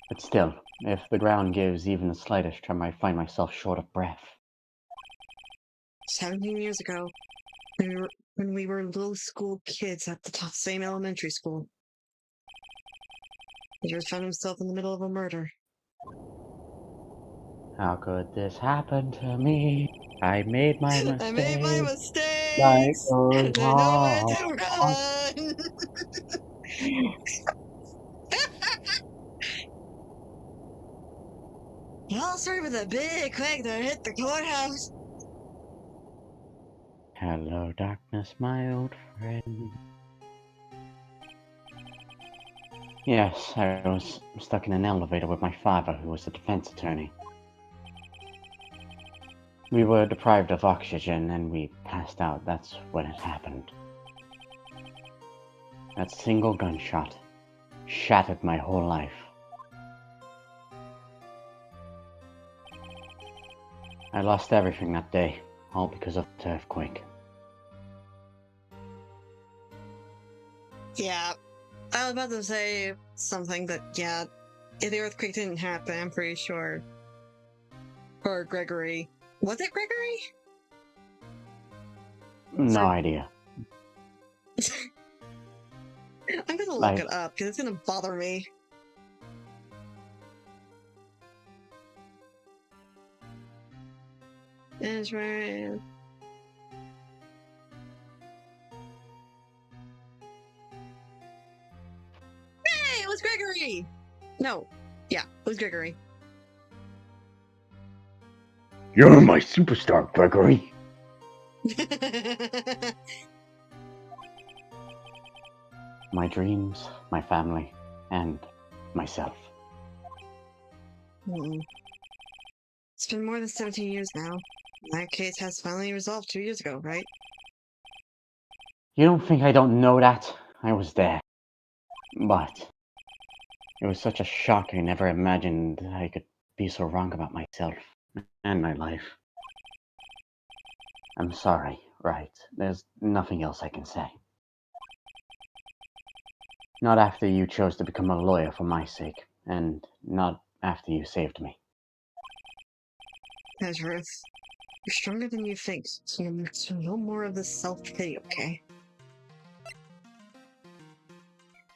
But still, if the ground gives even the slightest tremor, I find myself short of breath. 17 years ago, when we were little school kids at the same elementary school, he just found himself in the middle of a murder. How could this happen to me? I made my I made my mistakes. Life mistakes! goes There's no way on. to run! It all started with a big quake that hit the courthouse. Hello, darkness, my old friend. Yes, I was stuck in an elevator with my father, who was a defense attorney. We were deprived of oxygen and we passed out. That's when it happened. That single gunshot shattered my whole life. I lost everything that day, all because of the earthquake. Yeah, I was about to say something, but yeah, if the earthquake didn't happen, I'm pretty sure. Or Gregory. Was it Gregory? No Or- idea. I'm gonna look Like- it up, because it's gonna bother me. Israel. Hey, it was Gregory! No. Yeah, it was Gregory. You're my superstar, Gregory! My dreams, my family, and myself. It's been more than 17 years now. That case has finally resolved 2 years ago, right? You don't think I don't know that? I was there. But it was such a shock. I never imagined that I could be so wrong about myself and my life. I'm sorry, right? There's nothing else I can say. Not after you chose to become a lawyer for my sake, and not after you saved me. Nazareth, you're stronger than you think, so no more of this self-pity, okay?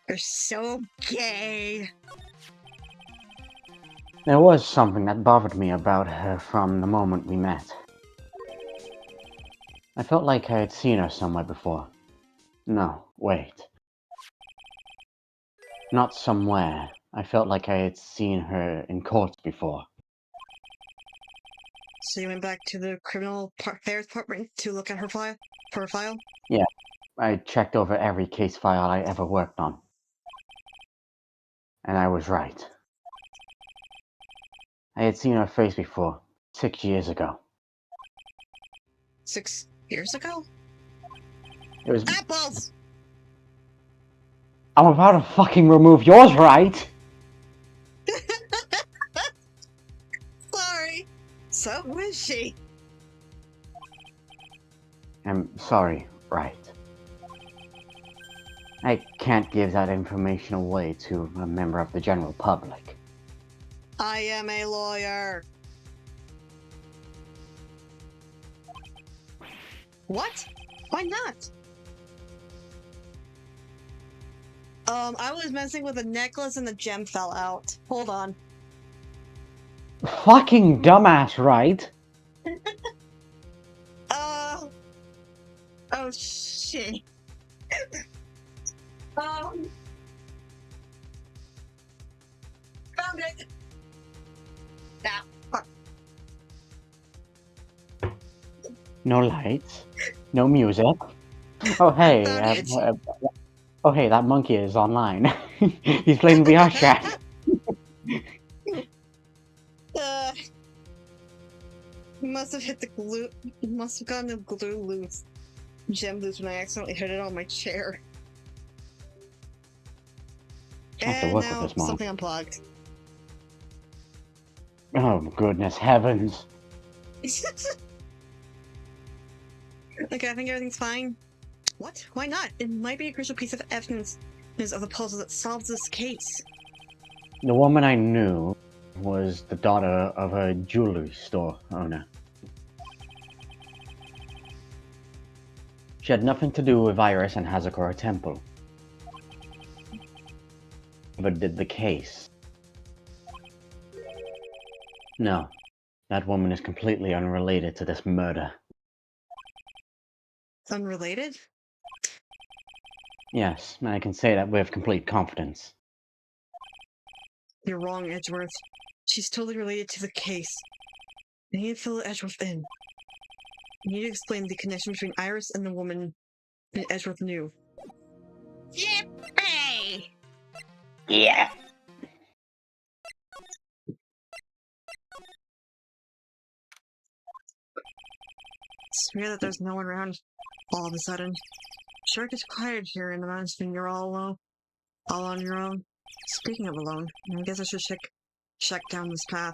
You're so gay! There was something that bothered me about her from the moment we met. I felt like I had seen her somewhere before. No, wait. Not somewhere. I felt like I had seen her in court before. So you went back to the criminal affairs department to look at her file? For her file? I checked over every case file I ever worked on. And I was right. I had seen her face before, 6 years ago. 6 years ago? It was. Apples! I'm about to fucking remove yours, right? Sorry! So was she? I'm sorry, right. I can't give that information away to a member of the general public. I am a lawyer. What? Why not? I was messing with a necklace and the gem fell out. Hold on. Fucking dumbass, right? Oh shit. Found it. Ah, fuck. No lights, no music. Oh hey, Found it. oh hey, that monkey is online. He's playing VR chat. Must have hit the glue. Must have gotten the glue loose. Gem loose when I accidentally hit it on my chair. have to And work with now this, Mom. something unplugged. Oh, goodness heavens. Okay, I think everything's fine. What? Why not? It might be a crucial piece of evidence of the puzzle that solves this case. The woman I knew was the daughter of a jewelry store owner. She had nothing to do with Iris and Hazakura Temple. But did the case. No, that woman is completely unrelated to this murder. Unrelated? Yes, and I can say that with complete confidence. You're wrong, Edgeworth. She's totally related to the case. I need to fill Edgeworth in. You need to explain the connection between Iris and the woman that Edgeworth knew. Yippee! Yeah! It's weird that there's no one around all of a sudden. Sure it gets quiet here in the mountains when you're all alone. All on your own. Speaking of alone, I guess I should check down this path.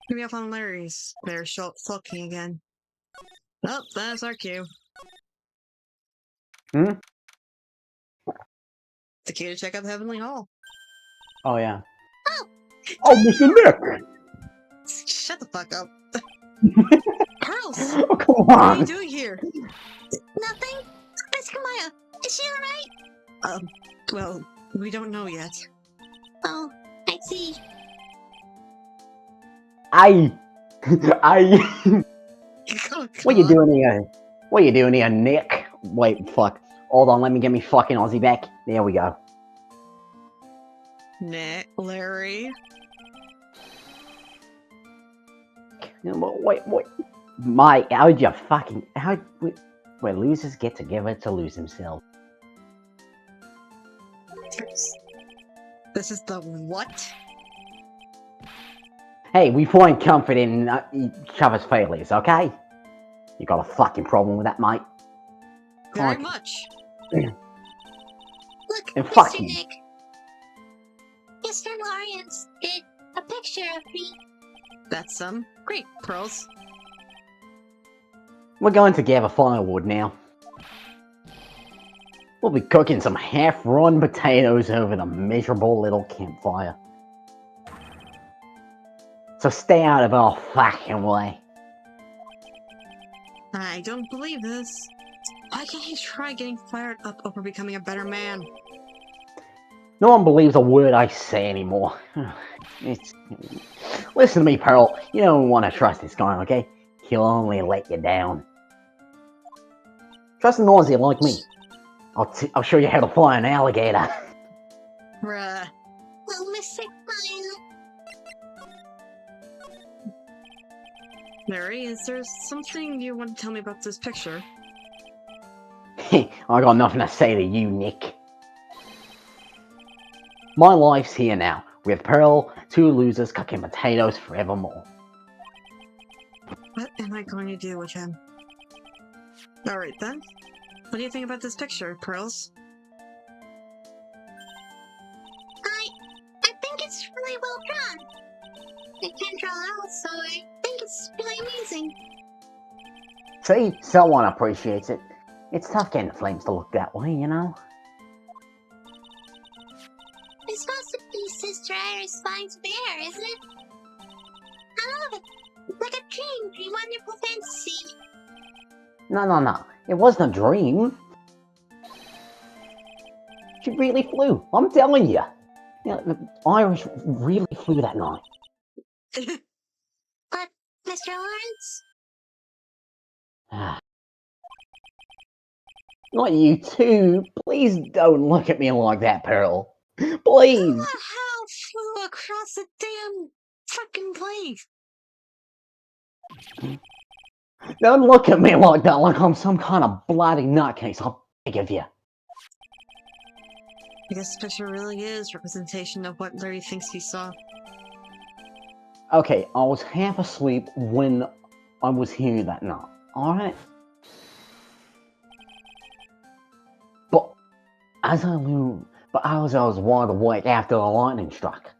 Maybe I'll find Larry's. They're sulking again. Oh, that's our cue. Hmm? The key to check out the Heavenly Hall. Oh, yeah. Oh! Oh, Mr. Nick! Shut the fuck up. Pearls! Oh, come What are you on! doing here? Nothing? Miss Kamaya, is she alright? Well, we don't know yet. Oh, I see. I. Oh, What you God. doing here? What you doing here, Nick? Wait, fuck. Hold on, let me get me fucking Aussie back. There we go. Nick, Larry. Wait. Mike, how'd you fucking... Where losers get together to lose themselves. This is the what? Hey, we find comfort in each other's failures, okay? You got a fucking problem with that, mate? Very Fuck. much. Look, And fuck Mr. you. Nick. Mr. Lawrence did a picture of me. That's great, Pearls. We're going to gather firewood now. We'll be cooking some half-run potatoes over the miserable little campfire. So stay out of our fucking way. I don't believe this. Why can't he try getting fired up over becoming a better man? No one believes a word I say anymore. Listen to me, Pearl. You don't want to trust this guy, okay? He'll only let you down. Trust an Aussie like me. I'll show you how to fly an alligator. Bruh. Well, Mr. Kamaya. Larry, is there something you want to tell me about this picture? I got nothing to say to you, Nick. My life's here now, with Pearl, two losers cooking potatoes forevermore. What am I going to do with him? Alright then. What do you think about this picture, Pearls? I think it's really well drawn. I can't draw out, so I think it's really amazing. See, someone appreciates it. It's tough getting the flames to look that way, you know? It's supposed to be Sister Iris flying through the air, isn't it? I love it. Like a dream, a wonderful fantasy. No. It wasn't a dream. She really flew. I'm telling you. The Irish really flew that night. But, Mr. Lawrence? Not you too. Please don't look at me like that, Pearl. Please. What the hell flew across the damn fucking place? Don't look at me like that, like I'm some kind of bloody nutcase. I'll beg of you. I guess this picture really is representation of what Larry thinks he saw. Okay, I was half asleep when I was here that night. Alright? But but I was wide awake after the lightning struck.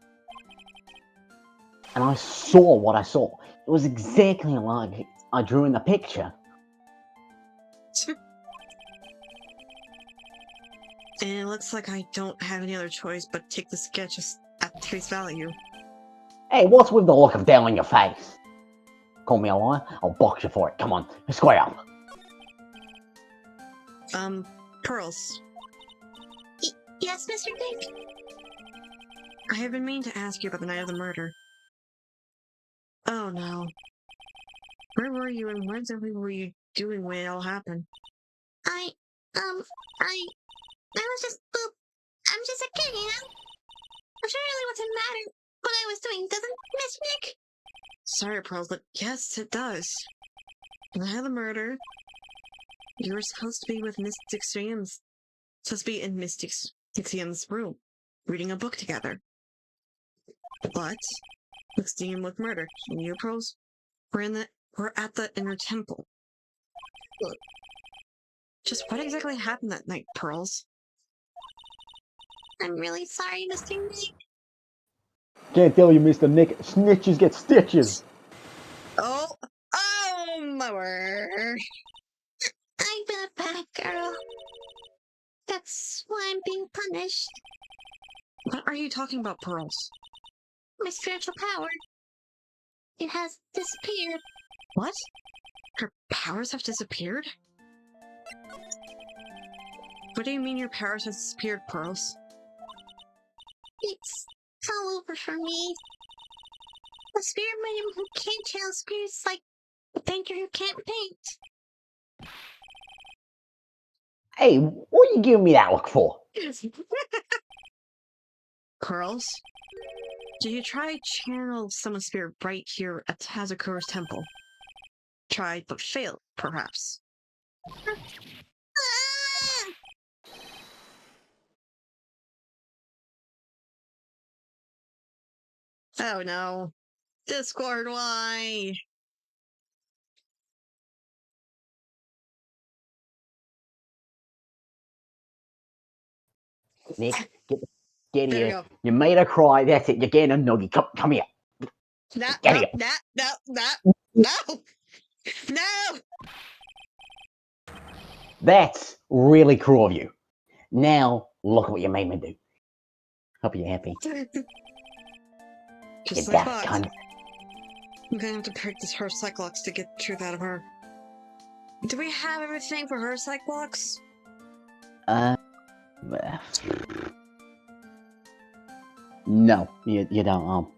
And I saw what I saw. It was exactly like I drew in the picture. And it looks like I don't have any other choice but take the sketches at face value. Hey, what's with the look of down on your face? Call me a liar? I'll box you for it. Come on, square up. Pearls. Yes, Mr. Pink? I have been meaning to ask you about the night of the murder. Oh no. Where were you and what exactly were you doing when it all happened? I was just, well, I'm just a kid, you know? I'm sure it really wasn't matter what I was doing, doesn't Mr. Nick? Sorry, Pearls, but yes, it does. The night of the murder, you were supposed to be with Mystic Siam's, supposed to be in Mystic Siam's room, reading a book together. But, Mystic was murdered, and you, Pearls, were at the inner temple. Look, just what exactly happened that night, Pearls? I'm really sorry, Mr. Nick. Can't tell you, Mr. Nick. Snitches get stitches. Oh my word. I've been a bad girl. That's why I'm being punished. What are you talking about, Pearls? My spiritual power. It has disappeared. What? Her powers have disappeared? What do you mean your powers have disappeared, Pearls? It's all over for me. A spirit medium who can't channel spirits like a painter who can't paint. Hey, what are you giving me that look for? Pearls? Did you try channel someone's spirit right here at Hazukuro's temple? Tried but failed, perhaps. Oh no. Discord, why? Nick, get There we here. go. You made her cry. That's it. You're getting a nugget. Come here. No, Get no, here. no, no, no, no! No! That's really cruel of you. Now, look what you made me do. Hope you're happy. Just You like daft that. cunt. I'm gonna have to practice her Cyclops to get the truth out of her. Do we have everything for her Cyclops? No, you don't.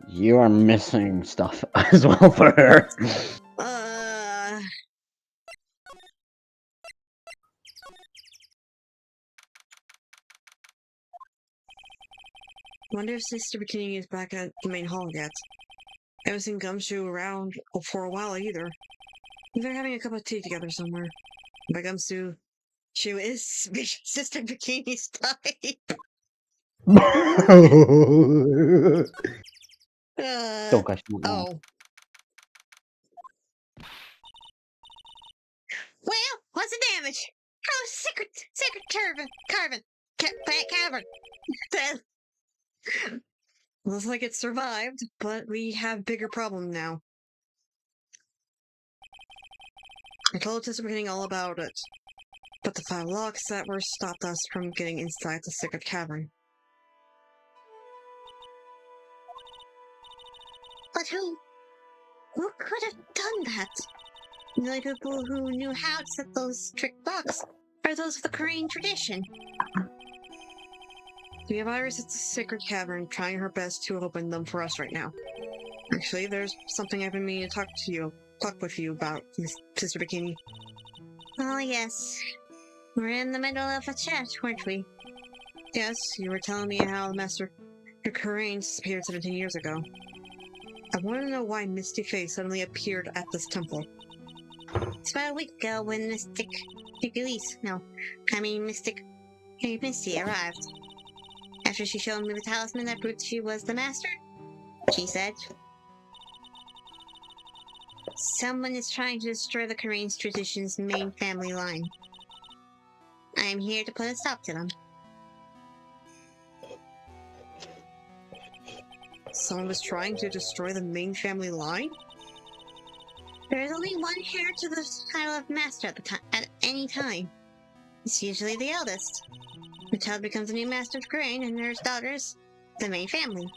You are missing stuff as well for her. Wonder if Sister Bikini is back at the main hall yet. I haven't seen Gumshoe around for a while either. They're having a cup of tea together somewhere. By Gumshoe, she is Sister Bikini's type. Don't question it. Oh. Well, what's the damage? Oh, secret cavern. Looks like it survived, but we have bigger problem now. I told Sister Beginning all about it, but the 5 locks that were stopped us from getting inside the secret cavern. But who could have done that? The only people who knew how to set those trick locks are those of the Korean tradition. The virus is the secret cavern, trying her best to open them for us right now. Actually, there's something I've been meaning to talk with you about, Sister Bikini. Oh yes, we're in the middle of a chat, weren't we? Yes, you were telling me how the Master Korean disappeared 17 years ago. I want to know why Misty Face suddenly appeared at this temple. It's about a week ago when Mystic Misty arrived. After she showed me the talisman that proved she was the master, she said, "Someone is trying to destroy the Korean tradition's main family line. I I am here to put a stop to them. Someone was trying to destroy the main family line? There is only one heir to the title of master at any time. It's usually the eldest. The child becomes a new master of grain, and there's daughters, the main family.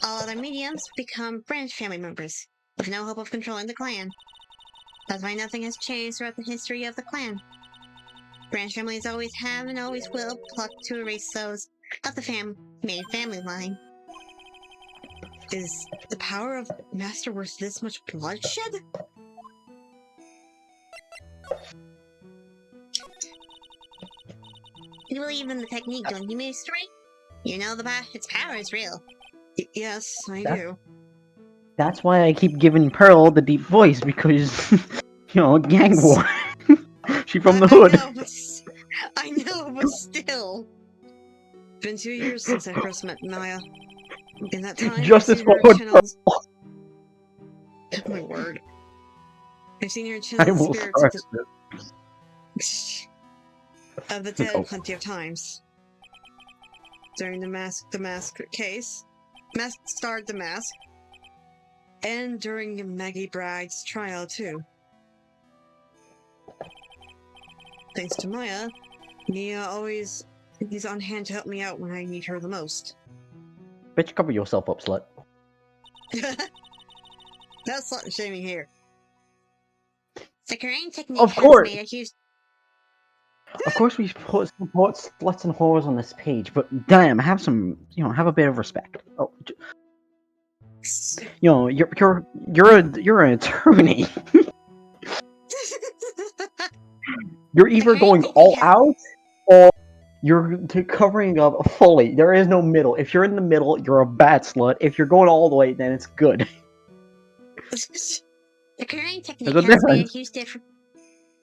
All other mediums become branch family members, with no hope of controlling the clan. That's why nothing has changed throughout the history of the clan. Branch families always have and always will plot to erase those of the main family line. Is the power of Master worth this much bloodshed? You believe in the technique, don't you, Mystery? You know its power is real. Yes, I That- do. That's why I keep giving Pearl the deep voice, because, gang war. She from the hood. I know, but still. It's been 2 years since I first met Maya. In that time, Justice I've for seen her hood. channels. My word. I've seen her I channel will spirits start of the dead Oh. plenty of times. During the mask case, Mask starred the mask, and during Maggie Bragg's trial too. Thanks to Maya, Mia always is on hand to help me out when I need her the most. Bitch, cover yourself up, slut. That's slut shaming here. The Korean technique Of has course. made a huge... Of course, we support sluts and whores on this page, but damn, have some, have a bit of respect. Oh, you're an attorney. You're either Korean going technique all has... out, or you're covering up fully. There is no middle. If you're in the middle, you're a bad slut. If you're going all the way, then it's good. The Korean technique There's a has made a difference. huge difference.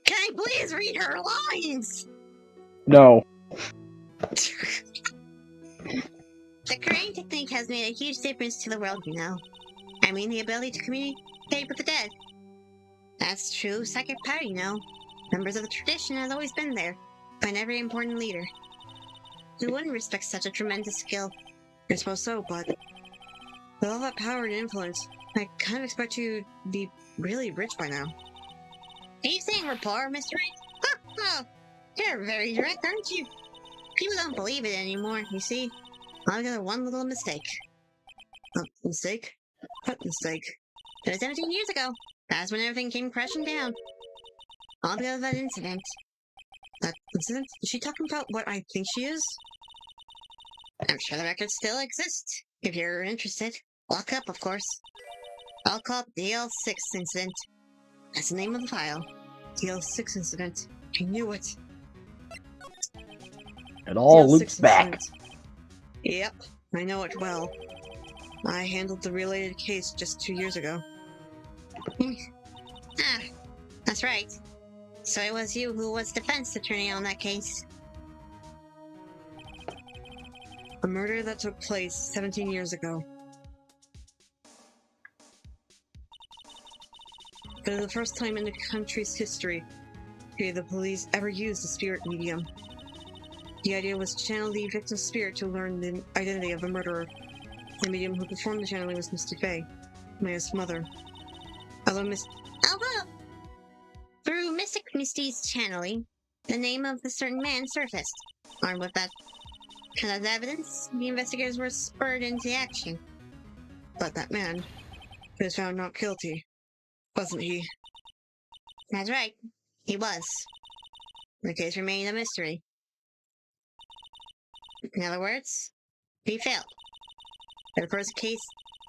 Can I please read her lines? No. The Korean technique has made a huge difference to the world, I mean the ability to communicate with the dead. That's true psychic power, Members of the tradition have always been there, and every important leader. Who wouldn't respect such a tremendous skill? I suppose so, but with all that power and influence, I kind of expect you to be really rich by now. Are you saying we're poor, Mr. Right? Oh, you're very direct, aren't you? People don't believe it anymore, you see. All because of one little mistake. Mistake? What mistake? It was 17 years ago. That's when everything came crashing down. All because of that incident. That incident? Is she talking about what I think she is? I'm sure the records still exist, if you're interested. Lock up, of course. I'll call it the DL6 incident. That's the name of the file. DL6 incident. I knew it. It all DL6 loops back. incident. Yep, I know it well. I handled the related case just 2 years ago. Ah, that's right. So it was you who was defense attorney on that case. A murder that took place 17 years ago. It was the first time in the country's history the police ever used a spirit medium. The idea was to channel the victim's spirit to learn the identity of the murderer. The medium who performed the channeling was Misty Faye, Maya's mother. Although Through Mystic Misty's channeling, the name of the certain man surfaced. Armed with that kind of evidence, the investigators were spurred into action. But that man was found not guilty, wasn't he? That's right, he was. The case remained a mystery. In other words, he failed. The first case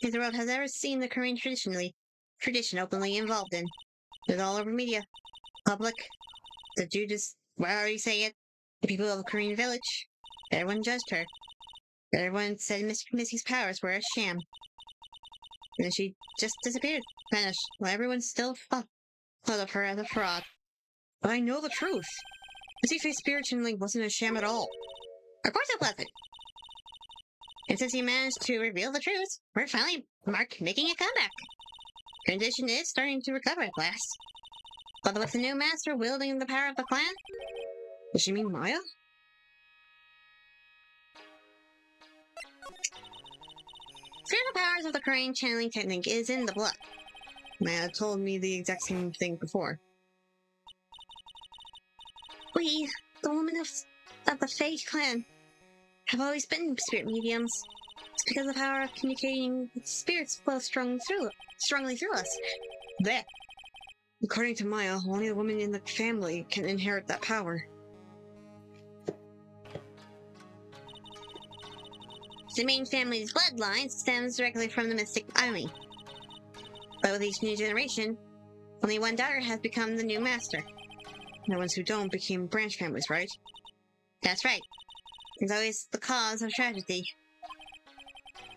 the world has ever seen the Korean tradition openly involved in. It was all over media, public, the Judas, whatever you say it, the people of the Korean village. Everyone judged her. Everyone said Missy's powers were a sham. And then she just disappeared, vanished, while everyone still thought of her as a fraud. But I know the truth. Misty Faye's spirit channeling wasn't a sham at all. Of course it wasn't. And since he managed to reveal the truth, we're finally making a comeback. Tradition is starting to recover at last. But with the new master wielding the power of the clan, Does she mean Maya? Fear the powers of the crane channeling technique is in the blood. Maya told me the exact same thing before. We, the women of the Fae clan, have always been spirit mediums. It's because of the power of communicating with spirits flow strongly through us. There. According to Maya, only the women in the family can inherit that power. The main family's bloodline stems directly from the mystic army. But with each new generation, only one daughter has become the new master. The ones who don't became branch families, right? That's right. It's always the cause of tragedy.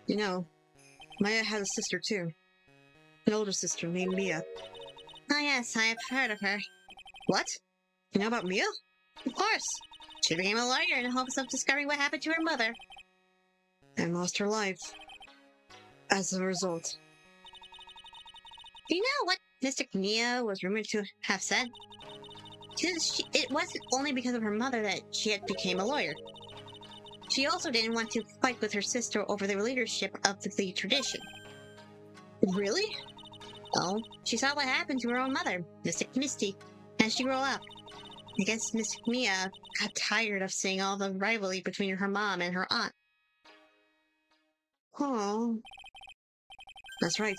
You know, Maya had a sister too. An older sister named Mia. Oh yes, I have heard of her. What? You know about Mia? Of course. She became a lawyer in hopes of discovering what happened to her mother. And lost her life. As a result. Do you know what Mystic Mia was rumored to have said? It wasn't only because of her mother that she had became a lawyer. She also didn't want to fight with her sister over the leadership of the tradition. Really? Well, she saw what happened to her own mother, Mystic Misty, as she grew up. I guess Mystic Mia got tired of seeing all the rivalry between her mom and her aunt. Oh. That's right.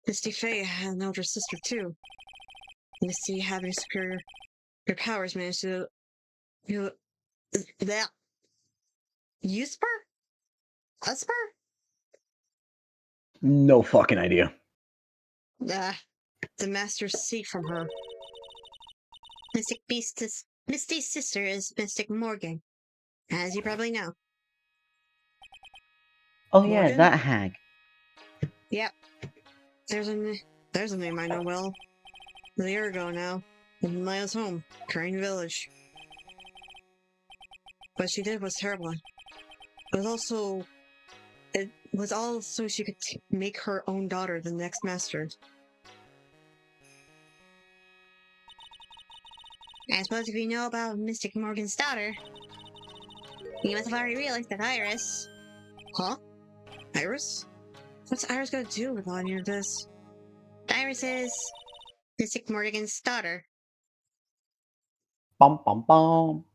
Misty Faye had an older sister too. Misty, having superior powers, managed to... that... Usper? Usper? No fucking idea. The master's seat from her. Misty's sister is Mystic Morgan, as you probably know. Oh yeah, Morgan? that hag. Yep. There's a name I know well. A year ago now, in Maya's home, Crane Village. What she did was terrible. It was all so she could make her own daughter the next master. I suppose if you know about Mystic Morgan's daughter, you must have already realized that Iris... Huh? Iris? What's Iris gonna do with all any of this? Iris is Mystic Morgan's daughter. Bum bum bum.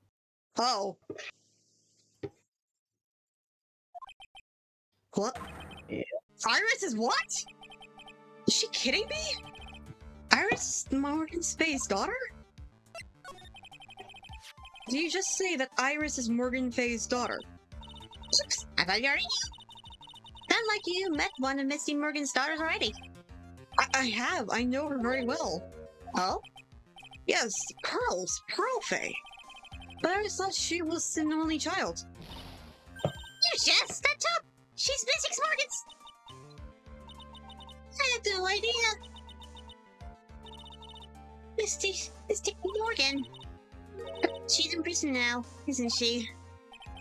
Oh! What? Yeah. Iris is what? Is she kidding me? Iris is Morgan Faye's daughter? Did you just say that Iris is Morgan Faye's daughter? Oops, I thought you already knew. Sounds like you met one of Misty Morgan's daughters already. I have. I know her very well. Oh? Yes, Pearl Faye. But I always thought she was an only child. You just stepped up! She's Mystic Morgan's... I had no idea. Mystic Morgan. She's in prison now, isn't she?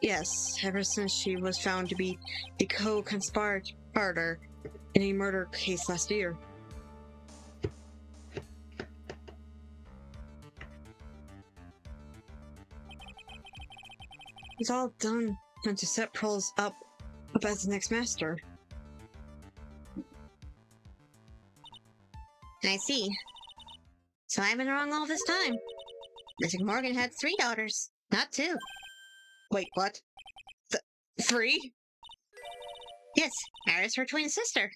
Yes, ever since she was found to be the co-conspirator in a murder case last year. It's all done and to set Pearls up as the next master. I see. So I've been wrong all this time. Mystic Morgan had 3 daughters, not 2. Wait, what? 3? Yes, Iris, her twin sister.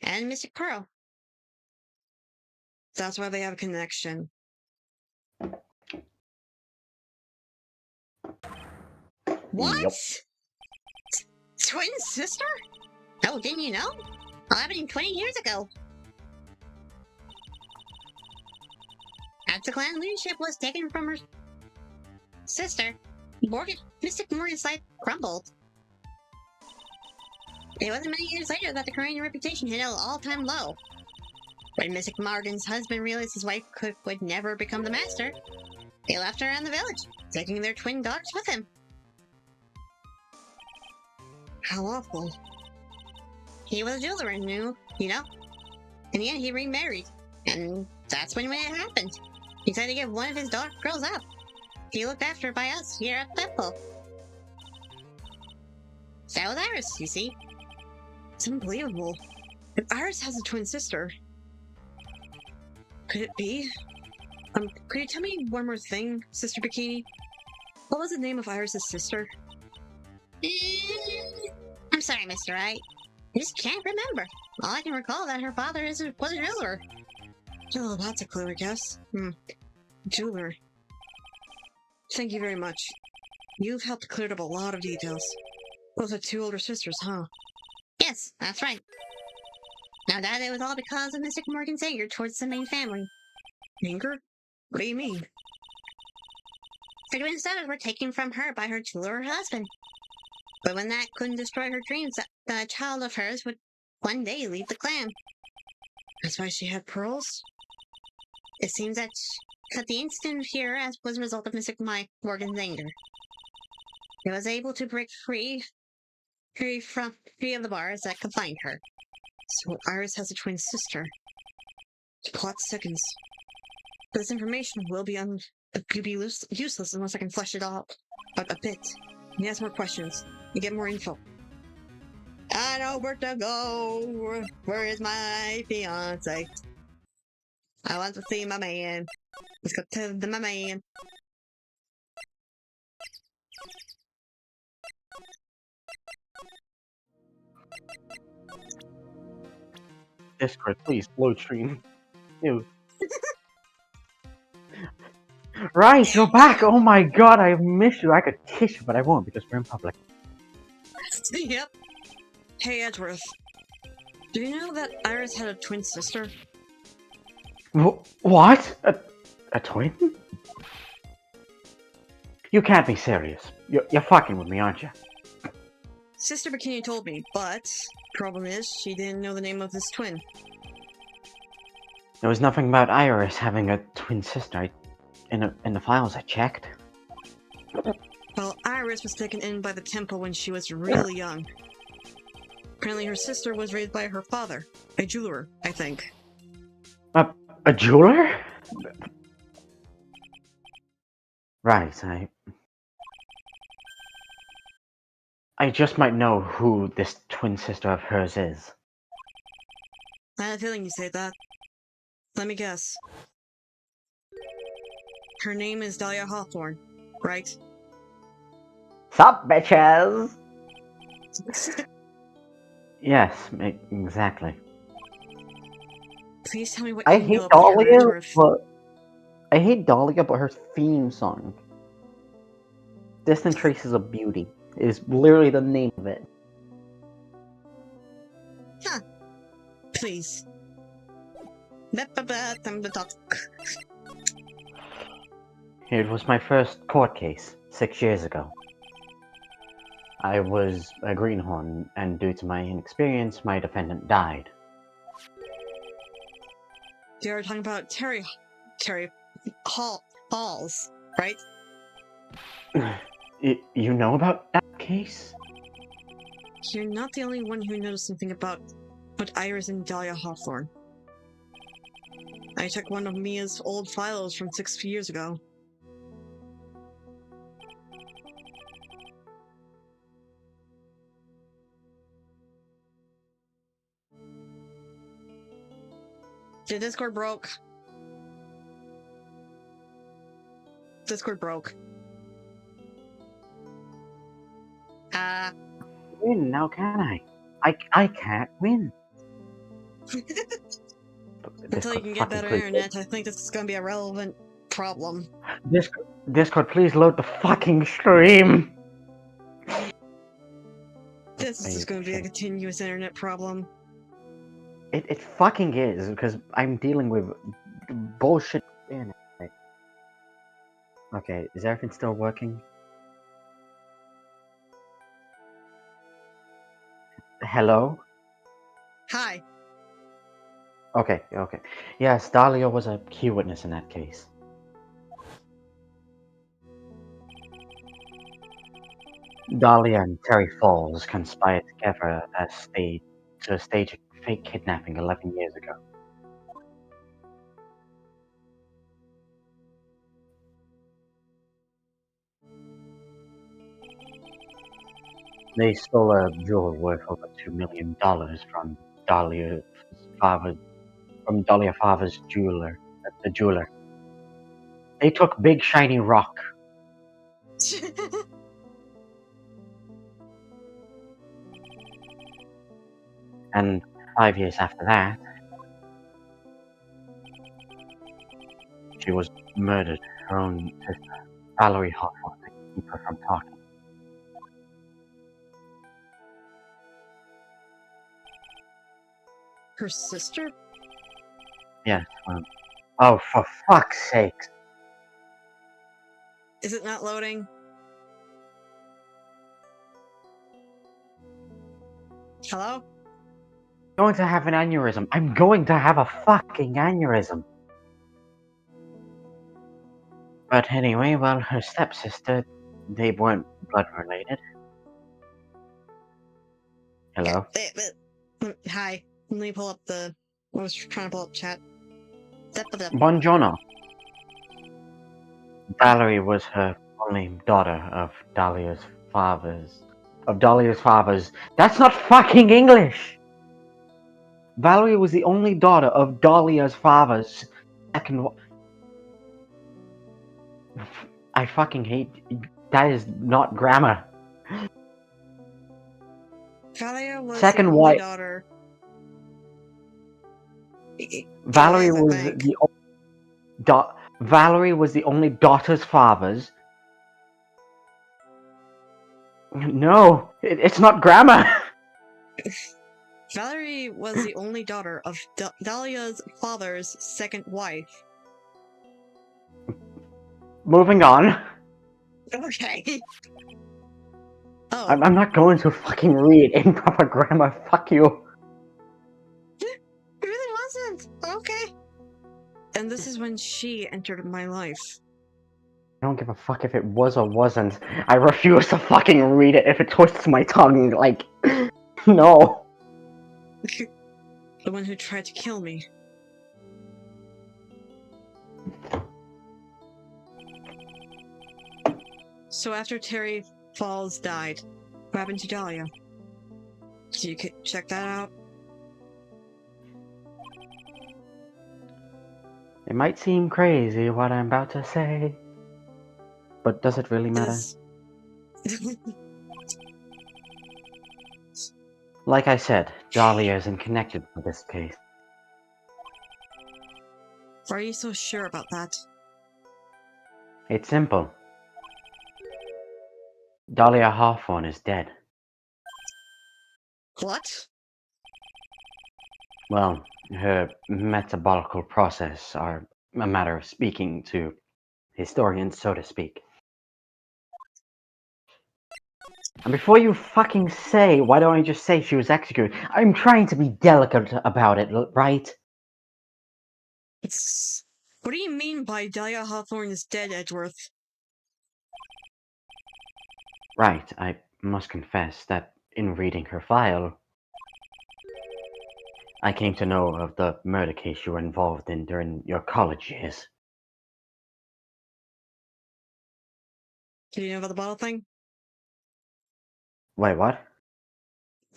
And Mystic Pearl. That's why they have a connection. What? Yep. Twin sister? Oh, didn't you know? 20 years ago. After clan leadership was taken from her sister, Mystic Morgan's life crumbled. It wasn't many years later that the Korean reputation hit an all-time low. When Mystic Morgan's husband realized his wife would never become the master, they left her around the village, taking their twin daughters with him. How awful. He was a jeweler and knew, you know? In the end, he remarried, and that's when it happened. He decided to give one of his girls up. She looked after by us here at the temple. So was Iris, you see. It's unbelievable. If Iris has a twin sister, could it be? Could you tell me one more thing, Sister Bikini? What was the name of Iris's sister? I'm sorry, Mr. I just can't remember. All I can recall that her father was a jeweler. Oh, that's a clue, I guess. Jeweler. Thank you very much. You've helped clear up a lot of details. Those are two older sisters, huh? Yes, that's right. Now that it was all because of Mr. Morgan's anger towards the main family. Anger? What do you mean? Her twin daughters were taken from her by her jeweler husband. But when that couldn't destroy her dreams, that child of hers would one day leave the clan. That's why she had pearls? It seems that the incident here was a result of Mr. Morgan's anger. He was able to break free of the bars that confined her. So Iris has a twin sister. The plot thickens. But this information will be useless unless I can flesh it out a bit. You ask more questions. You get more info. I know where to go. Where is my fiance? I want to see my man. Let's go to my man. Discord, please, load stream. Ew. Right, you're back! Oh my god, I missed you. I could kiss you, but I won't because we're in public. Yep. Hey, Edgeworth. Do you know that Iris had a twin sister? What? A twin? You can't be serious. You're fucking with me, aren't you? Sister Bikini told me, but problem is she didn't know the name of this twin. There was nothing about Iris having a twin sister. In the files I checked. Well, Iris was taken in by the temple when she was really young. Apparently her sister was raised by her father, a jeweler, I think. A jeweler? Right, I just might know who this twin sister of hers is. I had a feeling you'd say that. Let me guess. Her name is Dahlia Hawthorne, right? Sup, bitches? Yes, exactly. Please tell me what I you hate know about her, Dahlia, Edgeworth. but I hate Dahlia, but her theme song, "Distant Traces of Beauty," is literally the name of it. Huh. Please. It was my first court case 6 years ago. I was a greenhorn, and due to my inexperience, my defendant died. You're talking about Terry Halls, right? You know about that case? You're not the only one who knows something about Iris and Dahlia Hawthorne. I took one of Mia's old files from 6 years ago. The Discord broke. Discord broke. Win now, can I? I can't win. Until you can get better internet, I think this is gonna be a relevant problem. Discord, please load the fucking stream. This is gonna be a continuous internet problem. It fucking is, because I'm dealing with bullshit internet. Okay, is everything still working? Hello? Hi. Okay. Yes, Dahlia was a key witness in that case. Dahlia and Terry Falls conspired together to stage a fake kidnapping 11 years ago. They stole a jewel worth over $2 million from Dahlia's father, Dahlia father's jeweler, the jeweler. They took big shiny rock. And 5 years after that, she was murdered. Her own sister, Valerie Hawthorne, to keep her from talking. Her sister? Yes. Oh, for fuck's sake! Is it not loading? Hello? I'm going to have an aneurysm. I'm going to have a fucking aneurysm. But anyway, well, her stepsister, they weren't blood related. Hello? Hi. Let me pull up the... I was trying to pull up chat. Buongiorno. Valerie was her only daughter of Dahlia's father's. That's not fucking English! Valerie was the only daughter of Dahlia's father's second. I fucking hate. That is not grammar. Valia was Second the only wife. daughter. Valerie Dahlia's, was I think. Valerie was the only daughter's father's. No, it's not grammar. Valerie was the only daughter of Dahlia's father's second wife. Moving on. Okay. Oh. I'm not going to fucking read improper grammar. Fuck you. It really wasn't. Okay. And this is when she entered my life. I don't give a fuck if it was or wasn't. I refuse to fucking read it if it twists my tongue. Like, no. The one who tried to kill me. So after Terry Falls died, what happened to Dahlia? So you could check that out. It might seem crazy what I'm about to say, but does it really matter? Like I said, Dahlia isn't connected with this case. Why are you so sure about that? It's simple. Dahlia Hawthorne is dead. What? Well, her metabolical process are a matter of speaking to historians, so to speak. And before you fucking say, why don't I just say she was executed? I'm trying to be delicate about it, right? What do you mean by Dahlia Hawthorne is dead, Edgeworth? Right, I must confess that in reading her file, I came to know of the murder case you were involved in during your college years. Do you know about the bottle thing? Wait, what?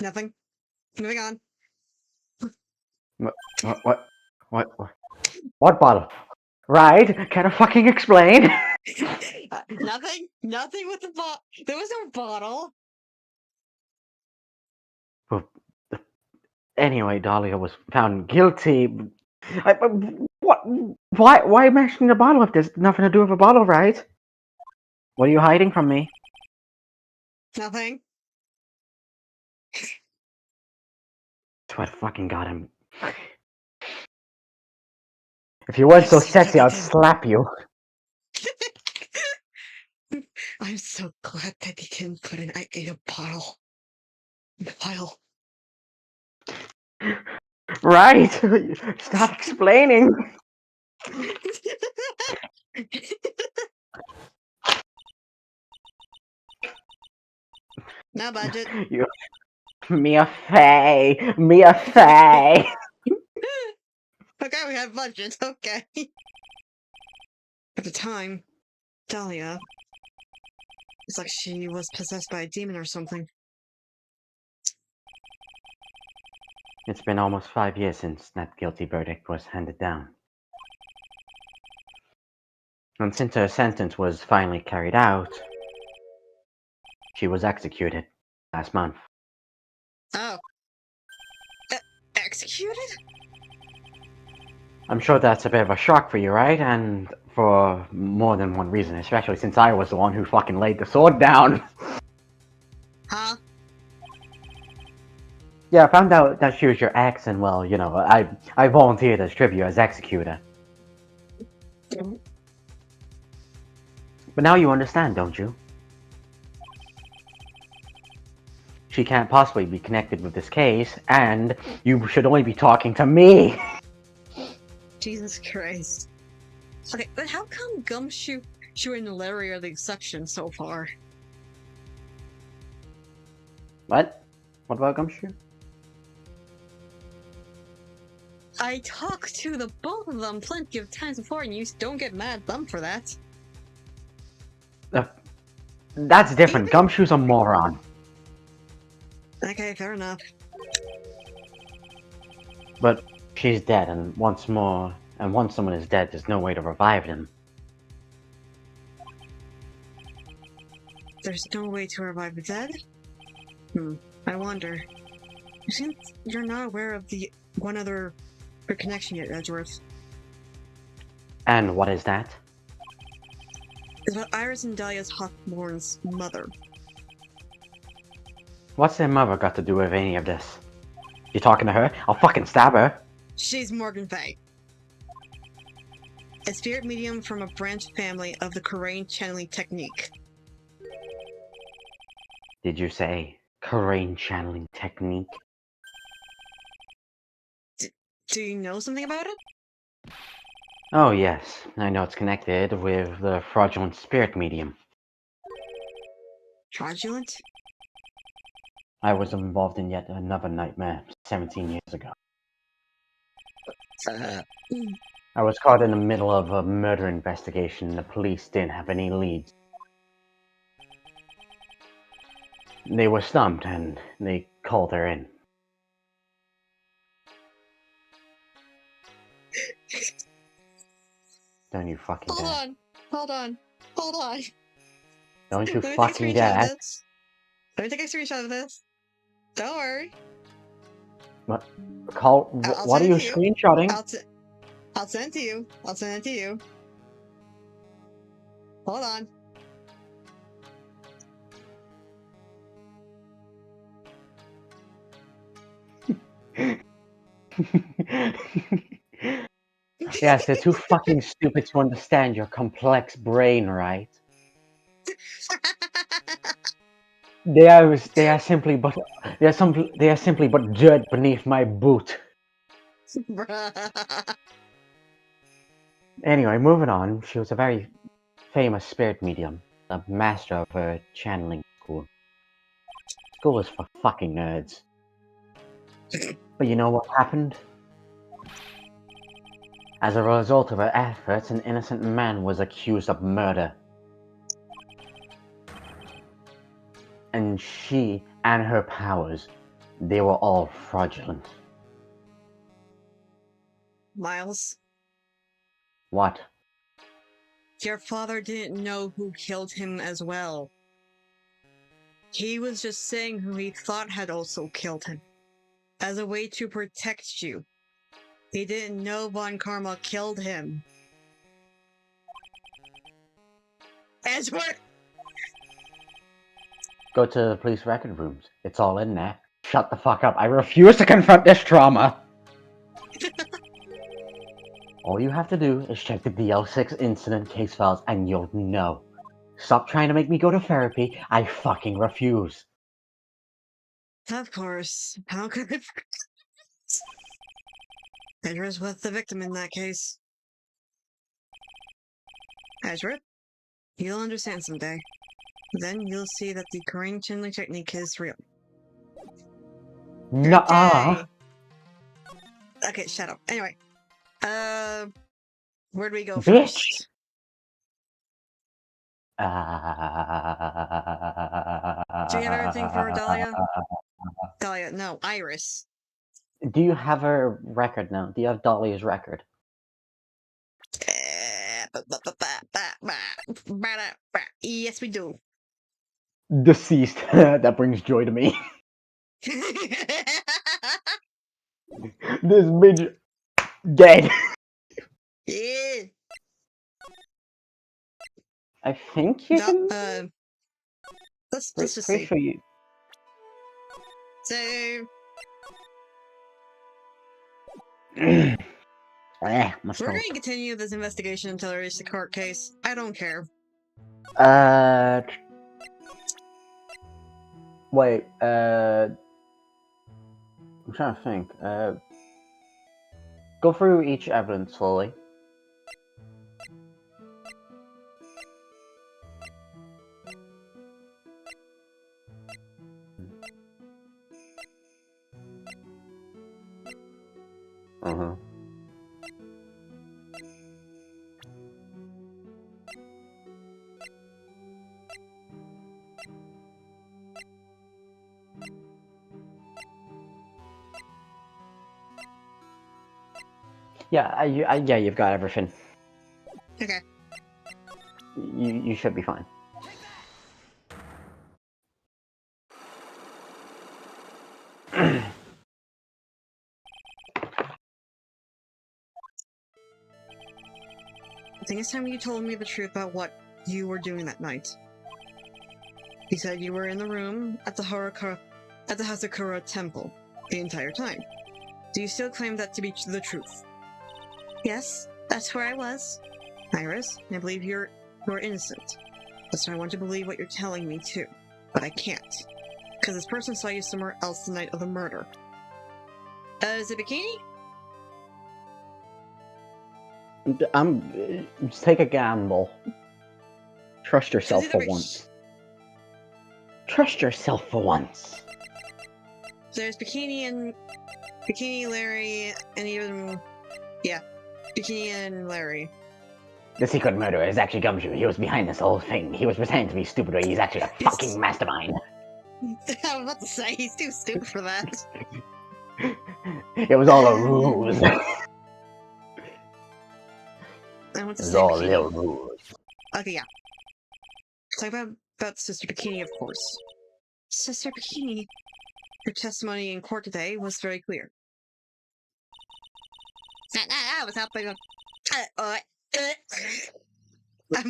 Nothing. Moving on. What bottle? Right, can I fucking explain? Nothing. Nothing with the bottle. There was no bottle. Well, anyway, Dahlia was found guilty. What? Why mention the bottle if there's nothing to do with a bottle, right? What are you hiding from me? Nothing. Swear to fucking God, I'm... If you weren't so sexy, I'd slap you. I'm so glad that he didn't put an I ate a bottle in the file. Right! Stop explaining! No budget. You... Mia Fey! Mia Fey! Okay, we have budget. Okay. At the time, Dahlia... It's like she was possessed by a demon or something. It's been almost 5 years since that guilty verdict was handed down. And since her sentence was finally carried out, she was executed last month. Oh. Executed? I'm sure that's a bit of a shock for you, right? And for more than one reason, especially since I was the one who fucking laid the sword down. Huh? Yeah, I found out that she was your ex, and well, you know, I volunteered as tribute as executor. But now you understand, don't you? She can't possibly be connected with this case, and you should only be talking to me! Jesus Christ. Okay, but how come Gumshoe and Larry are the exception so far? What? What about Gumshoe? I talked to the both of them plenty of times before, and you don't get mad at them for that. That's different. Gumshoe's a moron. Okay, fair enough. But she's dead, and once someone is dead, there's no way to revive them. There's no way to revive the dead? I wonder. Since you're not aware of the one other connection yet, Edgeworth. And what is that? It's about Iris and Dahlia's Hawthorne's mother. What's their mother got to do with any of this? You talking to her? I'll fucking stab her. She's Morgan Fay. A spirit medium from a branch family of the Korean channeling technique. Did you say Korean channeling technique? Do you know something about it? Oh yes, I know it's connected with the fraudulent spirit medium. Fraudulent? I was involved in yet another nightmare 17 years ago. I was caught in the middle of a murder investigation and the police didn't have any leads. They were stumped and they called her in. Don't you fucking dare. Hold on. Don't you Let me fucking take a screenshot of dare. this. Let me take a screenshot of this. Don't worry. What I'll are send you it to you. screenshotting? I'll send it to you. I'll send it to you. Hold on. Yes, they're too fucking stupid to understand your complex brain, right? They are simply but dirt beneath my boot. Anyway, moving on. She was a very famous spirit medium, a master of her channeling school. School is for fucking nerds. But you know what happened? As a result of her efforts, an innocent man was accused of murder. And she and her powers, they were all fraudulent. Miles, What? your father didn't know who killed him as well. He was just saying who he thought had also killed him, as a way to protect you. He didn't know Von Karma killed him. Edgeworth! Go to the police record rooms. It's all in there. Shut the fuck up. I refuse to confront this trauma. All you have to do is check the DL6 incident case files and you'll know. Stop trying to make me go to therapy. I fucking refuse. Of course. How could I forget? Edgeworth was the victim in that case. Edgeworth, you'll understand someday. Then you'll see that the Korean channeling technique is real. Nuh-uh. Okay. Okay, shut up. Anyway, where do we go Bitch. first? Do you have everything for Dahlia? Dahlia, no, Iris. Do you have her record now? Do you have Dolly's record? Yes, we do. Deceased. That brings joy to me. This bitch dead. Yeah. I think you can. Let's just Pretty see. sure you. So My we're stomach. going to continue this investigation until I reach the court case. I don't care. Wait. I'm trying to think. Go through each evidence slowly. Uh-huh. Yeah, yeah, you've got everything. Okay. You should be fine. I think it's time you told me the truth about what you were doing that night. You said you were in the room at the Hazakura temple the entire time. Do you still claim that to be the truth? Yes, that's where I was. Iris, I believe you're innocent. That's why I want to believe what you're telling me too. But I can't. Because this person saw you somewhere else the night of the murder. Is it Bikini? Just take a gamble. Trust yourself for either once. Trust yourself for once. There's Bikini, Larry, and even... Yeah, Bikini and Larry. The secret murderer is actually Gumshoe. He was behind this whole thing. He was pretending to be stupid, but he's actually a fucking mastermind. I was about to say, he's too stupid for that. It was all a ruse. I want to It was say all a Bikini. little ruse. Okay, yeah. Talk about Sister Bikini, of course. Sister Bikini. Her testimony in court today was very clear. I was helping.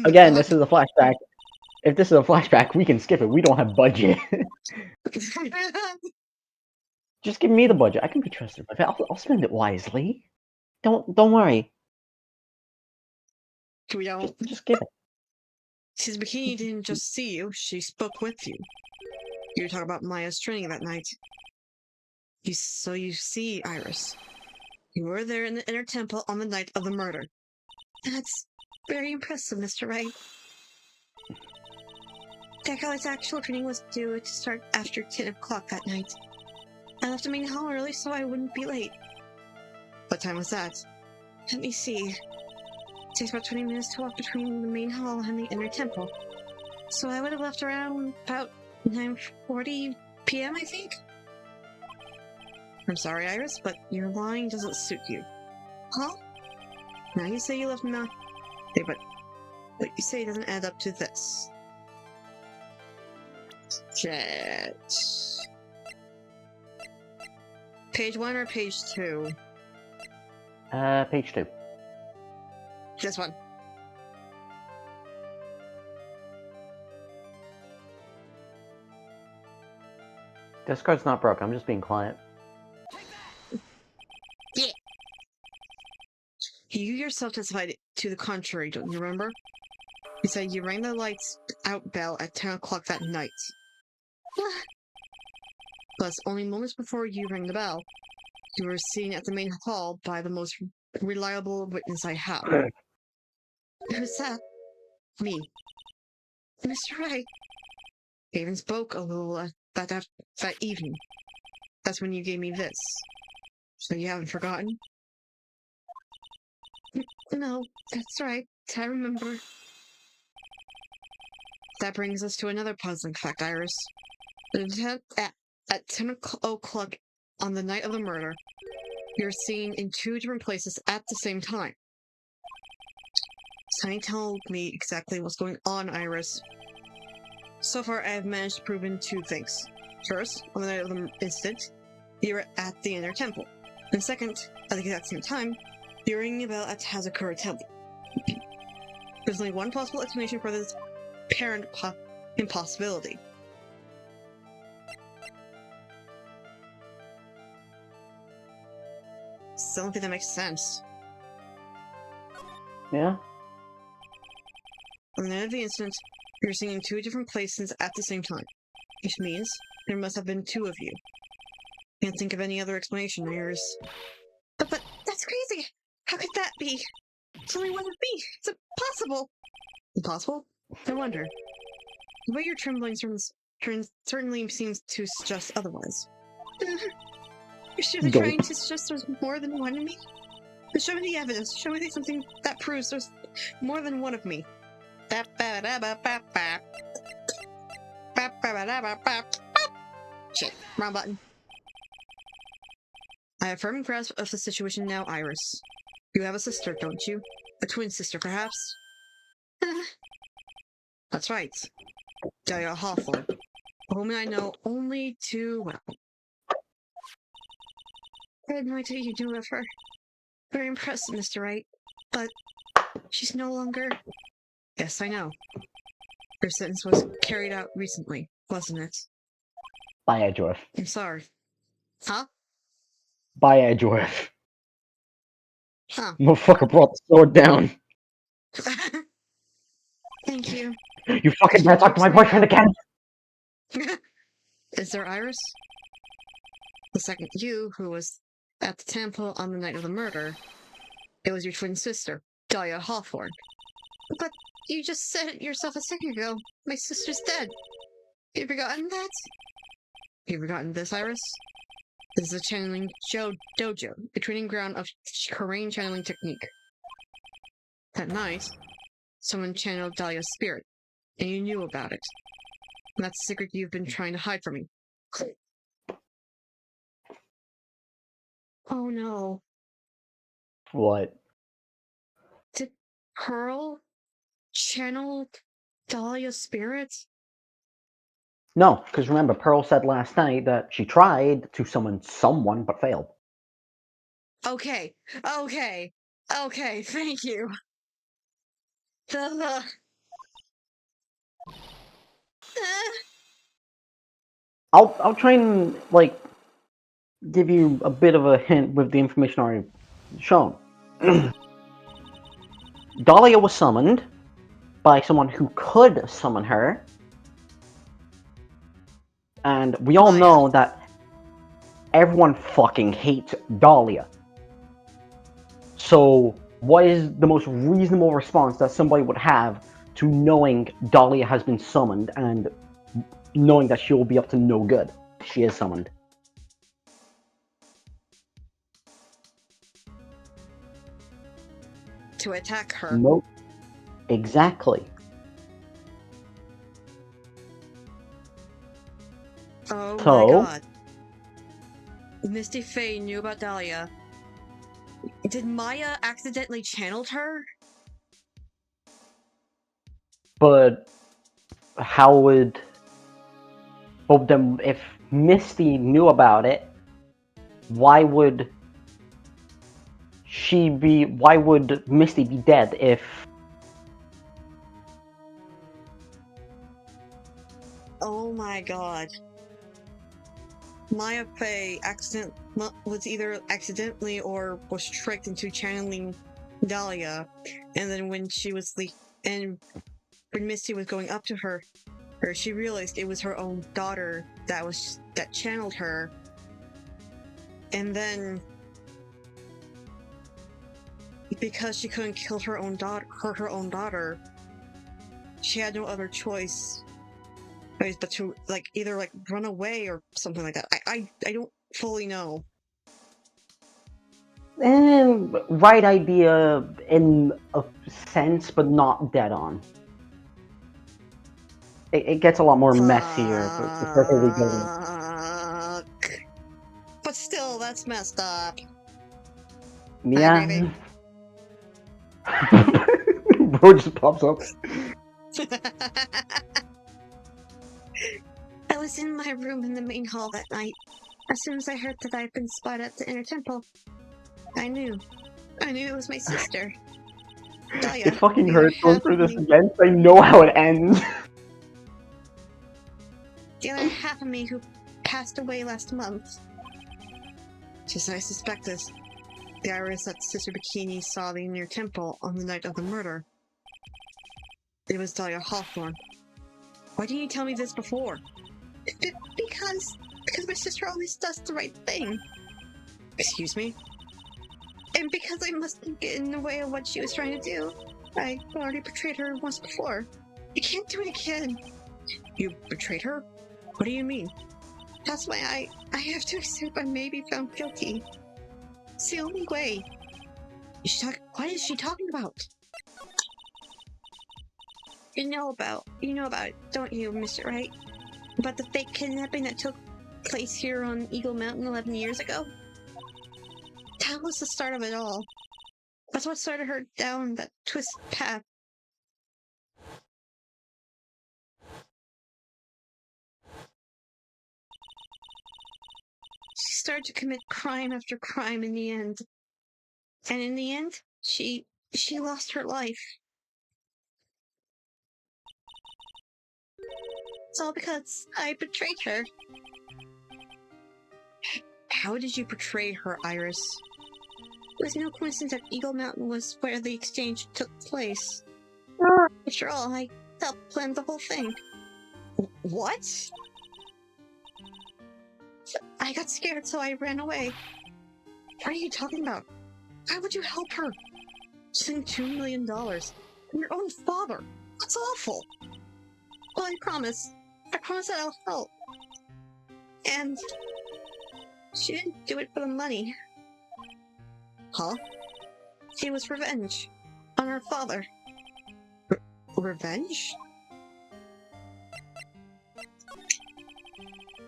Again, this is a flashback. If this is a flashback, we can skip it. We don't have budget. Just give me the budget. I can be trusted. I'll spend it wisely. Don't worry. We don't. Just give it. Sister Bikini didn't just see you; she spoke with you. You were talking about Maya's training that night. So you see, Iris, you were there in the inner temple on the night of the murder. That's very impressive, Mr. Wright. Decaly's actual training was due to start after 10 o'clock that night. I left the main hall early so I wouldn't be late. What time was that? Let me see. It takes about 20 minutes to walk between the main hall and the inner temple. So I would have left around about 9:40 p.m., I think? I'm sorry, Iris, but your lying doesn't suit you. Huh? Now you say you left now. Hey, but what you say doesn't add up to this. Chat. Page 1 or page 2? Page 2. This one. Discord's not broke. I'm just being quiet. Yeah. You yourself testified to the contrary, don't you remember? You said you rang the lights out bell at 10 o'clock that night. Plus, only moments before you rang the bell, you were seen at the main hall by the most reliable witness I have. Who's that? Me. Mr. Wright. I even spoke a little that evening. That's when you gave me this. So you haven't forgotten? No, that's right. I remember. That brings us to another puzzling fact, Iris. At 10 o'clock on the night of the murder, you're seen in 2 different places at the same time. Sunny told me exactly what's going on, Iris. So far, I have managed to prove 2 things. First, on the night of the incident, you were at the inner temple. And second, at the exact same time, you're ringing a bell at Hazakura Temple. There's only one possible explanation for this apparent impossibility. Still don't think that makes sense. Yeah? On the night of the incident, you're singing 2 different places at the same time, which means there must have been 2 of you. Can't think of any other explanation, Iris. But that's crazy! How could that be? It's only one of me! It's impossible! Impossible? I wonder. The way you're trembling certainly seems to suggest otherwise. You're surely Go. trying to suggest there's more than one of me? Show me the evidence. Show me something that proves there's more than one of me. Shit, wrong button. I have firm grasp of the situation now, Iris. You have a sister, don't you? A twin sister, perhaps? That's right. Dahlia Hawthorne, a woman I know only too well. I had no idea you knew of her. Very impressive, Mr. Wright. But she's no longer... Yes, I know. Her sentence was carried out recently, wasn't it? By Edgeworth. I'm sorry. Huh? By Edgeworth. Huh. Motherfucker brought the sword down. Thank you. You fucking better talk to my boyfriend again! Is there Iris? The second you, who was at the temple on the night of the murder, it was your twin sister, Dahlia Hawthorne. But you just said it yourself a second ago. My sister's dead. You've forgotten that? You've forgotten this, Iris? This is a channeling dojo, a training ground of Korean channeling technique. That night, someone channeled Dahlia's spirit, and you knew about it. And that's a secret you've been trying to hide from me. Oh no. What? Did Pearl channel Dahlia's spirit? No, because remember, Pearl said last night that she tried to summon someone, but failed. Okay, thank you. I'll try and, like, give you a bit of a hint with the information already shown. Dahlia was summoned by someone who could summon her. And we all know that everyone fucking hates Dahlia. So, what is the most reasonable response that somebody would have to knowing Dahlia has been summoned and knowing that she will be up to no good? She is summoned. To attack her. Nope. Exactly. Oh So, my god. Misty Faye knew about Dahlia. Did Maya accidentally channel her? but how would... But then, if Misty knew about it, why would she be... Why would Misty be dead if... Oh my god. Maya Faye was either accidentally or was tricked into channeling Dahlia, and then when when Misty was going up to her, she realized it was her own daughter that channeled her, and then because she couldn't kill her own daughter, she had no other choice but to either run away or something like that. I don't fully know. Right idea in a sense, but not dead on. It gets a lot more messier the further we go. But Still, that's messed up. Yeah. Bro just pops up. I was in my room in the main hall that night. As soon as I heard that I'd been spotted at the inner temple, I knew. I knew it was my sister. Dahlia, It fucking the other hurts going half through of this me- again, so I know how it ends. The other half of me who passed away last month. Just as I suspected. The iris that Sister Bikini saw the near temple on the night of the murder. It was Dahlia Hawthorne. Why didn't you tell me this before? Because my sister always does the right thing. Excuse me? And because I mustn't get in the way of what she was trying to do. I already betrayed her once before. I can't do it again. You betrayed her? What do you mean? That's why I have to accept I may be found guilty. It's the only way. What is she talking about? You know about it, don't you, Mr. Wright? About the fake kidnapping that took place here on Eagle Mountain 11 years ago? That was the start of it all. That's what started her down that twisted path. She started to commit crime after crime in the end. And in the end, she lost her life. It's all because I betrayed her. How did you betray her, Iris? It was no coincidence that Eagle Mountain was where the exchange took place. After all, I helped plan the whole thing. What? I got scared, so I ran away. What are you talking about? Why would you help her? Send $2 million from your own father. That's awful. Well, I promise that I'll help. And she didn't do it for the money. Huh? It was revenge on her father. Revenge?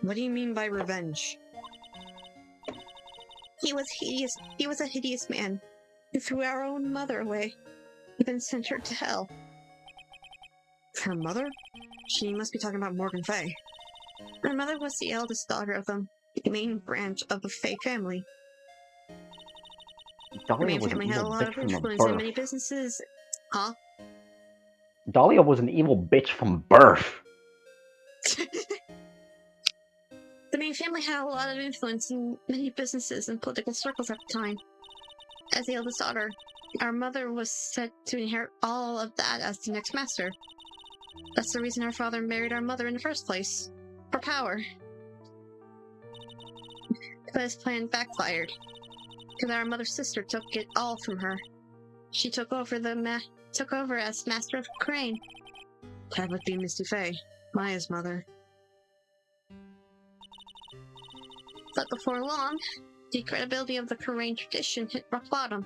What do you mean by revenge? He was hideous. He was a hideous man who threw our own mother away and then sent her to hell. Her mother? She must be talking about Morgan Fay. Her mother was the eldest daughter of the main branch of the Fay family. The Dahlia main was an family had a evil lot bitch of from influence in birth. many businesses. Huh? Dahlia was an evil bitch from birth. The main family had a lot of influence in many businesses and political circles at the time. As the eldest daughter, our mother was set to inherit all of that as the next master. That's the reason our father married our mother in the first place. For power. But his plan backfired. Because our mother's sister took it all from her. She took over as Master of Crane. That would be Misty Fay, Maya's mother. But before long, the credibility of the Crane tradition hit rock bottom.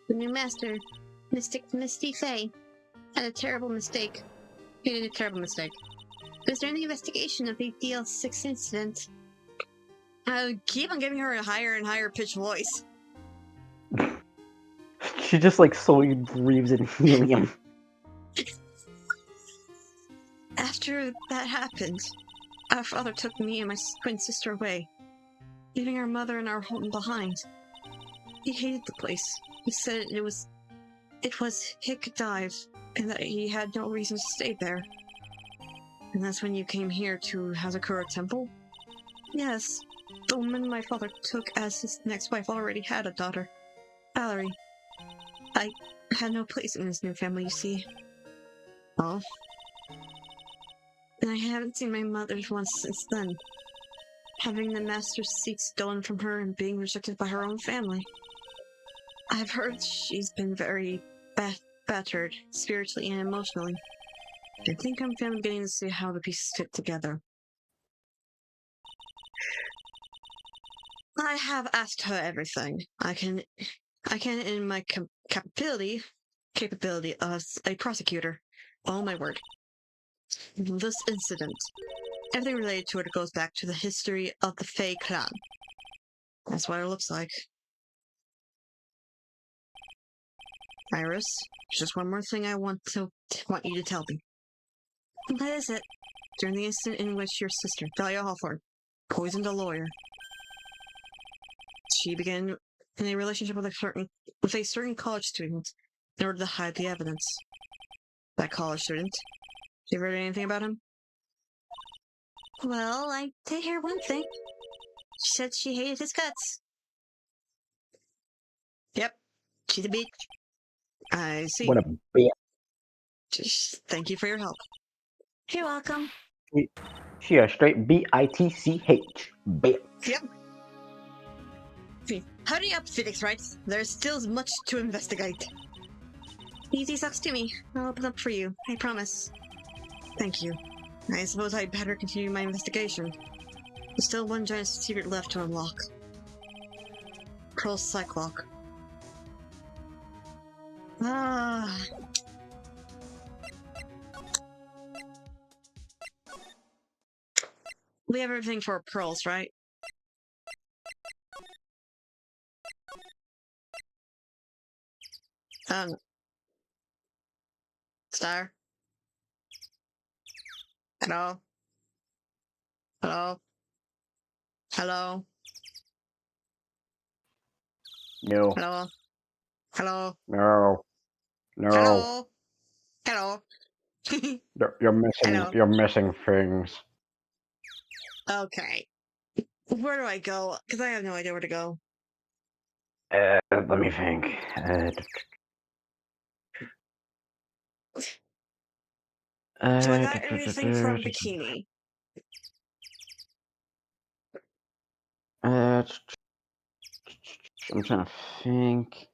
The new master, Mystic Misty Fay, had a terrible mistake. He did a terrible mistake. It was during the investigation of the DL6 incident. I keep on giving her a higher and higher pitched voice. She just like slowly breathes in helium. After that happened, our father took me and my twin sister away, leaving our mother and our home behind. He hated the place. He said it was Hick Dive, and that he had no reason to stay there. And that's when you came here to Hazakura Temple? Yes, the woman my father took as his next wife already had a daughter, Valerie. I had no place in his new family, you see. Oh? And I haven't seen my mother once since then. Having the master's seat stolen from her and being rejected by her own family. I've heard she's been very battered, spiritually and emotionally. I think I'm finally beginning to see how the pieces fit together. I have asked her everything. I can in my capability as a prosecutor. Oh my word. This incident, everything related to it goes back to the history of the Fey clan. That's what it looks like. Iris, there's just one more thing I want you to tell me. What is it? During the incident in which your sister, Dahlia Hawthorne, poisoned a lawyer, she began in a relationship with a certain college student in order to hide the evidence. That college student. You heard anything about him? Well, I did hear one thing. She said she hated his guts. Yep. She's a bitch. I see. What a bitch. Just thank you for your help. You're welcome. She a straight bitch. Bitch. Yep. Hurry up, Phoenix Wright. There's still much to investigate. Easy sucks to me. I'll open up for you. I promise. Thank you. I suppose I'd better continue my investigation. There's still one giant secret left to unlock. Pearl's psych lock. Ah. We have everything for pearls, right? Star? Hello? Hello? Hello? No. Hello? Hello? No. No. Hello? Hello? You're missing things. Okay. Where do I go? Because I have no idea where to go. Let me think. So I got everything from Bikini. I'm trying to think.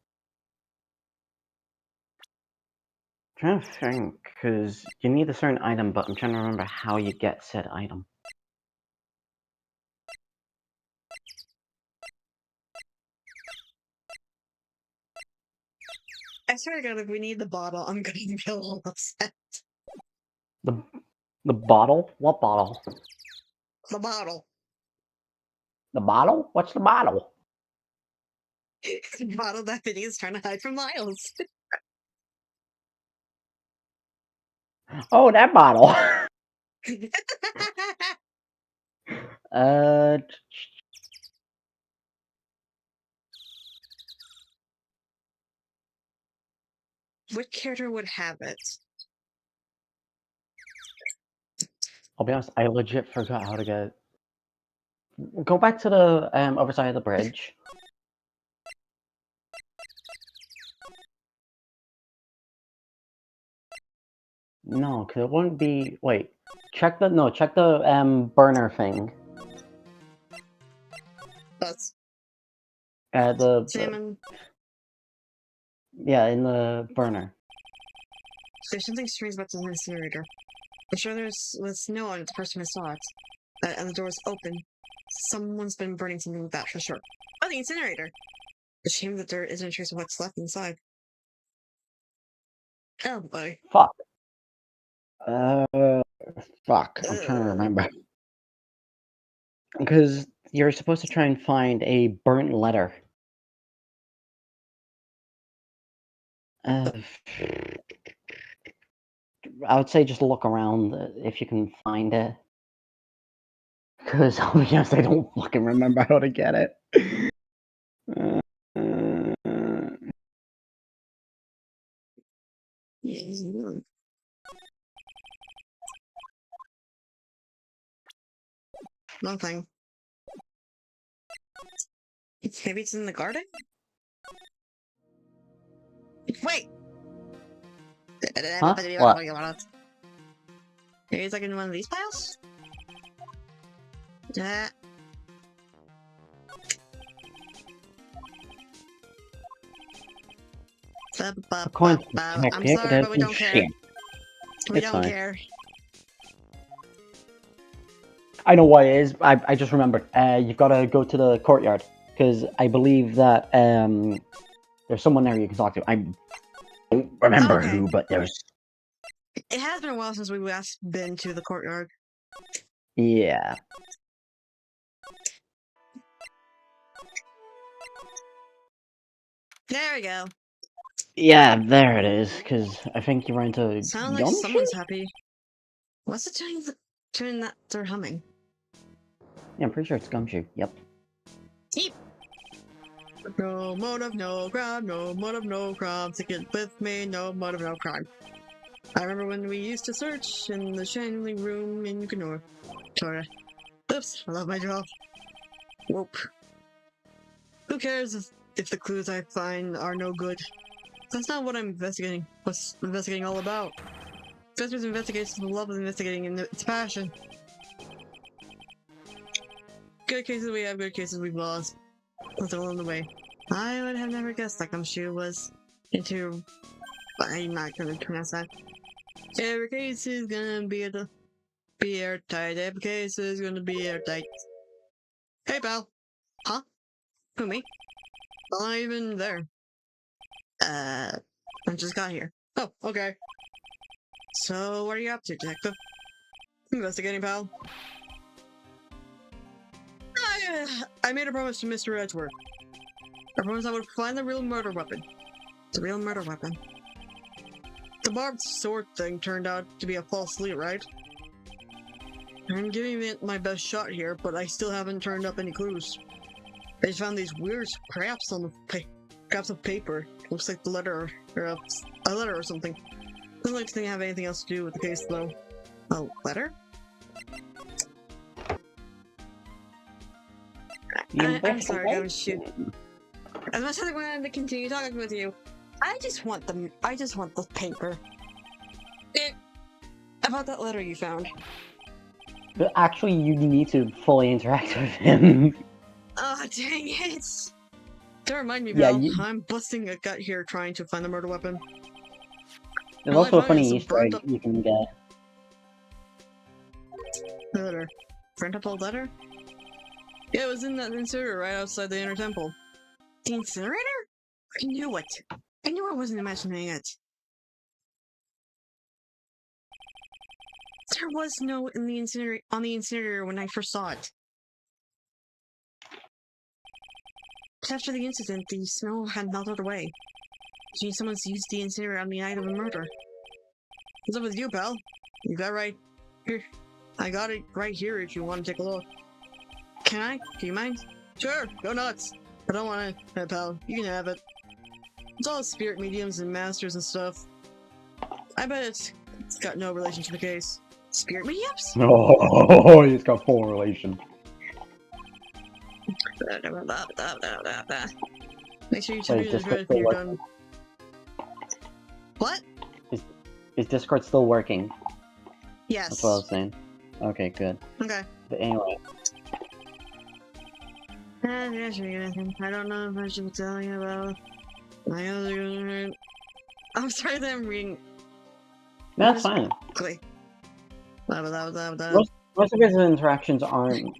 Because you need a certain item, but I'm trying to remember how you get said item. I swear to God, if we need the bottle, I'm gonna be a little upset. The bottle? What bottle? The bottle. The bottle? What's the bottle? The bottle that Vinny is trying to hide from Miles. Oh, that bottle. What character would have it? I'll be honest, I legit forgot how to get. Go back to the other side of the bridge. No, cause it wouldn't be. Wait, check the burner thing. That's The yeah, in the burner. there's something strange about the incinerator. I'm sure there's no one, the person who saw it. And the door's open. Someone's been burning something like that for sure. Oh, the incinerator! A shame that there isn't a trace of what's left inside. Oh boy. Fuck. Fuck. I'm trying to remember. Because you're supposed to try and find a burnt letter. I would say just look around if you can find it. Because I'll be honest, I don't fucking remember how to get it. Nothing. Maybe it's in the garden? Wait! Huh? What? Maybe it's like in one of these piles? Yeah. Coins I'm sorry, but we don't care. We It's don't fine. care. I know what it is. I just remembered. You've got to go to the courtyard because I believe that there's someone there you can talk to. I don't remember who, but there's. It has been a while since we last been to the courtyard. Yeah. There we go. Yeah, there it is. Because I think you ran into Sounds like Gumshoe? someone's happy. What's the tune that they're humming? Yeah, I'm pretty sure it's Gumshoe. Yep. Eep. No motive, no crime, no motive, no crime. Stick it with me, no motive, no crime. I remember when we used to search in the shining room in Kenora. Oops, I love my job. Whoop. Who cares if the clues I find are no good? That's not what I'm investigating. What's investigating all about? Investors investigate the love of investigating and its passion. Good cases we have, good cases we've lost. That's all in the way. I would have never guessed that Gumshoe was into... I'm not gonna pronounce that. Every case is gonna be airtight. Every case is gonna be airtight. Hey, pal. Huh? Who, me? I'm not even there. I just got here. Oh, okay. So, what are you up to, detective? Investigating, pal. I made a promise to Mr. Edgeworth. I promised I would find the real murder weapon. The real murder weapon. The barbed sword thing turned out to be a false lead, right? I'm giving it my best shot here, but I still haven't turned up any clues. I just found these weird scraps on the scraps of paper. Looks like the letter or a letter or something. Doesn't like to have anything else to do with the case, though. A letter? I'm sorry, Gumshoe. As much as I wanted to continue talking with you, I just want the paper. About that letter you found. But actually, you need to fully interact with him. Oh, dang it! Don't remind me, Yeah, pal. I'm busting a gut here trying to find the murder weapon. There's All I also a found is funny a Easter egg burned-up you can get. letter. Burnt up old letter? Yeah, it was in that incinerator right outside the inner temple. The incinerator? I knew it. I knew I wasn't imagining it. There was no in the on the incinerator when I first saw it. But after the incident, the snow had melted away. Which means someone's used the incinerator on the night of the murder. What's up with you, pal? You got right here. I got it right here if you want to take a look. Can I? Do you mind? Sure, go nuts. I don't want to, pal. You can have it. It's all spirit mediums and masters and stuff. I bet it's got no relation to the case. Spirit mediums? Oh, he's got full relation. Make sure you tell me the address when you're done. What? Is Discord still working? Yes. That's what I was saying. Okay, good. Okay. But anyway. I don't know if I should tell you about my other... I'm sorry that I'm reading... That's fine. Most of his interactions aren't,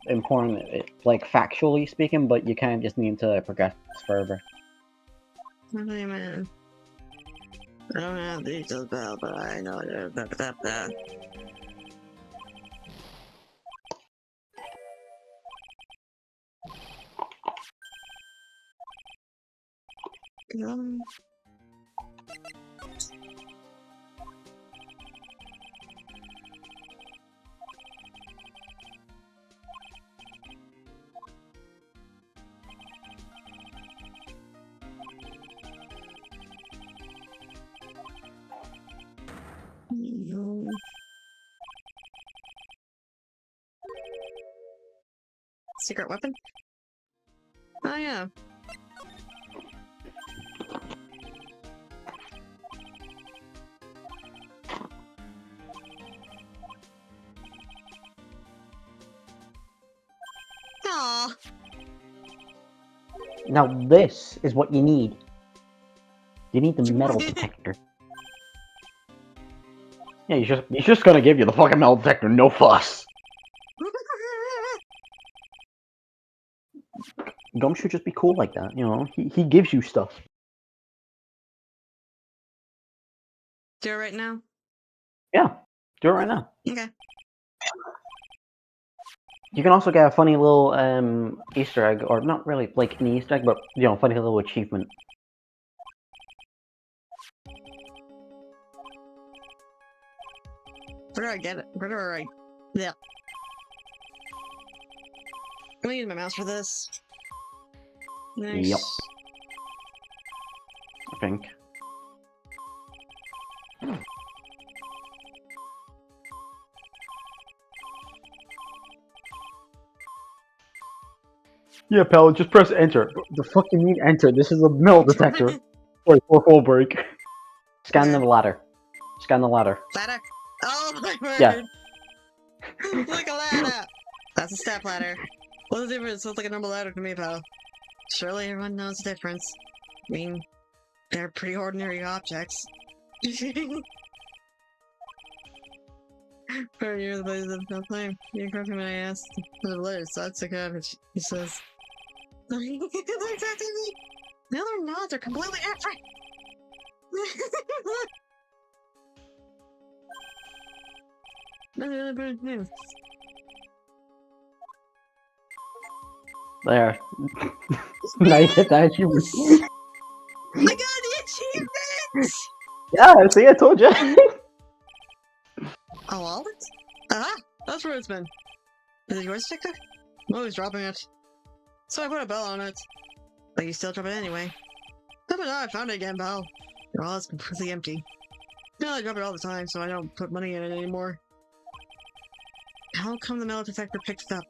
important, like, factually speaking, but you kind of just need to progress further. What do you mean? I don't have details about, but I know that. Secret weapon? Oh yeah. Aww. Now this is what you need. You need the metal detector. Yeah, he's just gonna give you the fucking metal detector, no fuss. Gum should just be cool like that, he gives you stuff. Do it right now? Yeah, do it right now. Okay. You can also get a funny little Easter egg, or not really like an Easter egg, but you know, funny little achievement. Where do I get it? Where do I... Yeah. I'm gonna use my mouse for this. Nice. Yep. I think. Yeah, pal, just press enter. The fuck you mean enter? This is a metal detector. Sorry, for full break. Scan the ladder. Scan the ladder. Ladder? Oh my word! Yeah. Look a ladder! That's a step ladder. What's the difference? It looks like a normal ladder to me, pal. Surely everyone knows the difference. I mean, they're pretty ordinary objects. For you, the place of no flame. You correct me when I asked for the letters, so that's a cabbage, he says. They're exactly me! No, they're not, they're completely different! There. Nice hit that achievement. I got the achievement! Yeah, see, I told you. A wallet? Ah, that's where it's been. Is it yours, Victor? I'm always dropping it. So I put a bell on it. But you still drop it anyway. No, but now I found it again, pal. Your wallet's completely empty. No, I drop it all the time, so I don't put money in it anymore. How come the metal detector picked it up?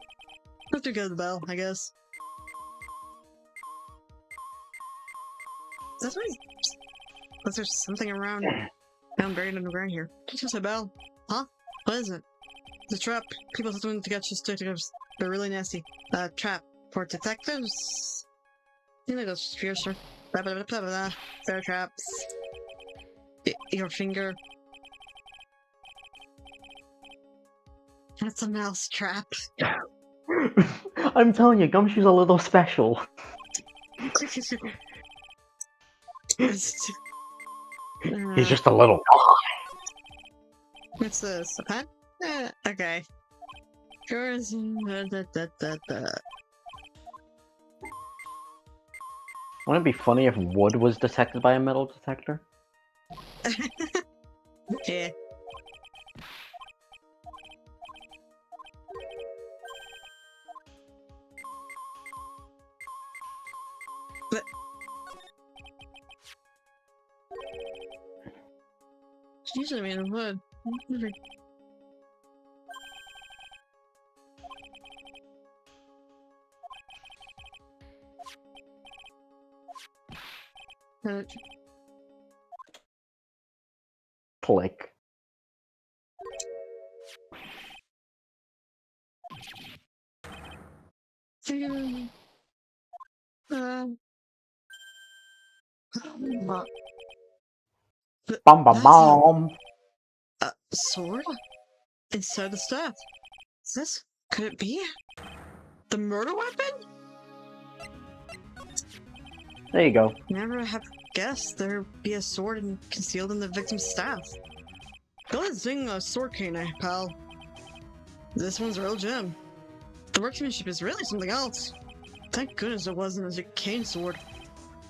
Not too good the bell, I guess. That's right. Was there something around down buried underground here? It's just a bell. Huh? What is it? It's a trap. People doing to get just detectives. They're really nasty. Trap for detectives? You know those fiercer. Blah blah blah blah blah. Bear traps. Your finger. That's a mouse trap. I'm telling you, Gumshoe's a little special. He's just a little. What's this? A pen? Okay. Yours. Wouldn't it be funny if wood was detected by a metal detector? Yeah. But it's usually made of wood. Click. Bum bum That's bum. a sword? Inside the staff. Is this? Could it be? The murder weapon? There you go. Never have guessed there'd be a sword concealed in the victim's staff. Good thing a sword cane, pal. This one's a real gem. The workmanship is really something else. Thank goodness it wasn't a cane sword,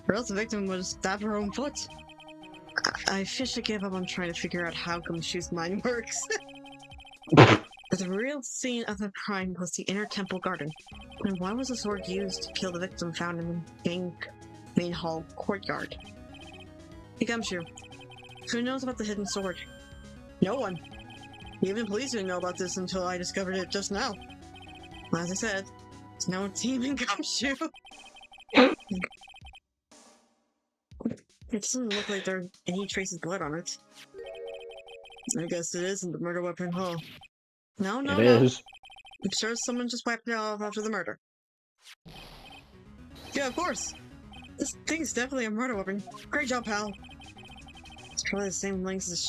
or else the victim would have stabbed her own foot. I officially gave up on trying to figure out how Gumshoe's mind works. The real scene of the crime was the inner temple garden. And why was the sword used to kill the victim found in the main hall courtyard? Hey Gumshoe, who knows about the hidden sword? No one. Even police didn't know about this until I discovered it just now. As I said, there's no team in Gumshoe. It doesn't look like there are any traces of blood on it. I guess it isn't the murder weapon, huh? No. It is. I'm sure someone just wiped it off after the murder. Yeah, of course. This thing's definitely a murder weapon. Great job, pal. It's probably the same length as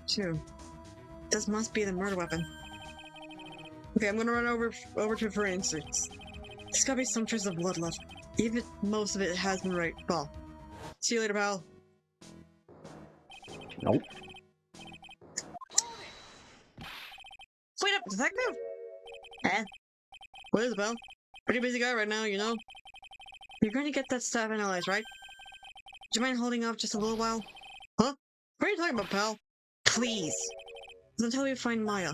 too. This must be the murder weapon. Okay, I'm gonna run over to forensics. There's gotta be some trace of blood left. Even if most of it has been right. Well, see you later, pal. Nope. Wait up, detective! Eh? What is it, pal? Pretty busy guy right now, you know? You're going to get that stuff analyzed, right? Do you mind holding off just a little while? Huh? What are you talking about, pal? Please. Until we find Maya.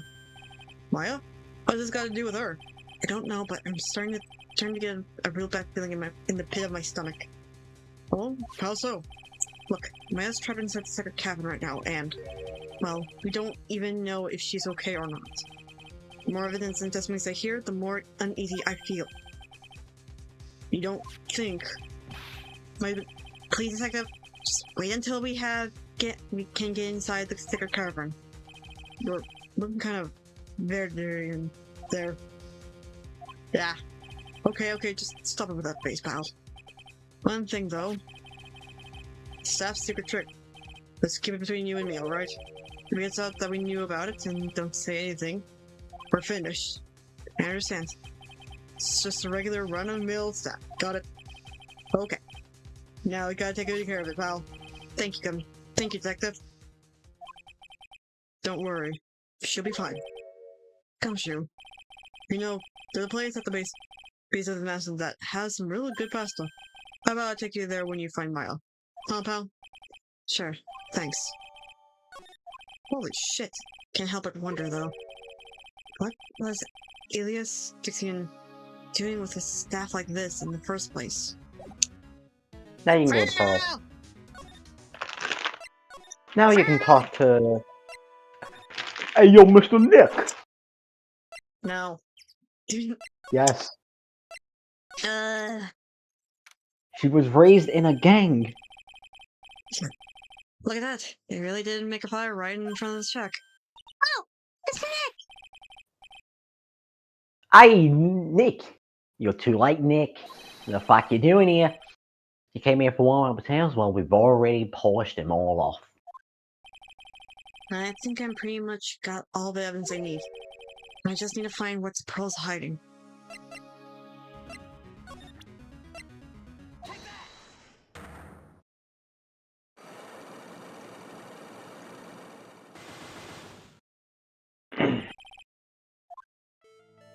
Maya? What does this got to do with her? I don't know, but I'm starting to get a real bad feeling in the pit of my stomach. Oh, how so? Look, Maya's trapped inside the secret cabin right now, and, well, we don't even know if she's okay or not. The more evidence and testimonies I hear, the more uneasy I feel. You don't think... Please, detective, just wait until we can get inside the secret cavern. You're looking kind of very in there. Yeah. Okay, just stop it with that face, pal. One thing, though. Staff's secret trick. Let's keep it between you and me, alright? If it gets out that we knew about it and don't say anything, we're finished. I understand. It's just a regular run-of-the-mill staff. Got it. Okay. Now we gotta take good care of it, pal. Thank you, Gummy. Thank you, detective. Don't worry. She'll be fine. Gumshoe. You know, there's a place at the base of the mountain that has some really good pasta. How about I take you there when you find Maya? Huh, pal? Sure. Thanks. Holy shit. Can't help but wonder, though. What was Elias Dixion doing with a staff like this in the first place? Now you can go, Pearl. Now you can talk to... Hey, yo, Mr. Nick! No. Yes. Look She was raised in a gang. at that. They really did make a fire right in front of this shack. Oh, Mr. Nick! Hey, Nick! You're too late, Nick. What the fuck you doing here? You came here for one of our tales? Well, we've already polished them all off. I think I'm pretty much got all the evidence I need. I just need to find what Pearl's hiding.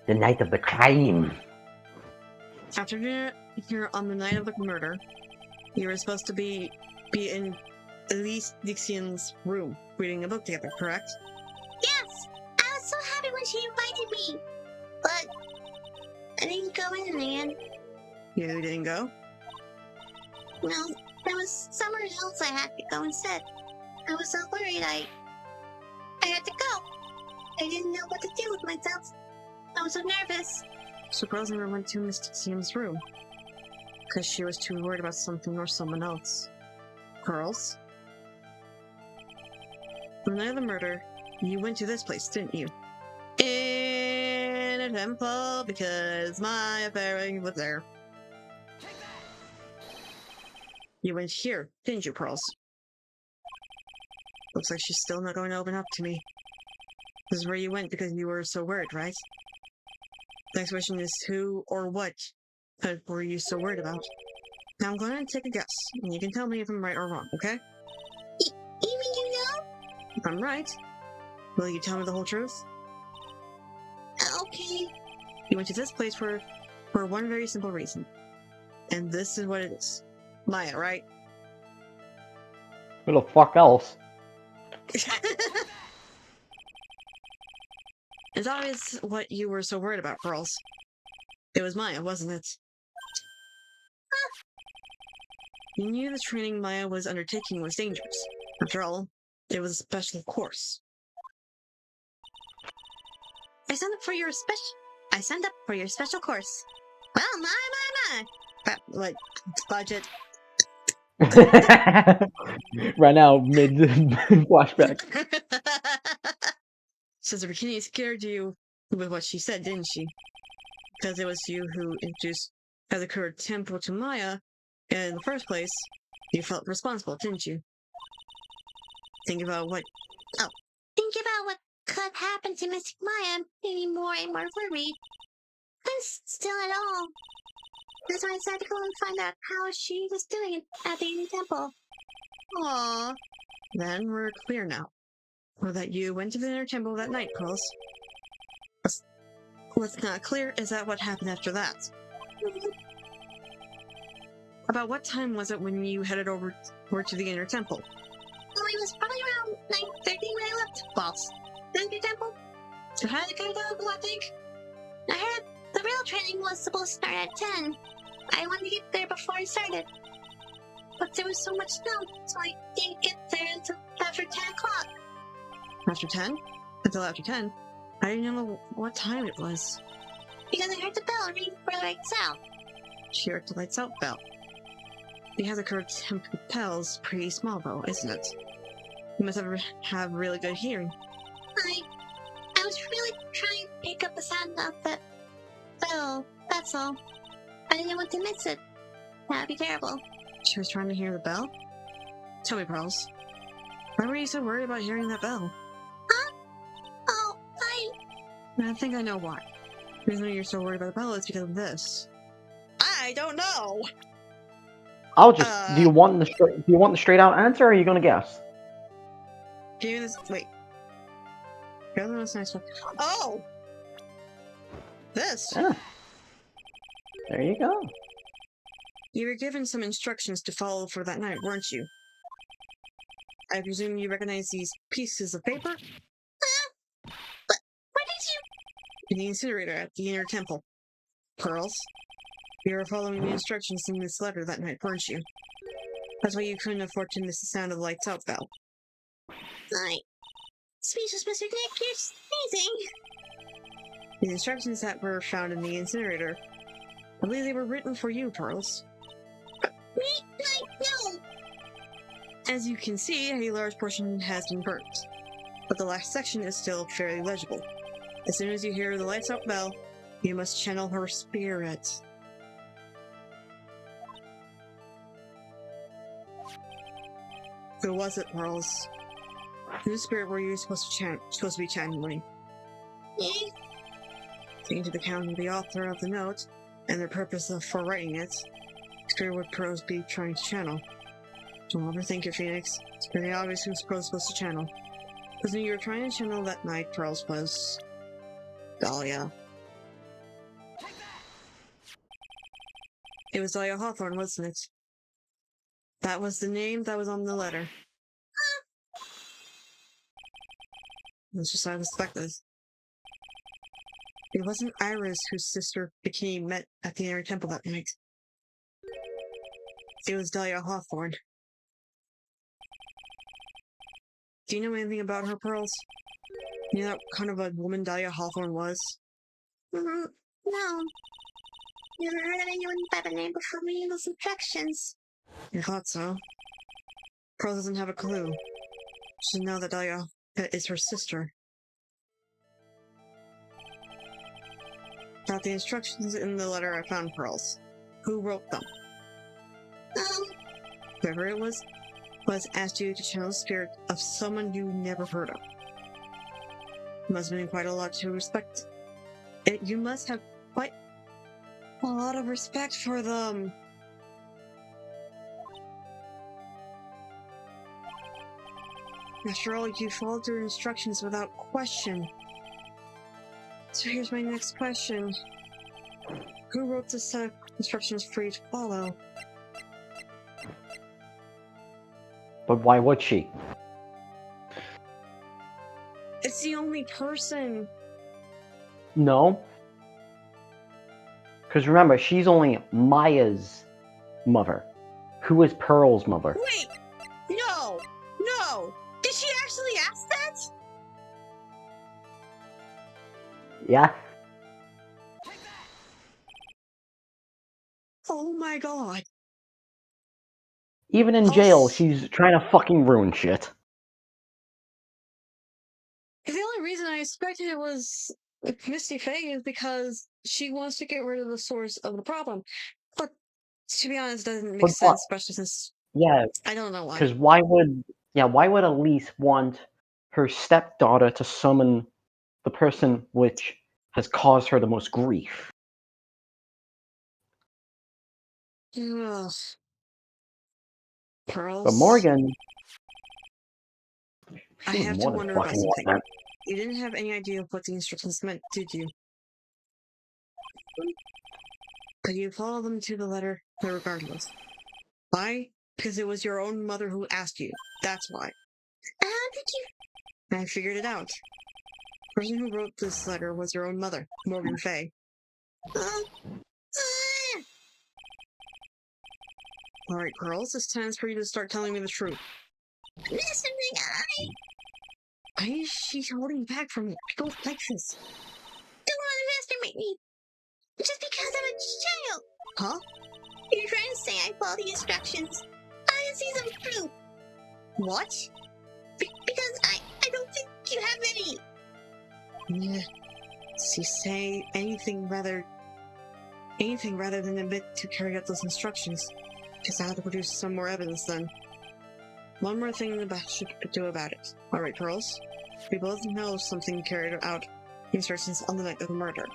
The night of the crime. After dinner here on the night of the murder, you were supposed to be in Elise Dixion's room reading a book together, correct? Yes! I was so happy when she invited me! But I didn't go in the end. You didn't go? No, there was somewhere else I had to go instead. I was so worried I had to go. I didn't know what to do with myself. I was so nervous. So Pearl never went to Miss Dixion's room. Because she was too worried about something or someone else. Pearls? The night of the murder, you went to this place, didn't you? In a temple, because my affair was there. You went here, didn't you, Pearls? Looks like she's still not going to open up to me. This is where you went because you were so worried, right? Next question is who or what were you so worried about? Now I'm going to take a guess, and you can tell me if I'm right or wrong, okay? You mean you know? If I'm right, will you tell me the whole truth? Okay. You went to this place for one very simple reason. And this is what it is. Maya, right? Who the fuck else? It's obvious what you were so worried about, Pearls. It was Maya, wasn't it? You knew the training Maya was undertaking was dangerous. After all, it was a special course. I signed up for your special course. Well, my. What? Budget? Right now, mid flashback. So the bikini scared you with what she said, didn't she? Because it was you who introduced the current temple to Maya in the first place. You felt responsible, didn't you? Think about what Could happen to Mystic Maya, maybe more and more worried. But still at all. That's why I decided to go and find out how she was doing at the Indian temple. Aww. Then we're clear now. Or that you went to the inner temple that night, Pearls. What's not clear is that what happened after that. About what time was it when you headed over to the inner temple? Well, it was probably around 9:30 when I left. Boss. The inner temple? So how did it go down, I think? I heard the real training was supposed to start at 10. I wanted to get there before it started. But there was so much snow, so I didn't get there until after 10 o'clock. After 10? Until after 10? I didn't know what time it was. Because I heard the bell ring for lights out. She heard the lights out bell. Because the curved temple bell's pretty small though, isn't it? You must have really good hearing. I was really trying to pick up the sound of that bell, that's all. I didn't want to miss it. That'd be terrible. She was trying to hear the bell? Tell me, Pearls. Why were you so worried about hearing that bell? Huh? Oh, I think I know why. The reason you're so worried about the bell is because of this. I don't know! I'll just. Do you want the straight out answer, or are you gonna guess? Give me this. Wait. Here's this nice one. Oh! This! Yeah. There you go. You were given some instructions to follow for that night, weren't you? I presume you recognize these pieces of paper? But where did you? In the incinerator at the inner temple. Pearls, you were following the instructions in this letter that night, weren't you? That's why you couldn't afford to miss the sound of the lights out bell. Speechless, Mr. Nick, you're sneezing. The instructions that were found in the incinerator. I believe they were written for you, Pearls. Me? No. As you can see, a large portion has been burnt, but the last section is still fairly legible. As soon as you hear the lights out bell, you must channel her spirit. Who was it, Pearls? Whose spirit were you supposed to be channeling? Me? Taking into account the author of the note and the purpose for writing it, spirit would Pearls be trying to channel? Don't overthink it, Phoenix. It's pretty obvious who's Pearls supposed to channel. The person you were trying to channel that night, Pearls, was Dahlia. It was Dahlia Hawthorne, wasn't it? That was the name that was on the letter. That's just how I expected. It wasn't Iris whose sister Bikini met at the inner temple that night. It was Dahlia Hawthorne. Do you know anything about her, Pearls? You know what kind of a woman Dahlia Hawthorne was? No. Never heard of anyone by the name before reading those instructions. I thought so. Pearls doesn't have a clue. She doesn't know that Dahlia is her sister. Got the instructions in the letter I found, Pearls. Who wrote them? Whoever it was asked you to channel the spirit of someone you never heard of. Must have been quite a lot to respect. You must have quite a lot of respect for them. After all, you followed their instructions without question. So here's my next question. Who wrote this set of instructions for you to follow? But why would she? It's the only person. No. Because remember, she's only Maya's mother. Who is Pearl's mother? Wait! No! Did she actually ask that? Yeah? Oh my god. Even in jail, she's trying to fucking ruin shit. The only reason I expected it was Misty Faye is because she wants to get rid of the source of the problem. But to be honest, it doesn't make sense, especially since I don't know why. Because why would Elise want her stepdaughter to summon the person which has caused her the most grief? Ugh. Pearls. But Morgan, I have to wonder about something. You didn't have any idea of what the instructions meant, did you? But you follow them to the letter regardless. Why? Because it was your own mother who asked you. That's why. How did you? I figured it out. The person who wrote this letter was your own mother, Morgan Fay. Alright, girls, it's time for you to start telling me the truth. Mr. McGuy! Why is she holding back from me? I don't like this. Don't want to masturbate me! Just because I'm a child! Huh? You're trying to say I follow the instructions. I can see some proof. What? Because I don't think you have any. Yeah. She say anything rather than admit to carry out those instructions. Guess I have to produce some more evidence then. One more thing the batch should do about it. Alright, girls. We both know something carried out instructions on the night of the murder.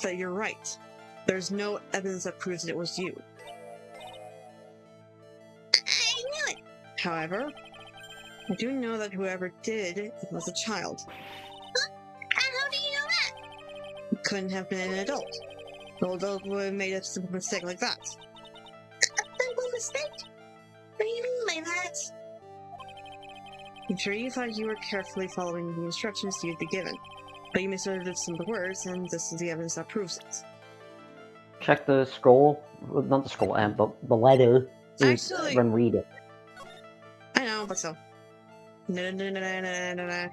But you're right. There's no evidence that proves that it was you. I knew it. However, I do know that whoever did it was a child. How do you know that? It couldn't have been an adult. The adult would have made a simple mistake like that. A simple mistake? What do you mean by that? I'm sure you thought you were carefully following the instructions you'd be given, but you misunderstood some of the words, and this is the evidence that proves it. Check the scroll. Not the scroll, the letter. Actually- And read it. I know, but still. No.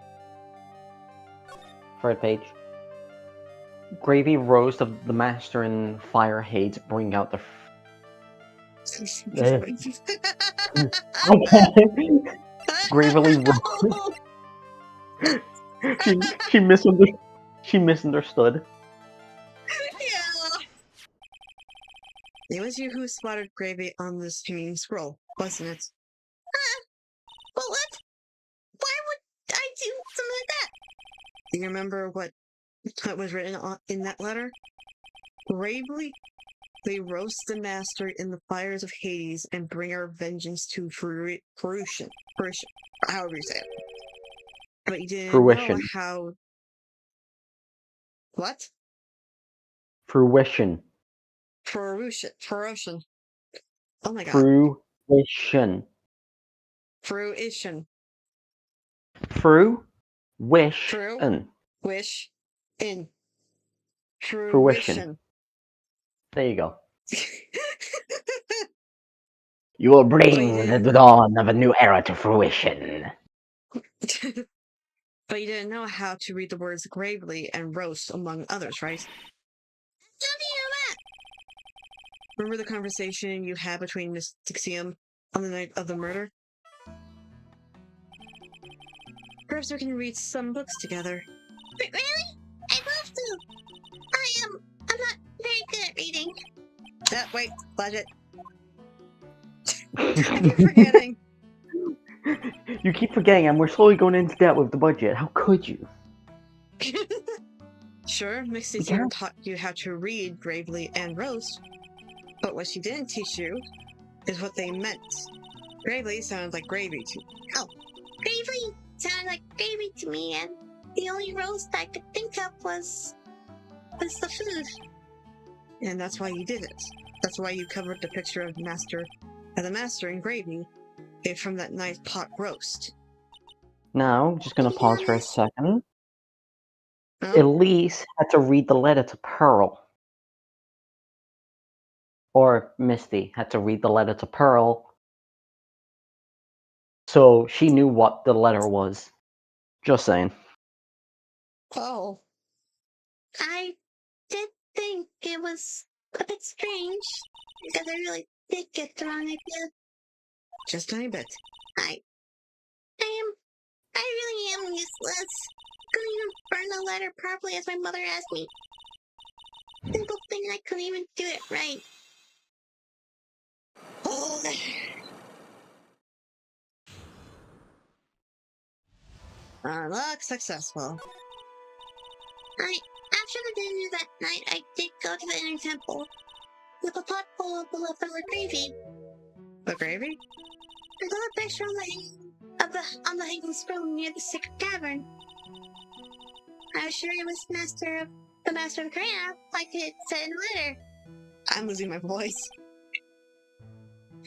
Third page. Gravy roast of the master and fire hades bring out the. Gravely roast. she misunderstood. She misunderstood. Yeah. It was you who splattered gravy on this hanging scroll, wasn't it? But what? Why would I do something like that? Do you remember what was written in that letter? Bravely, they roast the master in the fires of Hades and bring our vengeance to fruition. However you say it. But you didn't Fruition. know how... What? Fruition. Fruition. Oh my god. Fruition. Fruition. Fruition. Wish. In. Fruition. There you go. You will bring the dawn of a new era to fruition. But you didn't know how to read the words gravely and roast, among others, right? How do you know that? Remember the conversation you had between Miss Dixium on the night of the murder? Perhaps we can read some books together. Really? I'd love to. I'm not very good at reading. Wait, budget. I keep forgetting. You keep forgetting, and we're slowly going into debt with the budget. How could you? Sure, Miss Dixium taught you how to read gravely and roast, but what she didn't teach you is what they meant. Gravely sounds like gravy to you. Gravely sounded like gravy to me, and the only roast I could think of was the food. And that's why you did it. That's why you covered the picture of the master in gravy from that nice pot roast. Now, I'm just gonna pause for a second. Huh? Elise had to read the letter to Pearl. Or Misty had to read the letter to Pearl. So she knew what the letter was. Just saying. Oh. I did think it was a bit strange, because I really did get the wrong idea. Just a tiny bit. I really am useless. Couldn't even burn the letter properly as my mother asked me. Simple thing, I couldn't even do it right. Oh. Unlock successful. After the dinner that night, I did go to the inner temple with a pot full of the leftover gravy. The gravy? I got a picture on the hanging scroll near the sacred cavern. I was sure it was the master of the Karina, like it said in the letter. I'm losing my voice.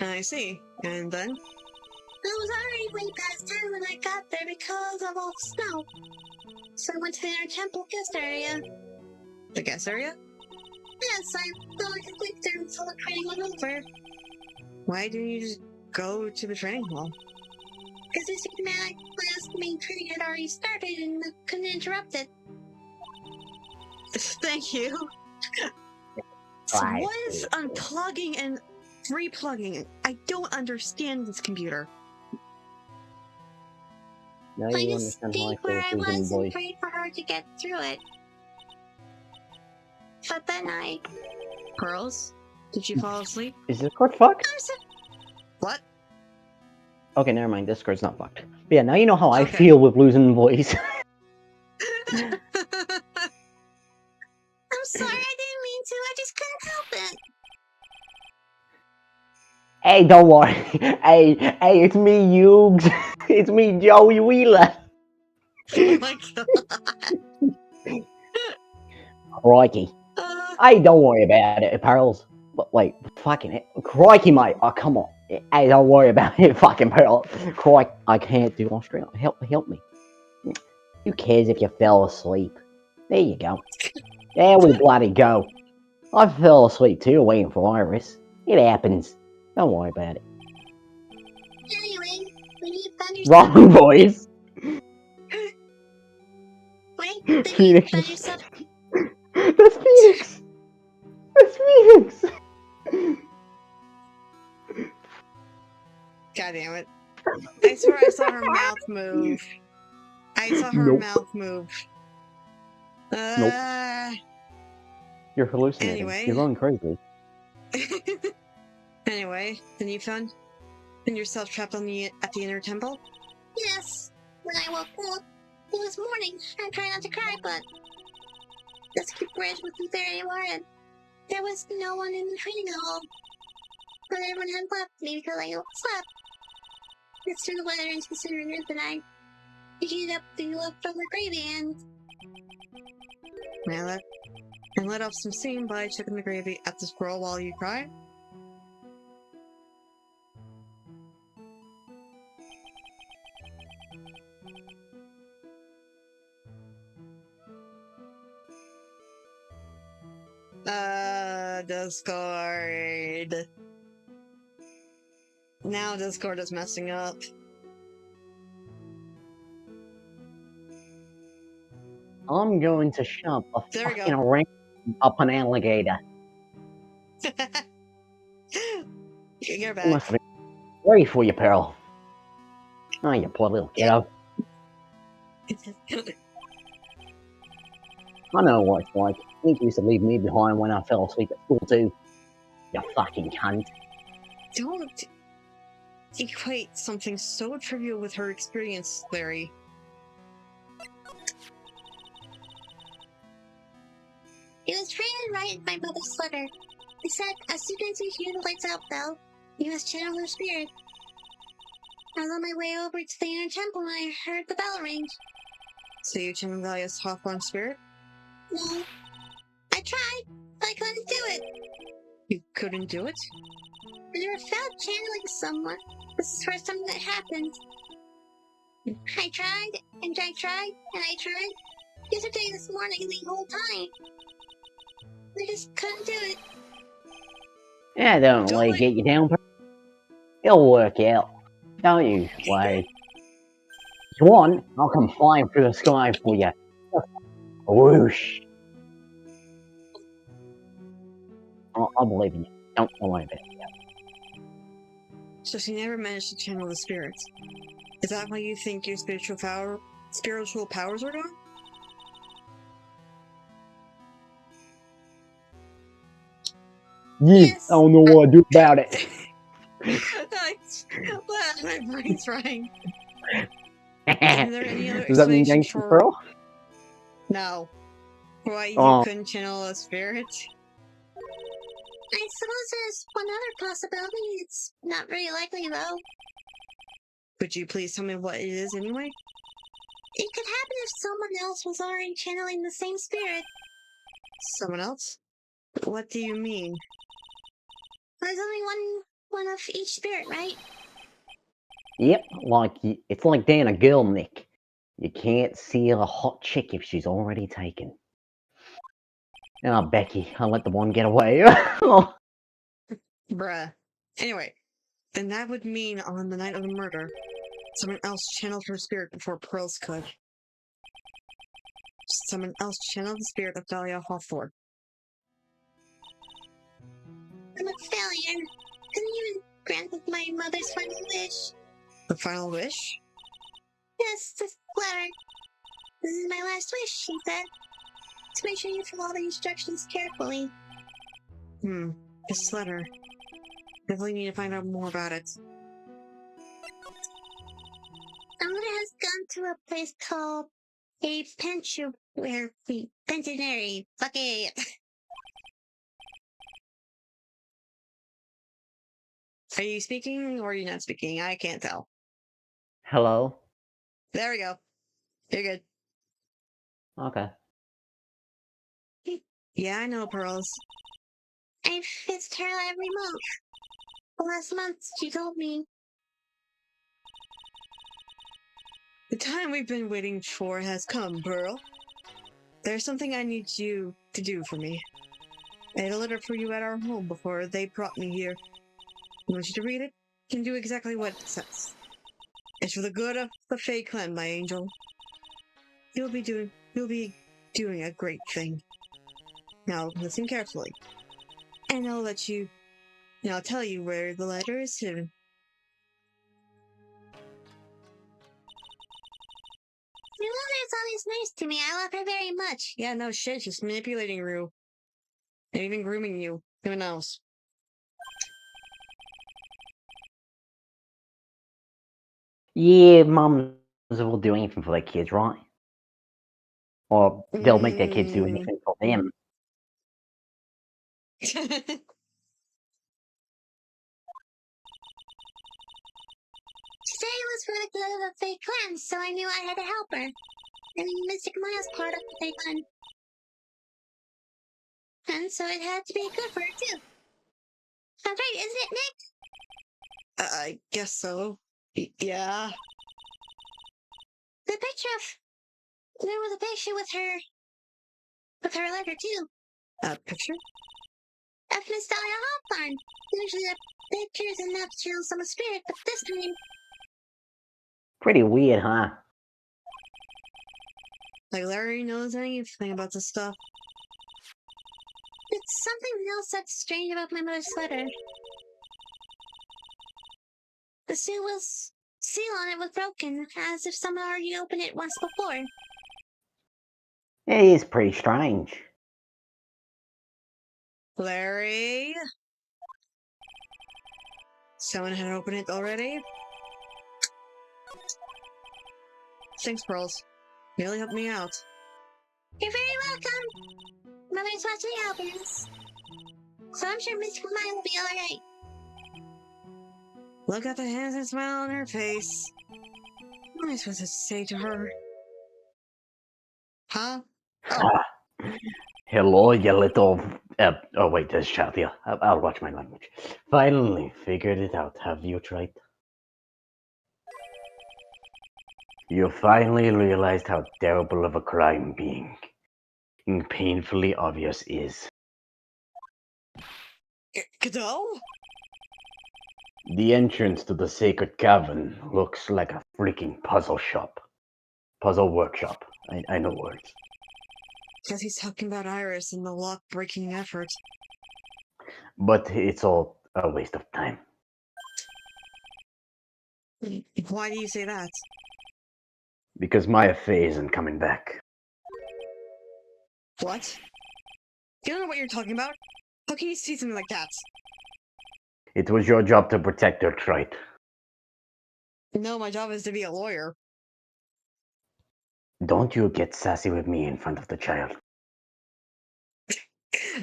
I see. And then? I was already way past time when I got there because of all the snow. So I went to the inner temple guest area. The guest area? Yes, I thought I could wait there until the training was over. Why didn't you just go to the training hall? Because this last main training had already started and I couldn't interrupt it. Thank you. So what is unplugging and replugging? I don't understand this computer. Now I you just understand how I stayed where I feel losing was and voice. prayed for her to get through it. But then Pearls? Did you fall asleep? Is Discord fucked? I'm so... What? Okay, never mind. Discord's not fucked. But yeah, now you know how I Okay. feel with losing voice. I'm sorry, I didn't mean to. I just couldn't help it. Hey, don't worry. Hey, it's me, Yugs. It's me, Joey Wheeler. Oh my god. Crikey. Hey, don't worry about it, Pearls. But wait, fucking it. Crikey, mate. Oh, come on. Hey, don't worry about it, fucking Pearl. Crikey, I can't do Australia. Help me. Who cares if you fell asleep? There you go. There we bloody go. I fell asleep too, waiting for Iris. It happens. Don't worry about it. Anyway, when you found yourself... Wrong voice. Wait, then you Phoenix. found yourself... That's Phoenix. That's Phoenix. God damn it. I swear I saw her mouth move. I saw her Nope. mouth move. You're hallucinating. Anyway. You're going crazy. Anyway, then you found yourself trapped at the inner temple? Yes. When I woke up, it was morning. I tried not to cry, but the skip bridge wasn't there anymore, and there was no one in the training hall. But everyone had left me because I slept. It's through the weather and considering it that I heated up the leftover gravy and... I let off some steam by chucking the gravy at the squirrel while you cried? Discord. Now Discord is messing up. I'm going to shove a There we fucking go. ring up an alligator. You're It must back. have been great for you, Pearl. Oh, you poor little kiddo. I know what it's like. You used to leave me behind when I fell asleep at school too. You fucking cunt. Don't equate something so trivial with her experience, Larry. It was written right in my mother's letter. It said, as soon as you hear the lights out bell, you must channel her spirit. I was on my way over to the inner temple when I heard the bell ring. So you channeled Valia's Hawthorne spirit? No. I tried, but I couldn't do it. You couldn't do it? I never felt channeling someone. This is the first time that happened. I tried, and I tried, and I tried. Yesterday, this morning, the whole time. I just couldn't do it. Yeah, don't Don't let it let- get you down, Pearl. It'll work out. Don't you worry. If you want, I'll come flying through the sky for you. Whoosh. I'll believe in you. Don't worry about it. So she never managed to channel the spirits. Is that why you think your spiritual powers are gone? Yes. I don't know what to do about it. My brain's frying. Is there any other Does that mean explanation gangster for... Pearl? No. Why you Oh. couldn't channel a spirit? I suppose there's one other possibility. It's not very likely, though. Could you please tell me what it is anyway? It could happen if someone else was already channeling the same spirit. Someone else? What do you mean? There's only one of each spirit, right? Yep, it's like dating a girl, Nick. You can't see a hot chick if she's already taken. Ah, Becky, I let the one get away. Bruh. Anyway, then that would mean on the night of the murder, someone else channeled her spirit before Pearls could. Someone else channeled the spirit of Dahlia Hawthorne. I'm a failure. Couldn't even grant my mother's final wish. The final wish? Yes, this letter. This is my last wish, she said. To make sure you follow the instructions carefully. This letter. Definitely need to find out more about it. My mother has gone to a place called a pensionary. Fuck it. Are you speaking or are you not speaking? I can't tell. Hello? There we go. You're good. Okay. Yeah, I know, Pearls. I visit her every month. The last month, she told me. The time we've been waiting for has come, Pearl. There's something I need you to do for me. I had a letter for you at our home before they brought me here. I want you to read it and do exactly what it says. It's for the good of the Fae clan, my angel. You'll be doing a great thing. Now listen carefully. And I'll tell you where the letter is hidden. Your mother is always nice to me. I love her very much. Yeah, no shit, she's manipulating you. And even grooming you. Who knows? Yeah, mums will do anything for their kids, right? Or they'll make their kids do anything for them. She said it was for the good of the Fae clan, so I knew I had to help her. I mean, Mystic Miles part of the Fae clan. And so it had to be good for her, too. That's right, isn't it, Nick? I guess so. Yeah. The picture of... There was a picture with her letter, too. A picture? Of Miss Dahlia Hawthorne. Usually the pictures enough to show some spirit, but this time... Pretty weird, huh? Like Larry knows anything about this stuff. It's something else that's strange about my mother's letter. The seal on it was broken, as if someone already opened it once before. It is pretty strange. Larry? Someone had opened it already? Thanks, Pearls. You really helped me out. You're very welcome. Mother's watching out for us. So I'm sure Miss Mine will be alright. Look at the handsome smile on her face. What am I supposed to say to her? Huh? Oh, Hello, you little... oh wait, there's child here. I'll watch my language. Finally figured it out, have you tried? You finally realized how terrible of a crime being painfully obvious is. Godot? The entrance to the sacred cavern looks like a freaking puzzle shop. Puzzle workshop. I know words. Guess he's talking about Iris and the lock-breaking effort. But it's all a waste of time. Why do you say that? Because Maya Fey isn't coming back. What? You don't know what you're talking about? How can you say something like that? It was your job to protect her, right? No, my job is to be a lawyer. Don't you get sassy with me in front of the child.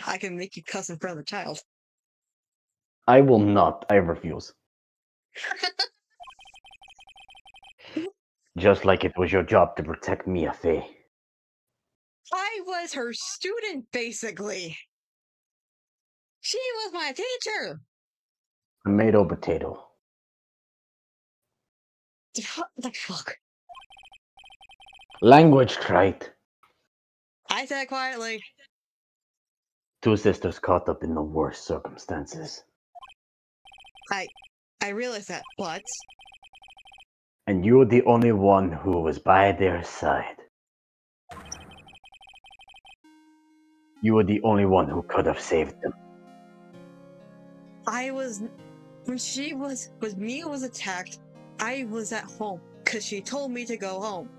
I can make you cuss in front of the child. I will not. I refuse. Just like it was your job to protect Mia Fey. I was her student, basically. She was my teacher. Tomato potato. What the fuck? Language trite. I said quietly. Two sisters caught up in the worst circumstances. I realize that, but And you're the only one who was by their side. You were the only one who could have saved them. I was when Mia was attacked, I was at home because she told me to go home.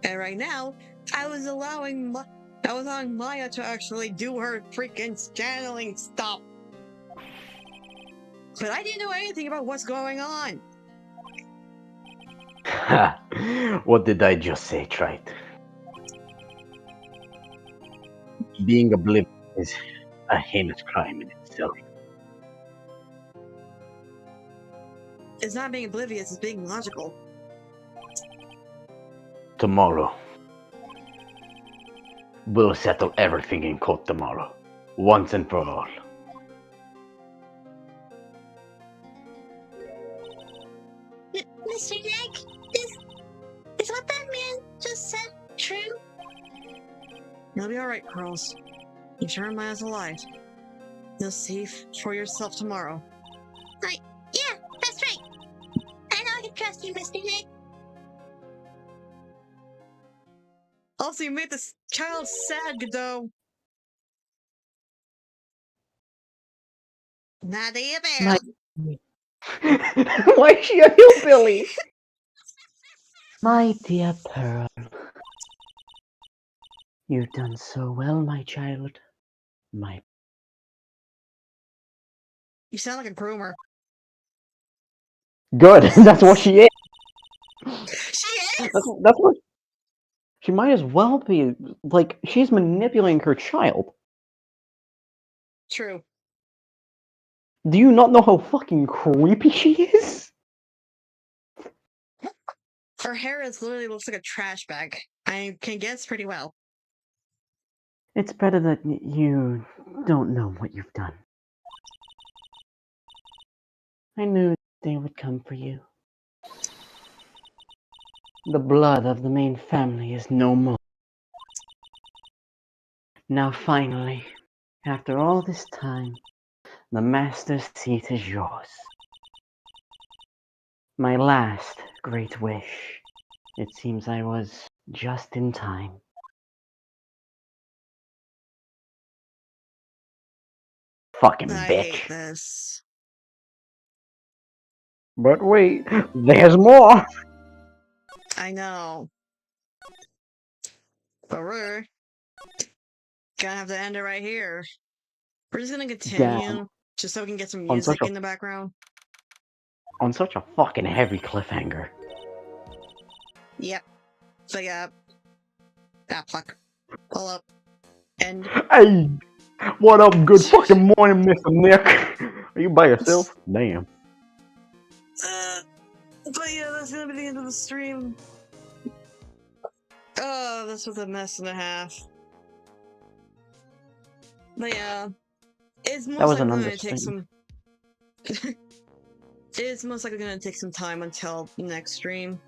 And right now, I was allowing Maya to actually do her freaking channeling stuff. But I didn't know anything about what's going on. Ha! What did I just say, trite? Being oblivious is a heinous crime in itself. It's not being oblivious, it's being logical. Tomorrow. We'll settle everything in court tomorrow. Once and for all. Mr. Egg, is what that man just said true? You'll be alright, Pearls. You sure Maya's alive. You'll see for yourself tomorrow. Yeah, that's right. I know I can trust you, Mr. Egg. Also, you made this child sad, Godot. Not the My- bear. Why is she a hillbilly? My dear Pearl. You've done so well, my child. My You sound like a groomer. good. That's what she is. She is? That's what. She might as well be. Like, she's manipulating her child. True. Do you not know how fucking creepy she is? Her hair is literally looks like a trash bag. I can guess pretty well. It's better that you don't know what you've done. I knew they would come for you. The blood of the main family is no more. Now finally, after all this time, the master's seat is yours. My last great wish. It seems I was just in time. Fucking I bitch. hate this. But wait, there's more! I know. But we're gonna have to end it right here. We're just gonna continue, just so we can get some On music such a- in the background. On such a fucking heavy cliffhanger. Yep. So yeah. Pluck. Pull up. And Hey! What up? Good fucking morning, Mr. Nick. Are you by yourself? Damn. but yeah, that's gonna be the end of the stream. Oh, this was a mess and a half. But yeah, it's most That was likely an gonna take some. understatement. It's most likely gonna take some time until next stream.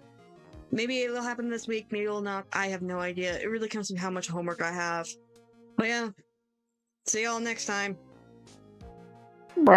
Maybe it'll happen this week, maybe it'll not. I have no idea. It really comes from how much homework I have. But yeah, see y'all next time.